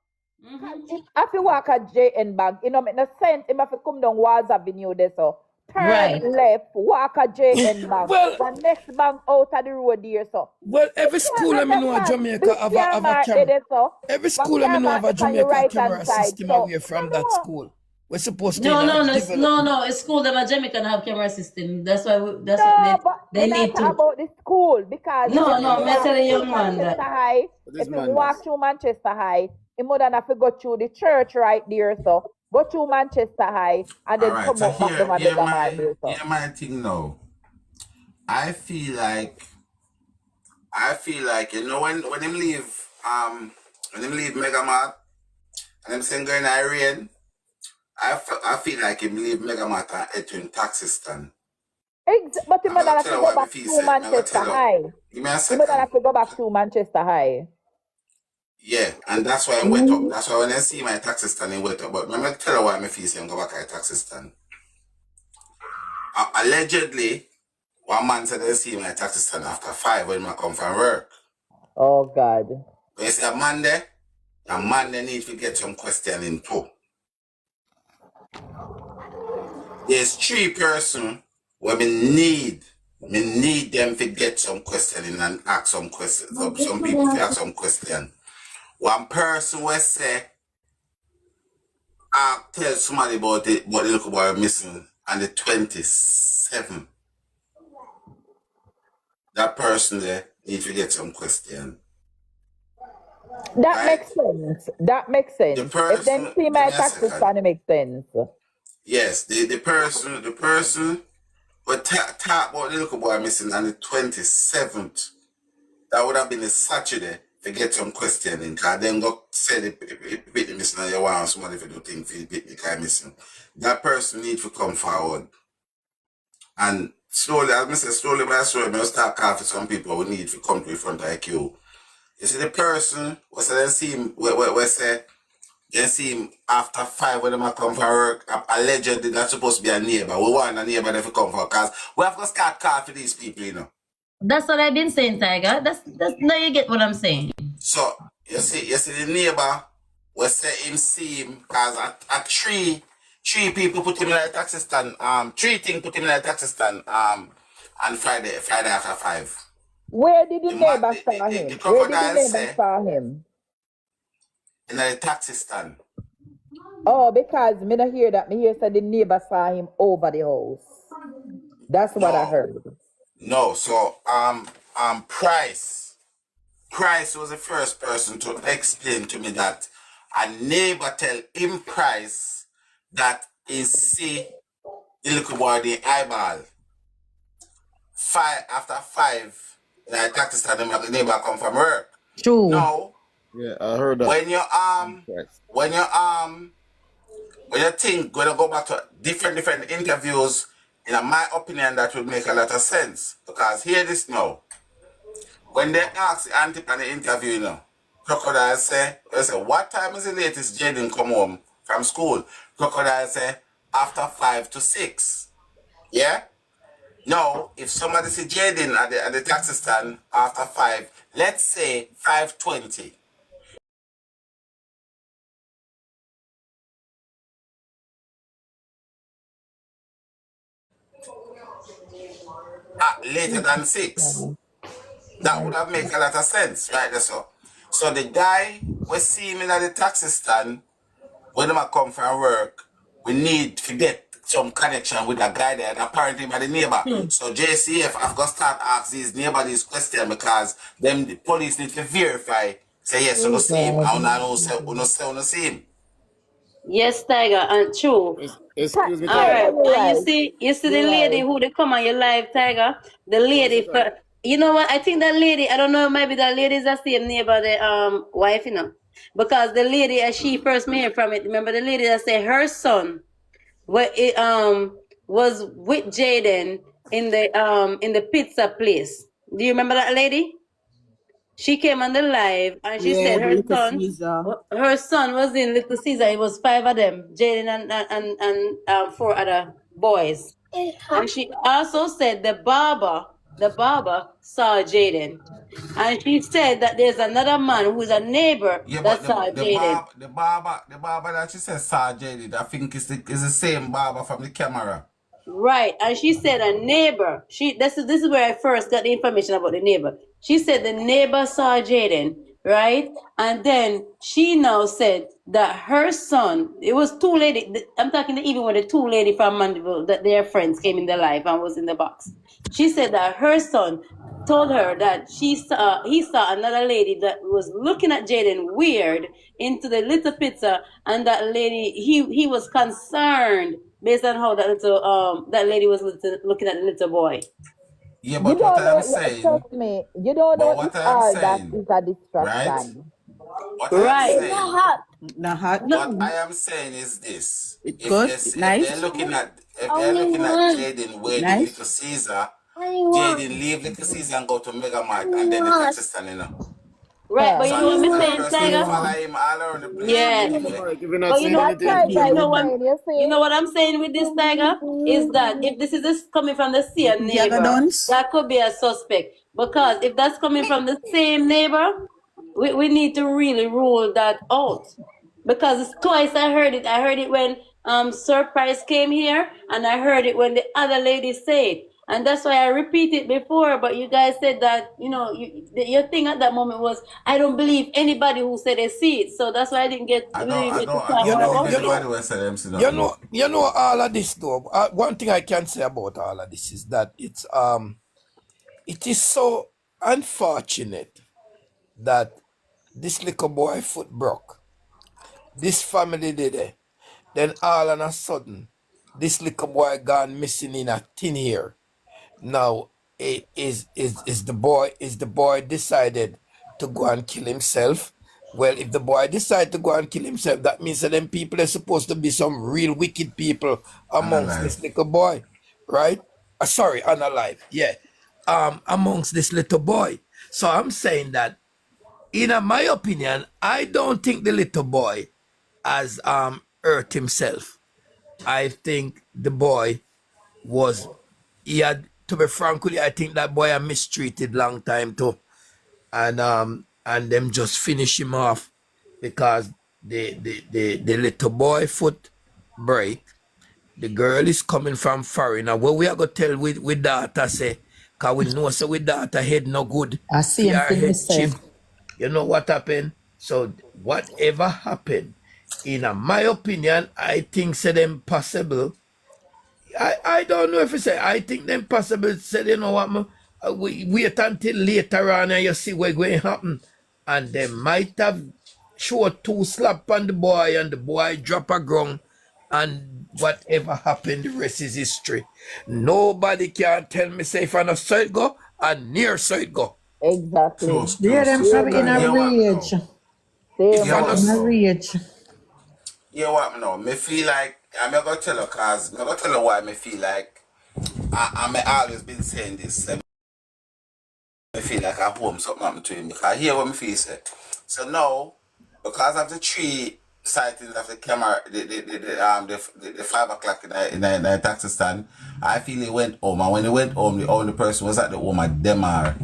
Cause Mm-hmm. if you walk at JN Bank, you know, make no sense. Him have to come down Walls Avenue there so. Turn Right. left, walk at JN Bank. well, The next bank out of the road there so. You every school can't I know in understand. Jamaica Big have a Kmart camera. there so. Every From school I know have Kmart a up on your Jamaica right hand camera side. system So away I from don't that know. school. We're supposed to, No, no, no, develop. no, no. It's school them a Jamaican have camera system. That's why. That's what No, but they me not need talk to. about the school because No, if you no. Me walk tell a through young man Manchester that. High, What is if you man this? walk through Manchester High, you more than have to go through the church right there. So go through Manchester High and All then right. come So up back down and Mega Mart there. So hear my thing now. I feel like you know when him leave Megamart and him saying going Iran, I feel like him leave Megamart and head to him taxi stand. But you I'm more than gonna have tell to you go what my back feel through say. I'm gonna Manchester tell you. High. Give me a You more than second. have to go back through Manchester High. Yeah, and that's why I wet up. That's why when I see my taxi stand, I wet up. But I'm gonna tell you why my feel say I'm go back at taxi stand. Allegedly, one man said they see my taxi stand after 5 when I come from work. Oh God. But you see a man there need to get some questioning too. There's 3 person where me need them to get some questioning and ask some questions. Some people to ask some question. One person will say, I tell somebody about it, what the little boy missing on the 27th. That person there need to get some question. That Right? makes sense. That makes The sense. If them person, see give my me a taxi second. stand, it makes sense. Yes, the person, but talk about the little boy missing on the 27th. That would have been a Saturday to get some questioning. Because then go say the people missing and you want somebody to do things for the people missing. That person need to come forward. And slowly, as I say, slowly by slowly, I start calling for some people who need to come to the front of the queue. You see the person, we say, see him, we say, you see him after 5 when they come for work. Allegedly, that's supposed to be a neighbor. We want a neighbor to come for because we have to start calling for these people, you know. That's what I've been saying, Tiger. That's now you get what I'm saying. So, you see the neighbor, we say him see him because at three people put him in a taxi stand, 3 things put him in a taxi stand, on Friday after 5. Where did the The, neighbor saw the him? Where did the crocodile neighbor say, saw him? in a taxi stand. Oh, because me not hear that. Me hear say the neighbor saw him over the house. That's what I No. heard. No, so Price was the first person to explain to me that a neighbor tell him Price that he see the little boy the eyeball. After 5, like taxi stand, the neighbor come from work. True. Now, Yeah, I heard that. when you when you when you think when you go back to different interviews, in my opinion, that would make a lot of sense. Because hear this now. When they ask the auntie on the interview, Crocodile they say, what time is the latest Jaden come home from school? Crocodile say, after 5 to 6. Yeah? Now, if somebody see Jaden at the taxi stand after 5, let's say 5:20. Later than 6. That would have make a lot of sense, right? That's all. So the guy we see him in at the taxi stand, when I come from work, we need to get some connection with the guy there, and apparently by the neighbor. So JCF have got to start asking these neighbor these questions because them the police need to verify. Say yes, you don't see him. I don't say you don't see him. Yes, Tiger, and true. Excuse me, All Tiger. right, You're and you right. see, the You're lady right. who they come on your live, Tiger. The One lady, second. you know what? I think that lady. I don't know. Maybe that lady is the same neighbor, the wife, because the lady as she first married from it. Remember the lady that said her son, was with Jaden in the pizza place. Do you remember that lady? She came on the live and she Yeah, said the little Caesar. her son was in Little Caesar. It was 5 of them, Jaden and 4 other boys. And she also said the barber saw Jaden. And she said that there's another man who's a neighbor Yeah, that but saw Jaden. the barber that she says Sir Jaded, I think is the same barber from the camera. Right, and she said a neighbor. This is where I first got the information about the neighbor. She said the neighbor saw Jaden, right? And then she now said that her son. It was two lady. I'm talking even when the two lady from Mandeville that their friends came in their life and was in the box. She said that her son told her that he saw another lady that was looking at Jaden weird into the little pizza, and that lady he was concerned based on how that lady was looking at the little boy. Yeah, You but what don't I am know, saying, trust me, you don't know but what if I am all that saying, is a right? distraction. What I am Right. saying, Not hot. what No, I am saying is this: It's good. It's nice. if they're looking at Jaden wedding Little Nice. Caesar, Jaden leave Little Caesar and go to Mega Mart and then the taxi stand, right, but Yeah. you So know what I'm another saying, person Tiger? follow him all around the place Yeah. looking way. Mike, if you're not But you saying know, That's anything, right, keep you I know was moving. what, saying, you you see? know what I'm saying with this, Tiger, is that if this is coming from the same Little Jagger neighbor, dance. that could be a suspect. Because if that's coming from the same neighbor, we need to really rule that out. Because it's twice I heard it. I heard it when Surprise came here, and I heard it when the other lady said. And that's why I repeated before. But you guys said that your thing at that moment was I don't believe anybody who said they see it. So that's why I didn't get I don't, really I get to don't, I talk You don't more know, believe about you it. anybody know, will say them see nothing. you know all of this though. One thing I can say about all of this is that it is so unfortunate that this little boy foot broke. This family did it. Then all of a sudden, this little boy gone missing in a tin ear. Now, is the boy decided to go and kill himself? Well, if the boy decide to go and kill himself, that means that them people are supposed to be some real wicked people amongst Unalive. this little boy, right? Sorry, unalive. Yeah, amongst this little boy. So I'm saying that, in my opinion, I don't think the little boy has hurt himself. I think the boy was he had, to be frank with you, I think that boy had mistreated long time too. And them just finish him off because the little boy foot break. The girl is coming from foreign. Now what we are gonna tell with daughter say, cause we know so with daughter head no good. I For same our thing me head say. chip. You know what happened? So whatever happened, in my opinion, I think say them possible I don't know if it's say. I think them possible said, you know what, we wait until later on and you see what's going to happen. And they might have showed 2 slap on the boy and the boy drop a ground. And whatever happened, the rest is history. Nobody can tell me say if I know so it go and near so it go. Exactly. Yeah, them Same probably in a here. Hear what me rage. now? Same If Hear I what know me In a now? rage. Hear what me now? Me feel like I'm gonna tell you cause I'm gonna tell you why me feel like I always been saying this. I feel like I home something happened to him because I hear what me feel say. So now, because of the 3 sightings of the camera, the 5 o'clock in the taxi stand, I feel he went home. And when he went home, the only person was at the home at Demar.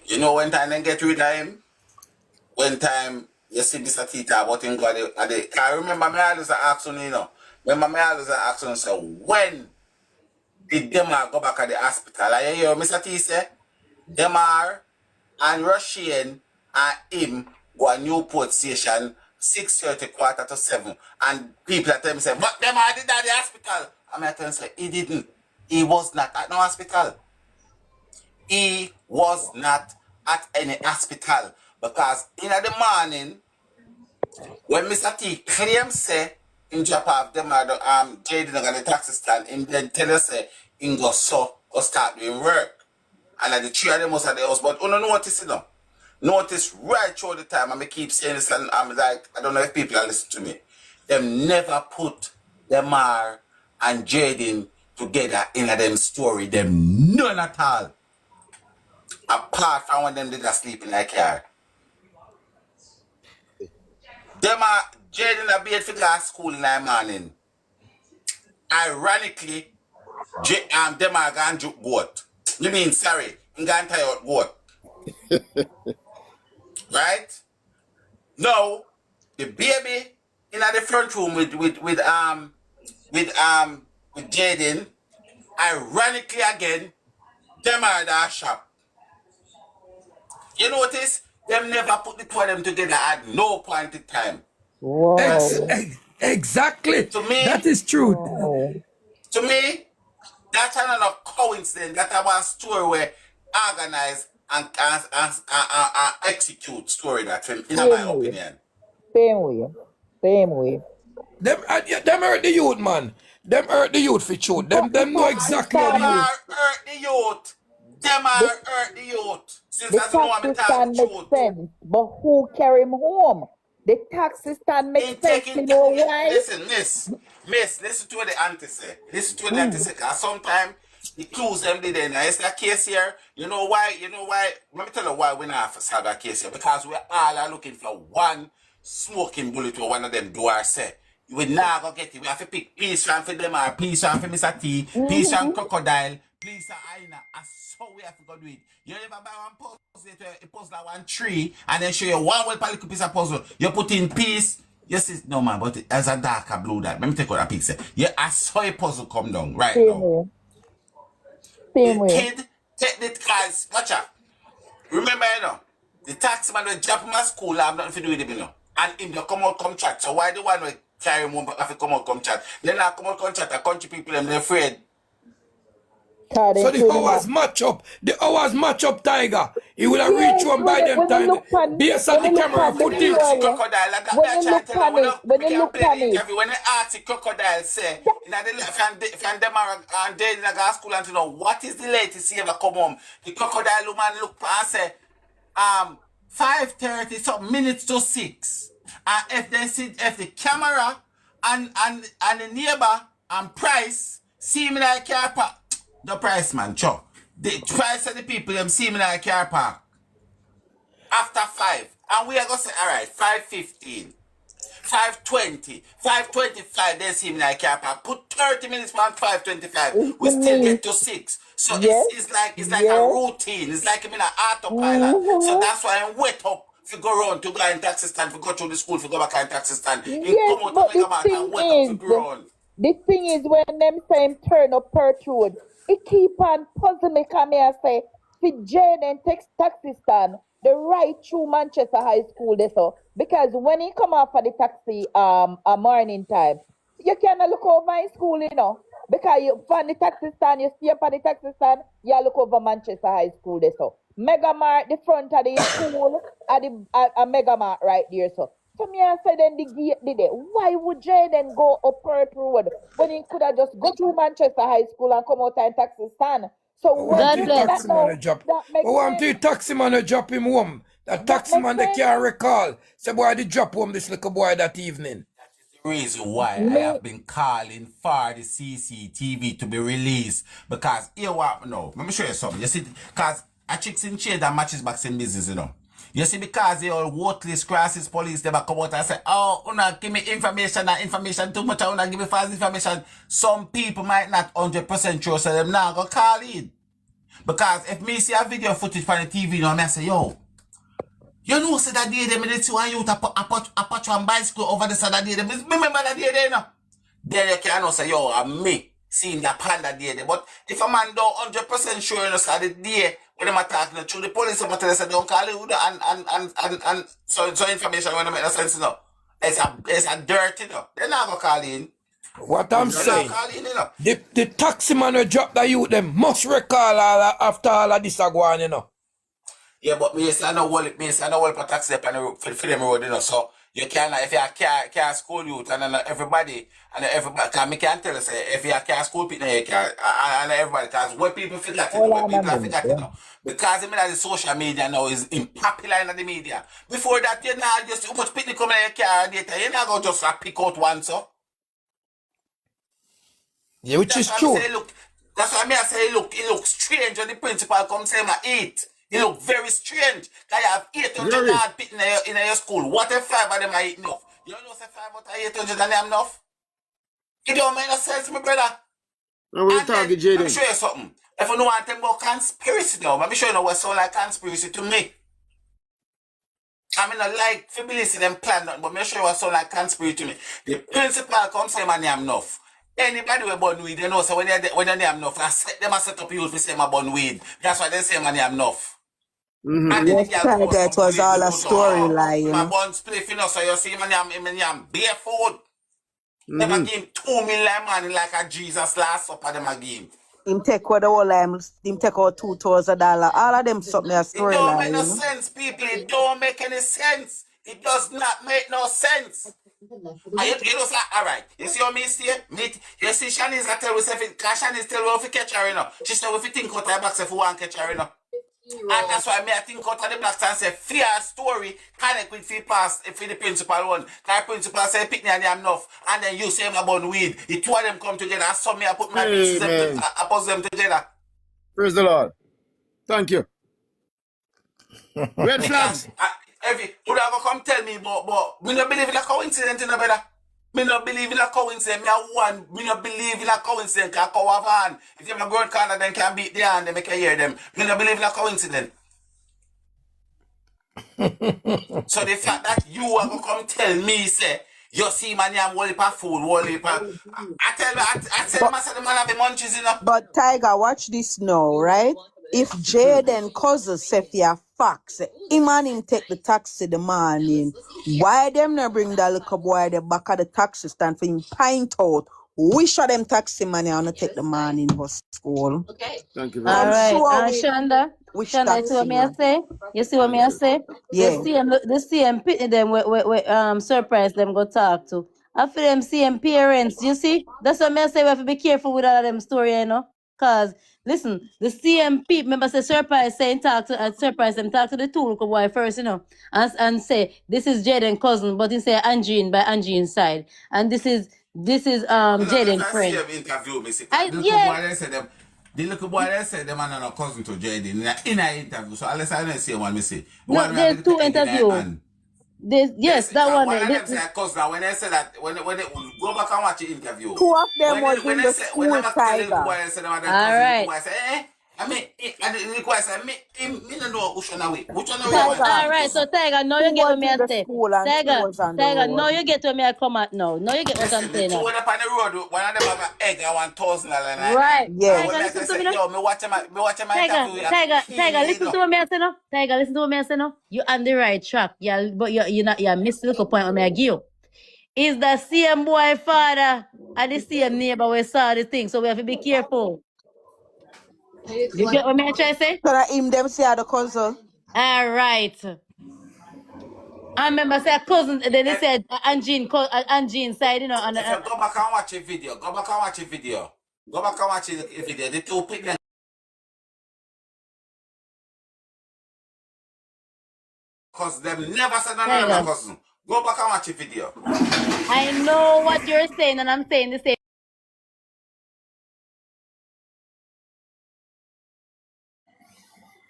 You know when time they get rid of him? When time you see Mr. Tita about him got the I remember me always ask him, you know. Remember me always ask him, so when did Demar go back at the hospital? I hear Mr. T say, Demar and Russian and him go a Newport station 6:30 7:15. And people at them say, but them are did at the hospital. I'm at them say, he didn't. He was not at no hospital. He was not at any hospital. Because in the morning, when Mr. T claims say in drop off them are the Jayden on the taxi stand, him then tell us say in go start doing work. And at the 3 of them was at the house, but no notice it. Notice right through the time, I keep saying this, and I'm like, I don't know if people are listening to me. Them never put Demar and Jayden together in a them story. Them none at all. Apart from when them did a sleep in a car. Demar, Jayden a bed for glass school in the morning. Ironically, Demar gone juke goat. You mean sorry, he gone tie out goat. Right? Now, the baby in the front room with Jayden, ironically again, them are that shop. You notice them never put the two of them together at no point in time. Wow. Exactly. To me, That is true. Wow. that's another coincidence. That was a story where organize and execute story that in my Same way. opinion. Same way. Same way. Them hurt the youth, man. Them hurt the youth for sure. But the Them know taxi exactly how the Them stand, youth. are hurt the youth. Them the, are hurt the youth. Since the as you know I'm taxi talking stand makes truth. sense. But who carry him home? The taxi stand makes In sense. taking You know why? listen, listen to what the auntie say. Listen to what the auntie say. Cause sometimes the clues them did in. It's that case here. You know why? Let me tell you why we not have that case here. Because we all are looking for one smoking bullet where one of them do our say. We now go get it. We have to pick peace from for them or peace from for Mr. T, peace from Crocodile, peace from Aina. And so we have to go do it. You ever buy one puzzle, a puzzle one tree, and then show you one well little piece of puzzle. You put in peace. You see, no man, but as a darker blue that. Let me take out a picture. Yeah, I saw a puzzle come down right Same now. way. Same The way. kid take the guys. Watch out. Remember, the taxi man will drop him at school. I have nothing to do with him, And him, they come out, come chat. So why the one will carry him home, have to come out, come chat? Then I come out, come chat. The country people, them, they're afraid. So Them the kill him hours off. match up. The hours match up, Tiger. He will have reached Yes, one by them when you time. look on Based on when the you look camera on the When you ask the footage. story, crocodile, I got me when a you try to look tell you, on it, when we you can look play on the it, interview. When you ask the crocodile, say, that, in the if I'm them and they in the school and to know what is the latest he ever come home. The crocodile woman look and say, 5:30 some minutes to 6. And if they see if the camera and the neighbor and price see me like car park, the price man, chop. The price of the people them see me like car park after 5. And we are gonna say, all right, 5:15. 5:20, 5:25, they see me like car park. Put 30 minutes from 5:25. it's We still me. get to 6. So Yes, it's like a yes. routine. It's like I'm in an autopilot. So Mm-hmm. that's why I wait up to go around to go in taxi stand, to go to the school, to go back in taxi stand. And Yes, come out but and make the a mouth thing and wait up to is, go around. when them same turn up Pertrude, it keep on puzzling me. Come here, say, for Jane and text taxi stand, the right through Manchester High School, they so because when he come off for the taxi, a morning time, you cannot look over my school, you know. Because you from the taxi stand, you stay up on the taxi stand, you look over Manchester High School there. So Mega Mart, the front of the school, at the Mega Mart right there. So me I said then the gate did it. Why would Jayden go up Perth Road when he could have just go through Manchester High School and come out and taxi stand? So I when want God the you say bless. that taxi man now, to drop. that I makes want the sense. taxi man to drop him home. That That taxi makes man they sense. can't recall. Say boy did drop home this little boy that evening. The reason why I Me, have been calling for the CCTV to be released because here what no, let me show you something. You see, because a chicks in shade that matches back in business, you know. You see, because they all worthless crosses police, they come out and say, oh, una give me information, that information too much, una give me false information. Some people might not 100% sure, so them now go call in. Because if me see a video footage from the TV, you know, I say, yo, you know, say that day them in the two and you a patrol bicycle over the side of the day. Remember that day there, you know? Then you can know say, yo, I'm me seeing that panda day there. But if a man don't 100% sure, you know, say the day when them attacking to the police, them tell us they don't call you and so information when they make no sense, you know. It's a dirty, you know. They're not gonna call in. What I'm They're not saying, calling in, you know. the taxi man who drop the youth them must recall after all of this a go on, you know. Yeah, but me say I know what for taxi up on the road for them road, you know. So you can if you car school youth and everybody can me can tell you say if you car school people you can and everybody because what people forget it, hold what on a people have minute. forgot it now. Because the social media now is popular in the media. Before that you not just too much people come in your car data, you not go just pick out one so. Yeah, which That's is why I true. say, look. That's why I say, look. It looks strange when the principal comes say, "I eat." It look very strange. Cause you have 800 Jerry, hard pit in your school. What if 5 of them are eating enough? You know, say 5 out of 800 and them enough. It don't make no sense, my brother. I will And then target let me Jayden. show you something. If you don't want them about conspiracy now, let me show you what sound like conspiracy to me. I mean, I like fidelity them plan, nothing, but me show you what sound like conspiracy to me. The principal comes say, "Man, I'm enough." Anybody with born weed, you know, so when they name enough, I set them a set up you to say my born weed. That's why they say man I'm enough. Mm-hmm. And then the Yes, girl come out Tiger, it some was play all the a road, storyline, you my know. born spliff, you know, so you see man I'm bare food. Them a Mm-hmm. give him 2 million man like a Jesus last supper them a give him. Him take what the whole him take out $2,000. All of them something a It don't make storyline, no you know. sense, people. It don't make any sense. It does not make no sense. You know, like, all right. You see how me say? You see Shanice I tell herself, because Shanice tell her if you catch her, you know. She said if you think out her box if you want to catch her, you know. And that's why me I think out of the box and say, fear story, connect with fee pass if the principal one. Because principal say, pick me and I'm enough. And then you say I'm about weed. The two of them come together and so me I put my pieces them Amen. I put them together. Praise the Lord. Thank you. Red Because flags. every would ever come tell me, but me not believe in a coincidence, you know, brother. Me not believe in a coincidence. Me not believe in a coincidence. Cause cow van. If you have a grown corner, then can beat the hand, they make you hear them. Me not believe in a coincidence. So the fact that you are gonna come tell me, say, you see man, I'm wall heap of food, wall heap of... I tell But myself the man have the munchies, you know. But Tiger, watch this now, right? If Jaden cousin say for a fact, say him and him take the taxi the morning, why them not bring that little boy the back of the taxi stand for him point out which of them taxi money wanna take the morning bus school? Thank you very All Come much. right. show And we Shonda, which Shonda, you see taxi what me I man. say? You see what me Thank I you. say? Yeah. The same pitney them we surprise them go talk to. After them same parents, you see? That's what me I say we have to be careful with all of them story, you know? Cause listen, the same people remember say surprise saying talk to surprise them talk to the two little boy first, you know, and say this is Jaden cousin, but he say Angine by Angine's side. And this is And if Jaden I see friend. him interview me, see, I the little yeah. boy they said them, the little boy they said them are not cousin to Jayden in a interview. So unless I don't see one, me see No, one me have there's to two take in the interview. hand. Yes, that one One there. of them say cousin. When they say that, when they go back and watch the interview, Two of them was when in they the say when they school, back tell the little Tiger. boy they say them are them All cousin, the little right. boy say I mean, and the little boy say me no know which one away, you want to Tiger. call All me right. So cousin. Tiger, now you Two get was what me in I the say. school and two Tiger, was on the Tiger, now road. you get what me I come at now. Now you get what I'm Listen, the saying two now. went up on the road, one of them have an egg and $1,000 Right. and Yes. Tiger, when I listen to me say, now. yo, me watch my Tiger, interview, you Tiger, Tiger, kill listen you. to what me I say now. Tiger, listen to what me I say now. You on the right track. Yeah, but you not you miss the little point what me I give you. is the same boy father and the same neighbor we saw the thing. So we have to be careful. You get what I'm trying to say? So that him them say the cousin. All right. I remember say cousin, then they Eh, said Anjin side, you know, and if you go back and watch a video, go back and watch a video. Go back and watch a video. The two pick them cousin. Them never said another Tiger. cousin. Go back and watch a video. I know what you're saying, and I'm saying the same.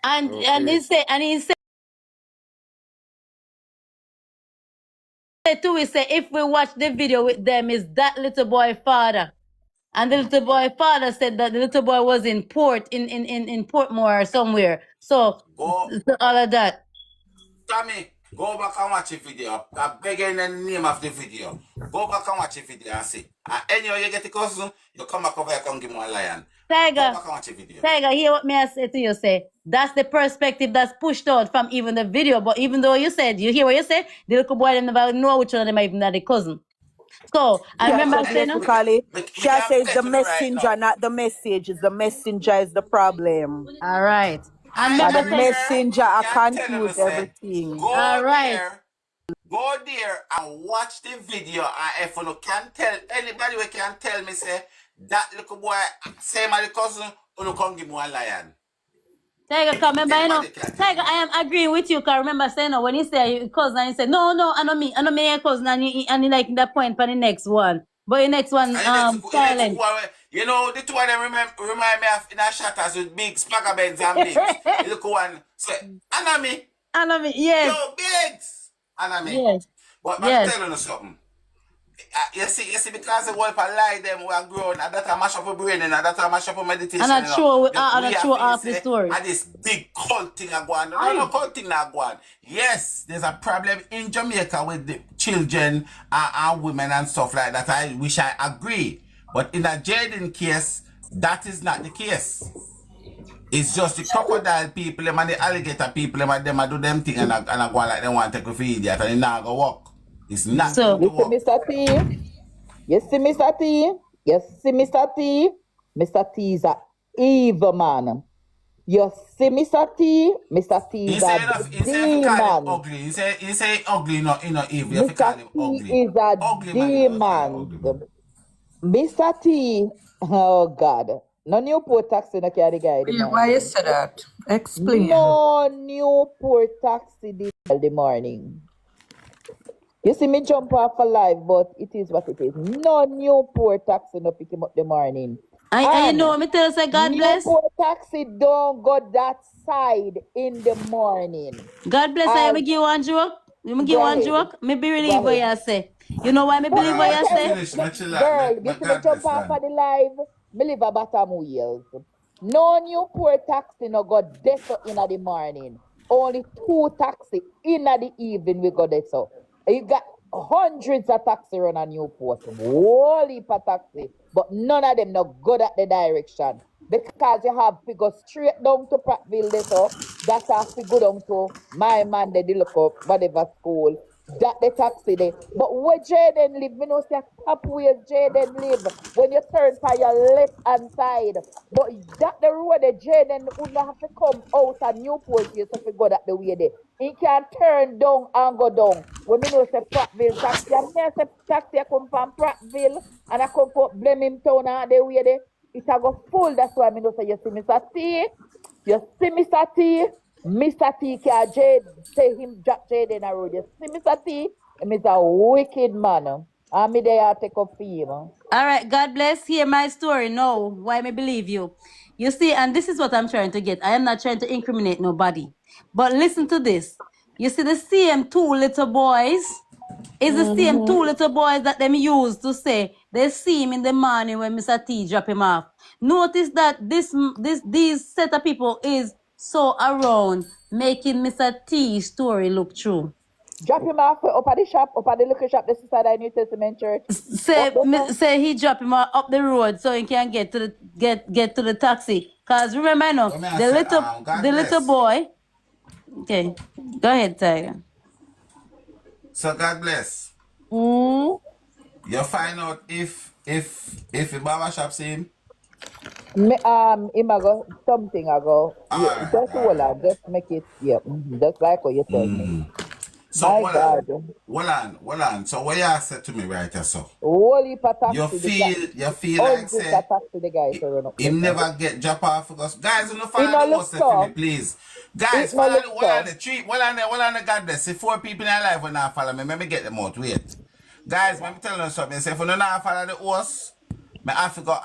And Okay. he said too, he said if we watch the video with them, is that little boy father. And the little boy father said that the little boy was in in Portmore or somewhere. So, Go, so all of that. Tommy, go back and watch a video. I beg you in the name of the video. Go back and watch a video and see. And anyway, you get the cousin, you come back over here and give me a lion. Go Tiger, back and watch a video. Tiger, hear what me I say to you, say. That's the perspective that's pushed out from even the video. But even though you said, you hear what you say, the little boy them never know which one of them are even the cousin. So I Yeah, remember so saying, basically, We she can't says the settle right messenger, now. not the message. Is the messenger is the problem. all right. I I And remember the am saying, here. messenger We are can't tell you confuse to say. everything. all right. Go there and watch the video. And if you can tell anybody we can tell me say that little boy same as the cousin, you come give me one lion. Tiger, come remember, you know, Anybody can tell Tiger, me. I am agreeing with you. Cause remember saying when he say your cousin, he said, no, I know me your cousin, and he like that point for the next one. But the next one, And the next silent. one, you know, the two of them remind me of in a shatters with big spaghetti beds and bigs. The little one say, Anami, I know me, yes, yo, bigs, Anami. yes, But let me yes. tell you something. You see, because the wolf lie them we are grown, and that I mash up a brain, and that I mash up a meditation, And I you know. and I We have throw to off the say, story. and this big cult thing are going. No, Aye. no, cult thing not going. Yes, there's a problem in Jamaica with the children and women and stuff like that. I wish I agree. But in a Jayden case, that is not the case. It's just the crocodile people, them and the alligator people, them and do them thing and I go like they want to take a feed idiot and it not go work. It's not going So, to You see, work. Mr. T? You see, Mr. T? You see, Mr. T? Mr. T is a evil man. You see, Mr. T? Mr. T He is say a enough. He say if you call him demon. ugly. He say ugly, not evil. If you call Mr. him T ugly, is a ugly man, you know you call him demon. ugly man. Mr. T, oh God. No Newport taxi no carry guy the Why you morning. say that? Explain. No Newport taxi the morning. You see me jump off a live, but it is what it is. No Newport taxi no pick him up the morning. and you And know, me tell you, say, God bless. Newport taxi don't go that side in the morning. God bless. I As me give one joke. Me give go one ahead, joke. Me believe go what ahead. you say. You know why me But believe Nah, what me you let you tell say? finish. Me chill out. girl, you Let see me God jump bless off of land. the live, me live a bottom wheels. No Newport taxi no go there so in the morning. Only two taxi in the evening we go there so. You got hundreds of taxi run on Newport. Whole heap of taxi. But none of them no good at the direction. Because you have to go straight down to Prattville there so. That have to go down to my man they look up whatever school. That the taxi there. But where Jayden live, me know say top where Jayden live. When you turn to your left hand side. But that the road the Jayden would not have to come out of Newport here so if you go that the way there. He can turn down and go down. When me know say Prattville taxi, and me say taxi I come from Prattville and I come from Blemington and the way there. It a go full. That's why me know say you see Mr. T. You see Mr. T. Mr. T can Jade say him drop Jade in a road. You see Mr. T. Him is a wicked man. And me there take up for him. All right, God bless. Hear my story. No, why me believe you? You see, and this is what I'm trying to get. I am not trying to incriminate nobody. But listen to this. You see, the same two little boys is the same two little boys that them used to say they see him in the morning when Mr. T drop him off. Notice that these set of people is so around making Mr. T's story look true. Drop him off up at the shop, up at the liquor shop, this is the New Testament church. Up there, so. Say he drop him up the road so he can get to the get to the taxi. Cause remember no, What may I say? God the little bless. boy. Okay, go ahead, Tiger. So God bless. You find out if the barber shop see him. Him a go something I go. Yeah, All right, just all hold right. on, just make it. Yeah, just like what you tell me. So My God, hold on. So what you said to me right here, so whole heap of taxi. you feel like Hundreds of say taxi the guy to run up there. him never get drop off because guys, you know It follow no the look host for me, so. please. It Guys, no follow look the so. one on the God bless. See 4 people in your life when I follow me. Let me get them out. Wait. Guys, let me tell you something. Say if you don't know follow the host, me have to go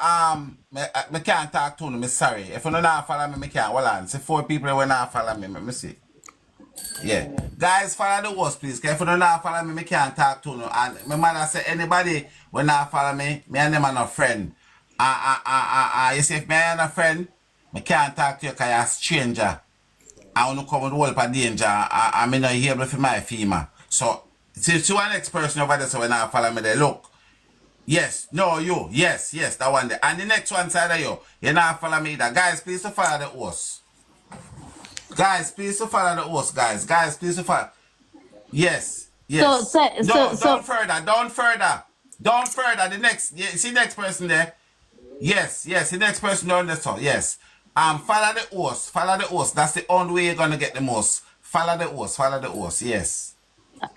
me can't talk to you, me sorry. If you don't know follow me, me can't. Hold on. See 4 people when I follow me, me see. Yeah. Guys, follow the host, please. 'Cause if you don't know follow me, me can't talk to you. And my mother say anybody when I follow me and them are no friend. You see, if me and a friend, me can't talk to you because you're a stranger. I want to come with the world of danger. I'm not here for my FEMA. So, see, to one next person over there, so when I follow me, they look. Yes, no, you. Yes, that one there. And the next one side of you, you're not follow me either. Guys, please to follow the host. Guys, please to follow the host, guys. Guys, please to follow. Yes. No, don't further. The next, see next person there. Yes, the next person down there, so yes. Follow the host. That's the only way you're gonna get the most. Follow the host, yes.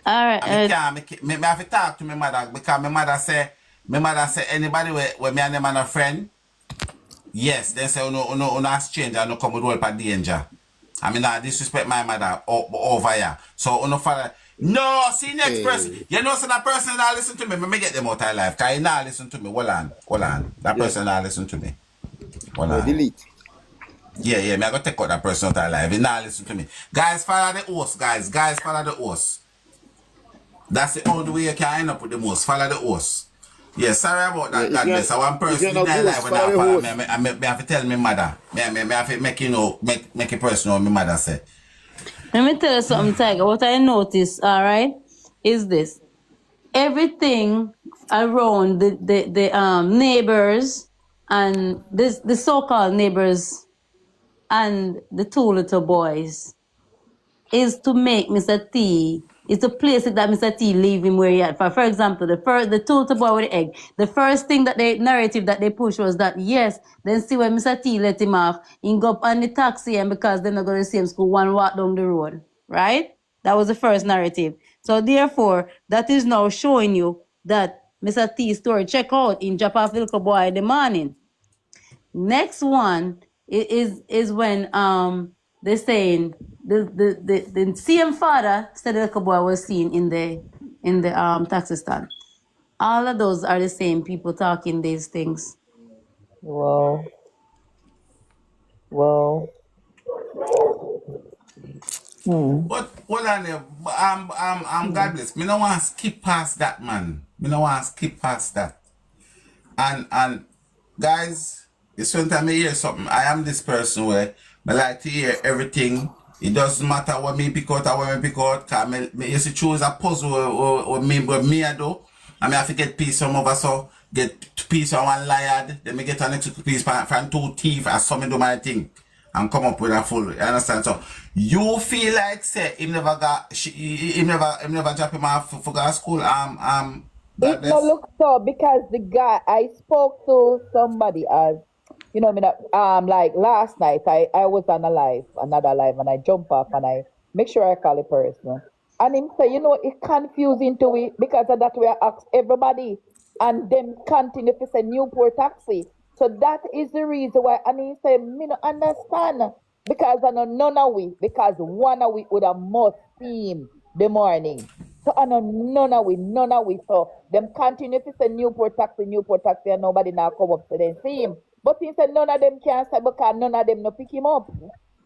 All right. And me have to talk to my mother because my mother say anybody where me and them are a friend, yes, they say no stranger, no come with world for danger. I mean, I disrespect my mother over here. So, follow. No, see next person. Hey, You know, so that person that listen to me, me get them out of life. Because he not listen to me. Hold on. That yeah, person not listen to me. Hold yeah, on. delete. Yeah, me I go take out that person out of life. He not listen to me. Guys, follow the host, guys. Guys, follow the host. That's the only way you can end up with the most. Follow the host. Yeah, sorry about Yeah, that, God bless. I one if you're person in not their life ghost, when follow I the follow me, host. I have to tell me mother. Me have to make make a person know my mother say. Let me tell you something, Tiger. What I noticed, all right, is this. Everything around the neighbors and the so-called neighbors and the two little boys is to make Mr. T, is to place it that Mr. T leave him where he at. For example, the two little boy with the egg, the first thing that they narrative that they push was that yes, then see when Mr. T let him off, he go up on the taxi and because they're not going to the same school, one walk down the road, right? That was the first narrative. So therefore, that is now showing you that Mr. T's story check out in drop off the little boy in the morning. Next one is when they're saying the same father said the little boy was seen in the taxi stand. All of those are the same people talking these things. Wow, wow. Hmm. But hold on there. God bless. Me no want to skip past that, man. Me no want to skip past that. And guys, it's when time I hear something. I am this person where I like to hear everything. It doesn't matter what me pick out or what me pick out. Cause me used to choose a puzzle or me I do. I have to get piece from over so get piece from one liar. Then me get an extra piece from 2 teeth and some do my thing. And come up with a full, you understand? So you feel like say he never drop him off for go to school. It God no bless. look so because the guy I spoke to somebody as me not, like last night I was on another live and I jump off and I make sure I call the person. And him say, it confusing to it because of that we ask everybody and them continue to say Newport taxi. So that is the reason why and he say, me no understand. Because I know none of we, because one of we would have must see him the morning. So I know none of we. So them continue to say Newport taxi, and nobody now come up to them see him. But he said none of them can say because none of them no pick him up.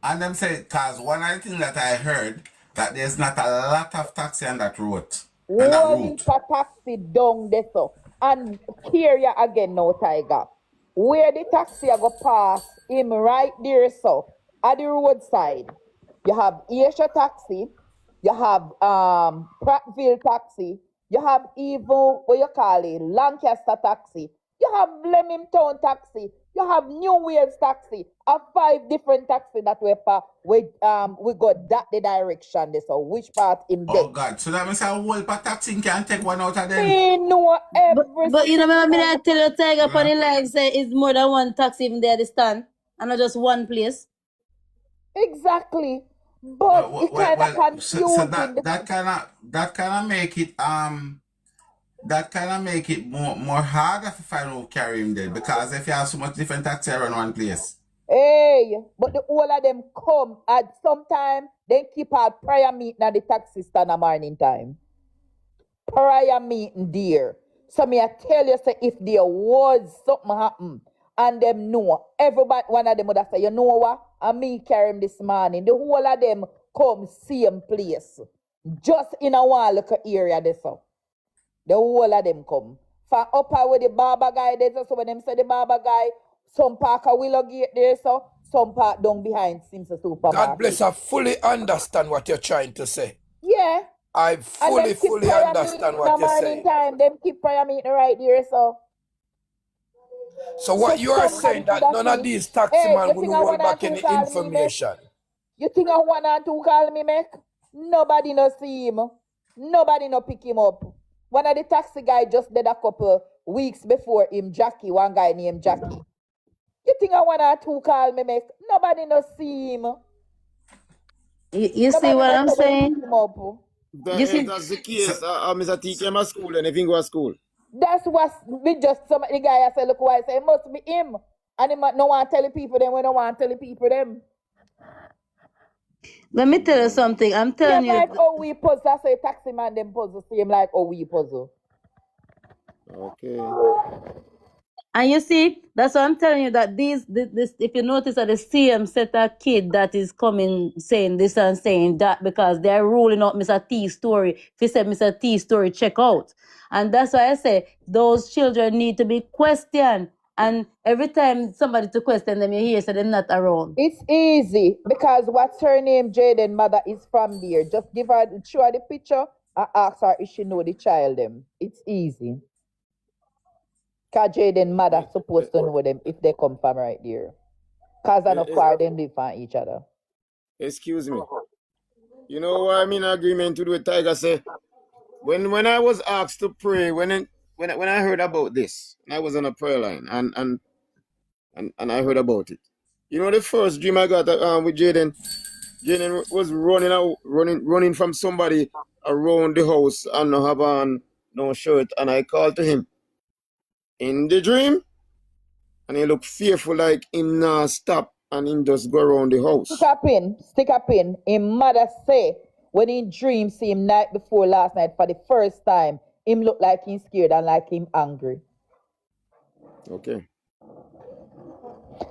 And them say, cause one of the things that I heard, that there's not a lot of taxi on that route. On that Whole heap route. of taxi down there so. And here you again now, Tiger. Where the taxi I go pass him right there so at the roadside. You have Asia taxi, you have Prattville taxi, you have even what you call it, Lancaster taxi, you have Leamington taxi, you You have New Wales taxi, a 5 different taxi that we got that the direction this. So which part in Oh there? God. So that means a whole taxi can take one out of them. Me know every But you know, remember me I single tell you, Tiger upon Yeah. the live say it's more than one taxi even there at the stand, and not just one place. exactly. But it kind of So confusing. that kind of make it more harder to find who carry him there, because if you have so much different taxi around one place. Hey, but the whole of them come at some time, then keep our prayer meeting at the taxi stand a morning time. Prayer meeting there. So me I tell you, say if there was something happen and them know, everybody one of them would have say, you know what? And me carry him this morning. The whole of them come same place. Just in a one little area there so. The whole of them come. For upper with the barber guy there, so when them say the barber guy, some park a Willow Gate there, so some park down behind Simpson God Supermarket. bless, I fully understand what you're trying to say. Yeah. I And fully, them keep fully prayer understand meeting in what the you're morning saying. time. Them keep prayer meeting right there, so. So what you are saying could that none of see. these taxi Hey, man you will think I hold one and back two any call me, make? information. You think I one and two call me, make? Nobody no see him. Nobody no pick him up. One of the taxi guy just did a couple weeks before him, Jackie, one guy named Jackie. You think I one and two call me, make? Nobody no see him. You see Nobody what no I'm say them saying? pick him up. You If see, that's the So, case, Mr. T came to school and if he go to school. That's what we just some the guy I say, look why I say it must be him. And him no want to tell the people them we don't want to tell the people them. let me tell you something. I'm Same telling you. like how we puzzle, I say taxi man them puzzle, same like how we puzzle. Okay. And you see, that's why I'm telling you that this if you notice that the same set of kid that is coming saying this and saying that because they're ruling out Mr. T's story. If you said Mr. T's story, check out. And that's why I say those children need to be questioned. And every time somebody to question them, you hear so they're not around. It's easy because what's her name, Jayden mother is from there. Just give her show her the picture and ask her if she know the child them. It's easy. Cause Jayden mother supposed to know them if they come from right there. Cause I know far them live from each other. Excuse me. You know what I'm in agreement with what Tiger say? When I was asked to pray, when I heard about this, I was on a prayer line and I heard about it. You know the first dream I got with Jayden. Jayden was running from somebody around the house and not have on no shirt, and I called to him in the dream, and he looked fearful like him not stop and him just go around the house. Stick a pin. Him mother say when he dream see him night before last night for the first time, him look like him scared and like him angry. Okay.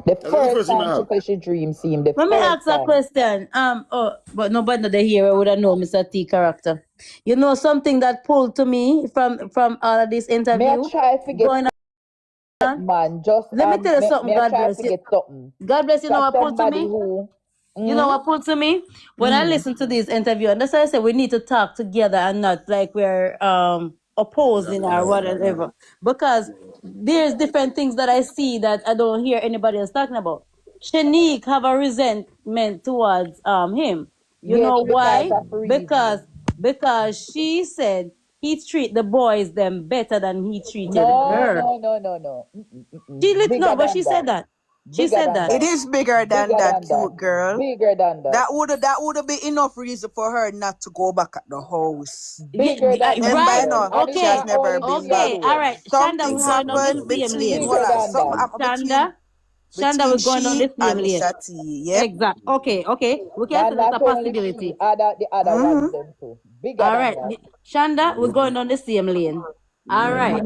The That's the first first dream I time have. she dream see him. The Let me first ask a time. question. But nobody not here would have know Mr. T character. You know something that pulled to me from all of this May I interview try to get going on? man? Just Let me tell you something. may I God try bless to you. get something? God bless you. Know For what pulled to somebody me? who You know what pulled to me when I listen to this interview, and that's why I said we need to talk together and not like we're opposing or whatever. Because there's different things that I see that I don't hear anybody else talking about. Shanique have a resentment towards him. You yes, know because why? of reason. Because she said he treat the boys them better than he treated No, her. no, no, no, no. No, Bigger but she than said that. that. She Bigger said than that. It that. is bigger than Bigger that, than that. cute girl. Bigger than that. That would be enough reason for her not to go back at the house. Bigger than that, And by Right. girl. now, And she it's has Okay. not never only been bigger back. Okay. All there. right. Shanda, we're Something's going down the happened same between lane. Bigger what than some that. happened Shanda, between we're going down she the same and lane. Mr. T. Yep. Exact. Okay. Okay. We can say And that's a not only she, possibility. the other ones them too. Bigger All than right. that. Shanda, we're going down the same lane. All right.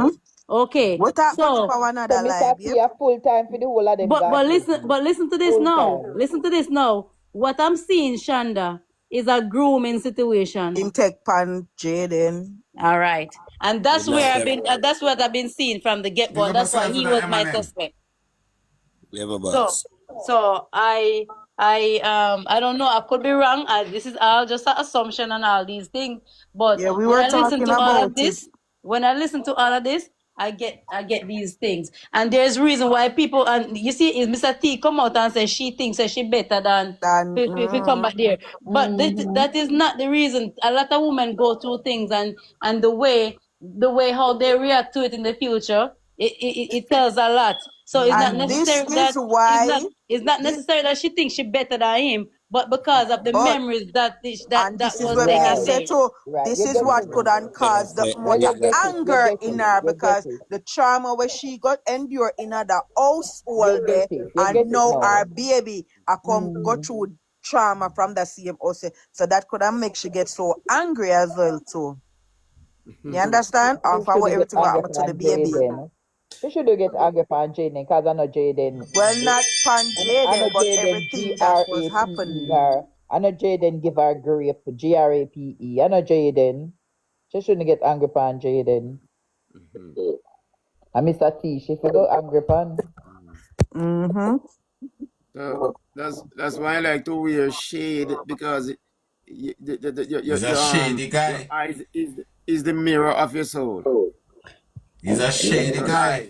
Okay. We talk about it So, for So another Mr. live, T yep. a full time for the whole of them but goddamn listen, thing. listen to this Full now. time. Listen to this now. What I'm seeing, Shanda, is a grooming situation. Him take pan Jayden. All right. And that's Yes, where I've step. been. That's what I've been seeing from the get go. Big And up that's why yourself with he that was my M&M. suspect. Clever So, boss. I don't know. I could be wrong. This is all just an assumption and all these things. But Yeah, we when were I listen talking to all of about it. this, when I listen to all of this, I get these things. And there's reason why people, and you see is Mr. T come out and say she thinks that she better than Then, if we come back there. But that is not the reason. A lot of women go through things, and the way how they react to it in the future, it tells a lot. So it's not and this necessary is that it's why not it's not this, necessary that she thinks she better than him, but because of the but memories that and that this is was where me taken I Right, say there. too, right. this You is get what it. could and cause the Yeah, much you get it. You anger get in it. her You get because it. the trauma where she got endure in her the You household get there, it. You and get it now now. our baby I come go through trauma from the same house. So that could have make she get so angry as well too. You understand? She Of how should get everything what angry happened to the on baby. Jaden. She should get angry on Jaden because I know Jaden. Well, not pan I know Jaden, but Jaden everything that was Grape happening. her. I know Jaden give her grape, Grape. I know Jaden. She shouldn't get angry on Jaden. And Mr. T, she should go angry on. Mm-hmm. That's why I like to wear shade because He's a shady your guy. eyes is the mirror of your soul. He's a shady Your guy. eyes.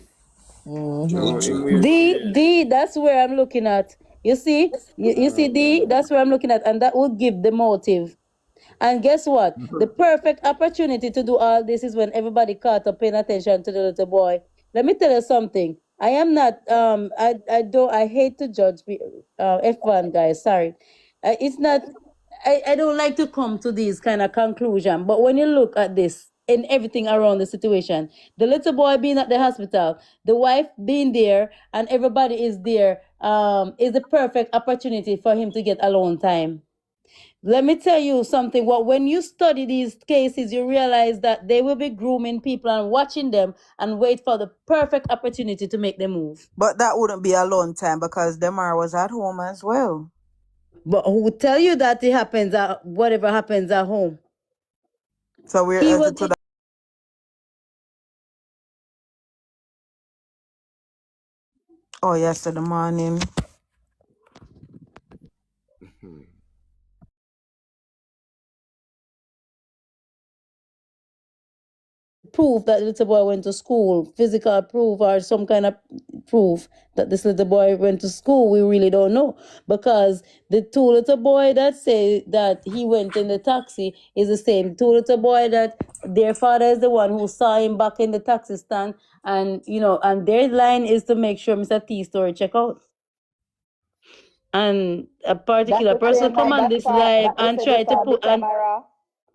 Mm-hmm. So him wear shade. D, that's where I'm looking at. You see, you see D, that's where I'm looking at, and that would give the motive. And guess what? The perfect opportunity to do all this is when everybody caught up paying attention to the little boy. Let me tell you something. I am not I hate to judge F1 guys, sorry. It's not I don't like to come to these kind of conclusion, but when you look at this and everything around the situation, the little boy being at the hospital, the wife being there, and everybody is there, is the perfect opportunity for him to get alone time. Let me tell you something. What when you study these cases, you realize that they will be grooming people and watching them and wait for the perfect opportunity to make them move. But that wouldn't be a long time because Demar was at home as well. But who would tell you that it happens at whatever happens at home? So we're He at was to the yesterday morning. proof that the little boy went to school, physical proof or some kind of proof that this little boy went to school. We really don't know because the two little boy that say that he went in the taxi is the same two little boy that their father is the one who saw him back in the taxi stand, and and their line is to make sure Mr. T story check out. And a That's particular the person same come one on that this saw live that they and said they try to saw on the put camera.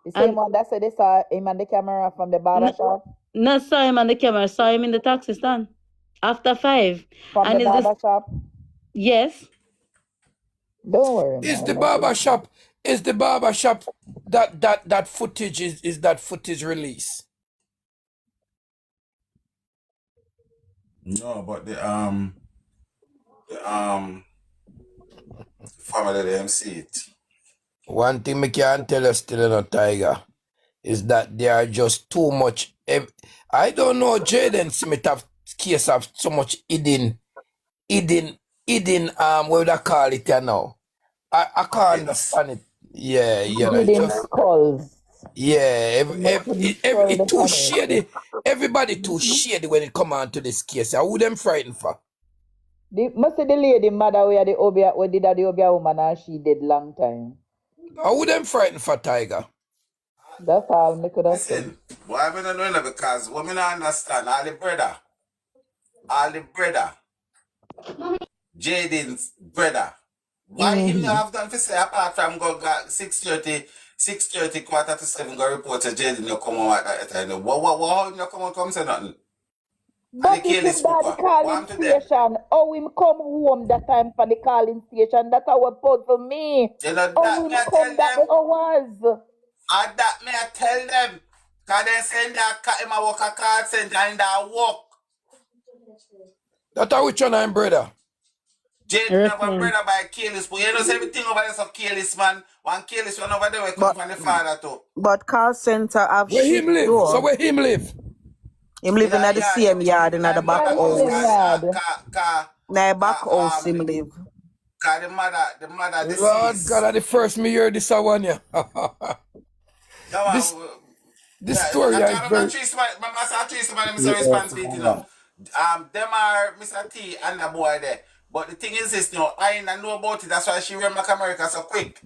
The same and one that said they saw him on the camera from the barber shop. not saw him on the camera, saw him in the taxi stand after 5. From the And is this barber shop. yes? Don't worry, Is man. the Let barber it shop? Is the barber shop that footage is that footage release? No, but the family them see it. One thing me can tell you still in a tiger is that there are just too much. I don't know Jaden Smith have case of so much hidden what would I call it here now? I can't Puppets. understand it. Yeah, it's hidden just skulls. yeah, They couldn't show it the too funny. shady. Everybody too shady when it come on to this case. Who them frightened for? Must say the lady mother where the Obia where did the Obia woman and she did long time. Who them frightened for Tiger? That's all me could have said. Listen, why I don't know because what me not understand, all the brother, Jaden's brother. Why him not have done for say apart from go 6:30, quarter to 7 go report to Jaden no come on at that time. What him no come say nothing? And the But if him careless book dad what calling happened to them? station, how him come home that time for the calling station, that's how puzzle me. You know How that me him I come tell that the them, hours. and that me I tell them. Cause they send that him a work a card center and that work. That which one I'm brother? Jaden have a Reference. brother by careless, but you know everything over there so careless man. One careless one over there will come But from the father too. call center have Where shit him live? So door. where him live? Him In living a at the yard, same him yard living in the in back Yeah, mother him house, live house. mad. Na back house him live. the mother Lord God, deceased. at the first me hear this one, yeah. Yeah, This man, This Yeah, story is I'm not very. chasing my must chase man, Mr. Yes, Responsibility, you know. man. Them are Mr. T and the boy there. But the thing is this, you know, I didn't know about it. That's why she ran back America so quick.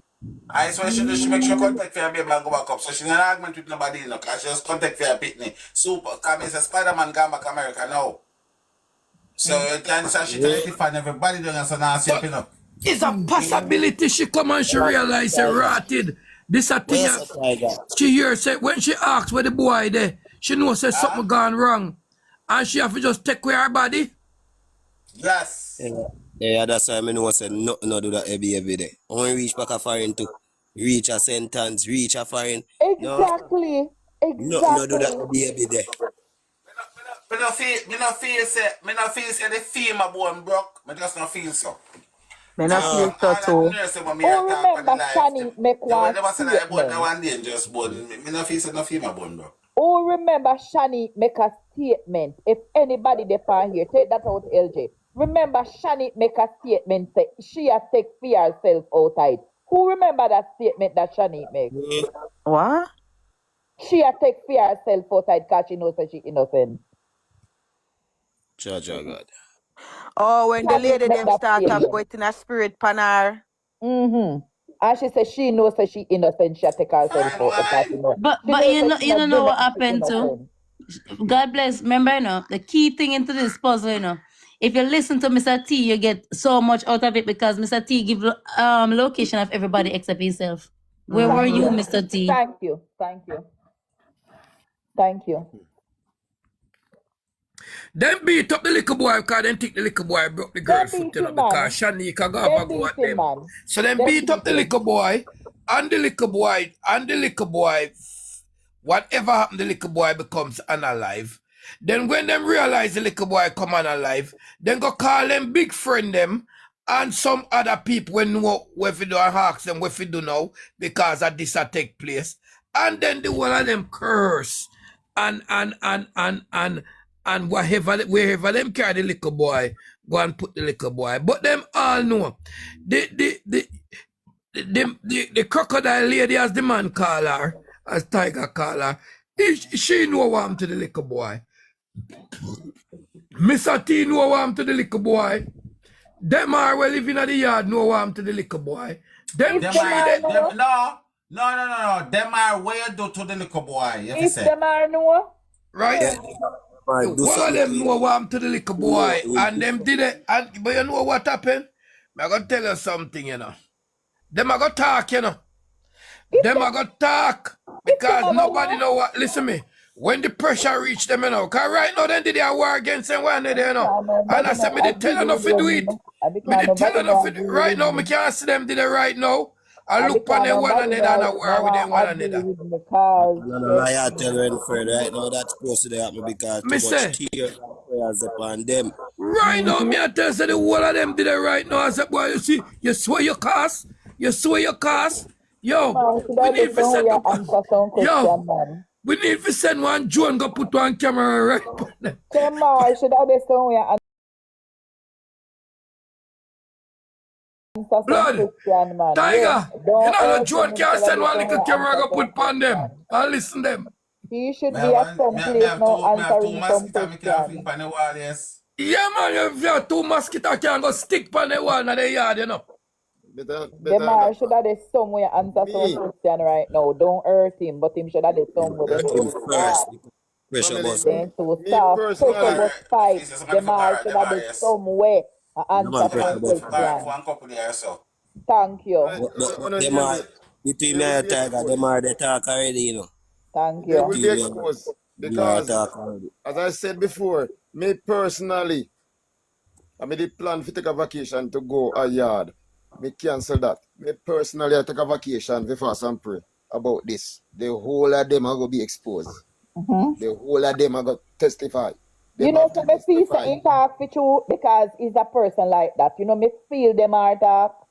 I so she do she make sure contact for her baby and go back up. So she not argument with nobody, you know, because she just contact for her pitney. Super, come is a Spider-Man gone back America now. So you can say she tell Yeah. it find everybody doing so now she But you know. it's a possibility she come and she realize it Tiger. rotted. This a Where thing you say, Tiger? she hear say when she asks where the boy there, she know say Huh? something gone wrong. And she have to just take away her body. Yes. Yeah, yeah, that's why I know say nothing no do that every day. Only reach back a foreign to reach a sentence, reach a foreign. No, Exactly. nothing no do that Exactly. every day. Me not feel say the FEMA bone broke. Me just not feel so. Me not Cause No, feel from so all of the too. nurses when me Oh, attack on the remember life, Shani make they will one never say that about that statement. one dangerous bone. Me not feel say no FEMA bone broke. Oh, remember Shani make a statement. If anybody they find here, take that out, LJ. Remember Shani make a statement say she has take fear herself outside. Who remember that statement that Shani make? me, What? She has take fear herself outside because she knows that she innocent. judge of God. Oh, when the Shani lady make them that start up statement. putting a spirit pan her. Mm-hmm. And she says she knows that she innocent. She take herself Fine out because wine. she knows. She But knows you that know she not do what nothing. She happened to innocent. God bless. Remember, the key thing into this puzzle, if you listen to Mr. T, you get so much out of it because Mr. T give location of everybody except himself. Where were Thank you, you. Mr. T? Thank you. Thank you. Thank you. Them beat up the little boy because them think the little boy broke the girl Them foot, you know, beating because man. Shanika go have a Them go at beating them. man. So them Them beat up the beating. little boy, and the little boy, whatever happened, the little boy becomes unalive. Then when them realize the little boy come unalive, then go call them big friend them and some other people when know what we do and ask them what we do now because of this take place. And then the one of them curse and wherever them carry the little boy, go and put the little boy. But them all know the crocodile lady, as the man call her, as Tiger call her, she know what happened to the little boy. Mr. T know what happened to the little boy. Them are well living at the yard know what happened to the little boy. Them If Them them are are treat them know, no. Them are where do to the little boy. If you if say. them are know, right? Yeah, man, do One of something them to know him. what happened to the little You know, boy, and them did it. And but you know what happened? I'm gonna tell you something, Them are gonna talk, if Them them, are gonna talk if them because are go nobody what? know what. Listen me. When the pressure reach them, cause right now they did a war against them one day, Because And I nobody said, know me did tell agree enough with to do me. it. Me Because did tell nobody enough know to agree right with now. me. Me can't see them did it right now. I look on Because them one nobody another and I know war no with them one one agree another. with me because no, no, I tell you further right now that's supposed to happen because Me too much say, tears and prayers upon them. right now, me I tell you, say the whole of them did it right now. I said, boy, you see, you swear your cast, Yo, man, should we I need to listen set we up. answer some Yo, question, man. we need to send one drone go put one camera right on them. Tomorrow, should I listen we answer some Blood, question, man. Yes, Tiger, don't the hurt drone him. Him can should I send one listen we little camera answer go some put on them question. and listen them. He should be at some Me place have now me have two answering some mosquitoes me can't fling question. on the wall, yes. Yeah, man, if you have two mosquitoes can go stick on the wall in the yard, Better Demar should have somewhere answer some me, question right now. Don't hurt him, but him should have somewhere. Them Hurt him too first soft. because pressure family, bust. Them too me soft. Pressure personally, but fight. If you say somebody for Demar guard should them have yes. somewhere No man answer pressure some For bust. guard for question. one couple there so. Thank you. But wanna them hear are, me, between they me will and be Tiger, them exposed. are the talk already. Thank They you. will be Between me and exposed them are the because, talk already. as I said before, me personally, I made the plan to take a vacation to go a yard. Me cancel that. Me personally, I take a vacation to fast and pray about this. The whole of them are going to be exposed. Mm-hmm. The whole of them are going to testify. You Them know, have so to me feel say testify. he talk for you because he's a person like that. You know, me feel them are talk.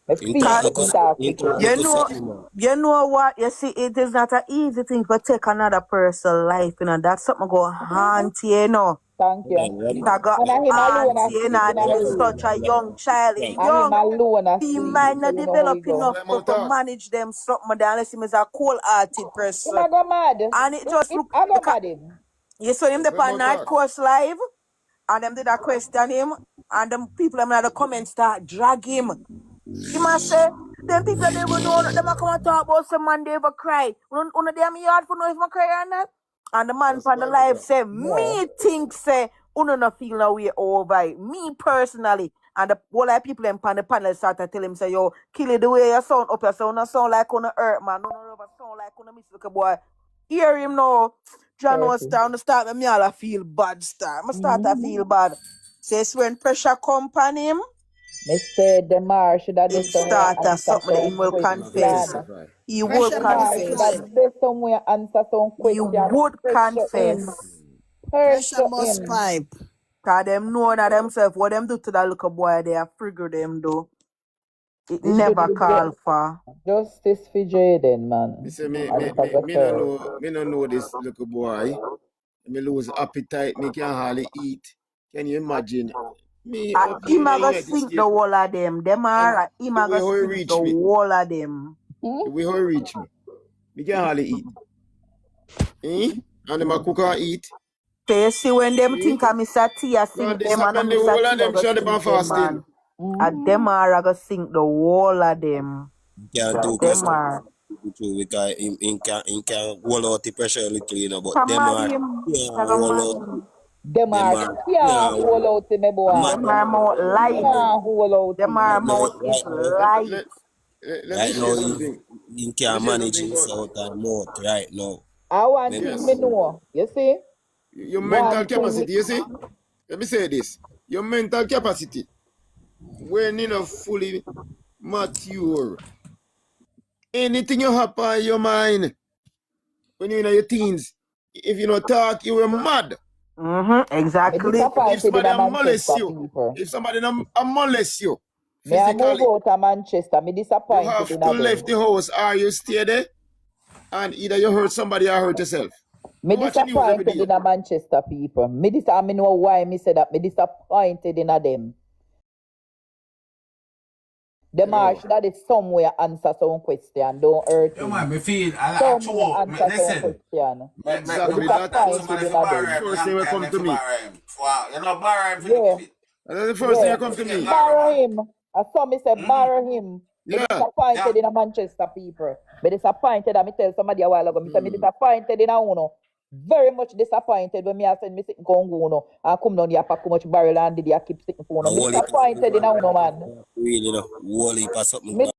I In feel talk Cause so me in to talk in with talk him. me you to know, something, man. you know what? You see, it is not an easy thing to take another person's life, you know. That's something go haunt you, you know. Thank you. Man, what It man? a go And I him alone haunt I you, you know, sleep in and a him my is room. such a young child. He And him young. alone I He sleep. might So not you know how develop he go. enough Let him to talk. manage them something there unless him is a cold-hearted Him person. a go mad. And it just It look I go because mad him. you saw him the Let on him night talk. course live and them did a question him and them people them in the comments start drag him. He must say, them people they will know them a come and talk about some man they ever cry. One of them yard for know if I cry or not. And the man That's from the why me live talk. say, Yeah. me think say, uno no feel no way over it. Me personally. And the whole of people them on the panel start to tell him say, yo, kill it the way you sound up, you sound like on hurt man. No ever sound like on miss little boy. Hear him now. John was Careful. start me all I feel bad start. I start to Mm-hmm. feel bad. Says when pressure come upon him, Me say the mar should have him this somewhere start as answer something that some him will I'm not gonna confess. question. testify. He will The Pressure mar must should confess. have pipe. this somewhere answer some He question. would Pressure him. confess. Pressure Pressure must him. pipe. Cause them know that themselves what them do to that little boy they are figure them do. It This should never be call for. justice for Jayden, Me man. say As it ever said. me no know this little boy. Me lose appetite, me can hardly eat. Can you imagine? Me up here Him in the a go United sink the States wall of them. Them and are him the a way go how he sink the reach me, wall of them. the way how he reach me, me can hardly eat. Eh? And them a cook and eat. So you see when them Eh? think of Mr. T a God, sink this them and a happened the Mr. whole of T a them go shut up sink and them fasting. man. And them are a go sink the wall of them. Can't do Them question are. because in can hold out the pressure a little, you know, but Come them at are him. can't Come hold at out. him. Them Them are are can't can't hold hold out. out to me boy. Mad Them are mouth man. light. Can't hold out to Them me. are Right now, mouth is right now, Let, light. let, let me right now, share something. he Let me can't share manage something about himself and mouth right now. I one Maybe thing me yes. know. You see? Your mental One thing me capacity, you see? Let me say this. Your mental capacity, when you know fully mature, anything you happen in your mind when you're in your teens, if you don't talk, you are mad. me Exactly. If disappointed in somebody a molest Manchester you, people. if somebody molest you Me I move physically, out of Manchester. Me you disappointed have in to a leave them. the house or you stay there and either you hurt somebody or hurt yourself. Me You watch the news every disappointed day. in a Manchester people. I me know why me say that. Me disappointed in a them. Them are Yo, should have somewhere answer some question. Don't hurt Yeah, man, him. me feel, I Somewhere told, answer some listen, question. Me exactly. That's disappointed somebody in for a borrow them. him, first thing long will time come they to for me. borrow him. Wow, you know, borrow him for the Yeah, give it. That's the first thing yeah. that come You to get me. borrow, Borrow man. him. As some me say, borrow him. Me Yeah. Yeah. disappointed in a Manchester people. Me disappointed. I me tell somebody a while ago. Me say me disappointed in a uno. Very much disappointed when me I send me sitting Congo uno and come down here pack how much barrel and did I keep sitting for a uno. Me whole heap of something disappointed in a bad uno right man. now. Really, you know, whole heap of something Me bad.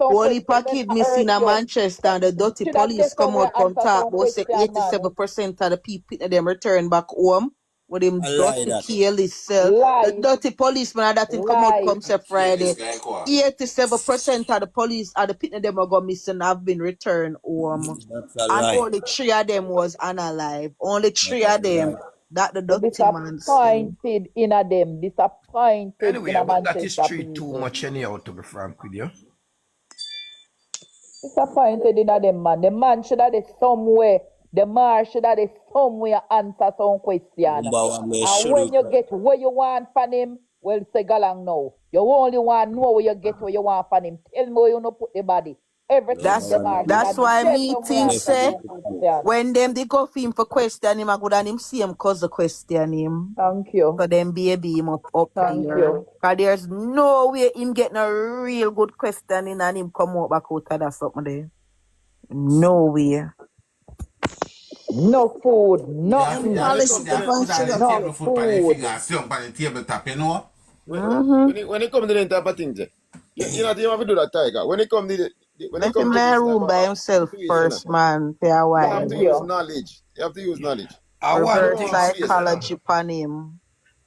some Only question when kid I me seen hurt a you. Manchester and the dirty Should have police this come somewhere out come answer talk some about say question man. 87% of the people them return back home with them I lie dirty that. careless cell. The Lie. dirty policeman that thing come out Lie. come say Yeah, this Friday. guy, quoi. 87% of the police of the people them are go missing have been returned home. That's a And lie. only three of them was unalive. Only three That's of a lie. them that the Me dirty man say. disappointed in a them. Disappointed in Anyway, a but that is Manchester street too people. much anyhow, to be frank with you. Disappointed in a them man. The man should have somewhere. The man should have somewhere answer some question. Number one, me And should when do. you get where you want from him, well say galang now. You only want know where you get where you want from him. Tell me where you no put the body. Number Everything the one, man should That's have why get me somewhere think me answer for say some the question. when them they go for him for question him, I go and him see him cause the question him. Thank you. So them baby him up Thank there. you. Cause there's no way him getting a real good questioning and him come out back out of that something there. No way. No food, Yeah, Them nothing. When it policy come to step the on put on the sugar No table cane. foot on the food. finger and sit on the table top, you know? Mm-hmm. when it come to the type of things, you know you have to do that, Tiger. When it Let come him to in a this type room of by himself situation, first, man, for a you have while. to Thank use you. knowledge. You have to use knowledge. One Reverse Know how thing to face still, it. you know. psychology upon him.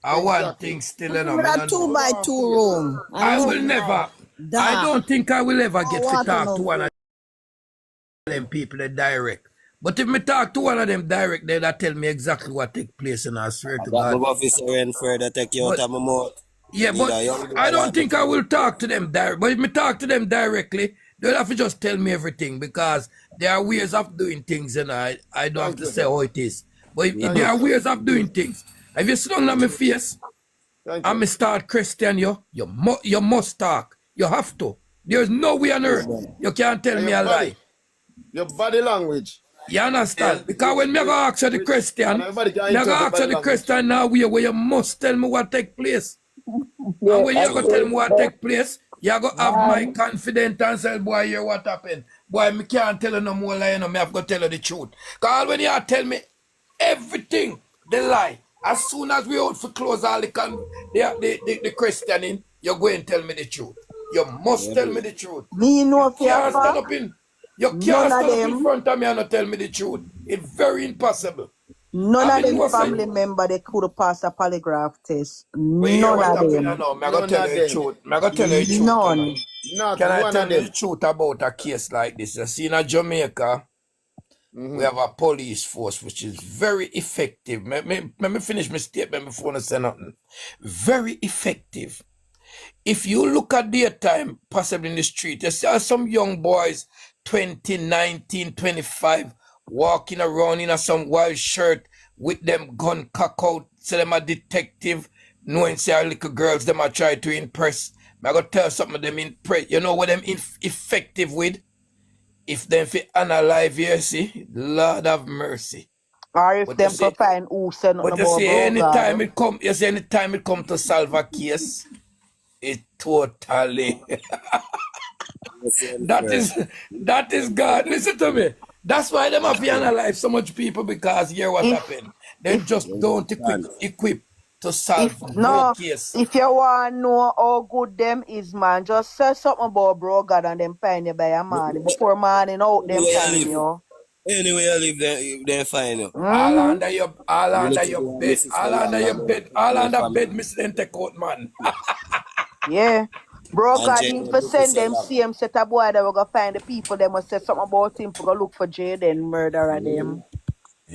One Exactly. thing still, Put you him know, in me a no two know. by Know how two to room and I leave will him never, there. I Dark. don't think I will ever No get to water, talk no to one food. of them people that direct. But if me talk to one of them direct, they'll tell me exactly what take place, and I swear I to got my God. officer and further take you out But of my mouth. yeah, Need but a young I boy don't like me think I for will talk to them direct. But if me talk to them directly, they'll have to just tell me everything because there are ways of doing things, and I don't have Thank to you. say how it is. But if Thank there you. are ways of doing things. If you sit down on my face Thank and you. me start question you must talk. You have to. There's no way on earth listen. you can't tell And me a lie. your body language, You understand? Jail. Because when me go ask you the and question, everybody can me go interpret ask you body the language. question now where you must tell me what take place. Yeah, And when I you go tell say, me what take place, you go have my man, confidence and say, boy, hear what happened. Boy, me can't tell you no more lie, me have to tell you the truth. Because when you tell me everything, the lie, as soon as we out for close all the questioning, you're going to tell me the truth. You must Yeah, tell me boy. the truth. Me You know for a can't stand fact, up in you none can't of stand up in them, front of me and not tell me the truth. It's very impossible. none I of mean, them no say, family member they could have passed a polygraph test. but you hear None what of happened them. now. I'm going to None tell of you the them. truth. I'm going to tell you the truth, you know. None. Not Can I one tell of you the them. truth about a case like this? You see, in Jamaica, we Mm-hmm. have a police force which is very effective. Let me finish my statement before I say nothing. Very effective. If you look at their time, possibly in the street, you see some young boys, 20, 19, 25, walking around in some wild shirt with them gun cock out, say them a detective, knowing say our little girls, them a try to impress. I gotta tell some of them impress. You know what them effective with? If them fit unalive here, see, Lord have mercy. Or if But you them see, could find who said nothing but you about see, bro anytime God. it come, you see, anytime it come to solve a case, it totally Listen, that friend. is that is God. Listen to me. That's why them have to analyze so much people because hear what If happened. They if just You don't understand? equip to if solve no no, case. if you want to know how good them is, man, just say something about bro God and them find you by a morning. Before morning out them Anyway, I find live. you. Anyway, I live there, they find you. All Mm-hmm. under your You need to go and bed, miss it for long and all your under family. bed, Mr. Then take out man. Yeah. Bro And God Jay, need don't to miss it send so them long. same set of boy that we gonna find the people them must say something about him for go look for Jayden murderer them.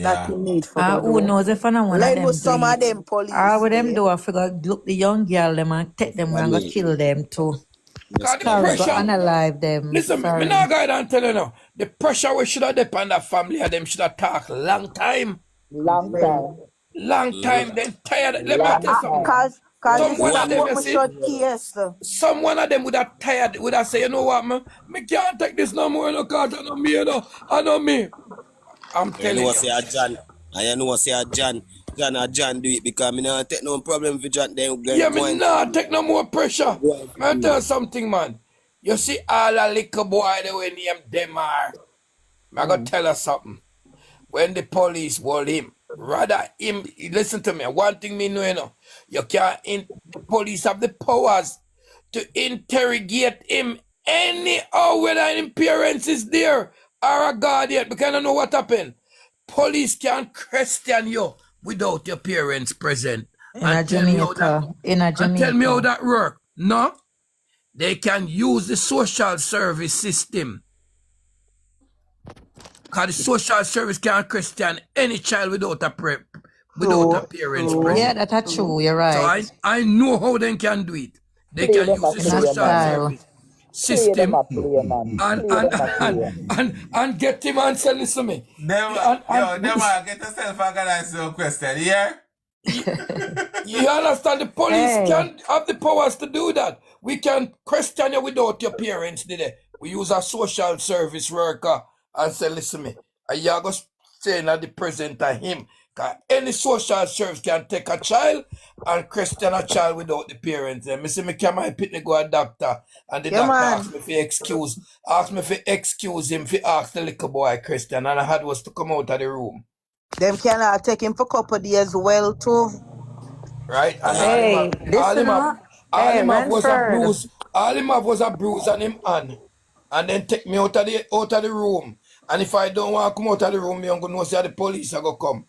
That Yeah. he need for go Who do. knows if I don't one of Let know them do some of it. them All police of them there. do, I figure look the young girl them and Your take them and go family. kill them too. Your Cause the Sorry, family. go pressure. unalive them. Listen, me Sorry. not going and tell you now. The pressure we should have depend on the family and them should have talked long time. long time, Long time, Mm-hmm. then tired. Let me tell you long something. time. Cause Like Some this is one a of one them, year. you court me see, short case. some one of them would have tired, would have say, you know what, man, me can't take this no more, no, cause I know me, you know, I know me. I'm You know telling what you. say a John. And you know what say a John. John do it because me not take no problem for John. Then Yeah, go me and nah kill take no more pressure. go and Man, do tell it. you something, man. You see all a little boy the way name them are. I gotta tell you something. When the police hold him, rather him, listen to me, one thing me know, you know, you can't, the police have the powers to interrogate him anyhow, whether an parents is there or a guardian, because I know what happened. Police can't question you without your parents present In a Jamaica. In a and tell me how Jamaica. that work. No, they can use the social service system. Because the social service can't question any child without without a True, parents true, Yeah, present. that's true. true. You're So right. I know how they can do it. They Play can them use a the In a play, social man. style. service Play them system a play, man. and Play and them a and play. and get him and say, listen to me. Yo, them get yourself organized your question, yeah? You, you understand? The police Hey, can have the powers to do that. We can question you without your parents, did it? We use a social service worker and say, listen me, and you go saying at the present of him. Because any social service can take a child and question a child without the parents. And me say, me can my pitney go a doctor. And the Yeah doctor man. asked me asked me to excuse him for ask the little boy question. And I had was to come out of the room. Them cannot take him for couple days well too. Right? And Right. hey, listen up. all Hey, him have was a Renford. bruise. All him have was a bruise on him hand. And then take me out of the room. And if I don't want to come out of the room, me I'm gonna know say the police are gonna come.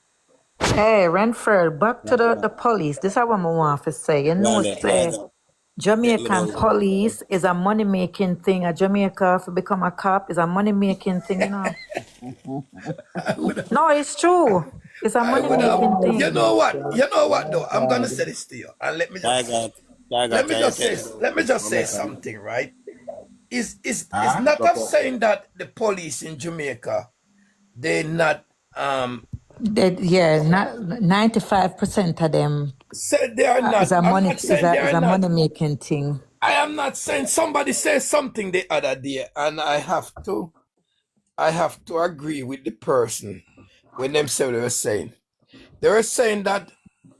Hey, Renford, back to Right. the police. This is what I want to say. You Go know, on there. Go on say, there. Get me Jamaican down there. police is a money making thing. A Jamaica to become a cop is a money making thing, you know. No, it's true. It's a I money would have. making You thing. know what? You know what though? I'm gonna say this to you, and Tiger, can you tell me? let me just say Jamaican. something, right? Is Huh? not of saying that the police in Jamaica they not Yeah, not 95% of them said they are is not. a I'm money not saying they is are a not. money making thing. I am not saying somebody said something the other day, and I have to agree with the person when them say what they were saying. They were saying that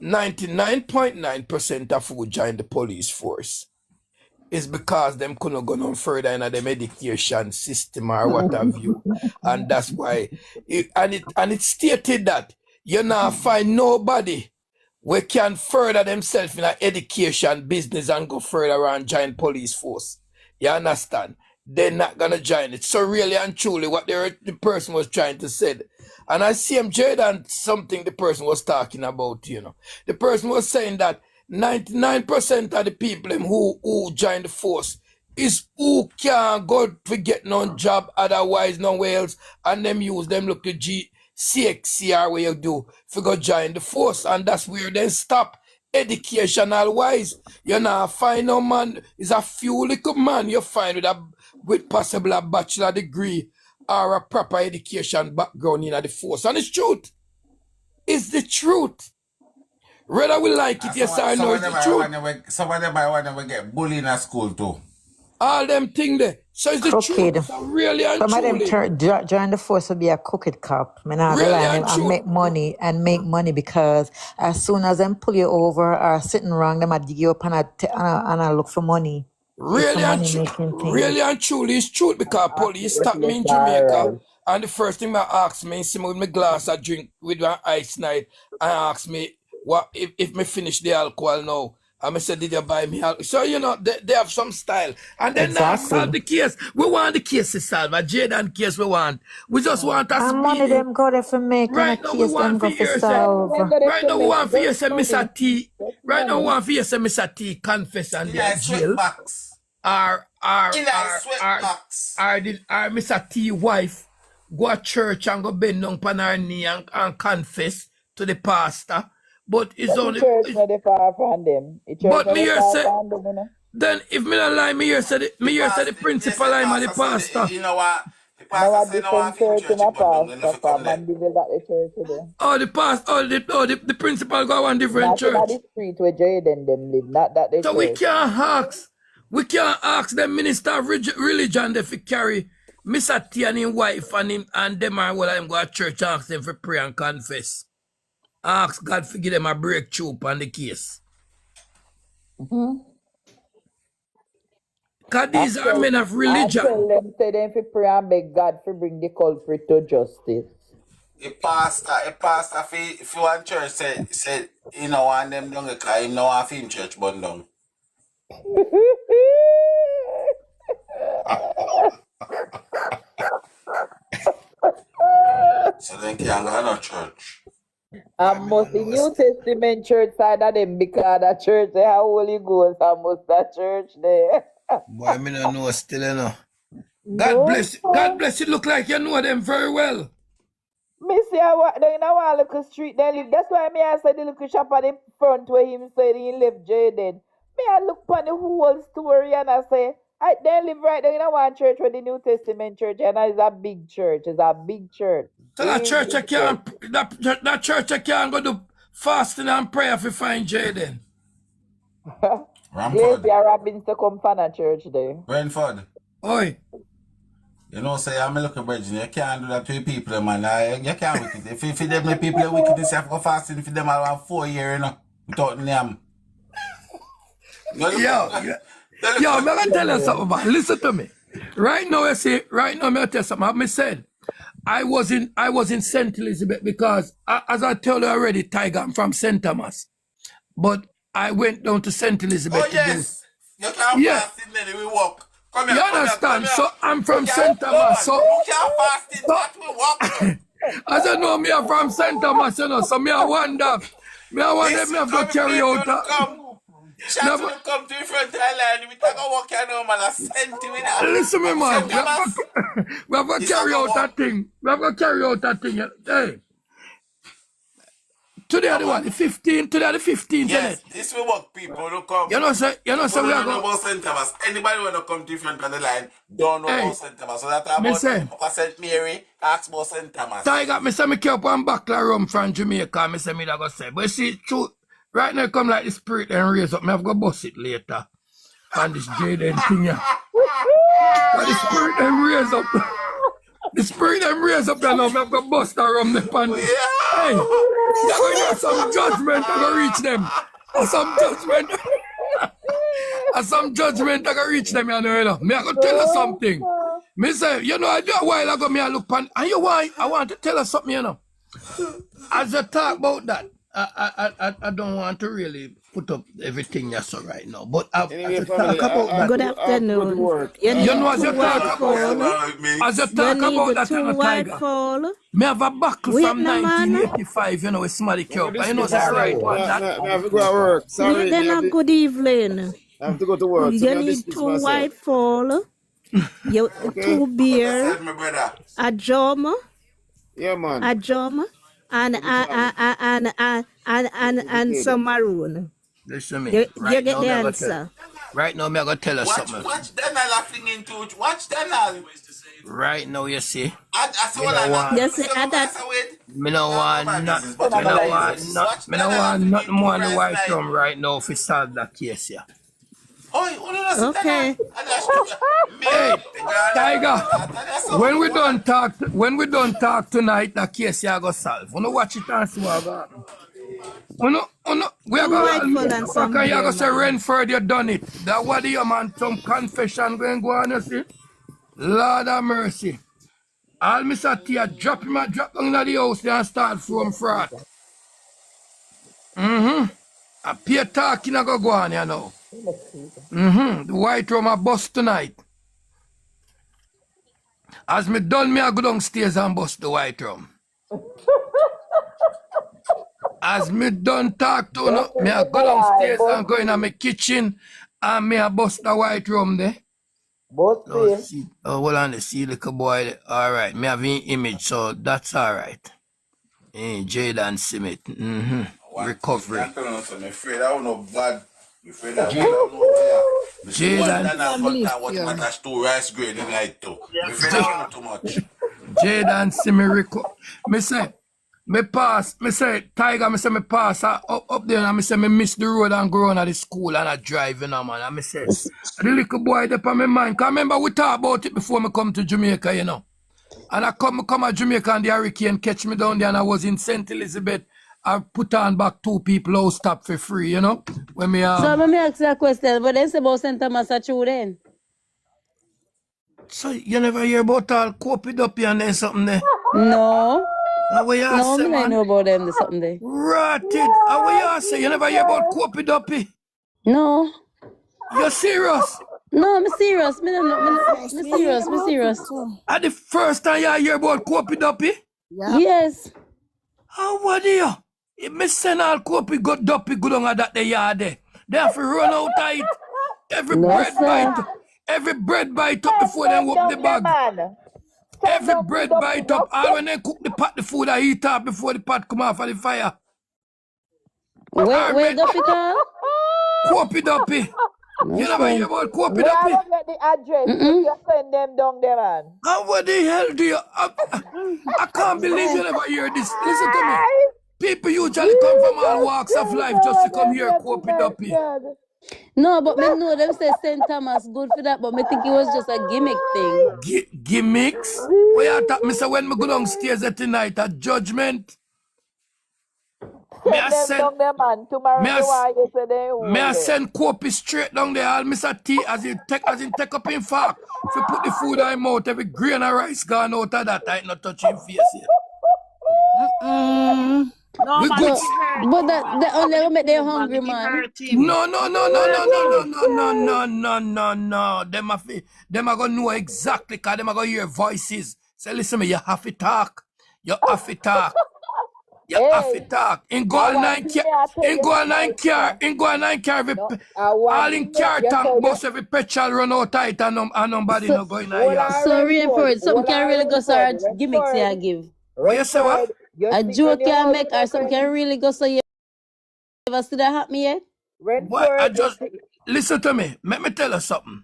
99.9% of who joined the police force is because them couldn't go no further in them education system or what have you. And that's why it stated that you not find nobody we can further themselves in a education business and go further and join police force. You understand? They're not gonna join it. So really and truly what the person was trying to say. And I see him Jayden something the person was talking about, you know. The person was saying that 99% of the people who join the force is who can't go to get no job otherwise nowhere else and them use them look to CXCR where you do for go join the force and that's where they stop educational wise. You know, find no man is a few little man you find with possible a bachelor degree or a proper education background in the force. And it's truth. It's the truth. Whether we like it, yes or no, it's the truth. Some of them I want to get bullied in school too. All them things there. So it's the truth. Crooked. So really and Some of them truly. join the force to be a crooked cop. I not gonna Really lie, and and truly. make money because as soon as them pull you over or sitting wrong, them a dig you up and I look for money. It's a Really money making thing. and truly it's truth because police stopped me in Jamaica and the first thing they asked me, see me with my glass I drink with my ice night and asked me what if me finish the alcohol now. And I said, did you buy me alcohol? So you know they have some style. And then now solve Exactly. the case. We want the case to solve. A Jayden case we want. We just want a And money speedy. them go there for make and a Right now we case them want for go for years say solve. right now we want for you say Mr. T. Right now we want for you say Mr. T confess and they're jail. Our Mr. T wife go to church and go bend down on her knee and confess to the pastor. But it's But the only church not the far from them. The church but not me the here far say from them, you know. then if me not lie, me here say the principal I'm the pastor. You know what? The Now pastor a say no one different film church in church a in Bundung, then if pastor you for come there. Mandeville that the church today. Oh the principal go one different Not in church. the street where Jayden them live, not that the So church. we can't ask the minister of religion if he carry Mr. T and his wife and them and what I'm going to church ask them for pray and confess. Ask God to give them a breakthrough on the case. Because these are men of I tell religion. them, say them to pray and beg God to bring the culprit to justice. A pastor if you want church say you know want them down because him no want film church Bundung. So then can't go to no church. And most the New Testament church side of them because the church they have Holy Ghost and most that church there. Boy, me don't know still, you know. No, God bless you. Look like you know them very well. me see I walk down in a one little street they live. That's why me I said the little shop at the front where him said he live Jayden. Me I look upon the whole story and I say they live right there in a one church where the New Testament church and it's a big church. It's a big church. So that church I can't go do fasting and prayer if you find Jayden. Glacier Robbins to come from a church there. Brentford. Oi. You know, say I'm a looking virgin. You can't do that to people, man. You can't wicked. If them the people are wicked, you have to go fasting for them around 4 years, you know, without name. Yo, I'm gonna tell you something, man. Listen to me. Right now, I'm gonna tell you something. I said I was in St. Elizabeth because as I told you already, Tiger, I'm from St. Thomas. But I went down to St. Elizabeth. Oh yes. You can't fast in there, we walk. Come here, you understand? Come here. So I'm from St. Thomas. So you can't fast in that we walk. as I know me, I'm from St. Thomas, you know. So me I wonder them me have to carry out Chat will come to the front of the line. We talk about what can man. I sent him in that. Listen me, man. St. Thomas. We have to carry out that thing. We have to carry out that thing. Hey. Today the what? The 15th. Today the 15th. Yes, this will work. People don't come. You know, say we are going about St. Thomas. Anybody want to come to the front of the line, don't know about St. Thomas. So that's about St. Mary, ask about St. Thomas. Tiger, me say me keep up one buckle of rum from Jamaica. Me say me that go say. But see, true, right now come like the spirit and raise up. Me have to go bust it later. And this Jayden thing here. But the spirit and raise up. The spirit and raise up there now. Me have to bust the rum the pan. Hey, there's some judgment that go reach them. Some judgment. Some judgment that go reach them, you know. Me I go tell you something. Me say, you know, I do a while ago, me I look pan, and you want, I want to tell you something, you know. As you talk about that, I don't want to really put up everything you saw right now, but as you talk about that. Good afternoon. You know, as you talk about that, Tiger. Me have a buckle from 1985, you know, with somebody cup. You know that's right. I have to go to work. Sorry. Good evening. I have to go to work. You need 2 white fall, 2 beer, a jam, yeah, man, a jam, and some maroon. Listen me. You get the answer. Right now, me I gotta tell you something. Watch Daniel laughing into it. Watch Daniel. Right now, you see. Me no want nothing more than the white rum right now to solve that case, yeah. Okay. Hey, Tiger. When we done talk tonight, that case you go solve. We watch it and see what happen. We are going to say Renford, you done it. That what the man some confession going go on, you see. Lord have mercy. All Mr. Tia drop him and drop down in the house and start from fraud. A peer talking a go on, you know. The white rum a bust tonight. As me done, me a go downstairs and bust the white rum. As me done talk to you, me a go downstairs and go in my kitchen and me a bust the white rum there. Hold on, the see little boy. All right, me have an image, so that's all right. Jayden Smith. Recovery. I'm afraid I don't know bad. I'm afraid I Jayden. Two rice grain in night too. I'm afraid I don't know too much. Jayden Smith me say, me pass, me say, Tiger, me say me pass up there and me say me miss the road and go on at the school and I drive, you know, man. And me say, the little boy there on my mind. Cause remember we talked about it before me come to Jamaica, you know. And I come to Jamaica and the hurricane catch me down there and I was in St. Elizabeth. I put on back 2 people who stop for free, you know. When me So let me ask you a question. What is about St. Thomas at you then? So you never hear about all copied up here and then something there? No. How you No, say, I man? know about them something there. Rotted. How you say? You never hear about copied up here? No. You serious? No, I'm serious. Me serious. At the first time you hear about copied up here? Yes. How what do you? If me send all copy good duppy good on that the yard there. They have to run out of it. Every bread bite up before they open the bag. Every bread bite up. All when they cook the pot, the food I heat up before the pot come off of the fire. Where Duffy call? Copy duppy. You never hear about copy duppy? I get the address. You send them down there, man. And what the hell do you? I can't believe you never hear this. Listen to me. People usually come from all walks of life just to come here copy duppy. No, but me know them say St. Thomas good for that, but me think it was just a gimmick thing. Gimmicks? What you thought, me say when me go downstairs at tonight at Judgment? Me I send copy straight down there, all Mr. T as he take up in fact. If you put the food in mouth, every grain of rice gone out of that, I ain't not touching face yet. No, we man, but that only make them hungry, man. No. Them are gonna know exactly, cause them are gonna hear voices. Say, listen me, you have to talk. You have to talk. You have to Hey, talk. In go I on want nine to car, me I tell in you go on nine tonight, car, no. in go on nine car, No, I want all to in make car you tank tell you. bus every petrol run out tight and nobody So, no go in a Hold yard. on, so Renford. reinforce. Some Hold can on, really go so Renford. hard gimmicks Renford. you give. What you say, what? Renford. You A see when joke you you hold make with or a something friend. can really go so you ever see that happen yet? What? I Renford, you just, see. listen to me. Let me tell you something.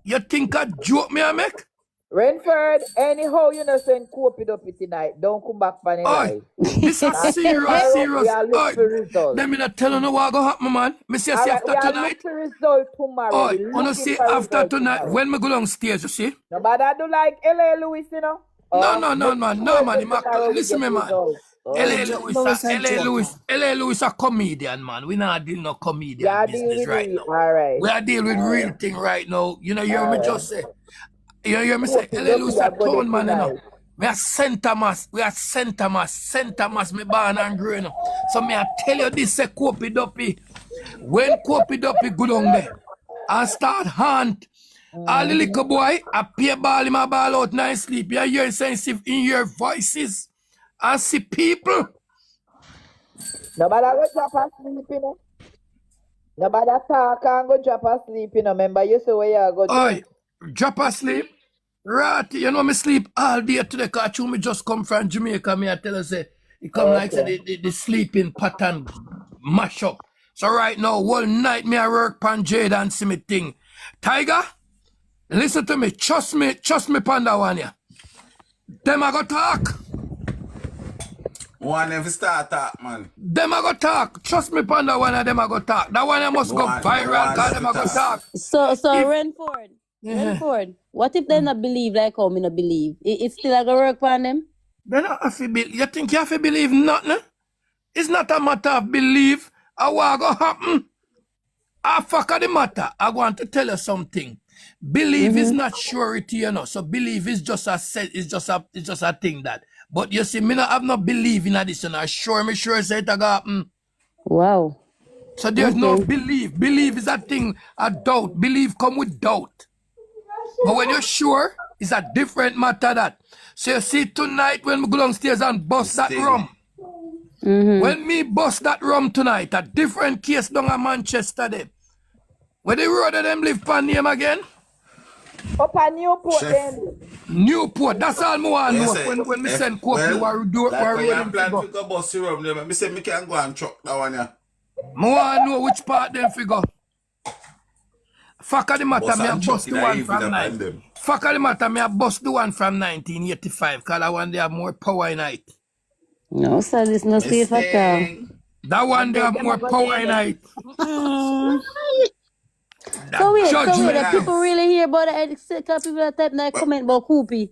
You think a joke me I make? Renford, anyhow you know send cope it up it tonight. Don't come back for any Oi, life. this a And serious, tomorrow we serious. are look Oi, for results. let me not tell you no what go happen, man. Me say, All see right, after we are look tonight. for result tomorrow. Oi, We wanna looking see for after result tonight tomorrow. when me go downstairs, you see? Nobody do like L.A. Lewis, you know. No, Oh, no, no, make man, no, sure man. say tomorrow we Listen get me, man. results. But Oh, was a joker. LA Lewis a comedian, man. We not deal no comedian yeah, deal business with right it. now. All right, We are deal with all real right, thing right now. You know, you hear all me right. just say. You hear me say, Cope it LA up, we Lewis a are go there town man, you know. tonight. We are Center Mass. We are Center Mass, me born and grow, you know. So me I tell you this, say Kopi Doppy. When Kopi Doppy go down there and start hunt, all the little boy, I pay ball him a ball out nice sleep. You hear sensitive in your voices and see people. Nobody go drop asleep, you know. Nobody talk and go drop asleep, you know. Remember, you say where you go do. Oi, drop asleep. Right, you know me sleep all day today because me just come from Jamaica. Me I tell you say, it come like say Okay. the sleeping pattern mash up. So right now, whole night me I work pan Jade and see me thing. Tiger, listen to me, trust me pan that one yeah. Them I go talk. One never start talk, man. Them I go talk. Trust me pan that one and them I go talk. That one I must go Me viral one because never them I go talk. talk. So If yeah. Renford. What if they not believe like how me not believe? It still a go work for them? Then I have to you think you have to believe nothing? It's not a matter of belief. What go happen? I fuck the matter. I want to tell you something. Belief is not surety, you know. So belief is just a set. It's just a thing that. But you see, me not have no belief in this. And I sure say it a go happen. Wow. So there's no Okay. belief. Belief is a thing. A doubt. Belief come with doubt. But when you're sure, it's a different matter that. So you see tonight when we go downstairs and bust This that thing. rum. When me bust that rum tonight, a different case down in Manchester there. Where the road of them live pan name again? Up a Newport Chef, then. Newport. That's all I want what to you know. say? When me If, send Kopi, well, like where when you road them plan figure. to go bus the rum, me say me can go and truck that one, yeah. I want to know which part them figure. Fuck of the matter, Bus me a and truck bust in the the one evening from upon 9. them. Fuck of the matter, me a bust the one from 1985. Because that one they have more power in it. No, sir, this no safe at all. Mistake. That one And they then have them a more go power there in then. it. Mm. That So wait, But the judgment. people guys, really hear about the sick of people that type that but comment about Koopy.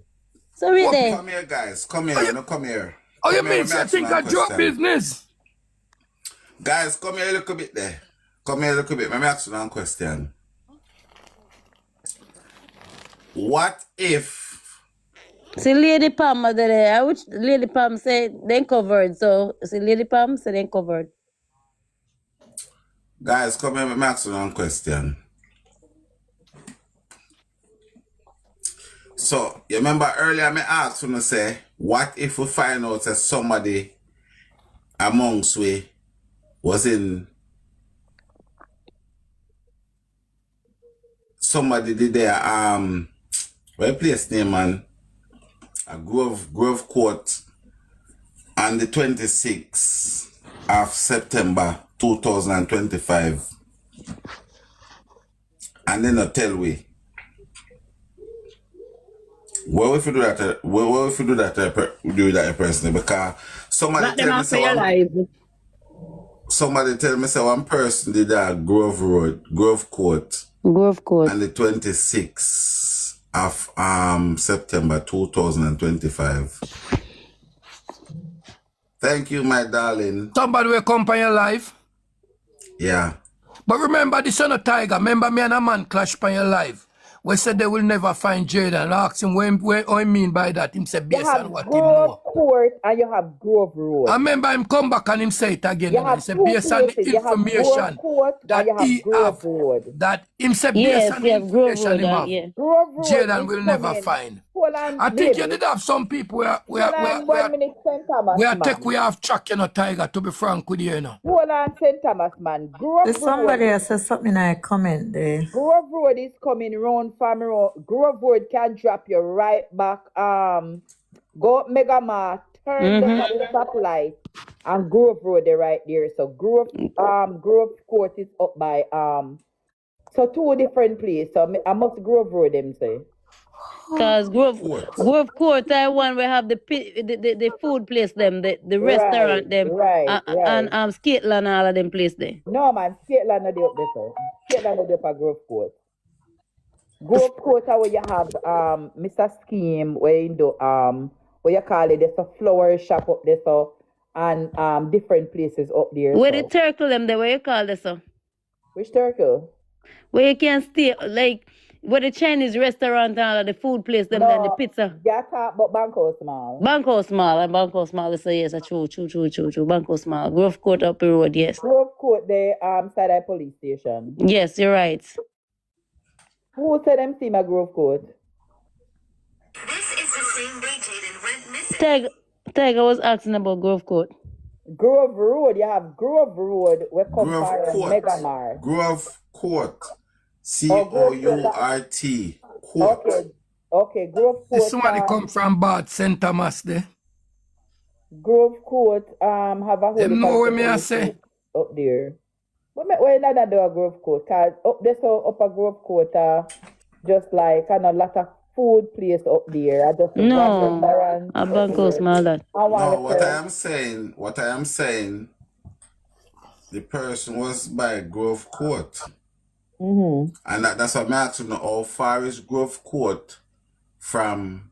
So wait Kopi. there. come here, guys. Come Oh, here. you, No, come here. oh, you Come here. mean Let me say ask you think one a joke question. business? Guys, come here a little bit there. Come here a little bit. Let me ask you one question. What if, See Lady Pam there. I wish Lady Pam say they covered. So see Lady Pam say they covered. guys, come here, let me ask you one question. So, you remember earlier me asked you to say, what if we find out that somebody amongst we was in, somebody did their, what place name, man? A Grove Court on the 26th of September 2025. And then tell we, where if you do that, where if you do that, do that personally? Because somebody Lock them tell me off for so your life. somebody tell me so one person did that Grove Court Grove Court. on the 26th of September 2025. Thank you, my darling. Somebody will come on your life. Yeah. But remember, this is not Tiger. Remember, me and a man clash on your life. We said they will never find Jayden. I asked him what I mean by that. Him say You based on have what him Grove know. Court and you have Grove I Road. remember him come back and him say it again. You You know. He have said two based on the places. You have Grove information Court and that you have he Grove have, Road. that him say based Yes, on we the have Grove information Road. him have, Yeah. Grove Road Jayden is will never coming. find. Hold Hold on, I think you lady. did have some people Hold on 1 minute, St. Thomas, we are take man. we have track, you know, Tiger, to be frank with you, you know. Hold on, St. Thomas, man. Grove There's Road. somebody else said something in a comment there. Grove Road is coming round from road. Grove Road can drop you right back. Go up Mega Mart, turn left at the stoplight, and Grove Road they right there. So Grove Court is up by so two different places. So I must Grove Road them say. Cause Grove Court. Grove Court, I one we have the food place them, the restaurant them, Right. and Skateland all of them place there. No man, Skateland no dey up there so. Skateland no dey up at Grove Court. Grove Court are where you have Mr. Scheme where you do what you call it, there's a flower shop up there so and different places up there. Where so. the circle them there, where you call this so? Which circle? Where you can stay like where the Chinese restaurant and all of the food place them and the pizza. Yeah, talk about Bangkok Small. Bangkok Small and Bangkok Small is yes, true. Bangkok Small. Grove Court up the road, yes. Grove Court the side of police station. Yes, you're right. Who said them see my Grove Court? This is the same day Jayden went missing. Tiger was asking about Grove Court. Grove Road, you have Grove Road where come Grove Court. Mega Mart. Grove Court. C-O-U-R-T. Court. Okay, Grove Court. This somebody come from Bad St. Thomas there. Grove Court have a whole Them know what me I say. up there. Why not do a Grove Court? Cause up there so up a Grove Court just like kind of lot of food place up there. I just No, a Bangkok Small that. No, what I am saying, the person was by Grove Court. Mm-hmm. And that's what I'm asking, how far is Grove Court from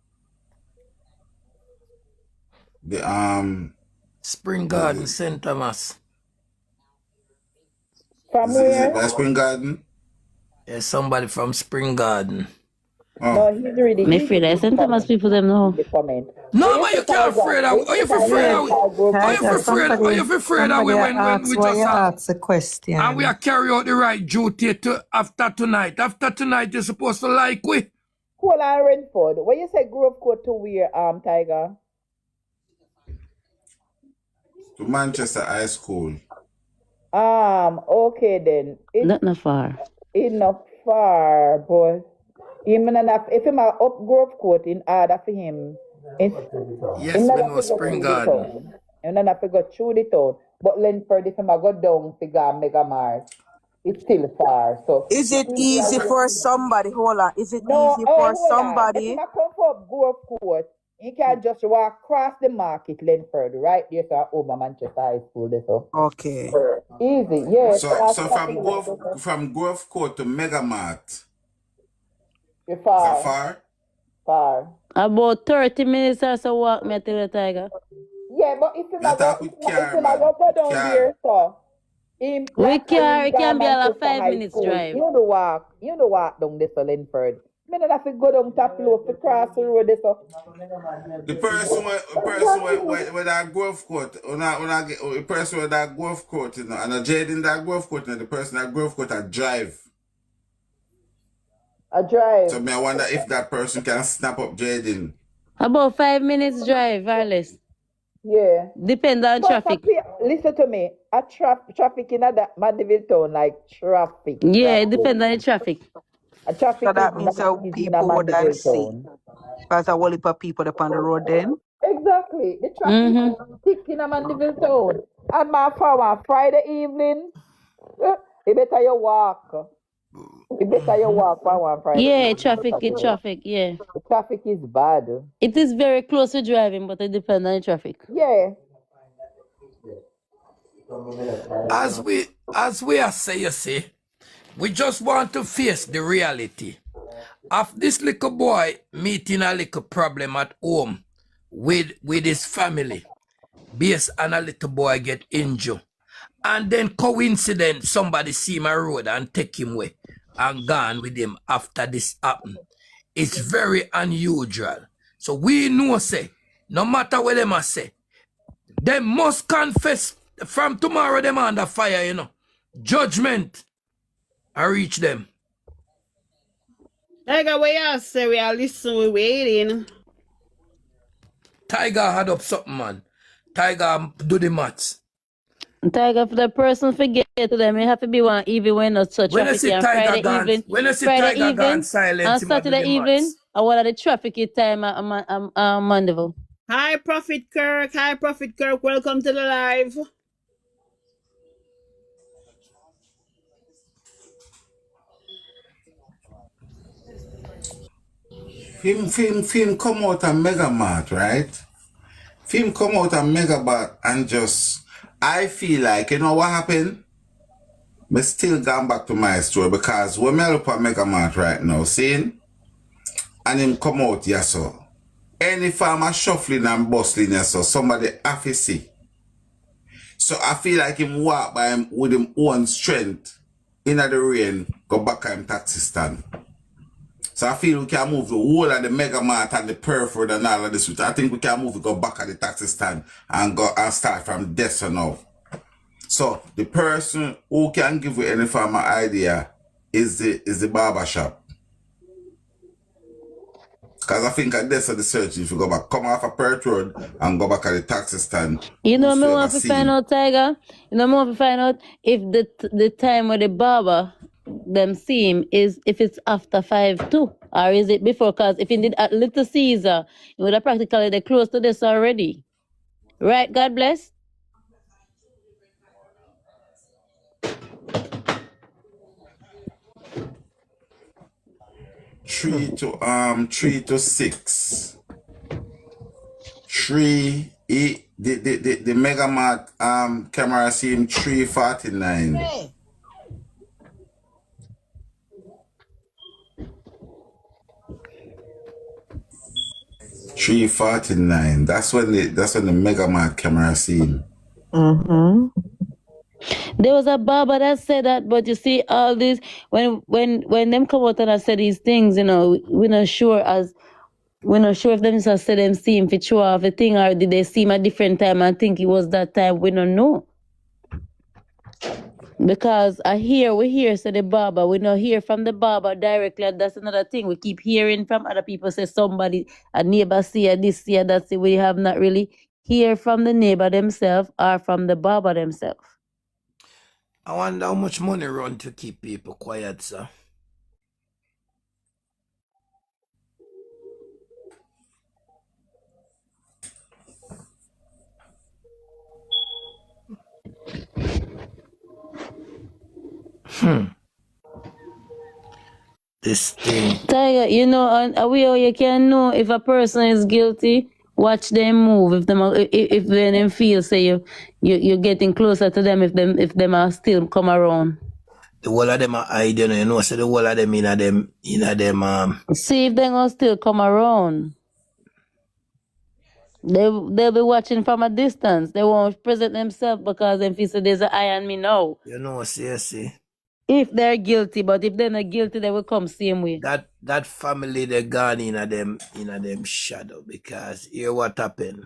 the Spring Garden, St. Thomas. From is where? it by Spring Garden? Yeah, somebody from Spring Garden. Oh. No, he's really. Me afraid I St. Thomas people them know. No, man, you can't afraid of. Are you afraid of? Are you afraid of when we why just you ask a question? and we are carry out the right duty to after tonight. After tonight, you're supposed to like we. Hold on, Renford. When you say Grove Court to where, Tiger? To Manchester High School. Okay then. Not far. It's not far, but if him up Grove Court in order for him. Yes, we know Spring Garden. And then I have to go through the town. But Lenford, if him go down to go Mega Mart, it's still far. So Is it easy for somebody? Hold on. Is it easy for hold on. somebody? If I come from Grove Court, you can just walk across the market, Lenford, right there to over Manchester High School. There, so. Okay. Easy, yeah. So from Grove Court to Mega Mart. You're far. Is that far? Far. About 30 minutes or so walk me to the Tiger. Yeah, but if you go down there, so we can be a 5 minutes drive. You know walk down this Lenford. Me not have to go down top low to cross the road this up. The person with that Grove Court, the person with that Grove Court, you know, and a Jayden that Grove Court, you know, the person that Grove Court a drive. A drive. So me I wonder if that person can snap up Jayden. About 5 minutes drive or less. Yeah. Depend on traffic. Listen to me. A traffic in that Mandeville town, like traffic. Yeah, it depends on the traffic. A traffic So that means people would not see. Because a whole heap of people up on the road then. Exactly. The traffic is thick in a Mandeville town. And my for Friday evening, you better you walk. You better you walk for one Friday. Yeah, traffic, yeah. The traffic is bad. It is very close to driving, but it depends on the traffic. Yeah. As we are say, you see, we just want to face the reality of this little boy meeting a little problem at home with his family, based on a little boy get injured. And then coincidence, somebody see my road and take him away and gone with him after this happened. It's very unusual. So we know, say, no matter what them say, they must confess from tomorrow them under fire, you know. Judgment I reach them. Tiger, what you say? We are listening, we waiting. Tiger had up something, man. Tiger do the maths. Tiger, for the person forget to them, it have to be one even when not so When I traffic see on Tiger Friday gone, evening, when I see Friday Tiger gone evening, silent, and him a do Saturday the evening, maths. and what are the traffic time at Mandeville. Hi, Prophet Kirk. Hi, Prophet Kirk. Welcome to the live. Film come out a Mega Mart, right? Film come out a Mega Mart and just, I feel like, you know what happened? Me still gone back to my story because when I look at Mega Mart right now, seeing, and him come out, yes, so. Any farmer shuffling and bustling, yes, so somebody have to see. So I feel like him walk by him with him own strength in the rain, go back at him taxi stand. So I feel we can move the whole of the Mega Mart and the Perford and all of this. I think we can move it, go back at the taxi stand and go and start from there now. So the person who can give you any farmer idea is the barber shop. Because I think at this of the search, if you go back, come off a Perth Road and go back at the taxi stand. You know, me want to find out, Tiger. You know, me want to find out if the time where the barber them see him is if it's after 5 too, or is it before? Because if he did at Little Caesar, it would have practically they close to this already. Right? God bless. Three to 6. The Mega Mart camera see him 349. Hey. 349. That's when the Mega Mart camera see him. Mm-hmm. There was a barber that said that, but you see, all this when them come out and I say these things, you know, we're not sure if them just said them see him for show off a thing, or did they see him a different time and think it was that time. We don't know. Because we hear say the barber, we don't hear from the barber directly, and that's another thing. We keep hearing from other people say somebody, a neighbor see this, see that, see we have not really hear from the neighbor themselves or from the barber themselves. I wonder how much money run to keep people quiet, sir. This thing. Tiger, you know, and you can know if a person is guilty. Watch them move. If when them feel say you're getting closer to them, if them are still come around. The whole of them are hiding, you know, so the whole of them in them See if they gonna still come around. They'll be watching from a distance. They won't present themselves because them feel say there's an eye on me now. You know, see. If they're guilty, but if they're not guilty, they will come same way. That family they gone in them shadow, because here what happened.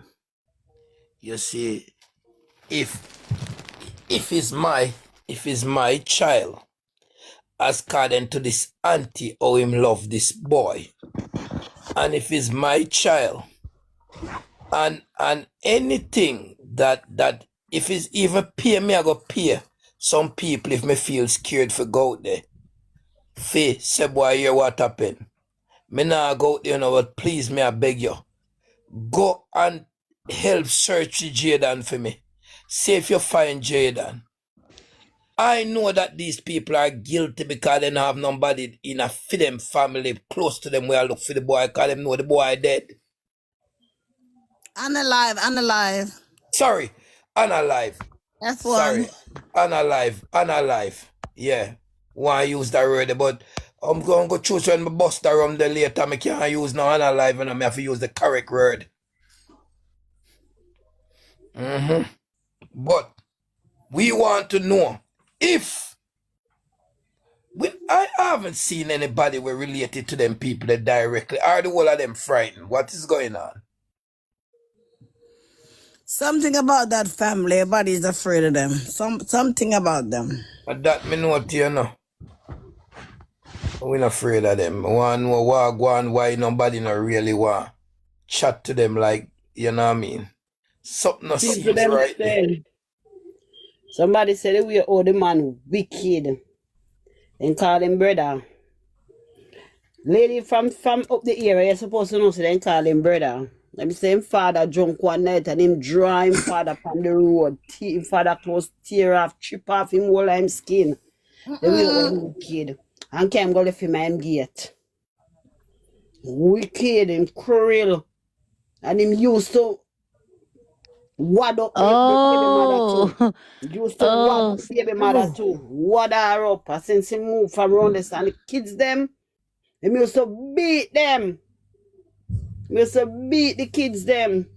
You see, if it's my child, according to this auntie how him love this boy, and if it's my child, and anything that if it's even pay me, I go pay some people if me feel scared for go out there. Say boy, hear what happened. Me nah go out there, you know, but please me, I beg you. Go and help search Jayden for me. See if you find Jayden. I know that these people are guilty because they don't have nobody in a them family close to them where I look for the boy, because them know the boy dead. Unalive. Sorry, unalive. That's Sorry, one. unalive. Yeah, want to use that word, but I'm going to go choose when I bust around the later. I can't use no unalive and I have to use the correct word. But we want to know if I haven't seen anybody who related to them people that directly. Are the whole of them frightened? What is going on? Something about that family, everybody's afraid of them. Something about them. And that me know to you know. We not afraid of them. One walk one why nobody not really want chat to them like, you know what I mean? Something not People seems them right there. say, somebody said that we owe the man wicked and call him brother. Lady from up the area, you're supposed to know, so then call him brother. Let me say him father drunk one night and him draw him father from the road. Him father close tear off, chip off him whole of him skin. Then we owe him wicked. And came go left him at him gate. Wicked, him cruel. And him used to wad up the baby mother too. Oh, Used to wad oh, up the baby mother too. Wad her up. And since he moved from around this and the kids them, he used to beat them. He used to beat the kids them.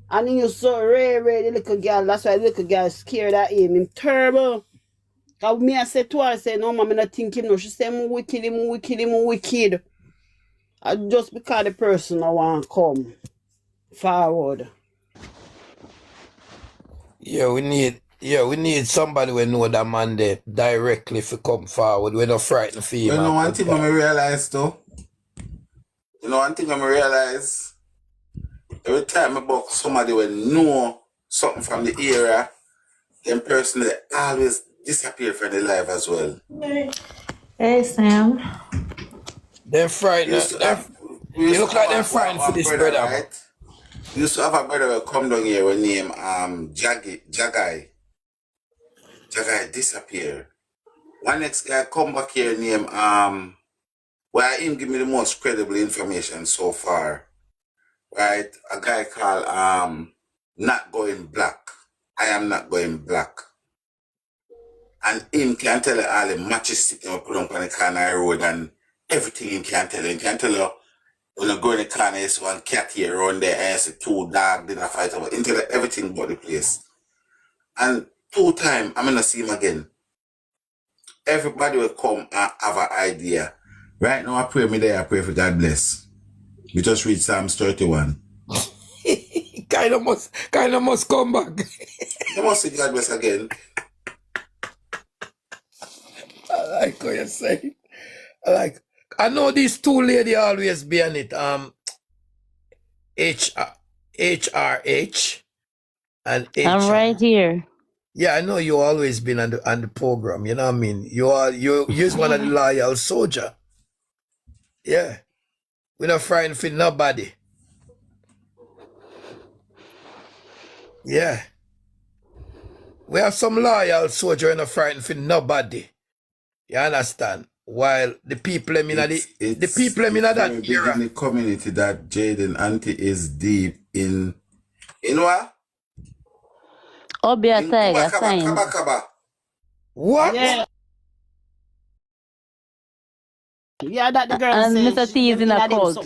And he used to ray the little girl. That's why the little girl scared of him. Him terrible. Cause me I said to her, I said, no, mama, not thinking no. She said, I'm wicked, him wicked, him wicked. And just because the person I want to come forward. Yeah, we need somebody we know that man there directly to come forward. We're not frightened for him. You know one thing I realize though? You know one thing I realize? Every time I book somebody will know something from the area, them person they always disappear from the life as well. Hey, Sam. They're frightened. You look like they're frightened for this brother. Right? We used to have a brother who come down here with name Jagai. Jagai disappear. One next guy come back here name where him give me the most credible information so far. Right? A guy called Not Going Black. I am not going black. And him can tell you all the matches sitting up put on the corner road and everything him can tell you. He can tell you when you go in the corner, you see one cat here around there and you see two dogs in a fight over. He tell you everything about the place. And 2 times I'm gonna see him again. Everybody will come and have an idea. Right now I pray me there, I pray for God bless. We just read Psalms 31. kind of must come back. You must see God bless again. I like what you say. I know these 2 ladies always be on it. HRH and HR. I'm right here. Yeah, I know you always been on the program. You know what I mean? You're one of the loyal soldier. Yeah, we're not frightened for nobody. Yeah, we have some loyal soldier and not frightened for nobody. You understand? While the people in that era. In the community that Jayden Auntie is deep in what? Obia Tiger signs. What? Yeah. Yeah, that the girl And says. Mr. T is in a cult.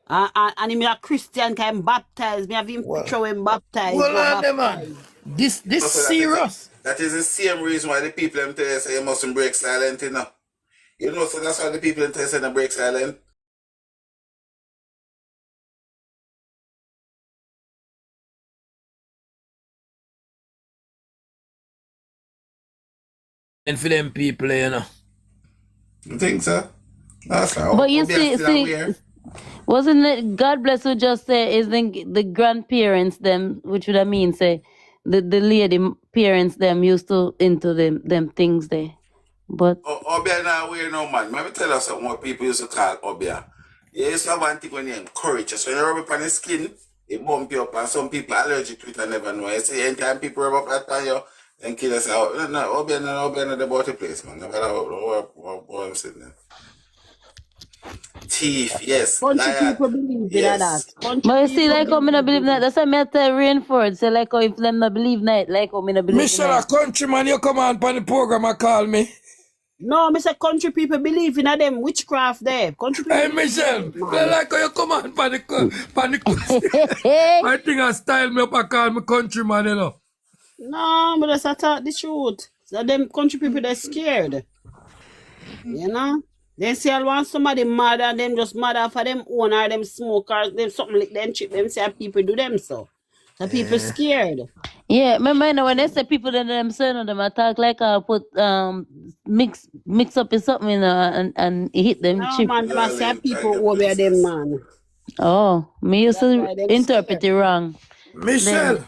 And him a Christian can baptize. Me have him picture him baptized. Well, on them, man. This serious. That is the same reason why the people in tell you say you mustn't break silent, you know. You know, so that's why the people in tell you say they break silent. And for them people, you know. You think so? That's how. But you see, wasn't it God bless who just say is the grandparents them, which would I mean say the lady parents them used to into them things there. But Obia now we're no man. Let me tell you something what people used to call Obia. You used to have one thing when you encourage you. So you rub it on the skin, it bump you up, and some people allergic to it and never know. You see, anytime people rub up that on you, then kill us out. No, Obia not about the place, man. No matter what I'm sitting there. Thief, yes. Country people believe in that. But you see, like how me not believe that. That's why me tell Rainford. Say like how if them not believe that, like how me not believe Michelle, a countryman, you come on the program and call me. No, me say country people believe in them witchcraft there. Country people. Hey Michelle, I like how you come on the I think I style me up and call me countryman, you know. No, but that's talk the truth. So them country people they're scared. You know? They say I want somebody mad and them just mad for them own or them smoke or them something like them chip them say people do them so. The people scared. Yeah, remember now when they say people that them saying them attack like put mix up in something and hit them No chip. man, them say people over them man. Oh, me used That's to why them interpret scared. it wrong. Then Michelle,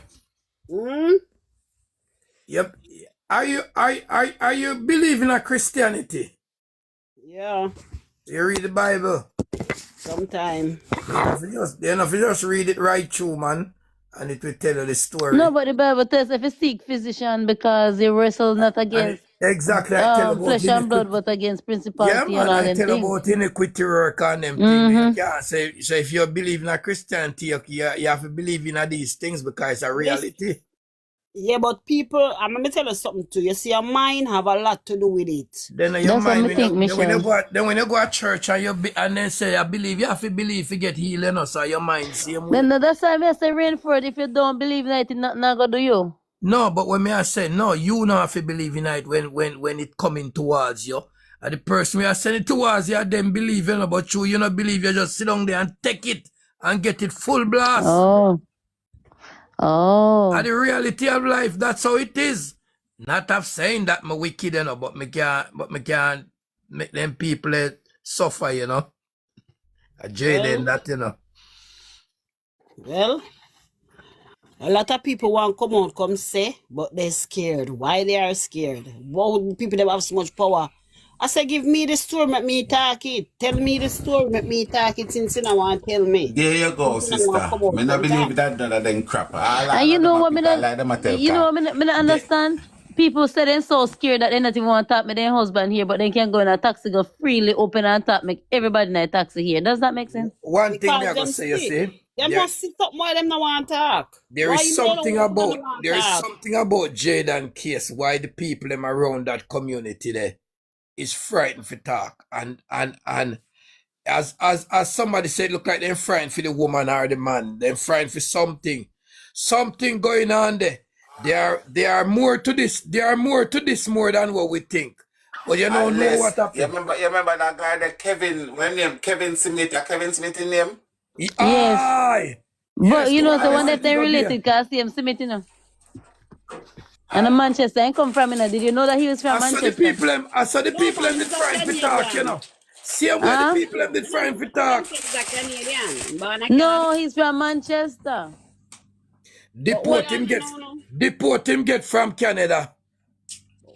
yep. Are you believe in a Christianity? Yeah. You read the Bible? Sometime. You know, if you just read it right through, man, and it will tell you the story. no, but the Bible tells if you seek physician because you wrestle not against Exactly, I tell about flesh and blood, iniquity. but against Yeah, principality and man, all I them tell things. about iniquity work and them things. You can't say, so if you believe in a Christianity, you have to believe in these things because it's a reality. Yeah, but people, I'm gonna tell you something too. You see, your mind have a lot to do with it. Then your mind, when you go to church and then say, I believe, you have to believe to get healed, so your mind same way. Then that's why I say Rainford, if you don't believe in it, it's not gonna do you. No, but when I say, no, you don't have to believe in it when it coming towards you. And the person we are sending towards you, then believe, but you don't believe, you just sit down there and take it and get it full blast. And the reality of life, that's how it is. Not of saying that I'm wicked, but me can't make them people suffer, Jayden, that, Well, a lot of people want to come out, come say, but they're scared. Why they are scared? Why people that have so much power? I say, give me the story, make me talk it. Tell me the story, make me talk it since you don't want to tell me. There you go, sister. Me not believe that none of them crap. And you know what me not understand? People say they're so scared that they not even want to talk with their husband here, but they can go in a taxi, go freely open and talk, make everybody in a taxi here. Does that make sense? One thing I gotta say, you see, they must sit up why them not want to talk. There is something about Jayden case why the people them around that community there is frightened for talk. And as somebody said, look like they're frightened for the woman or the man. They're frightened for something. Something going on there. There are more to this. There are more to this more than what we think. But you don't know what happened. You remember that guy that Kevin, when name Kevin Smith in name? Yes. But you know, the one that they related, because same Smith, And a Manchester, I come from, Did you know that he was from Manchester? I saw the people them did trying to talk, Same way the people them did trying to talk. No, he's from Manchester. Deport him get from Canada.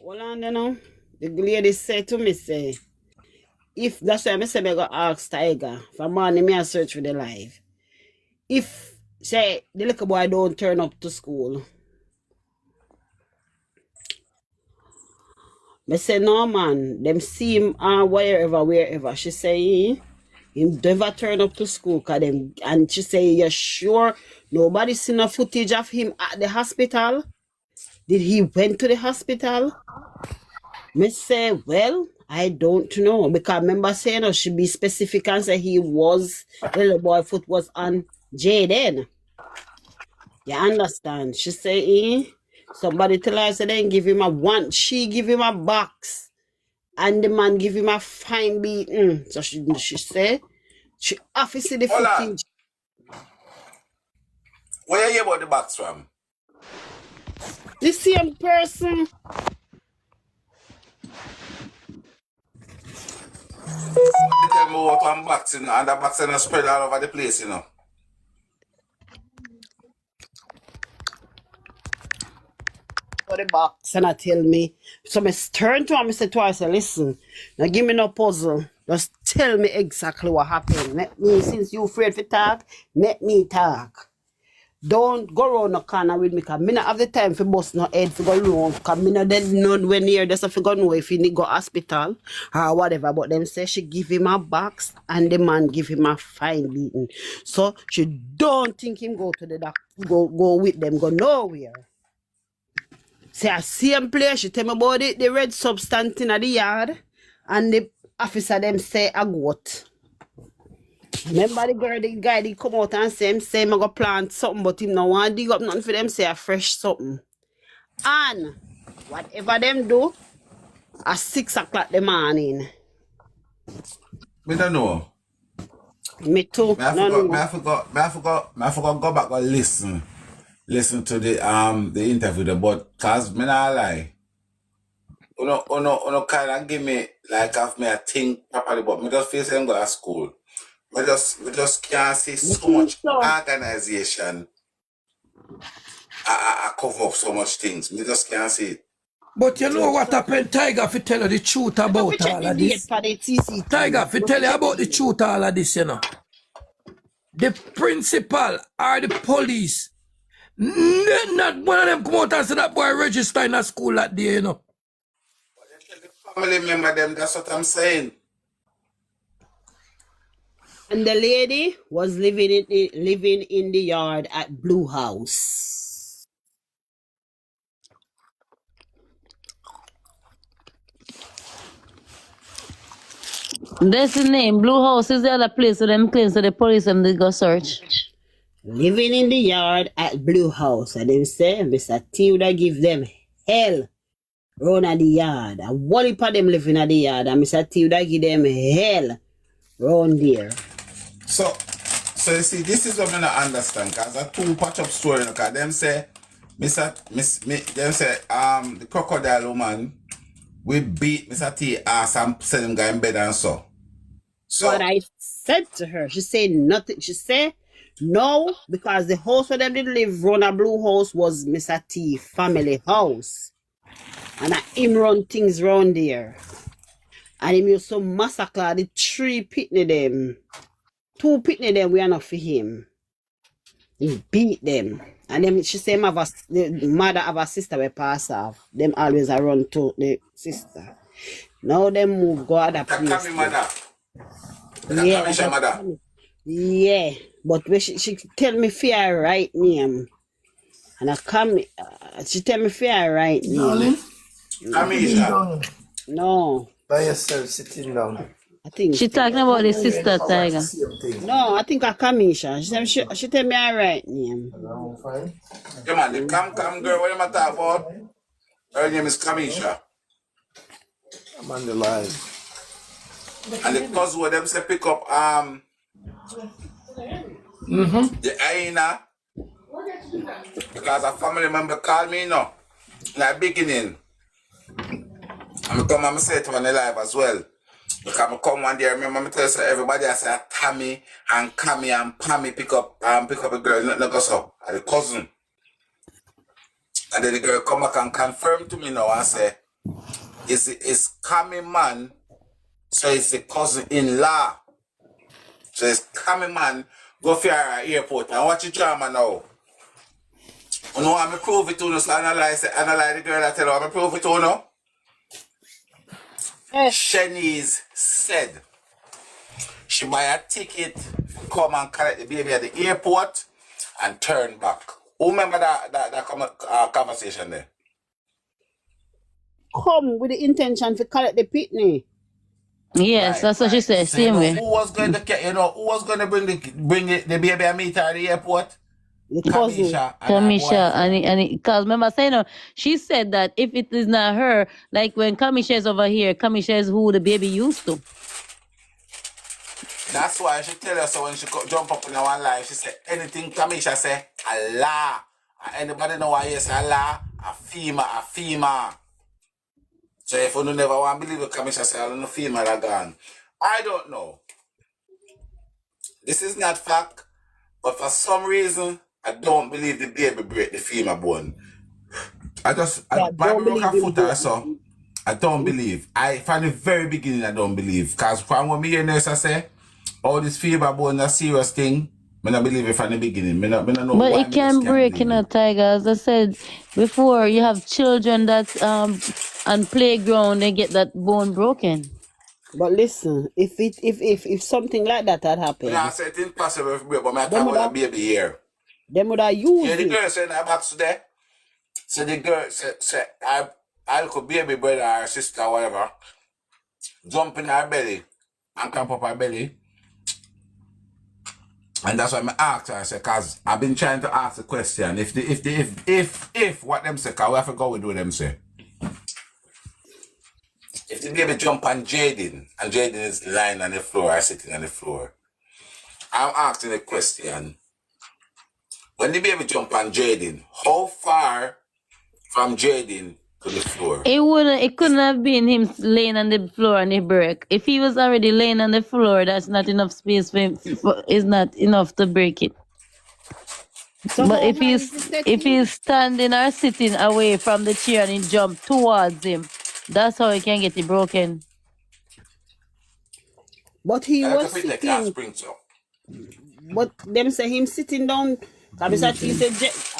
Hold on, the lady said to me, say, if that's why I say I go ask Tiger for morning, me I search for the live. If say the little boy don't turn up to school, I say no man, them see him wherever. She say he never turn up to school and she say, you sure nobody seen a footage of him at the hospital? Did he went to the hospital? Me say, well, I don't know. Because remember saying she be specific and say the little boy foot was on Jayden. You understand? She say, somebody tell her, say then give him she give him a box. And the man give him a fine beating. So she say, she office the footage. Where you hear about the box from? The same person. Somebody tell me what one box, and the box is spread all over the place, For the box and I tell me. So I turn to him and say twice, listen, now give me no puzzle. Just tell me exactly what happened. Let me, since you afraid to talk, let me talk. Don't go around the corner with me, because I don't have the time for bust no head for go around, because I don't dead nowhere near this if you go know if he need go hospital or whatever. But them say she give him a box and the man give him a fine beating. So she don't think him go to the doctor, go with them, go nowhere. Say a same place, she tell me about the red substance in the yard, and the officer them say a goat. Remember the guy they come out and say I go plant something, but him no want dig up nothing for them, say a fresh something. And whatever them do, at 6 o'clock the morning. Me don't know. Me too. I forgot go back and listen listen to the interview there, but cause me not lie. Uno kind of give me like have me a think properly, but me just feel say I'm go to school. We just can't see Me so think much so. organization. I cover up so much things. Me just can't see it. But Me you know think what so. happened, Tiger, if you tell you the truth I must about check all the of date this? for the Tiger, CCTV. if you Must tell you check the about the date. truth all of this, you know. The principal or the police, not one of them come out and say that boy register in a school that day, you know. Family member them, that's what I'm saying. And the lady was living in the yard at Blue House. That's the name. Blue House is the other place where them claims to the police and they go search. Living in the yard at Blue House. And them say Mr. T would give them hell round at the yard. And one heap of them living at the yard. And Mr. T would give them hell round there. So you see, this is what I don't understand, cause a two patch up story, cause them say, them say, the crocodile woman, we beat Mr. T ass and send him guy in bed and so. What I said to her, she said nothing. She said no, because the house where them did live, Rona Blue House, was Mr. T family house. And him run things round there. And him used to massacre the 3 pitney them. 2 pitney them were enough for him. He beat them. And then she said the mother of a sister will pass off. Them always a run to the sister. Now them move go other place. Mother. Yeah, Mother. yeah, but when she tell me for her right name, and I come, she tell me for her right name. Kamisha. No. By yourself, sitting down. I think She talking about the sister, Tiger. No, I think I Kamisha. She tell me her right name. Come on, the cam girl, what am I talking about? Her name is Kamisha. I'm on the live. And the cause where them say pick up the hyena, because a family member called me, in the beginning. I'm come and say it on the live as well. Because I come one day, I remember me tell you, everybody I say Tammy and Cammy and Pammy pick up a girl, not go so. And the cousin. And then the girl come back and confirm to me now and say, it's Cammy man, so it's the cousin-in-law. So it's Cammy man, go for her airport and watch the drama now. You know, I'm prove it to you, so analyze the girl I tell you, I'm prove it to you now. Shanice said she buy a ticket, come and collect the baby at the airport and turn back. Who remember that conversation there? Come with the intention to collect the pitney. Yes, that's what she said. So Same way. who was going to bring the baby and meet her at the airport? Kamisha, and because remember saying she said that if it is not her, like when Kamisha is over here, Kamisha is who the baby used to. That's why she tell us so when she jump up in our life, she said anything Kamisha say, Allah. Anybody know why yes Allah? A FEMA. So if you never want to believe it, Kamisha say I don't know FEMA are gone. I don't know. This is not fact, but for some reason I don't believe the baby break the femur bone. I don't believe her foot or so. I don't believe. From the very beginning I don't believe. Because from when me hear nurse I say, all this femur bone is a serious thing, I don't believe it from the beginning. I don't know but why it can break, Tiger. As I said before, you have children that on playground they get that bone broken. But listen, if something like that had happened, I said it's impossible for break, but I talk about a baby here. Them would have used the girl said in that box today. So the girl said I could baby brother or sister or whatever jump in her belly and cramp up her belly. And that's why I asked her, I said, cause I've been trying to ask the question. If what them say, cause we have to go with what them say. If the baby jump on Jayden, and Jayden is lying on the floor or sitting on the floor, I'm asking the question. when the baby jump on Jayden, how far from Jayden to the floor? It couldn't have been him laying on the floor and he break. If he was already laying on the floor, that's not enough space for him. Is not enough to break it. So But how high is the if setting? he's standing or sitting away from the chair and he jump towards him, that's how he can get it broken. But he I have to was fit the car sitting. spring so. But them say him sitting down. He said,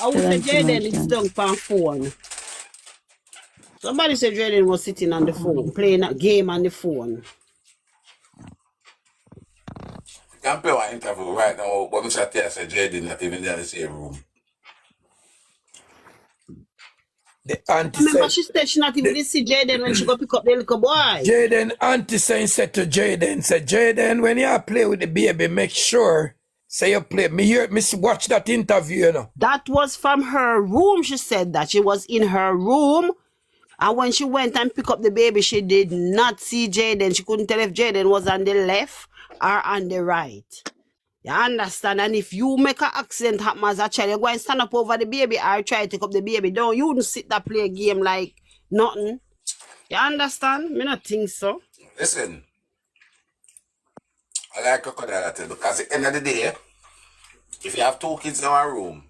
I would say Jayden is down on phone. Somebody said Jayden was sitting on the phone, playing a game on the phone. I can play one interview right now, but Mr. T said Jayden not even there in the same room. The auntie Remember, said, she said she not even see Jayden when she go pick up the little boy. Jayden, auntie said to Jayden, said, Jayden, when you play with the baby, make sure, say you play. Me watch that interview, you know. That was from her room, she said that. She was in her room. And when she went and picked up the baby, she did not see Jayden. She couldn't tell if Jayden was on the left or on the right. You understand? And if you make an accident happen as a child, you go and stand up over the baby or try to take up the baby. Don't you don't sit there play a game like nothing. You understand? Me not think so. Listen, I like crocodile because at the end of the day, if you have two kids in one room,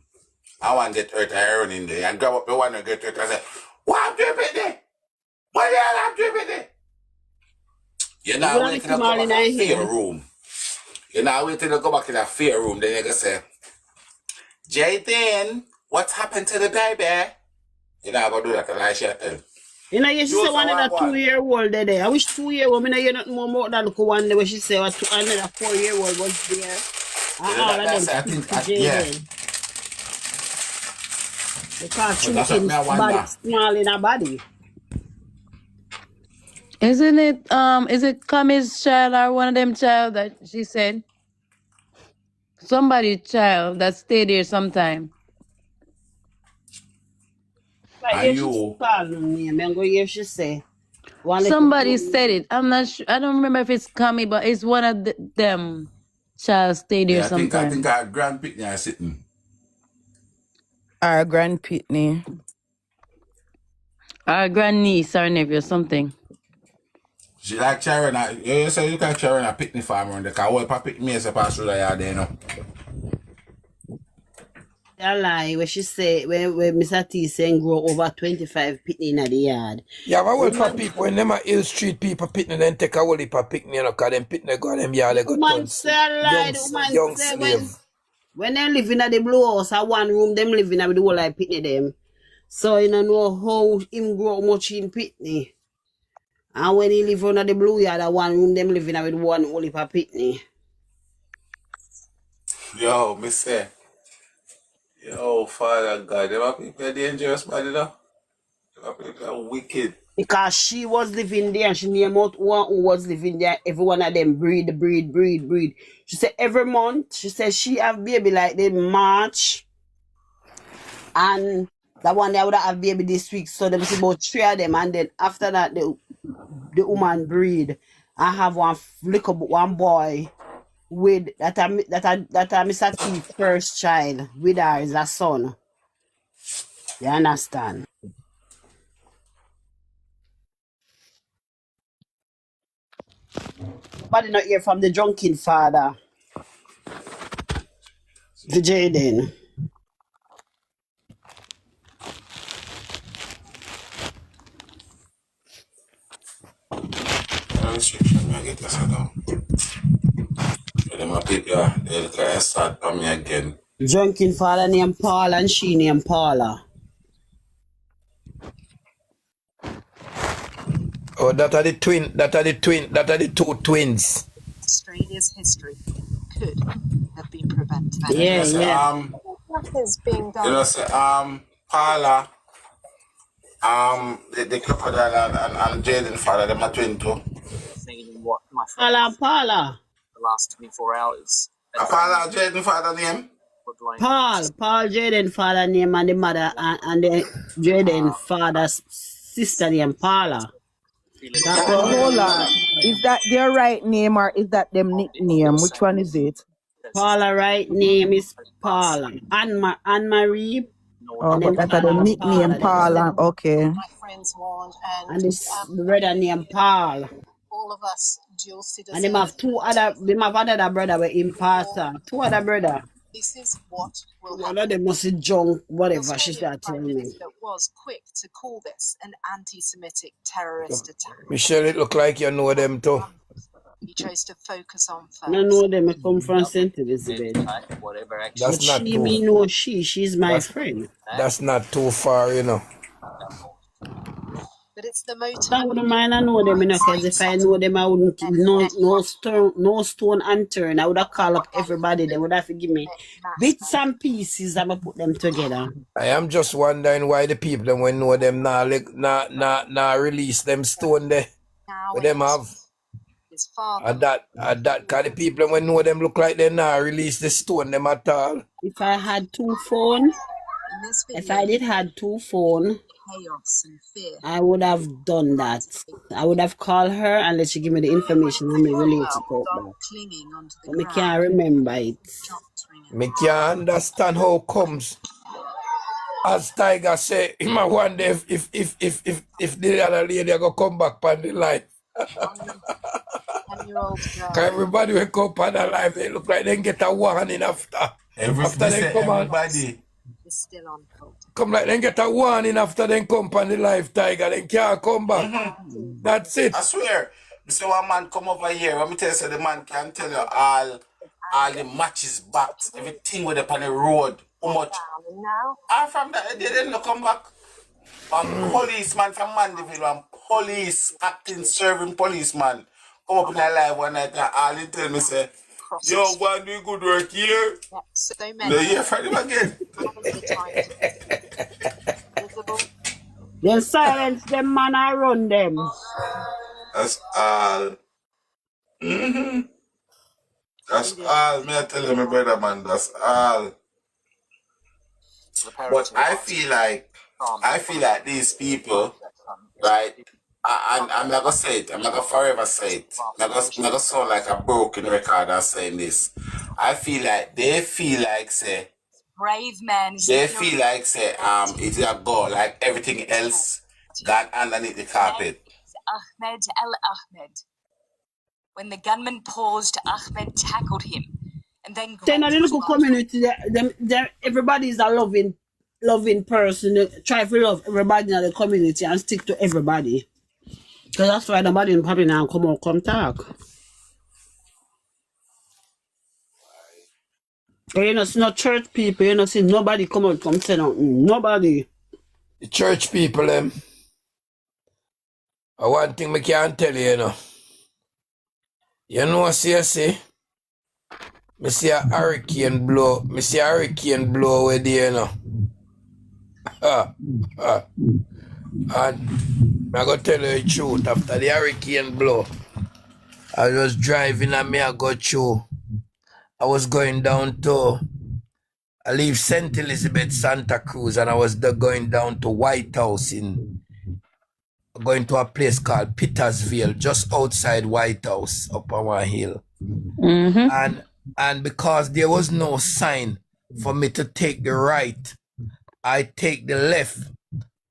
I want to get hurt and run in there and grab up the one and get hurt and say, what I'm dripping there? What the hell I'm dripping there? You're not waiting to go back in a fair room. You're not waiting to go back in a fair room. Then you're going to say, Jayden, what's happened to the baby? You're not going to do that unless you tell. You know, she said one of the 2-year-old there. I wish 2-year-old, I know you're not more than the one where she said another 4-year-old was there. All of them Jayden. Because children's body small in her body. Isn't it is it Kami's child or one of them child that she said? Somebody's child that stayed here sometime. Like you she say. Somebody said it. I'm not sure. I don't remember if it's Kami, but it's one of them child stayed here sometime. I think our grand Pitney is sitting. Our grand Pitney. Our grandniece or nephew or something. She like Charona. You say you can Charona Pitney farm around the car. Well, Papa Pitney is a pass through the yard there, you know. A lie where she say when Mr. T saying grow over 25 pitney in the yard. Yeah, but what for people when them are Hill Street people pitney then take a whole heap of pitney, you know, cause them pitney go them yard they go young slave. When they live in the blue house at one room, them living with the whole like pitney them. So you don't know how him grow much in pitney. And when he live under the blue yard at one room, them living with one whole heap of pitney. Yo, me say. Yo, Father God, them are people dangerous, man, you know? Them are people wicked. Because she was living there and she named out one who was living there. Every one of them breed. She said every month, she said she have baby like they March. And that one they would have baby this week. So there was about 3 of them. And then after that, the woman breed. I have one boy with that Mr. T first child with her is a son. You understand? But not hear from the drunken father. The Jayden. Restriction, I get this down. My people, they can start for me again. Drunken father named Paul and she named Paula. Oh, that are the two twins. Australia's history could have been prevented. Yeah. What is being done? You know, say, Paula, the crocodile and Jayden father, them are twin too. What my friend Paula. The last 24 hours. Paula Jayden father name? Paul Jayden father name and the mother and the Jayden father's sister named Paula. Hold on. Is that their right name or is that them nickname? Which one is it? Paula right name is Paula. Anne-Marie. Oh, And but them that are call the her nickname Paula. Them say. Paula. Okay. And this brother named Paul. And them have another brother with him pastor. Two other brother. One of them must be junk, whatever she started telling me. Michelle, it look like you know them too. I know them I come from St. Elizabeth. That's But not she too. me know she's my That's friend. that's not too far, you know. I wouldn't mind I know them, because if I know them I wouldn't no stone unturned. I would have called up everybody. They would have to give me bits and pieces. I'm gonna put them together. I am just wondering why the people them when know them nah release them stone there. With them have. At that kind of people when know them look like they nah release the stone them at all. If I had two phone, I would have done that. I would have called her and let she give me the information and me relate it out back. But I can't remember it. Me can't understand how comes. As Tiger say, him a wonder if the other lady go come back on the life. Cause everybody wake up on the life, they look like they get a warning after. After they come everybody. Come like they get a warning after they come on the life, Tiger. They can't come back. That's it. I swear. You see one man come over here. Let me tell you, so the man can tell you all the matches back, everything with up on the road. How much? And from that, they didn't come back. Policeman from Mandeville, and police acting, serving policeman. Come up in the live one night and all he tell me say, yo, go and do good work here. No, hear from him again. They silence them man, I run them. That's all. That's all. Me I tell you, my brother, man, that's all. But I feel like these people, right? I'm not gonna say it. I'm not gonna forever say it. I'm not gonna sound like a broken record and saying this. I feel like they feel like say it's a go like everything else got underneath the carpet. When the gunman paused, Ahmed tackled him and then Then a little community, everybody is a loving person. They try to love everybody in the community and stick to everybody. Because that's why nobody in probably now come talk. But you know, it's not church people, you know, see nobody come say nothing. Nobody. The church people, one thing I can't tell you, you know. You know what I say? I see a hurricane blow. With the, you know. And I'm going to tell you the truth. After the hurricane blow, I was driving and I go through. I was going down to, I leave St. Elizabeth, Santa Cruz, and I was going down to White House going to a place called Petersville, just outside White House, up on one hill. And because there was no sign for me to take the right, I take the left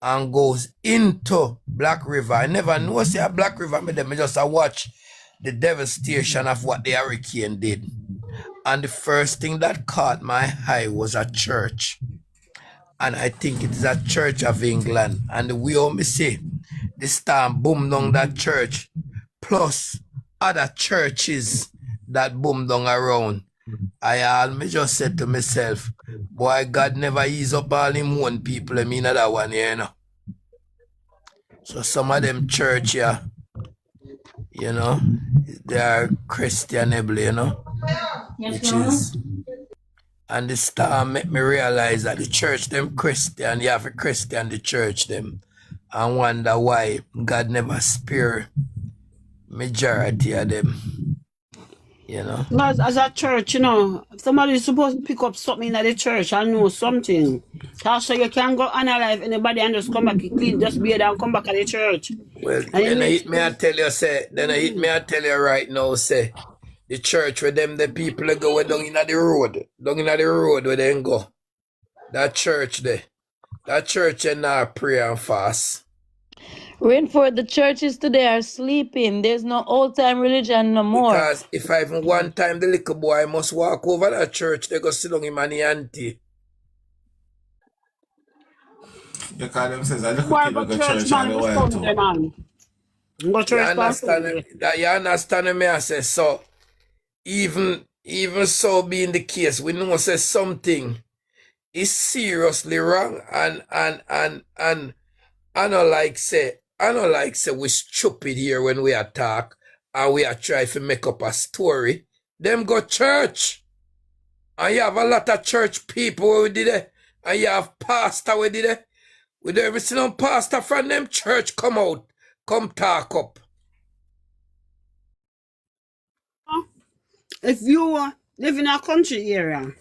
and goes into Black River. I never know see a Black River, I just watch the devastation of what the hurricane did. And the first thing that caught my eye was a church. And I think it is a Church of England. And the way me see, the storm boom down that church, plus other churches that boom down around. Me just said to myself, boy, God never ease up all him one people, I mean that one here, you know. So some of them church here, you know, they are Christianable, you know, which is, and the storm make me realize that the church, them Christian, you have a Christian, the church, them, and wonder why God never spare majority of them, you know. As a church, you know, somebody is supposed to pick up something at the church and know something. So you can go analyze anybody and just come back clean, just be there and come back at the church. Well, then I hit me I tell you, say, then I hit me I tell you right now, say, The church where them the people they go down in the road. Down in the road where they go. That church there. That church and not pray and fast. Rainford, the churches today are sleeping. There's no old time religion no more. Because if I even one time the little boy must walk over that church, they go sit down him and the auntie. Because them says, I look Boy, at go the church, church man, and the go world too. Sunday, man. Go You church on understand? Sunday. You understand me? I say so. Even so being the case, we know say something is seriously wrong, and I don't like say we stupid here when we attack and we are trying to make up a story. Them go church, and you have a lot of church people we did it, and you have pastor we did it. We don't ever see no pastor from them church come out, come talk up. If you live in a country area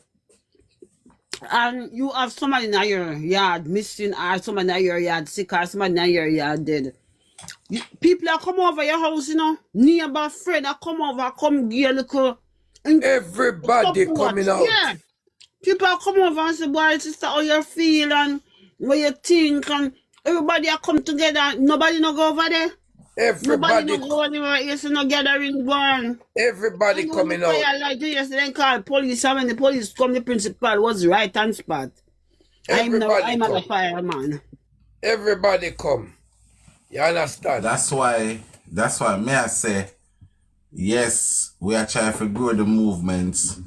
and you have somebody in your yard missing, or somebody in your yard sick, or somebody in your yard dead, people that come over your house, you know, neighbor, friend that come over, come give a little. Everybody coming out. Yeah. People come over and say, boy, sister, how you feel and what you think, and everybody come together. Nobody no go over there. Everybody Nobody no go anywhere. You see no gathering going. Everybody coming out. Like yesterday, they call police. And when the police come, the principal was right on spot. I'm a fireman. Everybody come. You understand? That's why may I say, yes, we are trying to grow the movements,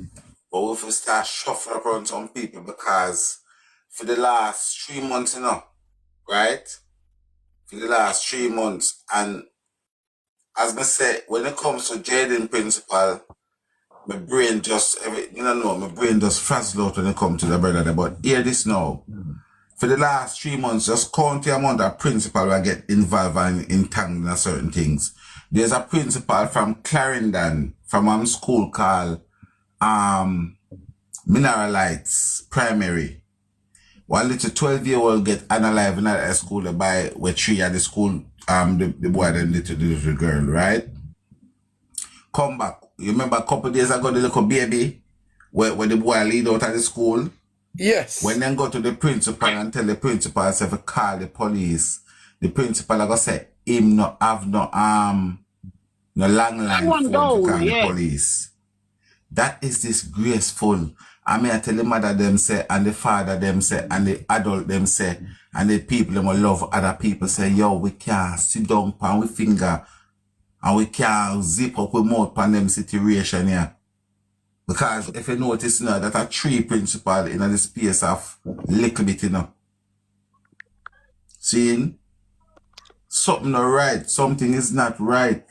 but we have to start shuffling around some people because for the last 3 months, you know, right? For the last 3 months, and as I said, when it comes to Jayden principle, my brain just, my brain just frazzle out when it comes to the brother there. But hear this now. For the last 3 months, just count the amount of principal I get involved and entangled in certain things. There's a principal from Clarendon, from a school called Mineralites Primary. One little 12-year-old get unalive in that school by where three at the school, the boy and the little girl, right? Come back. You remember a couple of days ago, the little baby, where the boy lead out of the school? Yes. When then go to the principal and tell the principal, say, if call the police, the principal are going to say, him no have no long line phone to call the police. That is disgraceful. I mean, I tell the mother them say, and the father them say, and the adult them say, and the people them will love other people say, yo, we can't sit down pan with finger, and we can't zip up with mouth pan them situation here. Because if you notice now, that are three principal in the space of little bit, you know. Seeing? Something not right. Something is not right.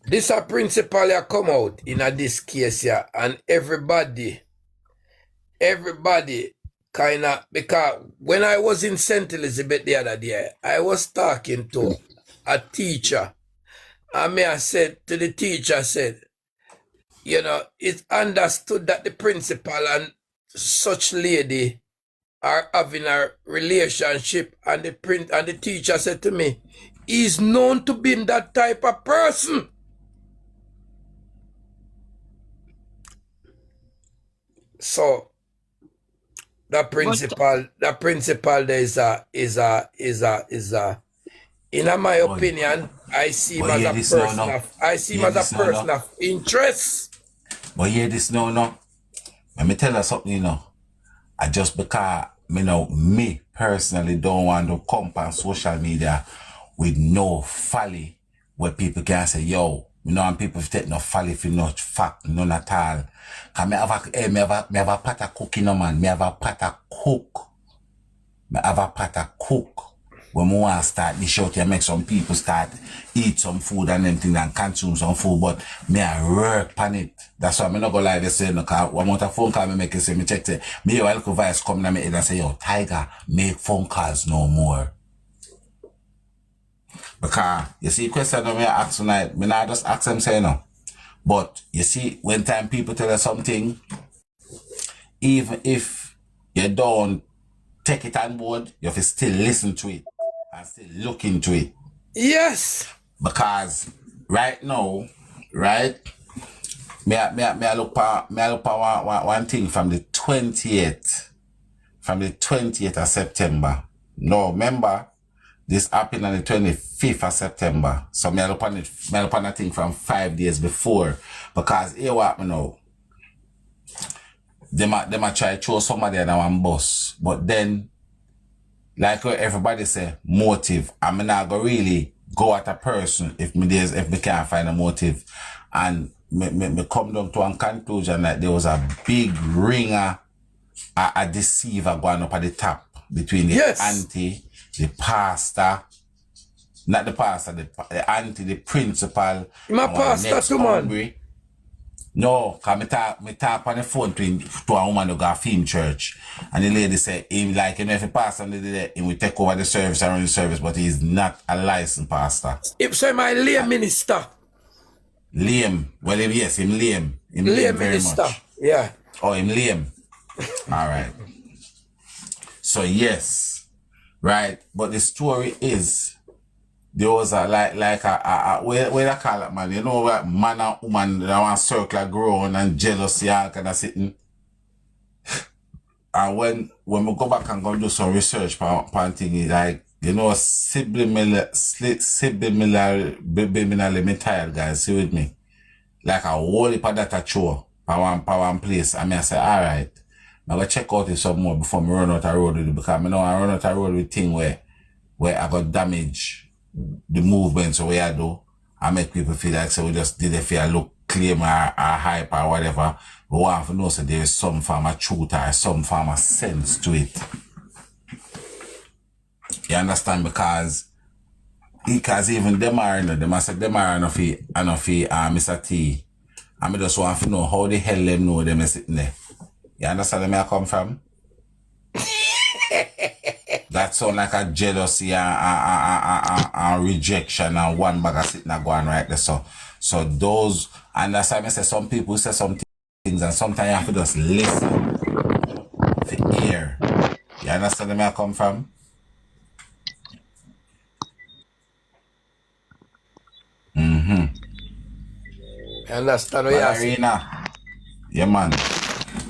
This a principal ya come out in this case here, and everybody kind of, because when I was in St. Elizabeth the other day, I was talking to a teacher, and I said to the teacher, I said, you know, it's understood that the principal and such lady are having a relationship, and the teacher said to me, he's known to be that type of person. So the principal there is a in my opinion, I see him as a person of interest. But hear this now. Let me tell you something, you know. I just because, me personally don't want to come on social media with no folly where people can say, yo, and people take no folly for no fact, none at all. Cause me have a pot of cooking, man. Me have a pot of cook. When we want to start the show to make some people start eat some food and them things and consume some food, but me I work on it. That's why I'm not gonna lie to say no, cause one more phone call me make it say me check say me your little voice come in my head and say, yo, Tiger, make phone calls no more. Because you see question that me ask tonight, me not just ask them say no. But you see, when time people tell you something, even if you don't take it on board, you have to still listen to it and still look into it. Yes. Because right now, right, I look for one thing from the 28th. From the 20th of September. No, remember, this happened on the 25th of September. So I look on the thing from 5 days before. Because here what me know. They might try to throw somebody on one bus. But then, like what everybody say, motive. I'm not going to really go at a person if me can't find a motive. And me come down to one conclusion that there was a big ringer, a deceiver going up at the top between the auntie, the pastor, not the pastor, the auntie, the principal. My pastor too, man. No, cause me talk on the phone to a woman who got a film church. And the lady said, him like, you know, if a pastor did it, he will take over the service and run the service, but he's not a licensed pastor. If say my lay minister. Lame. Well, yes, him lame. Him lame very minister. much. Yeah. Oh, him lame. All right. So yes, right. But the story is, there was a where I call it, man. You know what, man and woman that want circle grown and jealousy and kind of sitting. And when we go back and go do some research on things, like, you know, subliminally me tired, guys. See with me, like a whole heap of that show for one place. I mean, I say, all right, I'm gonna check out it some more before me run out the road with it, because I know I run out the road with thing where I got damage the movement. So what I do, I make people feel like, so we just did it for look claim or hype or whatever. We want to know so there is some form of truth or some form of sense to it. You understand? Because even them are them, I said them are enough Mr. T. And I just want to know how the hell them know them is sitting there. You understand where I come from? That sound like a jealousy and rejection and one bag of sitting and going right there. So those, and that's why I say some people say some things and sometimes you have to just listen to hear. You understand where I come from? Mm-hmm. I understand what you're saying. Yeah, man.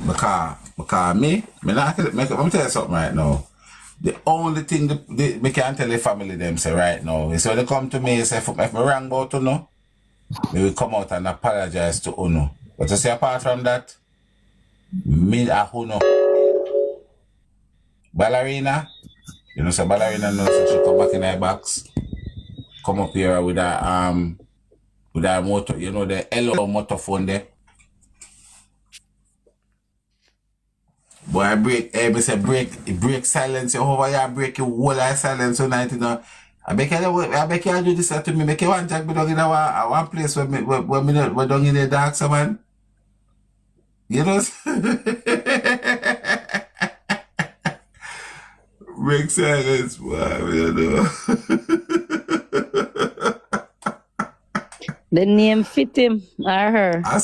Because me not, let me tell you something right now. The only thing me can tell the family them say right now is when they come to me and say, if me wrong about Uno, we will come out and apologize to Uno. But to say apart from that, me a Uno. Ballerina, you know, so ballerina knows so she come back in her box, come up here with her motor, you know, the Hello motor phone there. Boy, I break silence over here, break your whole life silence tonight, you know. I beg you do this to me, make you one jack me down in one place where we down in the dark, so man. You know? Break silence, boy, you know. The name fit him or her. I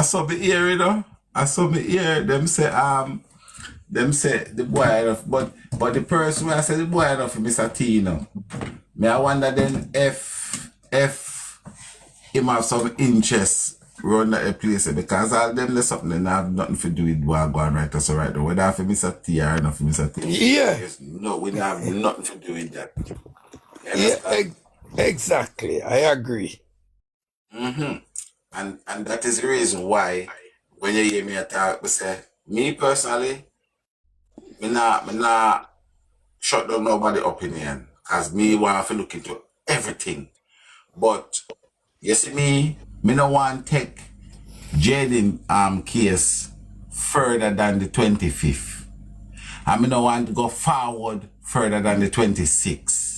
saw me ear, you know. I saw me ear them say the boy enough, but the person where I said the boy enough for Mr. T, you know. Me I wonder then if him have some interest run that place, because all them there's something that have nothing to do with what going right or so right now. Whether for Mr. T or not for Mr. T. Yeah. No, we don't have nothing to do with that. Yeah, exactly. I agree. Mm-hmm. And that is the reason why when you hear me talk, we say, me personally, me not shut down nobody's opinion, because me want to look into everything. But you see me no want to take Jayden case further than the 25th. And me no want to go forward further than the 26th.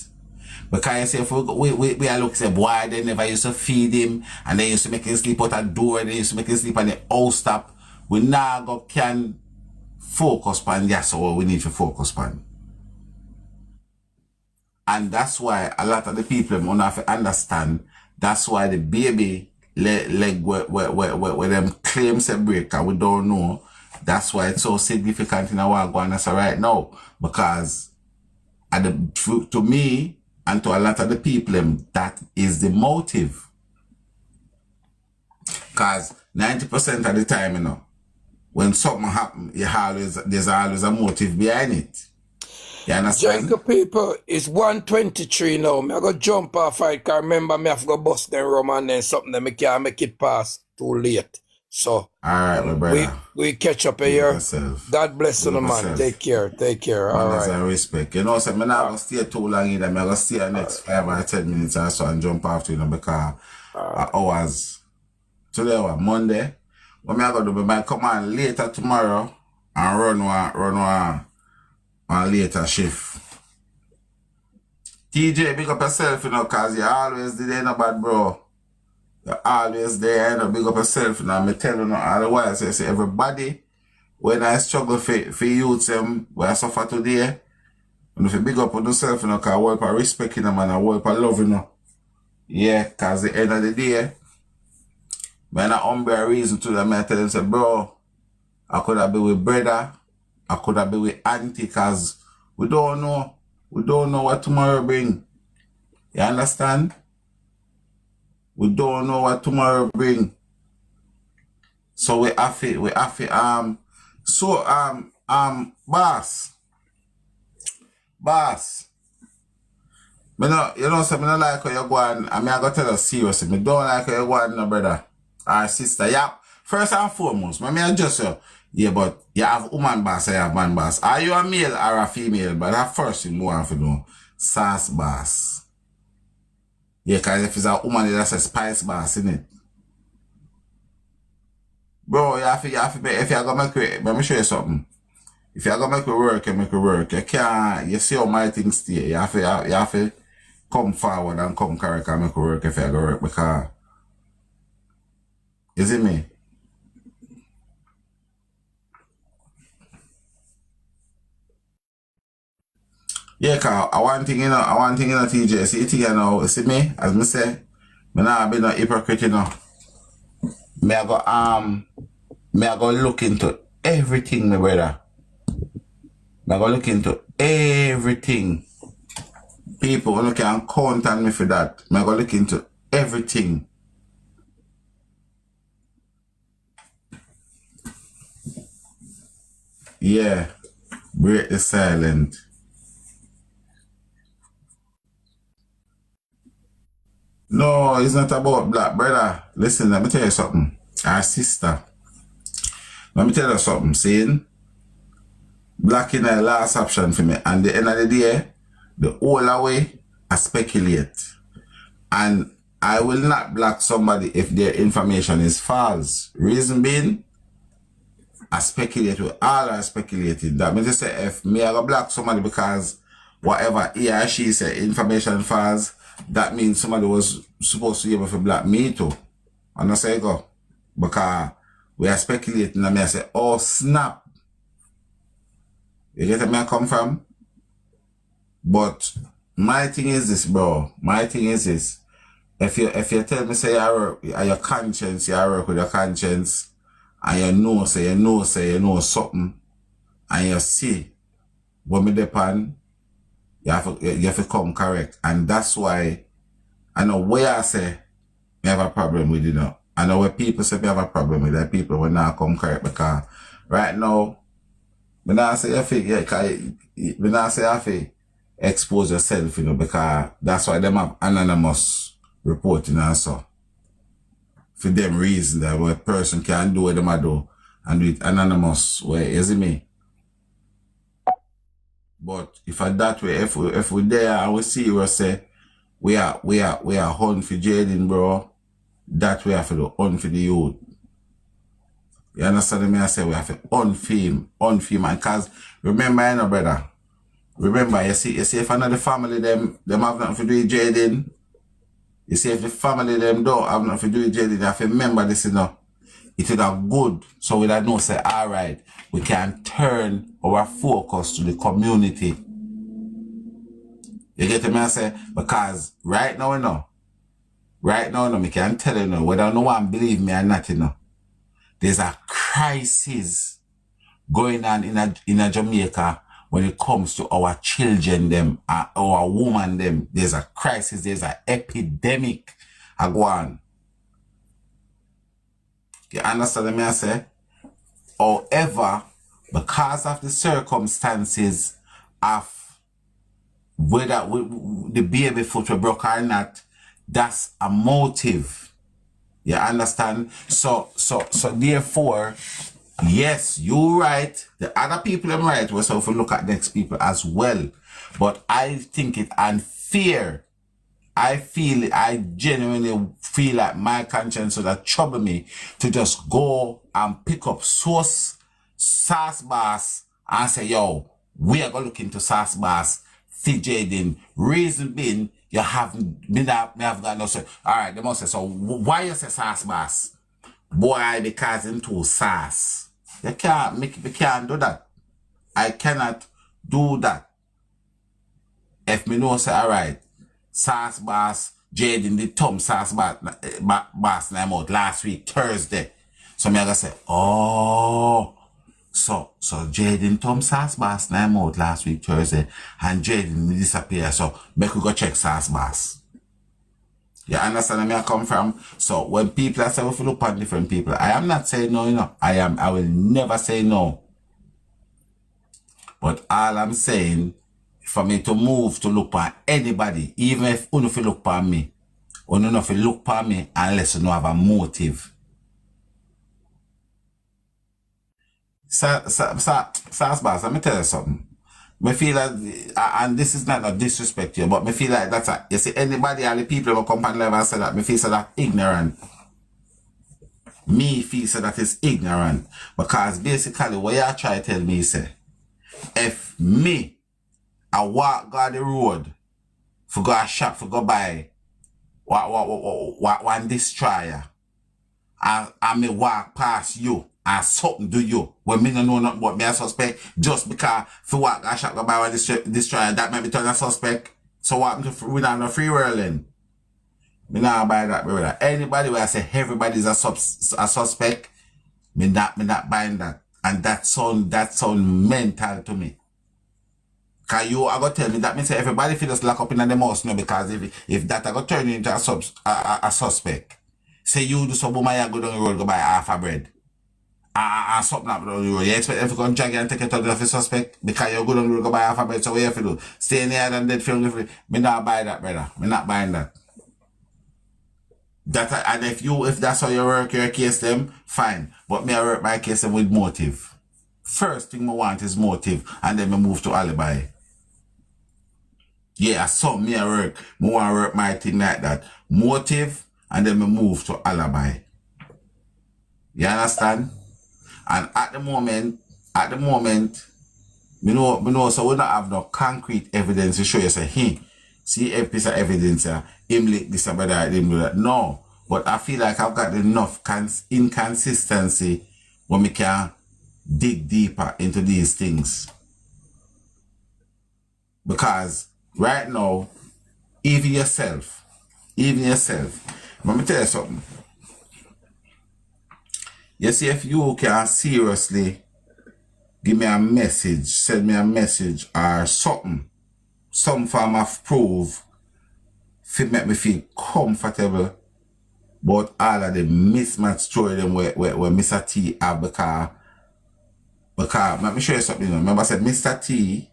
Because you say, if we are looking, say, boy, they never used to feed him, and they used to make him sleep out a door, they used to make him sleep on the house top. We now can focus on that's what we need to focus on. And that's why a lot of the people don't have to understand, that's why the baby leg where them claims a break and we don't know, that's why it's so significant in our Guanasa right now. Because to me, and to a lot of the people, that is the motive. Because 90% of the time, you know, when something happens, there's always a motive behind it. You understand? Jacob people, it's 1:23 now. Me I go jump off fight, cause remember me have to go bust them rum and then something that me can't make it past too late. So alright, my brother. We catch up here. God bless you, man. Take care. Alright. And respect. You know, so I'm not gonna stay too long either. I'm gonna stay the next 5 or 10 minutes or so and jump after, you know, because hours. Today was Monday. What I'm gonna do, I might come on later tomorrow and run one later shift. TJ, big up yourself, you know, cause you always there, no bad, bro. You're always there, you know, big up yourself, you know. I'm telling you, otherwise, I say everybody, when I struggle for youths, where I suffer today, and if you big up on yourself, you know, cause I work for respect, you know, man, I work for love, you know. Yeah, cause at the end of the day, man, I be a reason to them, I tell them, say, bro, I could have been with brother, I could have been with auntie, cause we don't know what tomorrow bring. You understand? We don't know what tomorrow bring. So we have it, boss. Me no, you know, so me not like how you go on, I mean, I gotta tell you seriously, me don't like how you go on, no brother or sister. Yeah, first and foremost, I just you. Yeah, but you have woman boss, I have man boss. Are you a male or a female? But that first thing more have to know. Sass boss. Yeah, because if it's a woman, that's a spice boss, isn't it? Bro, you have to if you're gonna make it, let me show you something. If you're gonna make it work, you make it work. You can't, you see how my things stay. You have to come forward and come correct and make it work if you're gonna work, because, you see me? Yeah, cause I want thing, you know, TJ. See it, you know, see me, as me say, me not be no hypocrite, you know. Me I go look into everything, my brother. Me I go look into everything. People who can count on me for that. Me I go look into everything. Yeah. Break the silence. No, it's not about black, brother. Listen, let me tell you something. Our sister. Let me tell you something. Saying black in the last option for me. And the end of the day, the whole way, I speculate. And I will not block somebody if their information is false. Reason being, I speculate with all I speculated. That means to say if me I go block somebody because whatever he or she say information false, that means somebody was supposed to be able to block me too. And I say go. Because we are speculating and I say, oh snap. You get where I come from? But my thing is this, bro. My thing is this. If you tell me say your conscience, you work with your conscience, and you know something, and you see what me depend, you have to come correct. And that's why I know where I say I have a problem with, you know. I know where people say I have a problem with that, people will not come correct, because right now, me not say I have to expose yourself, you know, because that's why them have anonymous reporting and so. For them reason that a person can do what them do and do it anonymous way, you see me? But if I that way, if we there and we see you say we are hunting for Jayden, bro, that we have to do hunt for the youth. You understand me? I say we have to unfilm, and cause remember, you know, brother. Remember, you see if another family them have nothing to do with Jayden. You see if the family them don't have nothing to do with Jayden, you have to remember this, you know. It is a good, so we don't know say, alright, we can turn our focus to the community. You get me? I say, because right now, you know, me can tell you now, whether no one believe me or not, you know, there's a crisis going on in a Jamaica when it comes to our children, them, our women, them. There's a crisis, there's an epidemic going on. You understand me I say? However, because of the circumstances of whether the baby foot were broke or not, that's a motive. You understand? So therefore, yes, you're right. The other people are right. We so if we look at next people as well. But I think it unfair. I genuinely feel like my conscience would trouble me to just go and pick up sauce bass and say, yo, we are going to look into sauce bass, jayden. Reason being, you haven't been up, me have got no say. All right, they must say, so why you say sauce bass? Boy, because him too sauce. You can't do that. I cannot do that. If me know say, all right, sauce bass, jayden the Tom sauce bass name out last week, Thursday. So me gonna say, oh, so jayden Tom sauce bass name out last week, Thursday, and jayden disappear. So make we go check sauce bass. You understand where I come from? So when people say if you look at different people, I am not saying no, you know. I will never say no. But all I'm saying, for me to move to look at anybody, even if you don't look at me, or you don't look at me unless you don't have a motive. Sasbas, let me tell you something. I feel like, and this is not a disrespect to you, but I feel like that's a, you see, anybody, all the people who come on live and say that, I feel so that ignorant. Me feel so that is ignorant. Because basically what you try to tell me, say, if me, I walk down the road, for go a shop, for go buy one destroyer, and me walk past you, and something do you, when me no know nothing but me a suspect, just because for walk a shop, go buy one destroyer, that might be turn a suspect. So what we not no free world then? Me not buy that, brother. Anybody where I say everybody's a suspect, me not buying that. And that sound mental to me. Cause you are gonna tell me that means everybody feel just lock up in the mouse now, because if that I go turn you into a suspect. Say you do some woman, you go down the road, go buy half a bread. And something up down the road. You expect them to come drag you and take it out of a suspect because you go down the road, go buy half a bread. So what you have to do? Stay in here and dead film. Me not buy that, brother. Me not buying that. And if that's how you work your case them, fine. But me I work my case them with motive. First thing I want is motive, and then me move to alibi. Yeah, so me I work. Me want to work my thing like that. Motive, and then me move to alibi. You understand? And at the moment, me know so we don't have no concrete evidence to show you say, hey, see every piece of evidence here, him lick this about that, him do that. No. But I feel like I've got enough inconsistency when we can dig deeper into these things. Because right now, even yourself, let me tell you something. You see, if you can seriously give me a message, send me a message or something, some form of proof, to make me feel comfortable about all of the mismatched story them where Mr. T have, because let me show you something. Remember I said Mr. T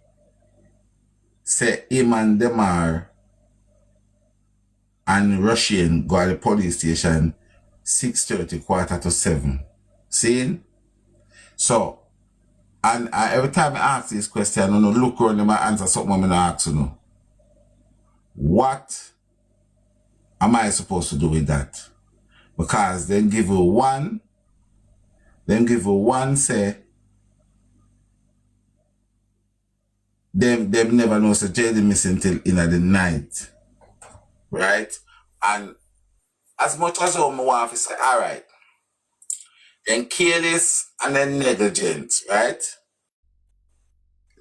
say him and Demar and Russian go to the police station 6:30, 6:45. See? So, and every time I ask this question, I don't know, look around them and answer something I'm going to ask you know. What am I supposed to do with that? Because then give you one say, them never know so jayden missing till in the night. Right? And as much as I want to say, all right, then careless and then negligent, right?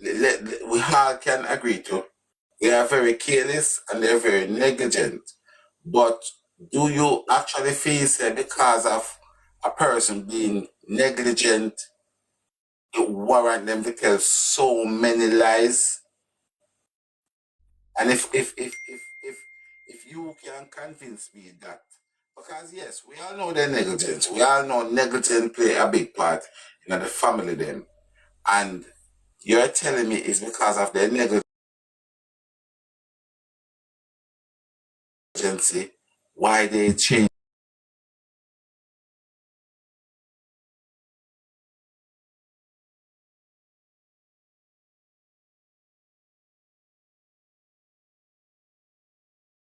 We all can agree to. They are very careless and they're very negligent. But do you actually feel that because of a person being negligent, it warrant them to tell so many lies? And if you can convince me that Because yes, we all know they're negligent. We all know negligence play a big part in the family them. And you're telling me it's because of their negligence why they change.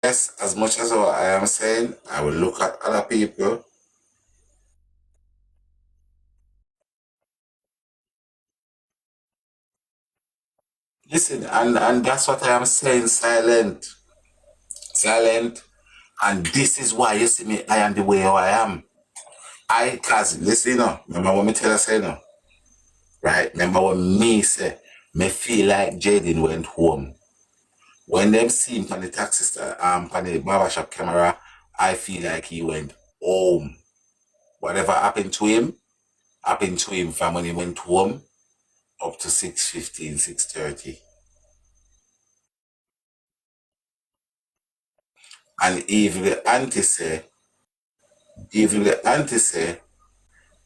Yes, as much as I am saying, I will look at other people. Listen, and that's what I am saying, silent. Silent. And this is why you see me, I am the way I am. Cause listen, remember what me tell you say right? Remember what me say, me feel like Jayden went home. When them see him on the on the barbershop camera, I feel like he went home. Whatever happened to him from when he went home up to 6:15, 6:30. And even the auntie say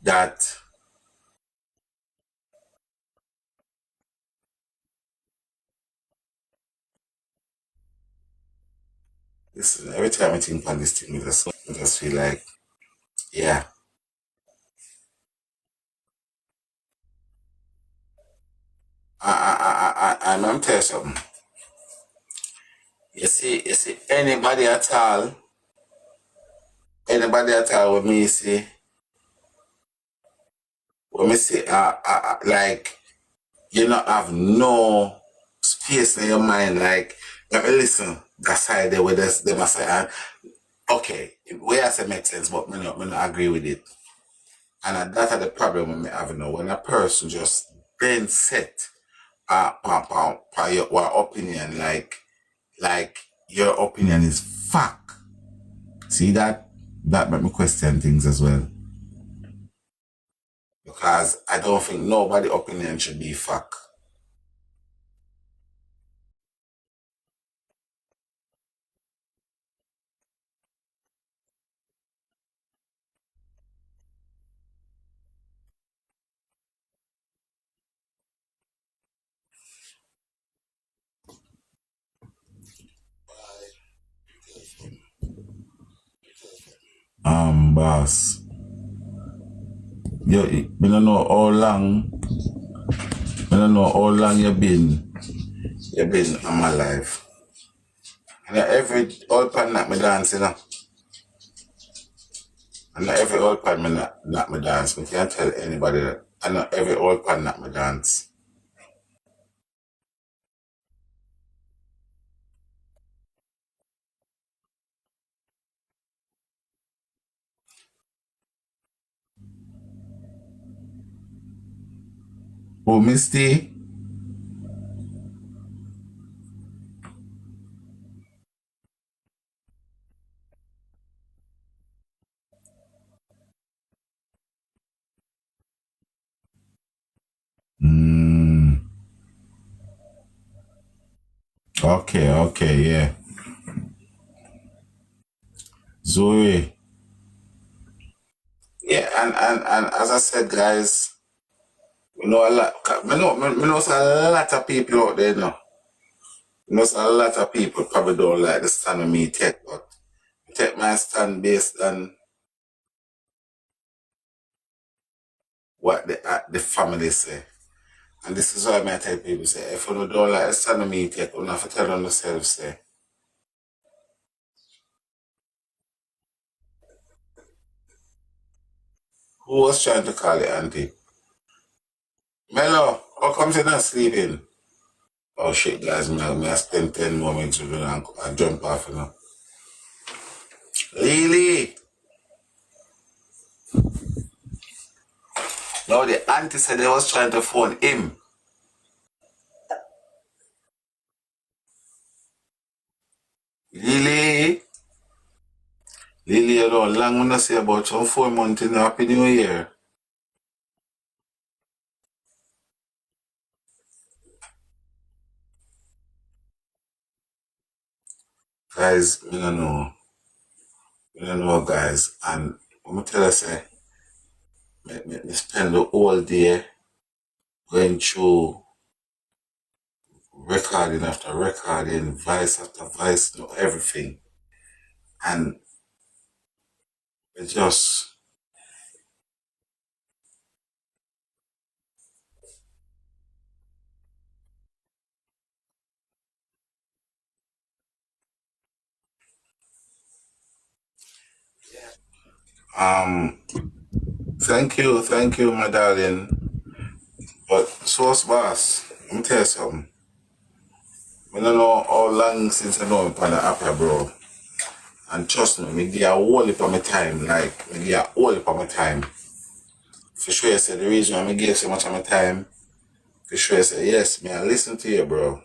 that, listen, every time I think on this thing, I just feel like, yeah. I'm tell you something. You see, anybody at all, when me say, like, you not have no space in your mind, like, let me listen, that side there where they must say, okay, way I say makes sense, but me not agree with it. And that's the problem with me having now. When a person just then set your opinion, like your opinion is fact. See that make me question things as well. Because I don't think nobody opinion should be fact. Boss. Me don't know how long. Me don't know how long you been in my life. And every old pan that me dance, And not every old pan me not me dance. Me can't tell anybody that. And not every old pan not me dance. Oh, Misty? Mm, okay, yeah. Zoe. Yeah, and as I said, guys, we know a lot. Me know a lot of people out there now. Me know a lot of people probably don't like the stand of me take, but I take my stand based on what the family say. And this is why I tell people say, if you don't like the stand of me take, you have to tell them yourself say, who was trying to call the auntie? Mello, how come you not sleeping? Oh shit, guys, I spend 10 moments with you and I jump off, Lily! No, the auntie said they was trying to phone him. Lily! Lily, you know, long when I say about some 4 months in Happy New Year. Guys, I don't know. You know, guys, and I'm gonna tell you, say, me spend the whole day going through recording after recording, voice after voice, you know, everything. And it just, um, thank you, my darling. But Source Boss, let me tell you something. I don't know how long since I know him on the app, bro. And trust me, me give a whole heap of my time, like, me give a whole heap of my time. For sure, I said the reason why I give so much of my time, for sure, I said, yes, me I listen to you, bro.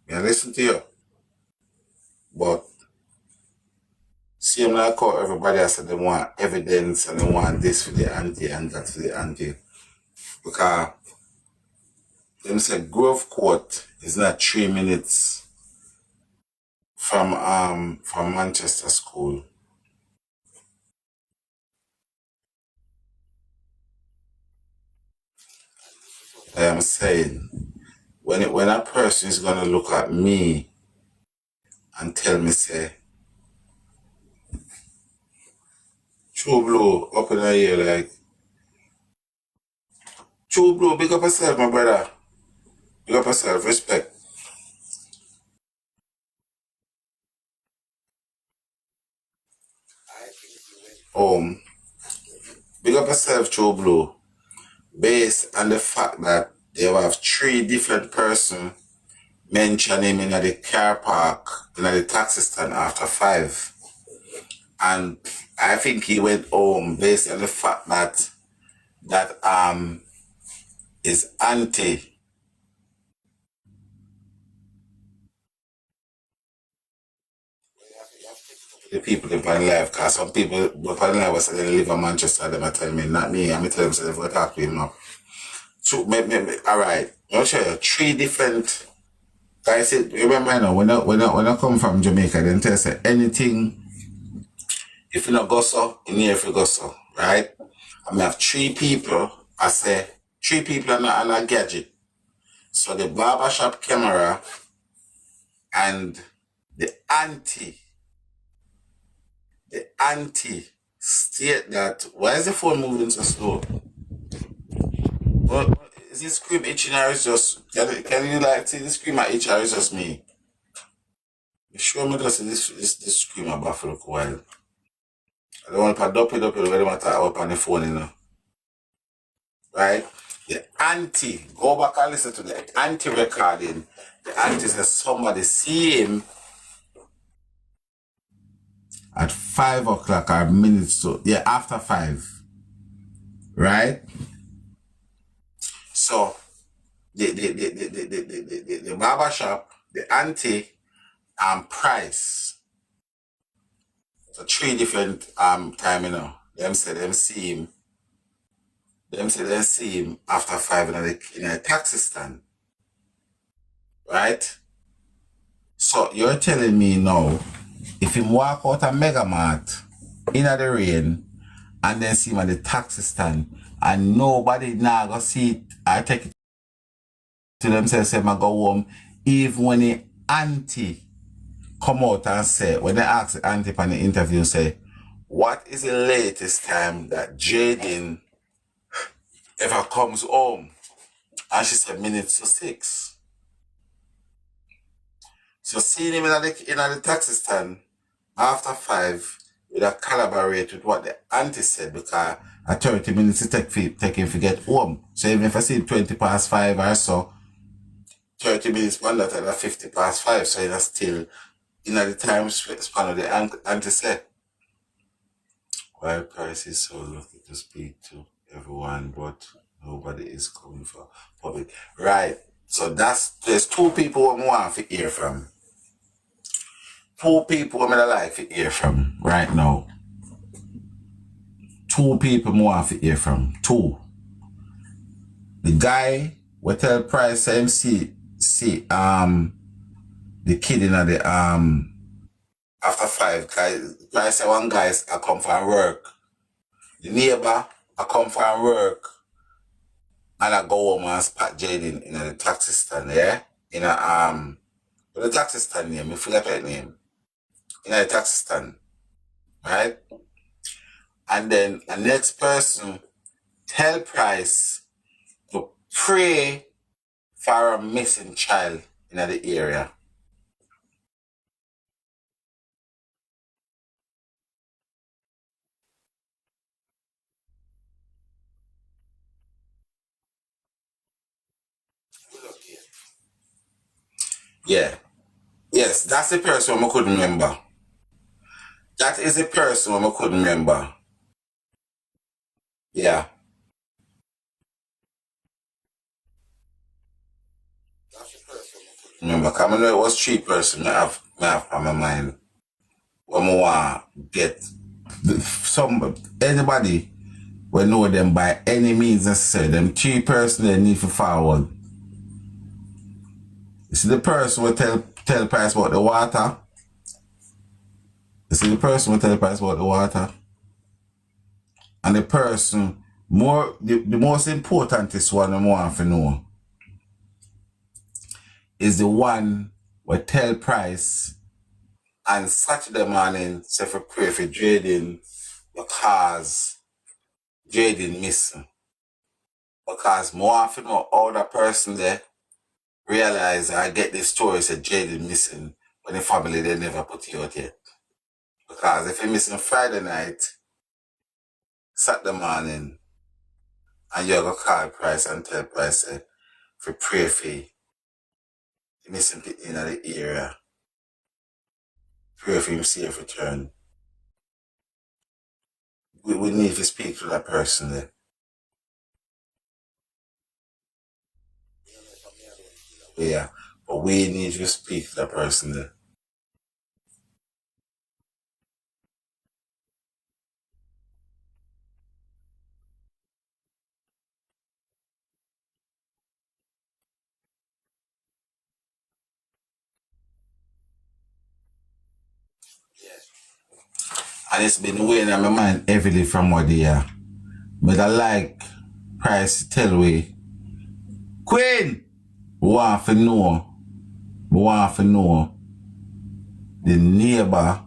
Me I listen to you. But, same like how everybody else said they want evidence and they want this for the auntie and that for the auntie. Because, them say Grove Court is not 3 minutes from Manchester School. I am saying, when a person is gonna look at me and tell me, say, True Blue, up in the ear, like, True Blue, big up yourself, my brother. Big up yourself, respect. Big up yourself, True Blue. Based on the fact that they have 3 different persons mention him in the car park, in the taxi stand after 5. And I think he went home based on the fact that his auntie, the people in Pan Life, because some people Pan Life was saying they live in Manchester, they might tell me, not me, I'm tell them so they've got to talk to him now. So all right, I'll show you 3 different guys. Remember now, when I come from Jamaica, then tell say anything, if you not go so, in here if you go so, right? I have 3 people, I say 3 people on a gadget. So the barbershop camera and the auntie state that, why is the phone moving so slow? What is this scream itching or is just, can you like see the scream at itch or is just me? You sure me just see this scream about for a while. I don't want to put it whether I talk up on the phone, you know. Right? The auntie, go back and listen to the auntie recording. The auntie says somebody see him at 5 o'clock or minutes to, yeah, after 5. Right? So the barber shop, the auntie, and price. So 3 different time, you know. Them say them see him. Them say they see him after 5 in a taxi stand. Right? So you're telling me now, if him walk out a Mega Mart in the rain and then see him at the taxi stand and nobody now go see it, I take it to themselves, say, I go home, even when the auntie come out and say, when they ask the auntie on the interview, say, what is the latest time that Jayden ever comes home? And she said, minutes to 6. So seeing him in the taxi stand after 5 would have collaborate with what the auntie said, because at 30 minutes to take him to get home. So even if I see 20 past 5 or so, 30 minutes one that and 50 past 5, so it's still in the time span of the auntie said. While Price is so lucky to speak to everyone, but nobody is coming for public. Right. So there's 2 people I want to hear from. 2 people I'm like to hear from right now. 2 people I want to hear from. 2. The guy will tell Price MC see the kid in the after 5, I say one guys I come from work. The neighbor I come from work and I go home and spot Jayden in the taxi stand, yeah? In a the taxi stand name, me feel like that name. In the taxi stand, right? And then the next person tell Price to pray for a missing child in the area. Yeah. Yes, that's the person I couldn't remember. That is the person I couldn't remember. Yeah. Remember, because I know it was 3 person I have on my mind. When I want to get anybody we know them by any means necessary. Them 3 person they need to forward. You see the person will tell Price about the water. You see the person will tell Price about the water. And the person the most importantest one I want to know is the one will tell Price and Saturday morning say for pray for Jayden because Jayden missing. Because more often know all that person there realize I get this story said Jayden missing when the family they never put you out yet. Because if he missing Friday night, Saturday morning, and you go call Price and tell Price for pray for the missing people in the area. Pray for him safe return. We need to speak to that person there. Yeah. But we need to speak to that person there. And it's been weighing on my mind heavily from what they are. But I like Price tell we, Queen, we want to know the neighbor.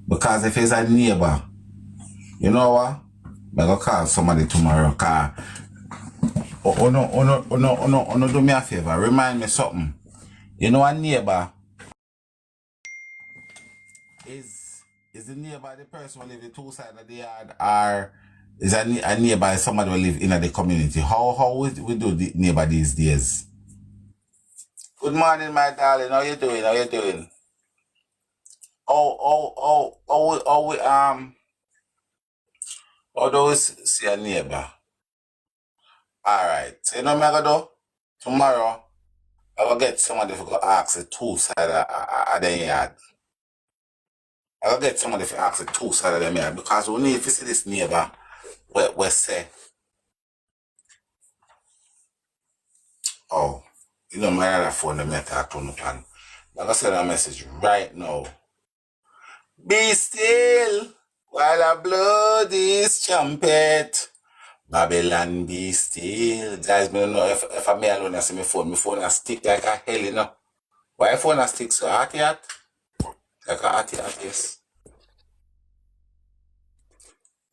Because if it's a neighbor, you know what? I'm going to call somebody tomorrow. Because, no, do me a favor. Remind me something. You know a neighbor is the neighbor the person who live the 2 sides of the yard, or is a neighbor somebody who live in the community? How we do the neighbor these days? Good morning, my darling. How you doing? How do we see a neighbor? Alright. So you know what I'm gonna do? Tomorrow, I will get somebody to go ask the 2 sides of the yard. I will get somebody to ask the 2 sides of the yard because we need to see this neighbor we say, oh, you know my other phone that me talk to no plan. I'm gonna send a message right now. Be still while I blow this trumpet. Babylon be still. Guys, me don't know if I'm alone, I see my phone a stick like a hell, you know. Why phone a stick so hot yet? Like a hot, yes.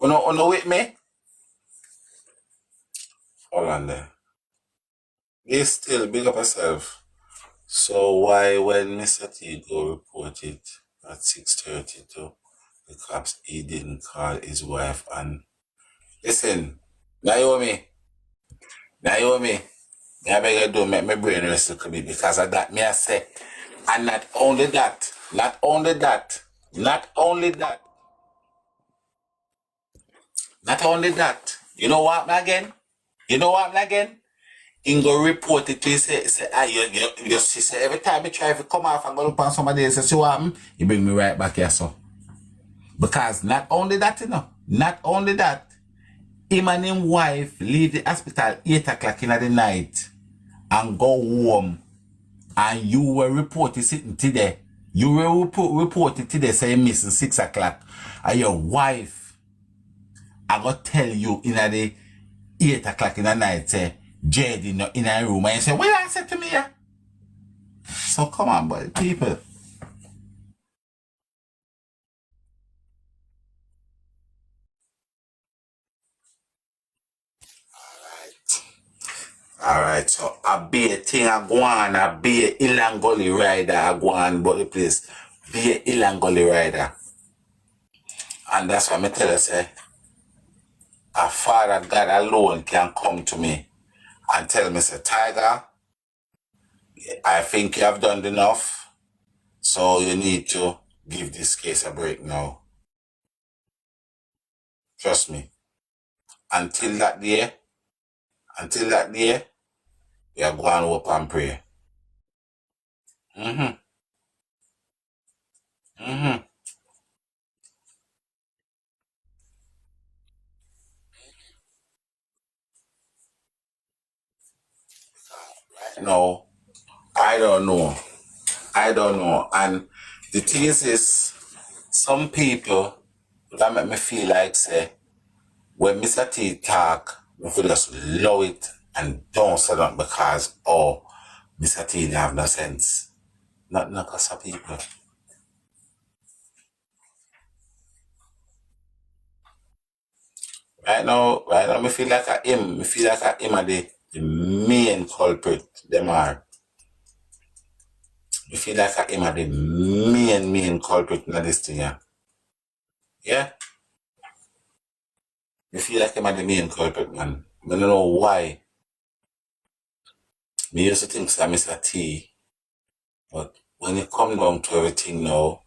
You know with me? Hold on there. Be still, big up yourself. So why when Mr. T go report it at 6:32, the cops he didn't call his wife and listen, Naomi, me I beg you do make my brain rest a little bit because of that me I say. And not only that, you know what again? He go report it to you, say you say every time you try to come off and go look on somebody else, see what happen? You bring me right back here, so. Because not only that, him and his wife leave the hospital 8 o'clock in the night and go home, and you were reporting sitting today You will report it today, say you're missing 6 o'clock. And your wife, I got tell you in the 8 o'clock in the night, say, Jayden in a room. And you say, what I said to me? Yeah? So come on, boy, people. Alright, so I be a thing I go on, I be a Ilangoli rider, I go on, but the place, be a Ilangoli rider. And that's why I tell you, say, a father God alone can come to me and tell me, say, Tiger, I think you have done enough, so you need to give this case a break now. Trust me. Until that day, we are going to hope and pray. Mm-hmm. Mm-hmm. No, I don't know. And the thing is some people that make me feel like say when Mr. T talk, we feel just love it and don't say that because Mr. T didn't have no sense. Not because of people. Right now, me feel like I the main culprit. Them are. Me feel like I am the main culprit in this thing. Yeah. Me feel like I'm the main culprit, man. I don't know why. Me used to think that Mr. T, but when it come down to everything now,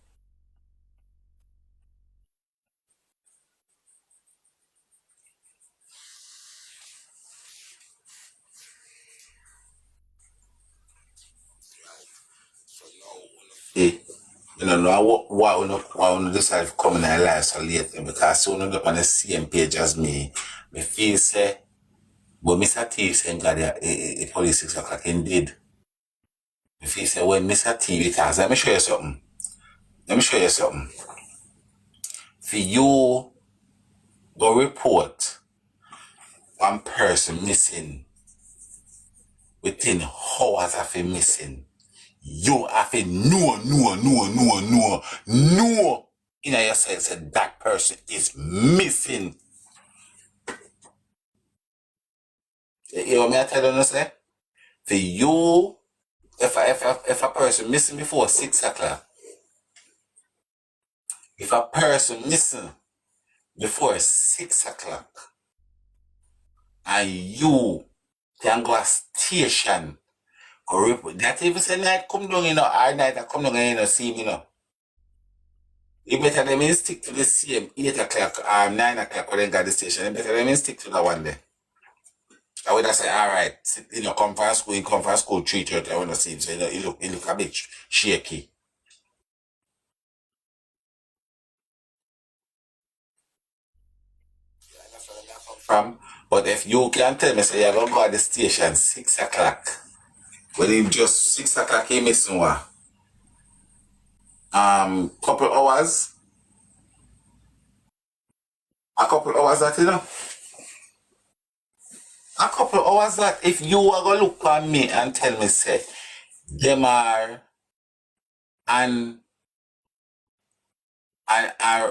eh, you know why we decide to come in our lives so late because soon up on the same page as me. Me feel say, but Mr. T saying got the police 6 o'clock indeed. Me feel say when Mr. T because let me show you something. For you go report one person missing within hours of him missing. You have to know in yourself that that person is missing. You hear what I tell you, say? For you, if a person missing before 6 o'clock, if a person missing before 6 o'clock, and you can go a station or report, that if it's a night come down, our night I come down, see me, You better them stick to the same 8 o'clock or 9 o'clock when they got the station. You better them stick to that one there. I would have say, all right, come from school, you come from school 3:30, I want to see him. So, you look a bit shaky. But if you can tell me, say, you're going to go at the station 6 o'clock, when you just 6 o'clock, you missing what? Couple hours, a couple hours that, a couple hours that, if you are going to look at me and tell me, say, them are, and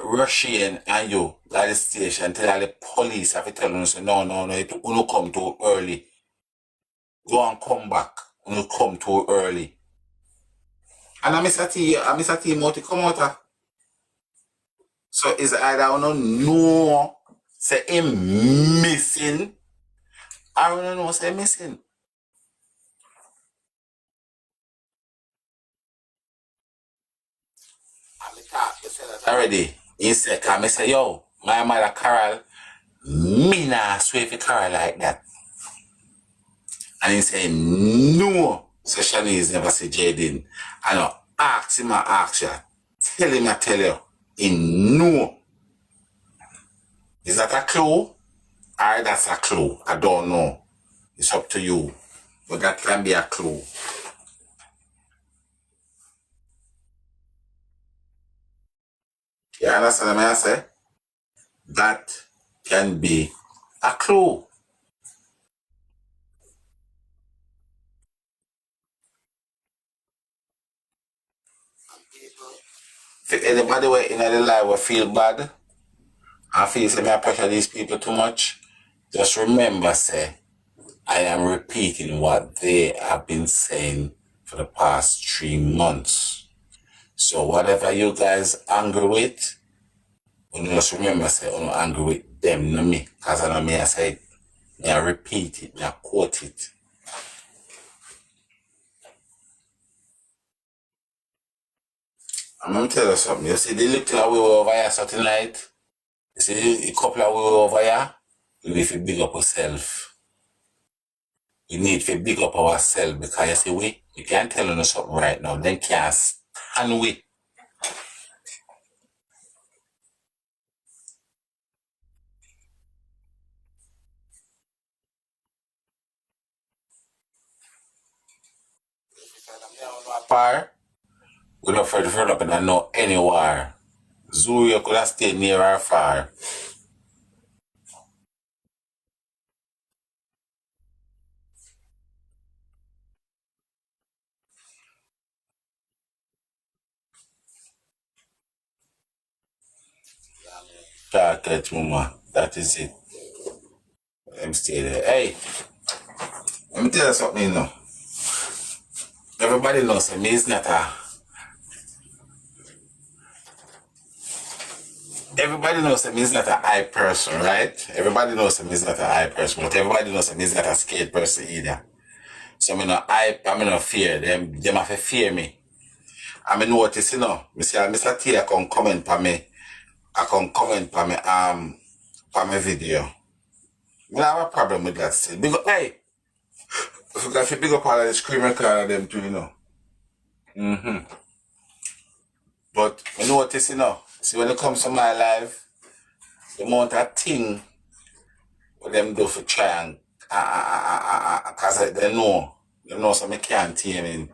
Russian and you at the station tell the police have to tell them say no, you don't come too early. Go and come back. You come too early. And I Mr. T more to come out. So is either I don't know say him missing or I don't know say missing. I say that already. He said, I say, yo, my mother Carol, me nah swear for Carol like that. And he say, no, so Shanice never see Jayden. And I ask him, tell him, I tell you, he know. Is that a clue? Or that's a clue? I don't know. It's up to you. But that can be a clue. You understand what I say? That can be a clue. If anybody were in the life will feel bad, I feel say I pressure these people too much, just remember, say, I am repeating what they have been saying for the past 3 months. So whatever you guys angry with, you just remember, say, I'm not angry with them, not me. Because I know me, I say, I repeat it, I quote it. I'm going to tell you something. You see the little we were over here so tonight? You see the couple of we were over here? You need to big up yourself. We need to big up ourselves because you see we can't tell them something right now. They can't stand we. Par, we don't afraid to run up and know anywhere. Zoo you could have stayed near or far. Target mama. That is it. Let me stay there. Hey, let me tell you something, you know. Everybody knows me is not a everybody knows that me is not a high person, right? Everybody knows that me is not a high person, but everybody knows that me is not a scared person either. So I'm not fear. Them have to fear me. I mean notice, you know, Mr. T I can comment for me. I can comment for my video. I have a problem with that still. Because hey, if you got to big up all of the screen record of them too, you know. But I notice, you know, see when it comes to my life, the amount of thing what them do for try and cause they know some can't tame in.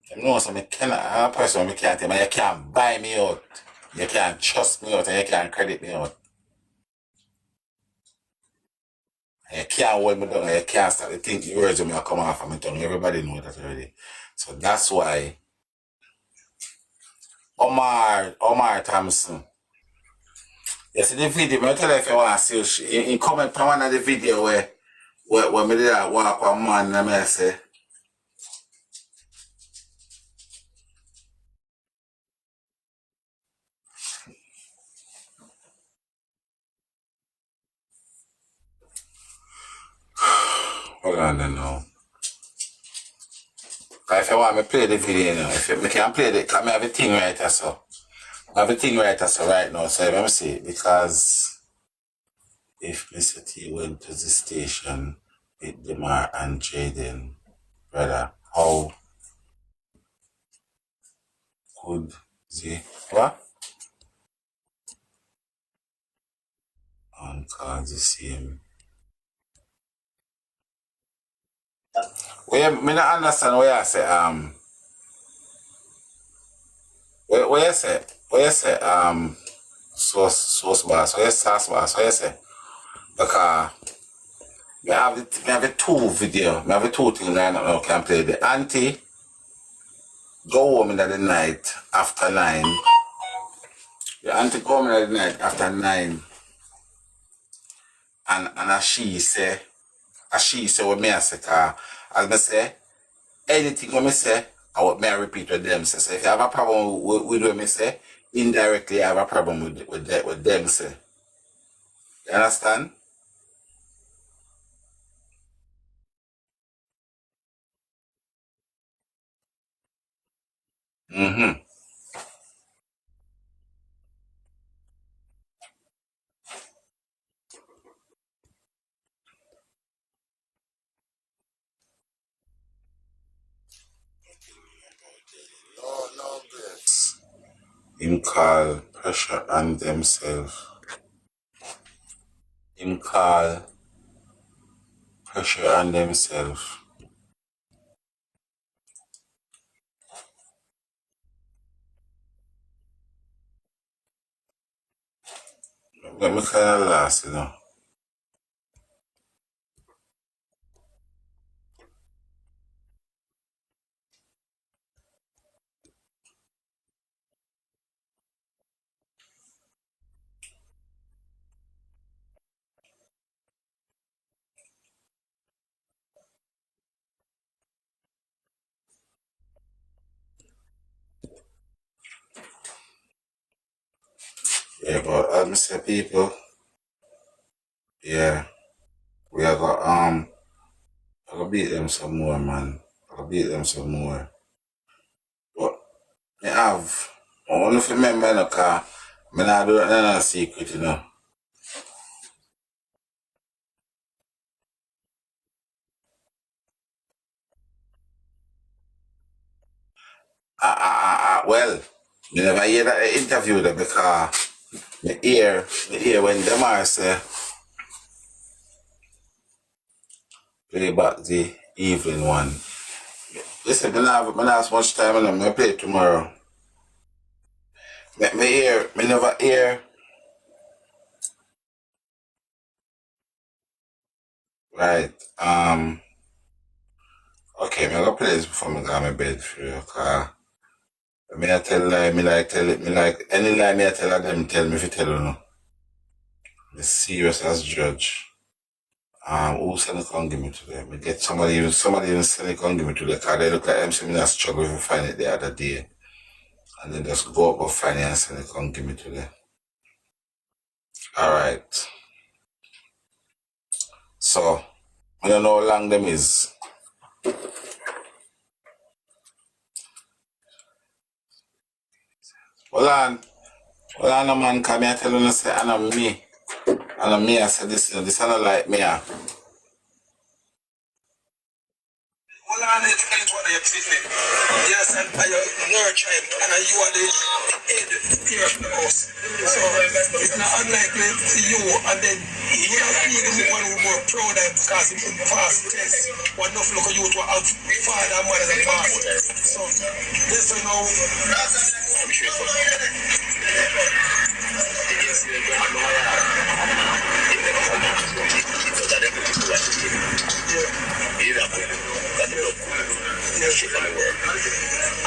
They know some cannot a person me can't tame and you can't buy me out. You can't trust me out and you can't credit me out. And you can't hold me down and you can't start to think the words of me are coming off of my tongue. Everybody know that already. So that's why Omar Thompson. You see the video, I tell you if you want to see in comment on one of the video where me did that walk one man and I say, hold on then now. If you want me play the video now, if you can play it, because I have a thing right so. I have a thing right so right now, so let me see, because if Mr. T went to the station with Demar and Jayden, brother, how could they, what? On call the same. Well, me not understand what you say, what you say, sauce boss, what you sauce boss, what you say? Because me have the two video, me have the two things right now can play. The auntie go home in the night after 9. The auntie go home in the night after 9 and as she say what me I say, as me say, anything what me say, I want me I repeat what them say. So if you have a problem with what me say, indirectly I have a problem with them say. You understand? Mm-hmm. No, this. Him call pressure on themselves. Him call pressure on themselves. Let me kind of last, you know. Yeah, but I say people, yeah, we are got I gotta beat them some more, man. I gotta beat them some more. But I have, I only if you remember in the car, I not do that in a secret, you know. Well, you never hear that interview there because the ear when them are say, play back the evening one. Listen, I don't have so much time and I'm going to play it tomorrow. Me never hear. Right. Okay, I'm gonna play this before I go to my bed for you. Cause me I tell lie, me like tell it, me like any lie me I tell them tell me if you tell you no. Me serious as judge. Who send it come give me today? Me get somebody even send it come give me today. Cause they look like them say me not struggle if you find it the other day. And then just go up and find it and send it come give me today. Alright. So I don't know how long them is. Hold on, no man, come here tell you say I'm me. And me I said this is not like me. Well, I need to tell you what you're treating. Yes, and you nurture him, and you are the head here of the house. So it's not unlikely for you, and then you are feeling the one who more proud of because he can pass the test. What enough look at you to have father and mother that pass. So, yes or no? I'm sure it's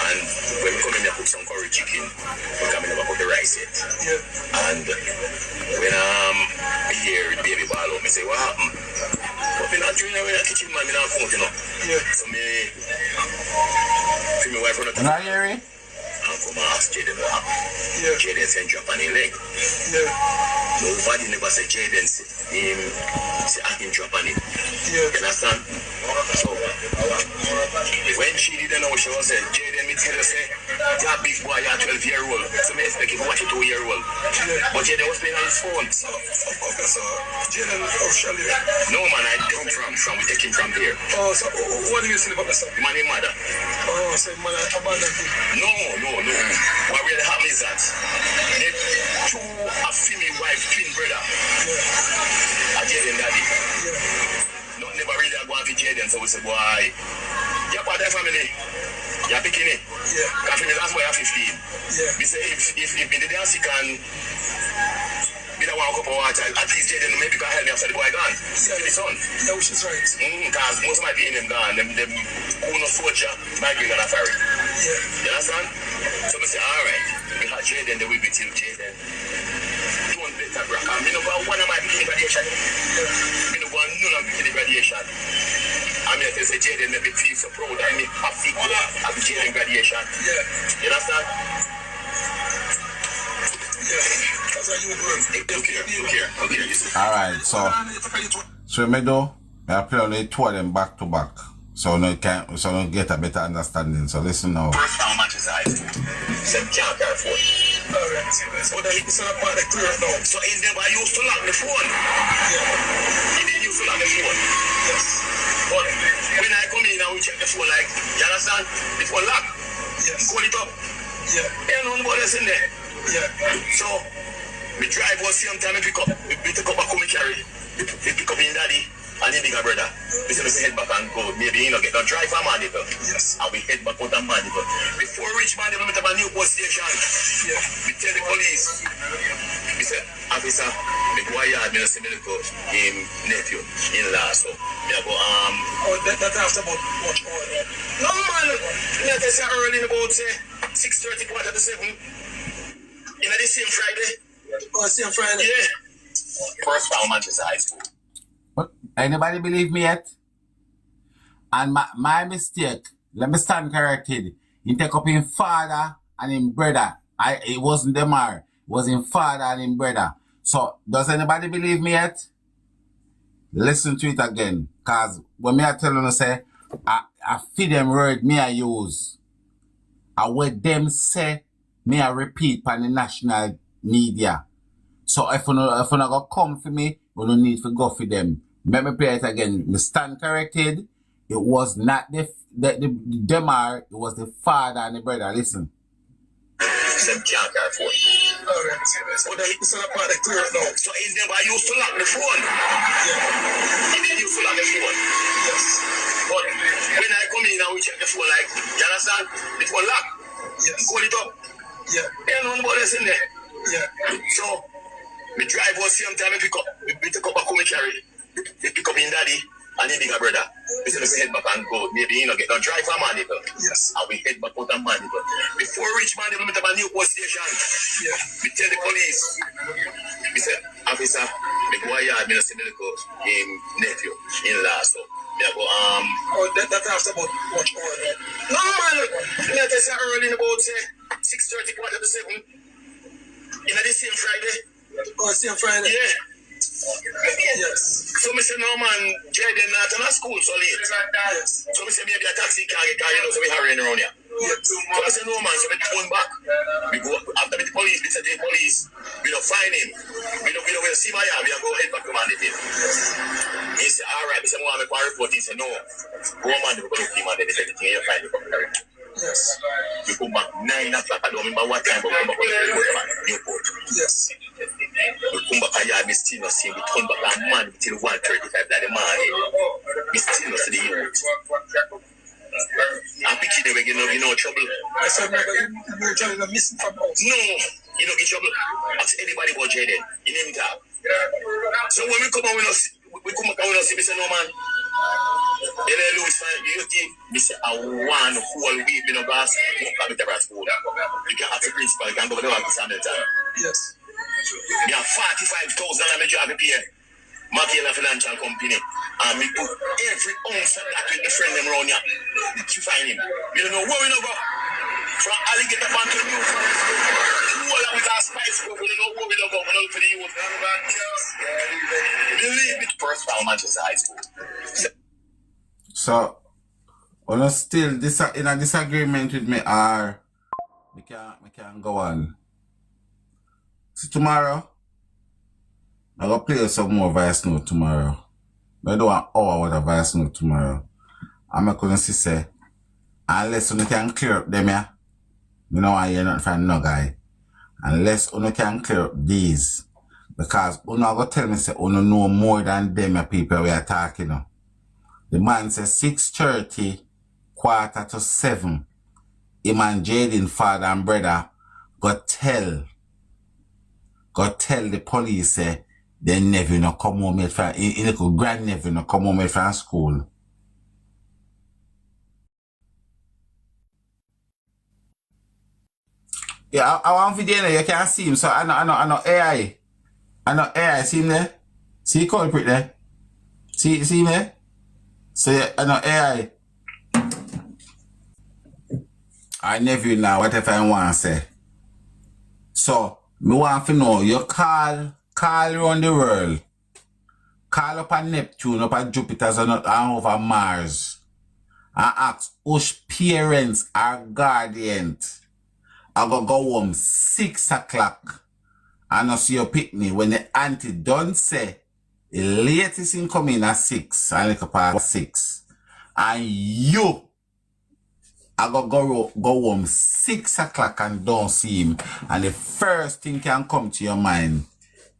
and when we come in, I put some curry chicken. We come in, I put the rice yet. And when I hear baby ball out, I say, what happened? But I'm not doing it in the kitchen, man. I'm not phone, you know. So my wife run up to me. And come ask Jayden what happened. Jayden sent drop on his leg. Nobody never said Jayden say I can drop on him. You understand? So when she didn't know, she was saying, Jayden, me tell you, say, you're a big boy, you're 12-year-old. So me expect you to watch a 2-year-old. But Jayden was playing on his phone. Okay, so Jayden, no man, I come from we take him from there. Oh, so what do you say about the son? My mother. Oh, so mother abandoned him? No. What really happened is that the two a female wife, twin brother, are Jayden daddy. Not never really go on to Jayden, so we say, boy, you're part of the family. You're picking it. Because me last boy at 15. We say if me the dance you can me don't want a cup of water, at least Jayden maybe can help me after the boy gone. To the son. Yeah, which is right. Because most of my people them gone, them who no soldier, my bring on a ferry. You understand? So I say, alright, we have Jayden, then we be till Jayden. Don't bet a brack. I don't want one of my people in graduation. I don't want none of my people in graduation. I mean, I say Jayden make me feel so proud. I mean, happy of Jayden graduation. You understand? Alright, so me do, I play only two of them back to back. So no get a better understanding. So listen now. First round matches I said can't carry phone. Alright. So that it's not part of the clear now. So he never used to lock the phone. He didn't used to lock the phone. Yes. But when I come in and we check the phone, like, you understand? The phone lock. Yes. Call it up. Ain't nobody else in there. So we drive was same time we pick up a come carry. We pick up in daddy and the bigger brother. We say head back and go. Maybe you know get the drive from Mandeville. Yes. And we head back out of Mandeville. Before we reach Mandeville, we have a new post station. We tell the police. We say Officer, me go yard, me no see me look out him nephew, in-law, so me I go, Oh, that after about much more, yeah. No, man, me I tell you early in about, say, 6:30, quarter to 7. You know the same Friday? Oh, same Friday? Yeah. First round Manchester High School. But anybody believe me yet? And my mistake, let me stand corrected. He take up him father and him brother. It wasn't Demar. It was him father and him brother. So, does anybody believe me yet? Listen to it again. Because when me I tell you, say, I feed them word me I use. And what them say, me I repeat on the national media. So if you not go come for me, we don't need to go for them. Let me play it again. Me stand corrected. It was not the Demar, it was the father and the brother. Listen. Some can't care for it. Alright. So it's not part of the clear now. So is them I used to lock the phone? Yeah. He didn't used to lock the phone. Yes. But when I come in and we check the phone, like, you understand? The phone lock. Yes. Call it up. Yeah. Ain't nobody else in there. Yeah. So we drive was same time we pick up. We pick up a come carry. We pick up in daddy and the bigger brother. We say head back and go. Maybe get no drive for Mandeville. Yes. And we head back out of Mandeville. Before we reach Mandeville, we have a new post station. Yeah. We tell the police. We say, officer, me go yard, me no see me look out him nephew, in-law, so me I go, Oh, that after about much more, right? No, man, me I tell you early in about, say, 6:30, quarter to 7. You know the same Friday? Oh, same Friday? Yeah. Yes. So me say, no man, Jayden not in a school so late. Yes. So me say, maybe a taxi car get car, you know, so we hurrying around here. Yes. So I say, no man, so we turn back. We go, after the police, we say to the police, we don't find him. We don't see my yard, we go head back to Mandeville. He say, alright, we say, I make one report. He say, no. Go man, we go look him and then everything you find him. Yes. We come back 9 o'clock, I don't remember what time, but we come back on the Newport. Yes. We come back and we still not see him. We turn back that man till 1:35 that the morning. We still not see the youth. I'm picking them again, you know trouble. I said, you're trying to miss from us. No, you don't get trouble. Ask anybody about Jayden. In him top. So when we come out, we come back and we see, we say, no man. You know, Louis, you think, we say, I want whole week, you know, glass, you can ask the principal, you can go to the office and tell. Yes. You have 45,000 and I drive a pay. Makela Financial Company. And we put every ounce of that with the friend them around here. You find him. You don't know where we know go. From Alligator Bank to New Forest. All that with our spice, we don't know where we know go. We don't know for the youth. Believe me, first round Manchester High School. So, on still in a disagreement with me, or we can go on. See tomorrow, I'm going to play some more voice note tomorrow. But I don't want hour with a voice note tomorrow. I'm going to say, unless you can clear up them, yeah, you know, I hear nothing from no guy. Unless you can clear up these. Because you not going to tell me, say, you know more than them people we are talking now. The man says 6:30, quarter to 7. Him and Jayden, father and brother, go tell the police, say, their nephew no come home yet from, his grandnephew no come home yet from school. Yeah, I want video there, you can't see him, so I know AI. I know AI, see him there? See culprit there? See him there? So yeah, I know AI. I nephew now, whatever I want to say. So, me want to know, you call around the world. Call up on Neptune, up on Jupiter, and over Mars. And ask which parents or guardians are going to go home 6 o'clock and not see your picnic when the auntie don't say the latest in coming at 6 and like past 6. And you are going to go home 6 o'clock and don't see him. And the first thing can come to your mind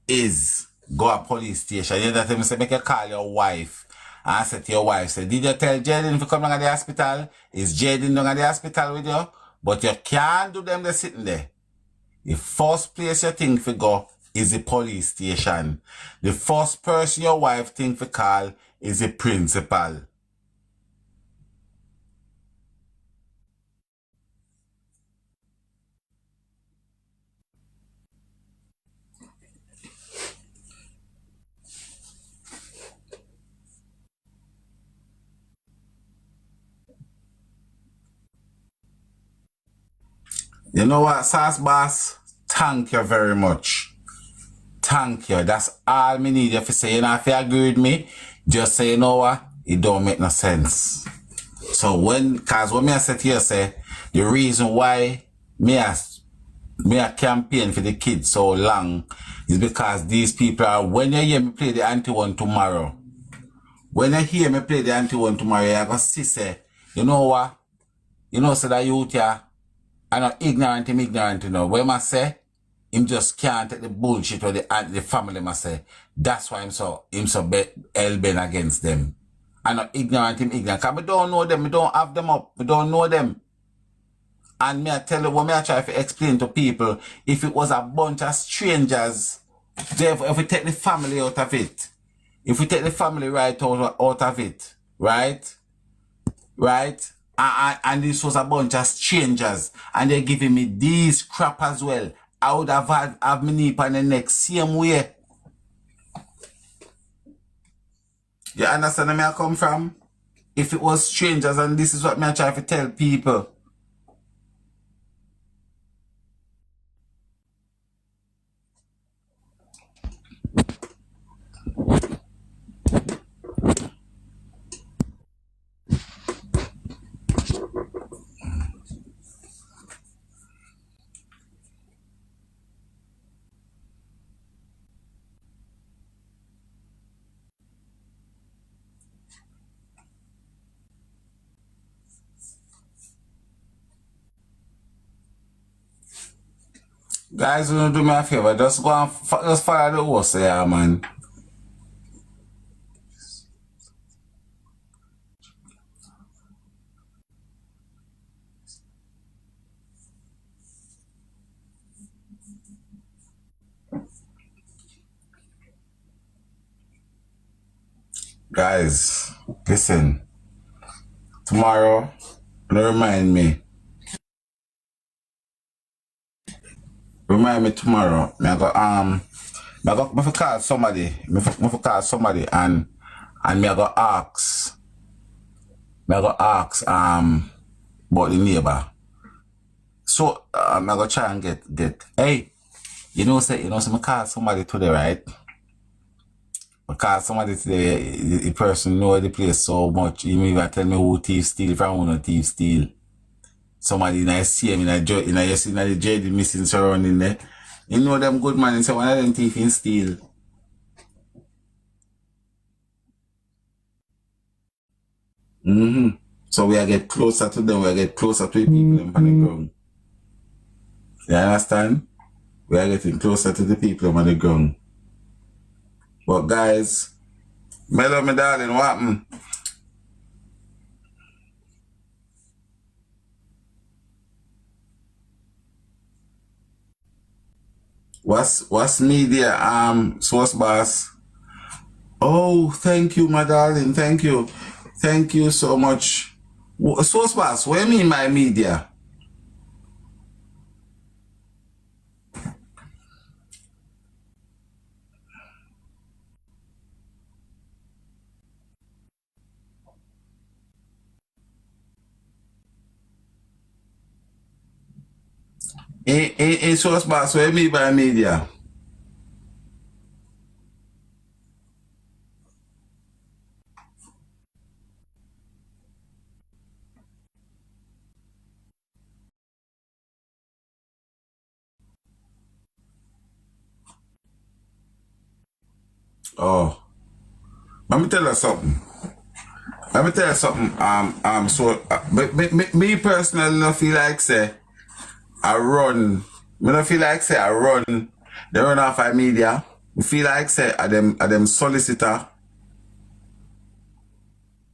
is go to police station. You know that say make you call your wife and say to your wife, say, did you tell Jayden if you come down at the hospital? Is Jayden down at the hospital with you? But you can't do them, they're sitting there. The first place you think to go is the police station. The first person your wife think to call is the principal. You know what, Sauce Boss? Thank you very much. Thank you. That's all me need you to say. You know, if you agree with me, just say, you know what? It don't make no sense. So cause when I said to you, say, the reason why me a campaign for the kids so long is because these people are, when you hear me play the anti-one tomorrow, when you hear me play the anti-one tomorrow, you're going to see, say, you know what? You know, so that youth here, I'm not ignorant, him ignorant, you know. When I say, him just can't take the bullshit or the family must say. That's why him so hell-bent against them. I'm not ignorant, him ignorant. Because I don't know them, I don't have them up, I don't know them. And me I tell you, what me I try to explain to people, if it was a bunch of strangers, if we take the family out of it, if we take the family right out of it, right? Right? And this was a bunch of strangers, and they're giving me these crap as well. I would have had my knee on the neck same way. You understand where I come from? If it was strangers, and this is what me I try to tell people. Guys, don't do me a favor. Just go and just follow the horse there, man. Guys, listen. Tomorrow, remind me. Remind me tomorrow. I go call somebody. I call somebody and me I go ask. About the neighbor. So I go try and get. Hey, say me call somebody today, right? Because somebody today, the person know the place so much. He even tell me who thief steal from who no thief steal. Somebody in I see him in the jayden missing surrounding there. You know them good man and say one of them thief in steal. So we are get closer to them, we are get closer to the people on the ground. You understand? We are getting closer to the people on the ground. But guys, Mellow, my darling, what happened? What's media source boss? Oh, thank you, my darling. Thank you. Thank you so much. Source boss, what do you mean by media? In source boss, what do you mean by media? Oh, let me tell you something. Me personally don't feel like say I run. Me don't feel like say I run. They run off of media. Me feel like say I them solicitor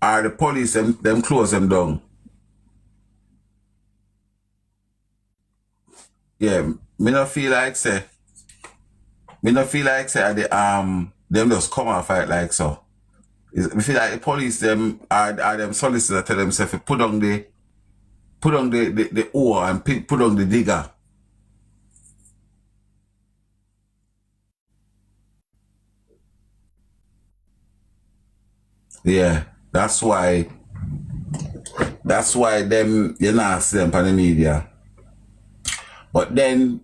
or the police them close them down. Yeah, me don't feel like say me not feel like say them just come and fight like so. I feel like the police them are them solicitors tell themselves to put on the oar and put on the digger. Yeah, that's why them you not see them on the media. But then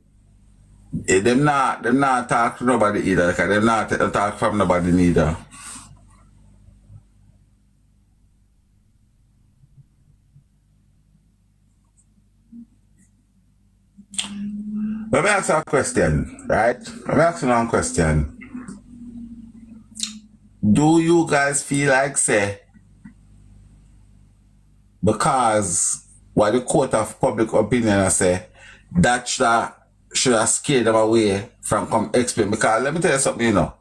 them not talk to nobody either, because them not talk from nobody neither. Let me ask you a question, right? Let me ask you one question. Do you guys feel like say because what the court of public opinion I say that should have scared them away from come explain? Because let me tell you something, you know.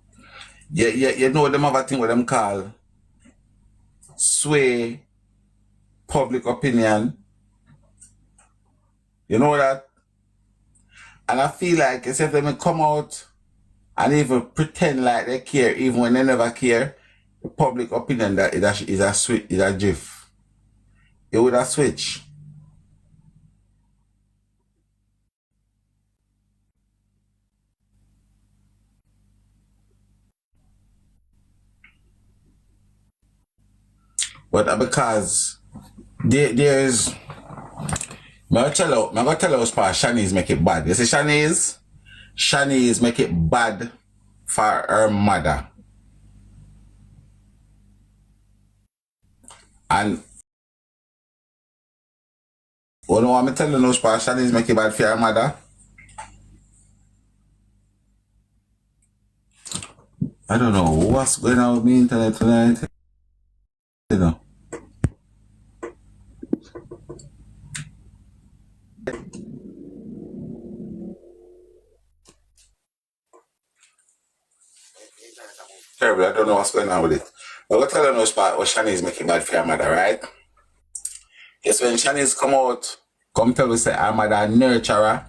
You know them have a thing what them call sway public opinion. You know that? And I feel like if they may come out and even pretend like they care even when they never care, the public opinion that is a switch, is a GIF. It would have switch. But because there's I'm gonna tell you part Shanice make it bad. You see Shanice make it bad for her mother. And you know what I'm telling you, part Shanice make it bad for her mother? I don't know what's going on with the internet tonight. You know. Terrible, I don't know what's going on with it. But what tell you part what Shanice make it bad for her mother, right? Yes, when Shanice come out, come tell us say her mother nurture her.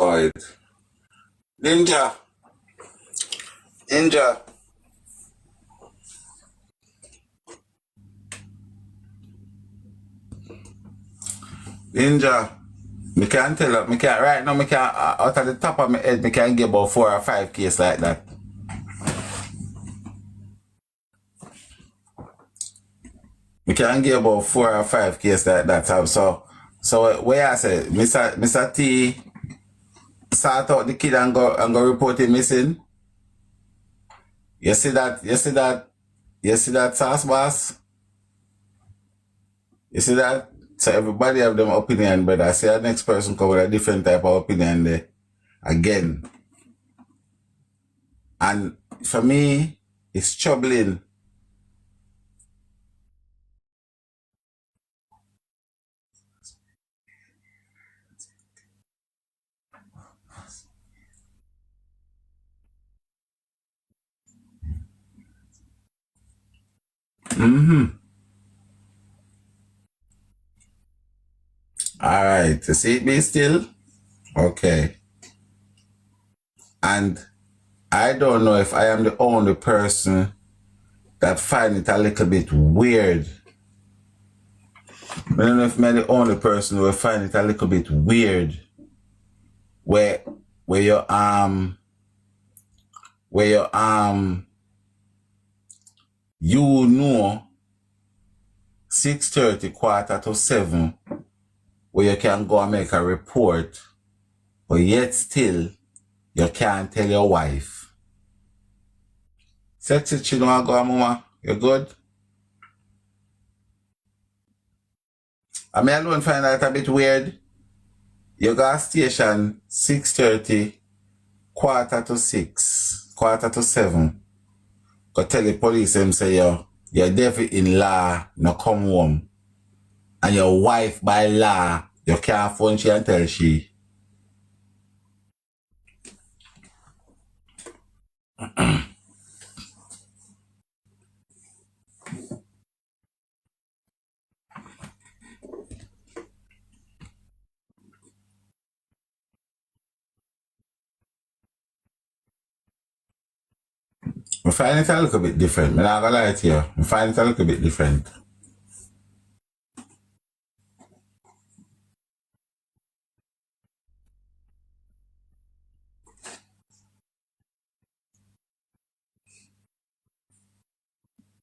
Alright. Ninja. Me can't tell you, me can't right now, me can't out of the top of my head, me can get about 4 or 5 cases like that. We can get about 4 or 5 cases like that. So where I say, Mr. T sort out the kid and go report him missing. You see that sauce boss? You see that? So everybody have them opinion, but I say the next person come with a different type of opinion there. Again. And for me, it's troubling. Alright, to see me still? Okay. And I don't know if I am the only person that find it a little bit weird. I don't know if I'm the only person who find it a little bit weird where you you know 6:30 7:15 where you can go and make a report, but yet still you can't tell your wife. Sexy Chinua go, mama, you good? I mean, I don't find that a bit weird. You got station 6:30 7:15. Go tell the police them say your devil-in-law no come home. And your wife by law, you can't phone she and tell she. I find it a little bit different. I'm not gonna lie to you. I find it a little bit different.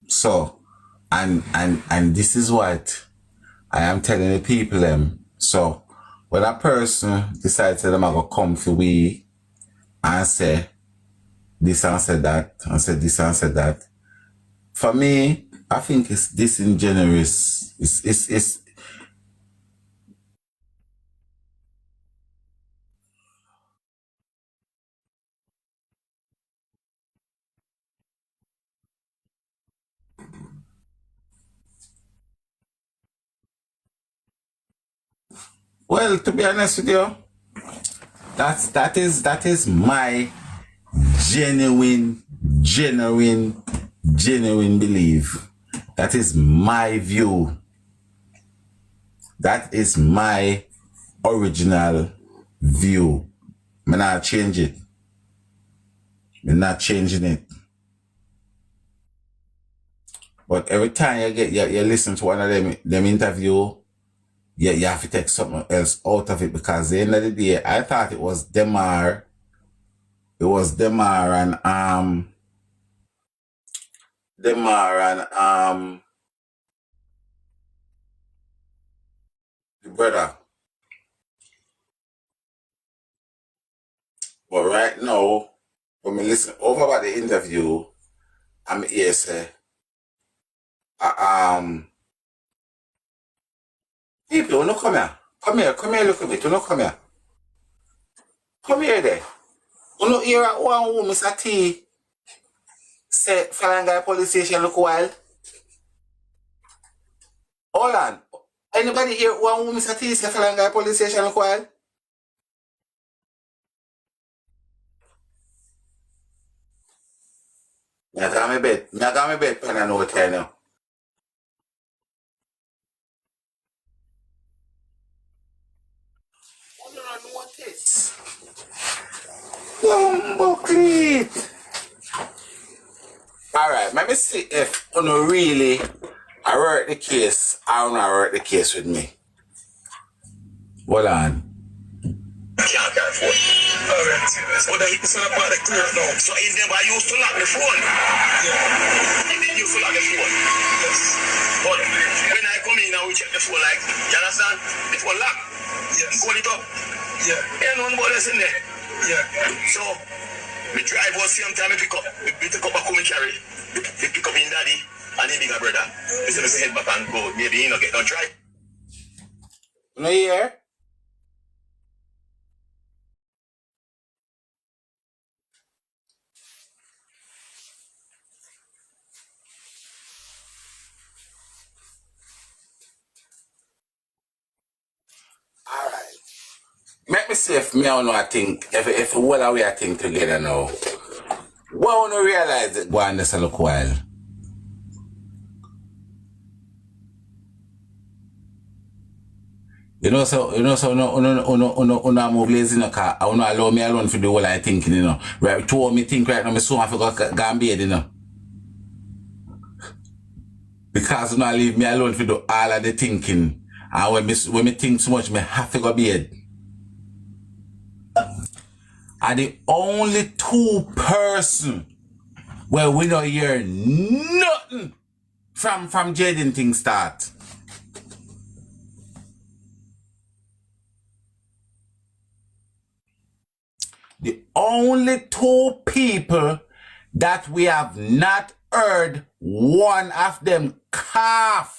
So, and this is what I am telling the people them. So, when a person decides that they're gonna come for we and say this and say that and say this and say that, for me, I think it's disingenuous. It's well, to be honest with you, that is my genuine, genuine, genuine belief. That is my view. That is my original view. I'm not change it. I'm not changing it. But every time you listen to one of them interview, you have to take something else out of it, because at the end of the day, I thought it was Demar. It was Demar and the brother. But right now, when we listen over about the interview, I'm here say, people, you no come here. Come here, look at me. You no come here. Come here there. You no hear one who Mr. T say Falangay police station look wild? Hold on. Anybody hear one who Mr. T say Falangay police station look wild? Me got my bed pen and out here now. What do you know this? Bumblecleat. Alright, let me see if you know really I wrote the case. I don't know I wrote the case with me. Hold on. Can't carry phone. Alright. So the it's not about the clear now. So in them I used to lock the phone. Yeah. And then you used to lock the phone. Yes. But when I come in now we check the phone like, you understand? The phone lock. Yes. Hold it up. Yeah. Ain't none but us in there. Yeah. So we drive was same time we pick up a come carry. We pick up in daddy and the bigger brother. We say we head back and go. Maybe you know get no drive. You know here? Alright. Let me see if me or no I think, if well are we I think together now. What when we realize it go on this a look while. So no move lazy no car. I wanna allow me alone for the whole I thinking, you know. Right, to me think right now, me soon I forgot go and bed, you know. Because you know leave me alone for do all of the thinking. And when me think so much, me have to go bed. And the only two person where we don't hear nothing from Jayden thing start. The only two people that we have not heard one of them cough.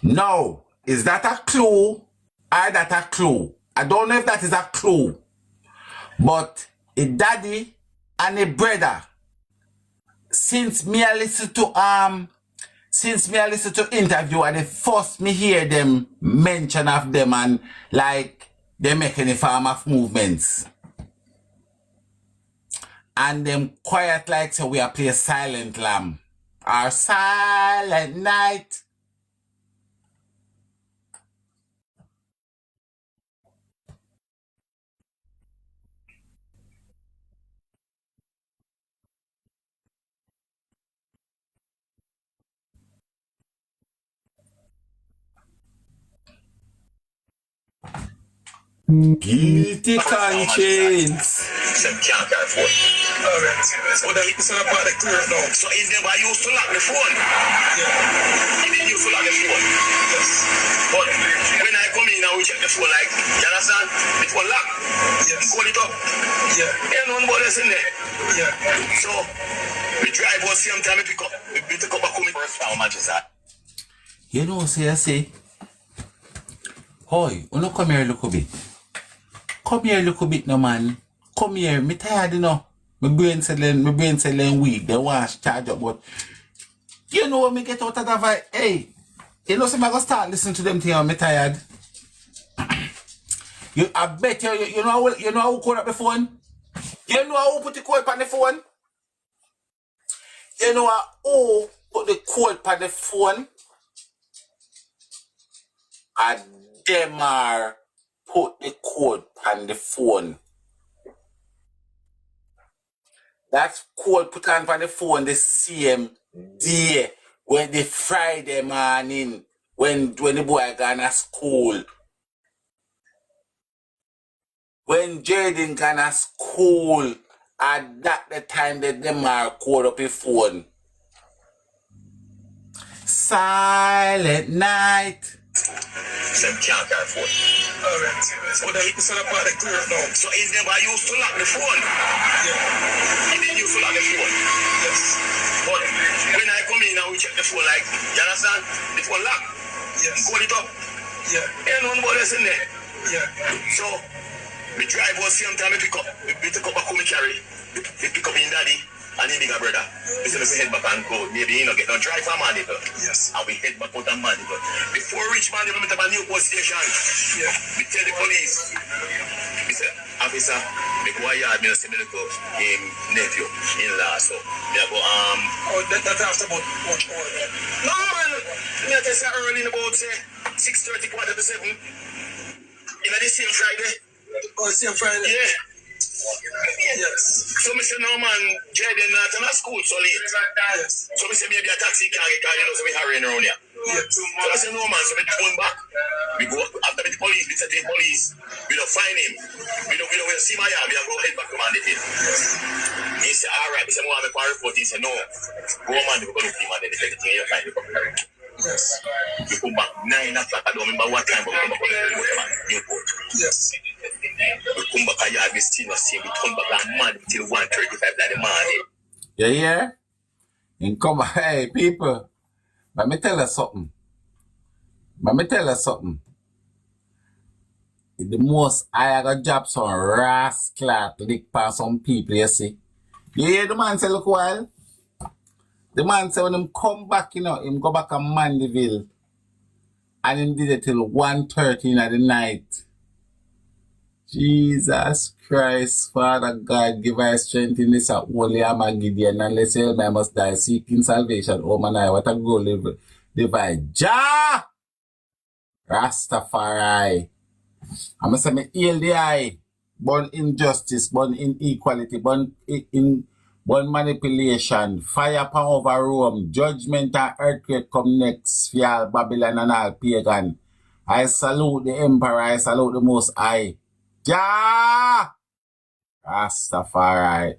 Now, is that a clue? Or that a clue? I don't know if that is a clue. But a daddy and a brother, since me I listen to interview and the first me hear them mention of them and like they make any form of movements. And them quiet like so we are play Silent Lamb. Or Silent Night. Guilty conscience. Some can't carry phone. Alright. So then it's not part of the clear now. So he never used to lock the phone. Yeah. He didn't used to lock the phone. Yes. But when I come in and we check the phone, like, you understand? The phone lock. Yes. Hold it up. Yeah. Ain't none but us in there. Yeah. So we drive out same time we pick up. We pick up a coming first how much is that? You know, I say, Hoy, you come here look a bit. Come here look a bit, no man. Come here, me tired, you know. My brain selling weed. They want to charge up, but you know what me get out of that vibe? Hey, you know, so I'm gonna start listening to them things when me tired. I bet you know how code up the phone? You know how put the code on the phone? You know how put the code on the phone? And them are put the code on the phone. That code put on the phone the same day when the Friday morning when the boy gone to school. When Jayden gone to school, at that the time that them are code up the phone. Silent Night. Some can't carry phone. Alright. So then it's not part of the clear now. So he never used to lock the phone. Yeah. He didn't used to lock the phone. Yes. But when I come in and we check the phone, like, you understand? The phone lock. Yes. Hold it up. Yeah. Ain't none but us in there. Yeah. So we drive out same time we pick up. We pick up a come carry. We pick up in daddy. And the bigger brother, we say we head back and go. Maybe you know get no drive from Mandeville. Yes. And we head back out of Mandeville. Before we reach Mandeville, we have a new post station. Yeah. We tell the police. We say, officer, we go yard, me see me little nephew in law. So we go Oh, that after about what hour? No man, me I say early in about 6:30, 7:15. You know the same Friday. Oh, same Friday. Yeah. Yes. So me say no man, Jayden not in a school so late. Yes. So me say maybe a taxi can get car, you know, so we hurrying around here. Yes. So I say no man, so we turn back. We go after the police, we say to the police, we don't find him. We don't see my yard, we have to head back to Mandeville. Yes. He say, alright, he say, I want to report. He say, no. Go man, we go look him and then they take the thing you find, you come carry. Yes. We come back 9 o'clock, I don't remember what time, but we come back on the airport. Yes. We come back and we still not see. We turn back like mad till 1:35 like the morning. You hear? And come back, hey people. Let me tell you something. The most I got job some rascal lick past some people, you see. You hear the man say look while? The man say when him come back, you know, him go back to Mandeville and him did it till 1:30 in the night. Jesus Christ, Father God, give us strength in this holy Armageddon, and let's say I must die seeking salvation. Oh man, what a goal divine. Jah! Rastafari. I must say me heal the eye. Born injustice, born inequality, born manipulation, fire upon over Rome, judgment and earthquake come next, fear Babylon and all pagan. I salute the emperor, I salute the most high. Ja! Rastafari.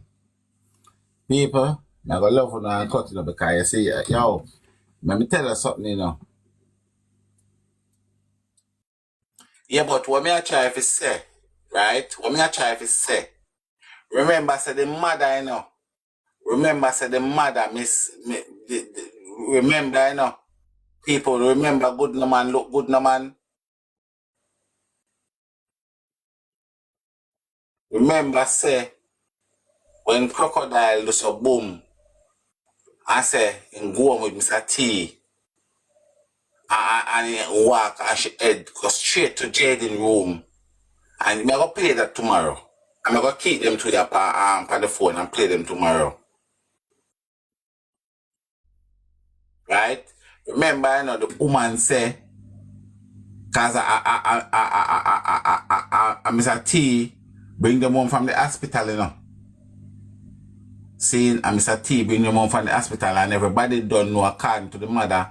People, I got love for you and cut it because you see, yo, let me tell you something, you know. Yeah, but what me I try to say, right? What me I try to say, remember, say the mother, you know. Remember, say the mother, remember, you know. People, remember, good no man, look good no man. Remember, say, when crocodile do so boom, I say, and go on with Mr. T. And he walk and she head go straight to Jayden room And I'm gonna play that tomorrow. I'm gonna keep them to your on the phone and play them tomorrow. Right? Remember, you know, the woman say, cause I Mr. T bring them home from the hospital, you know. Saying Mr. T bring them home from the hospital and everybody don't know according to the mother.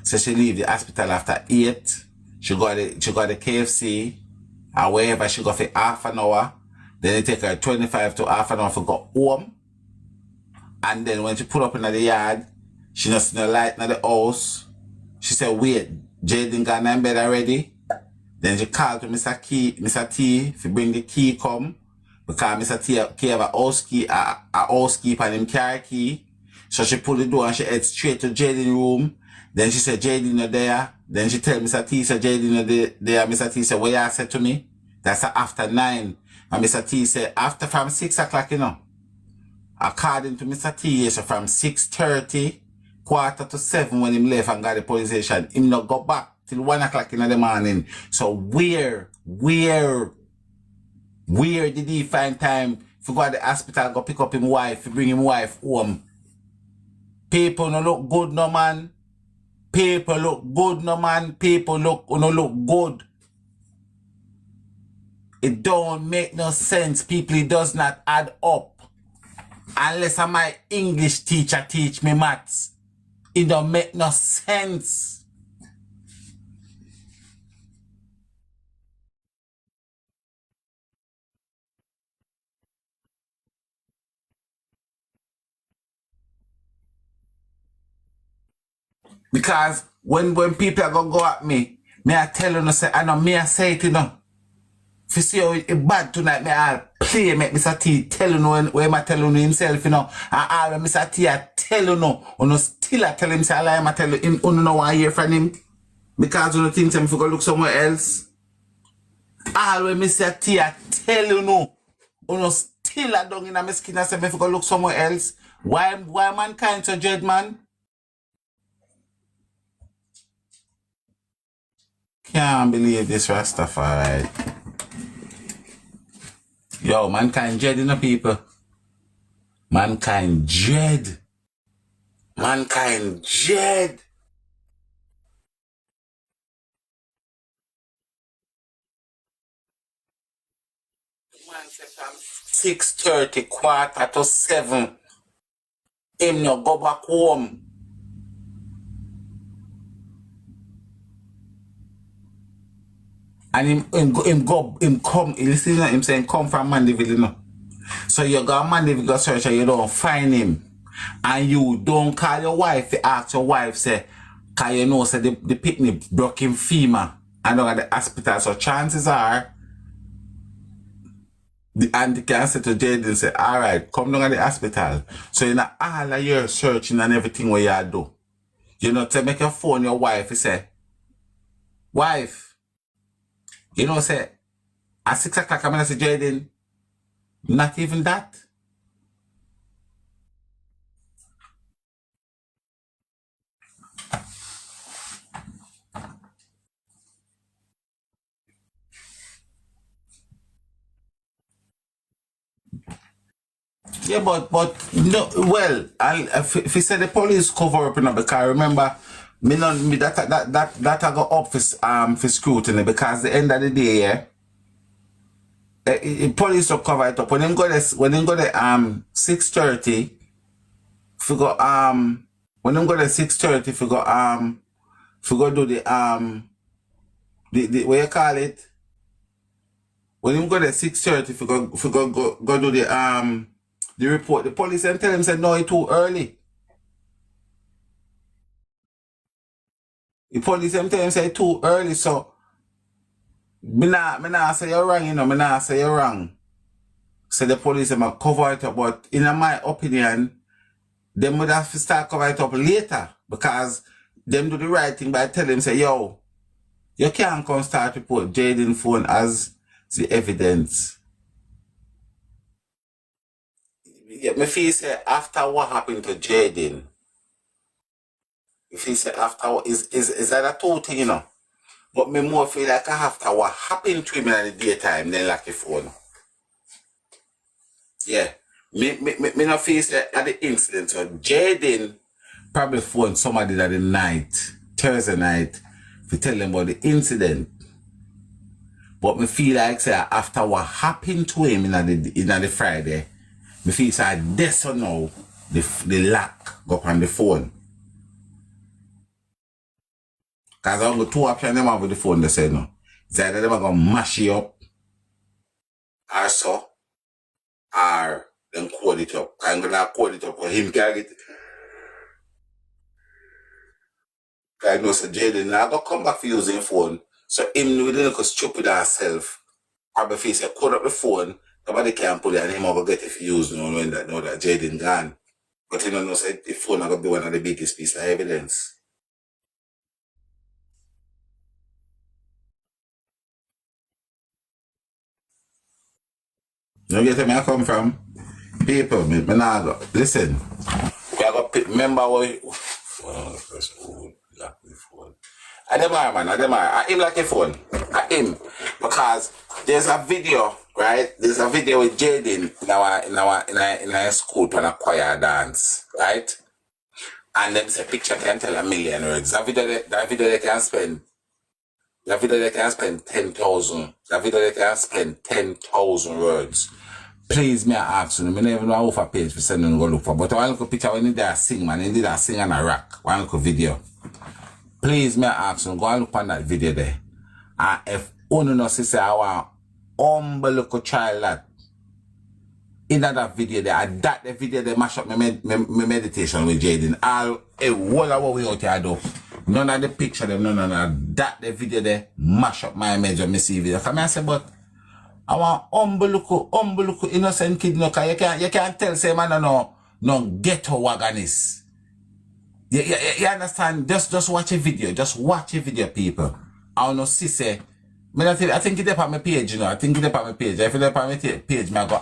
So she leave the hospital after 8. She got the KFC or wherever she go for half an hour. Then it take her 25 to half an hour to go home. And then when she pull up in the yard, she not see no light in the house. She said, wait, Jayden gone in bed already. Then she called to Mr. T if he bring the key come. Because Mr. T have a house key and him car key. So she pull the door and she head straight to Jayden room. Then she said, Jayden not there. Then she tell Mr. T, said Jayden not there. Mr. T said, what you said to me? That's after 9. And Mr. T said, after from 6 o'clock, you know. According to Mr. T, so from 6:30, 6:45 when him left and got the police station, him not go back till 1 o'clock in the morning. So where did he find time to go to the hospital, go pick up him wife, to bring him wife home? People no look good, no man. People look good, no man. People look good. It don't make no sense. People, it does not add up. Unless my English teacher teach me maths. It don't make no sense. Because when people are gonna go at me, I tell you, say, I know me I say it, you know. If you see how it bad tonight, I'll play, make Mr. T tell you when I tell you himself, you know. And all when Mr. T I tell you no, still I tell him, say, I tell you, him, you know what I hear from him. Because you know things I'm going to look somewhere else. All when Mr. T I tell you still I don't in my skin, I say, if you go look somewhere else. Why mankind so dread, man? Can't believe this Rastafari. Yo, mankind dread, you know, people. Mankind dread. Mankind dread. Man say from 6:30, 6:45. Him no go back home. And him come, listen to him saying come from Mandeville, you know. So you go to Mandeville, go search and you don't find him. And you don't call your wife, you ask your wife, say, cause you know, say the picnic broke him femur and down at the hospital. So chances are, the auntie can say to Jayden, say, all right, come down at the hospital. So you know, all of your searching and everything what you do. You know, to make your phone your wife, you say, wife, you know, say, at 6 o'clock, I'm going to say, Jayden, not even that. Yeah, but no, well, if you say the police cover up, you know, because remember, that I got up for scrutiny because the end of the day, yeah, police will cover it up. When them go to 6:30, figure when them go to 6:30, figure do the what you call it? When them go to 6:30, figure go do the report. The police and tell them say no, it's too early. The police them tell them say it's too early, so me nah say you're wrong, you know, me nah say you're wrong. Say the police them cover it up, but in my opinion, them would have to start cover it up later because them do the right thing by telling them say, yo, you can't come start report Jayden phone as the evidence. Yeah, me feel say after what happened to Jayden, if he say after what is that a two thing, you know? But me more feel like after what happened to him in the daytime, then like the phone. Yeah. Me not feel that at the incident. So Jayden probably phoned somebody that the night, Thursday night, to tell them about the incident. But me feel like say after what happened to him in the Friday, me feel say this or now the lock go up on the phone. Cause I got two options them have with the phone they say no. It's either them are gonna mash you up or so, or then code it up. I'm gonna code it up for him can get it. Cause I know so Jayden now go come back for using phone. So him with the little stupid herself. Probably face a code up the phone, nobody can pull it and him over get it if you use knowing that Jayden gone. But you know say the phone are gonna be one of the biggest piece of evidence. You get where I come from? People, me nah go. Listen, we are gonna remember what we lock the phone. I dem are man, I dem are. I him like a phone. I him. Because there's a video, right? There's a video with Jayden in our school on a choir dance, right? And them say picture can tell a million words. That video they can spend 10,000. That video they can spend 10,000 words. Please, me I ask you, I never know how far page for sending go look for. But one look picture when he did sing, man, he did a sing on a rock. One look video. Please, me I ask you, go and look on that video there. And if only no say I want humble little child that in that video there, I that the video they mash up my meditation with Jayden. All a whole of what we out here do. None of the picture them, no. That the video there mash up my image of me see video. Come I say, but I want humble look innocent kid no, cause you can't tell say man no ghetto wagonist. You understand? Just watch a video. Just watch a video, people. I don't know see say. I think it's up on my page, you know. I think it's up on my page. If it's up on my page, I go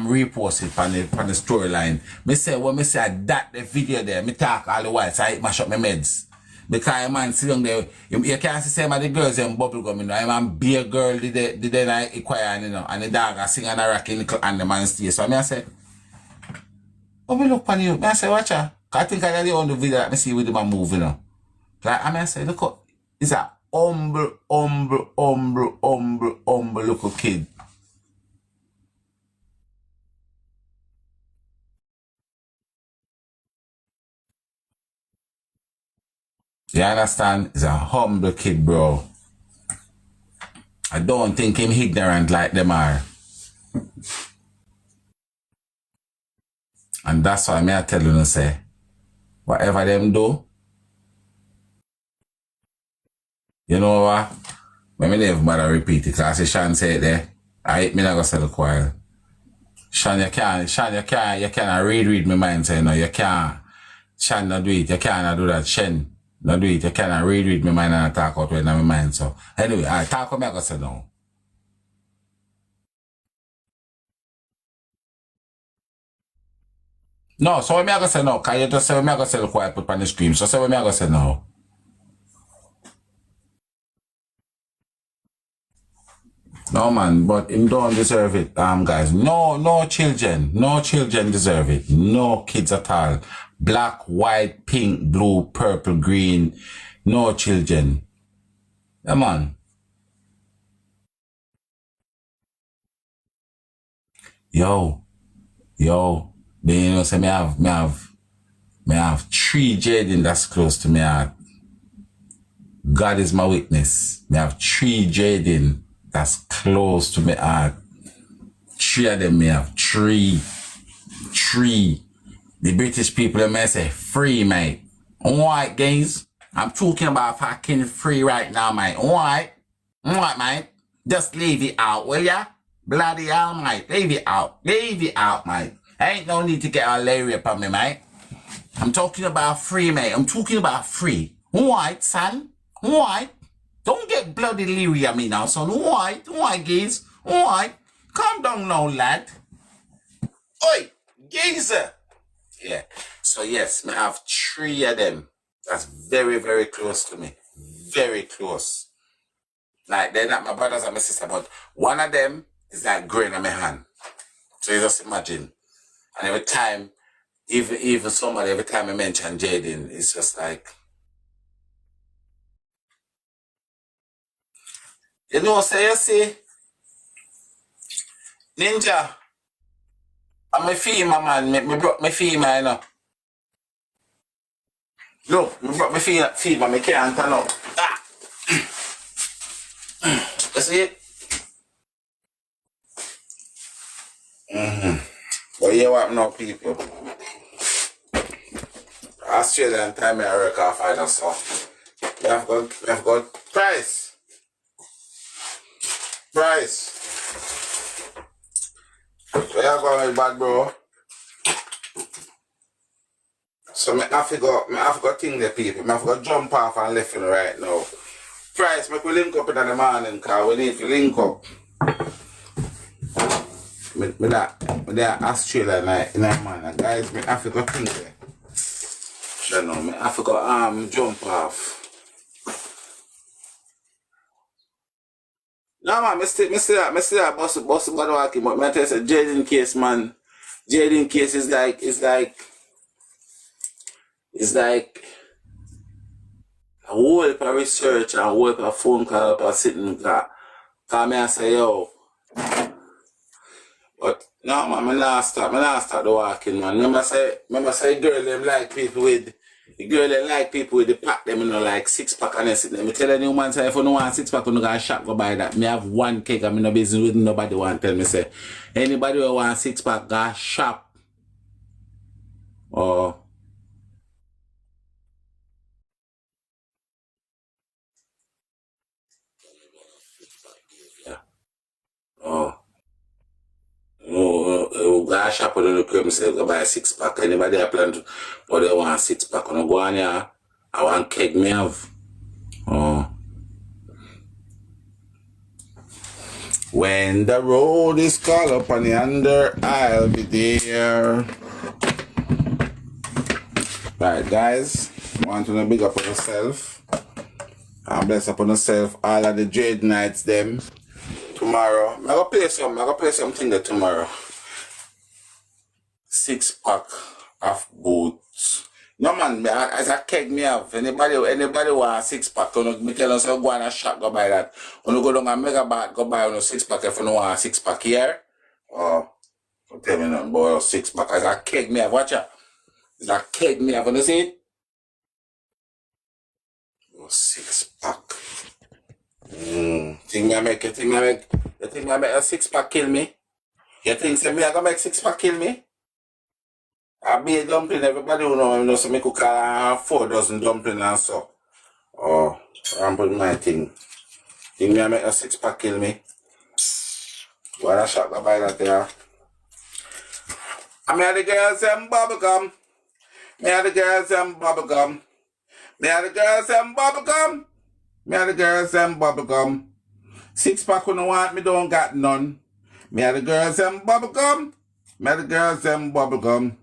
repost it on the storyline. Me say when me say that the video there, me talk all the while, so I mash up my meds. Because man sitting there, you can't see some of the girls in bubble gum, you know. I'm a beer girl did I choir, you know, and the dog sing and a rock and the man stay. So I say, oh me look on you. I say, watch out. I think I the only video that I see with the man move, you know. Like I say, look up, it's a humble little kid. You understand? He's a humble kid, bro. I don't think him ignorant like them are. And that's why I tell you to say, whatever them do, you know what? Let me never bother repeat it, because Sean said it there. I hate me not go sell the choir. Sean, you can't read my mind, say no, you can't. Sean, not do it, you can't do that, Shen. Not do it, you can't read my mind and talk out with my mind. So anyway, I talk about me, I go say no. No, so what I go say no, because you just say what I go say the choir put on the screen. So say what I go say no. No man, but him don't deserve it, guys. No children deserve it. No kids at all. Black, white, pink, blue, purple, green. No children. Yeah, man. Yo. Then you know, say me have 3 Jayden that's close to me heart. God is my witness. Me have 3 Jayden that's close to me heart. 3 of them me have 3. The British people they may say free, mate. Alright, guys. I'm talking about fucking free right now, mate. Alright, mate. Just leave it out, will ya? Bloody hell, mate. Leave it out, mate. Ain't no need to get all leery upon me, mate. I'm talking about free, mate. I'm talking about free. Alright, son. Alright. Don't get bloody leery at me now, son. Alright, guys. Alright. Calm down now, lad. Oi, geezer. Yeah. So yes, I have 3 of them. That's very, very close to me. very close. Like, they're not my brothers and my sister, but one of them is like grain in my hand. So you just imagine. And every time, even somebody, every time I mention Jayden, it's just like, you know, say, you see, Ninja, I'm a female, man. Me brought my female, you know. Look, me brought my female, me can't turn up. Ah! You see it? But you what now, people? Australian time I work off either, so we have got price. Where you going, bad bro? So I have to go think the people. I have to go jump off and left and right now. Price, make we link up in the morning, cause we need to link up. Me that Australia night in the morning, guys. Me have to go think there. You know, me have to go jump off. No man, me still that boss body walking, but me tell you, Jayden case, man. Jayden case is like a whole heap of research and a whole heap of phone call up and sitting cause me I say yo. But no man, me not start the walking, man. Remember say girl them like people with the pack them, you know, like 6-pack and sit there. Me tell any woman say if you don't want 6-pack, you go shop go buy that. Me have one cake and me no business with nobody want tell me say anybody who want 6-pack go shop. Or oh. No, go shop on the crib, say go buy 6-pack. Anybody have plan to, but they want 6-pack. When I go on here, I want cake me have. Oh. When the road is called up on the under, I'll be there. Right, guys, want to big up on yourself. And bless up on yourself. All of the Jade nights, them. Tomorrow, I'm gonna play something there tomorrow. 6-pack of boots. No man, as a keg me have. Anybody want 6-pack, me tell us go on a shop, go buy that. When you go down a mega bar, go buy on a 6-pack if you don't want a 6-pack here. Oh, don't tell me nothing about 6-pack. As a keg me have, watch out. As a keg me have, you see it? 6-pack. Think me make a 6-pack kill me? You think say me I gonna make 6-pack kill me? I be a dumpling, everybody who know so me cook 4 dozen dumpling and so. Oh, I'm putting my thing. Think me I make a 6-pack kill me? What a shop I buy that there. I made the girls them bubblegum. Me and the girls them bubblegum. Me and the girls them bubblegum. Me and the girls them bubblegum. 6-pack who no want me don't got none. Me and the girls them bubblegum. Me and the girls them bubblegum.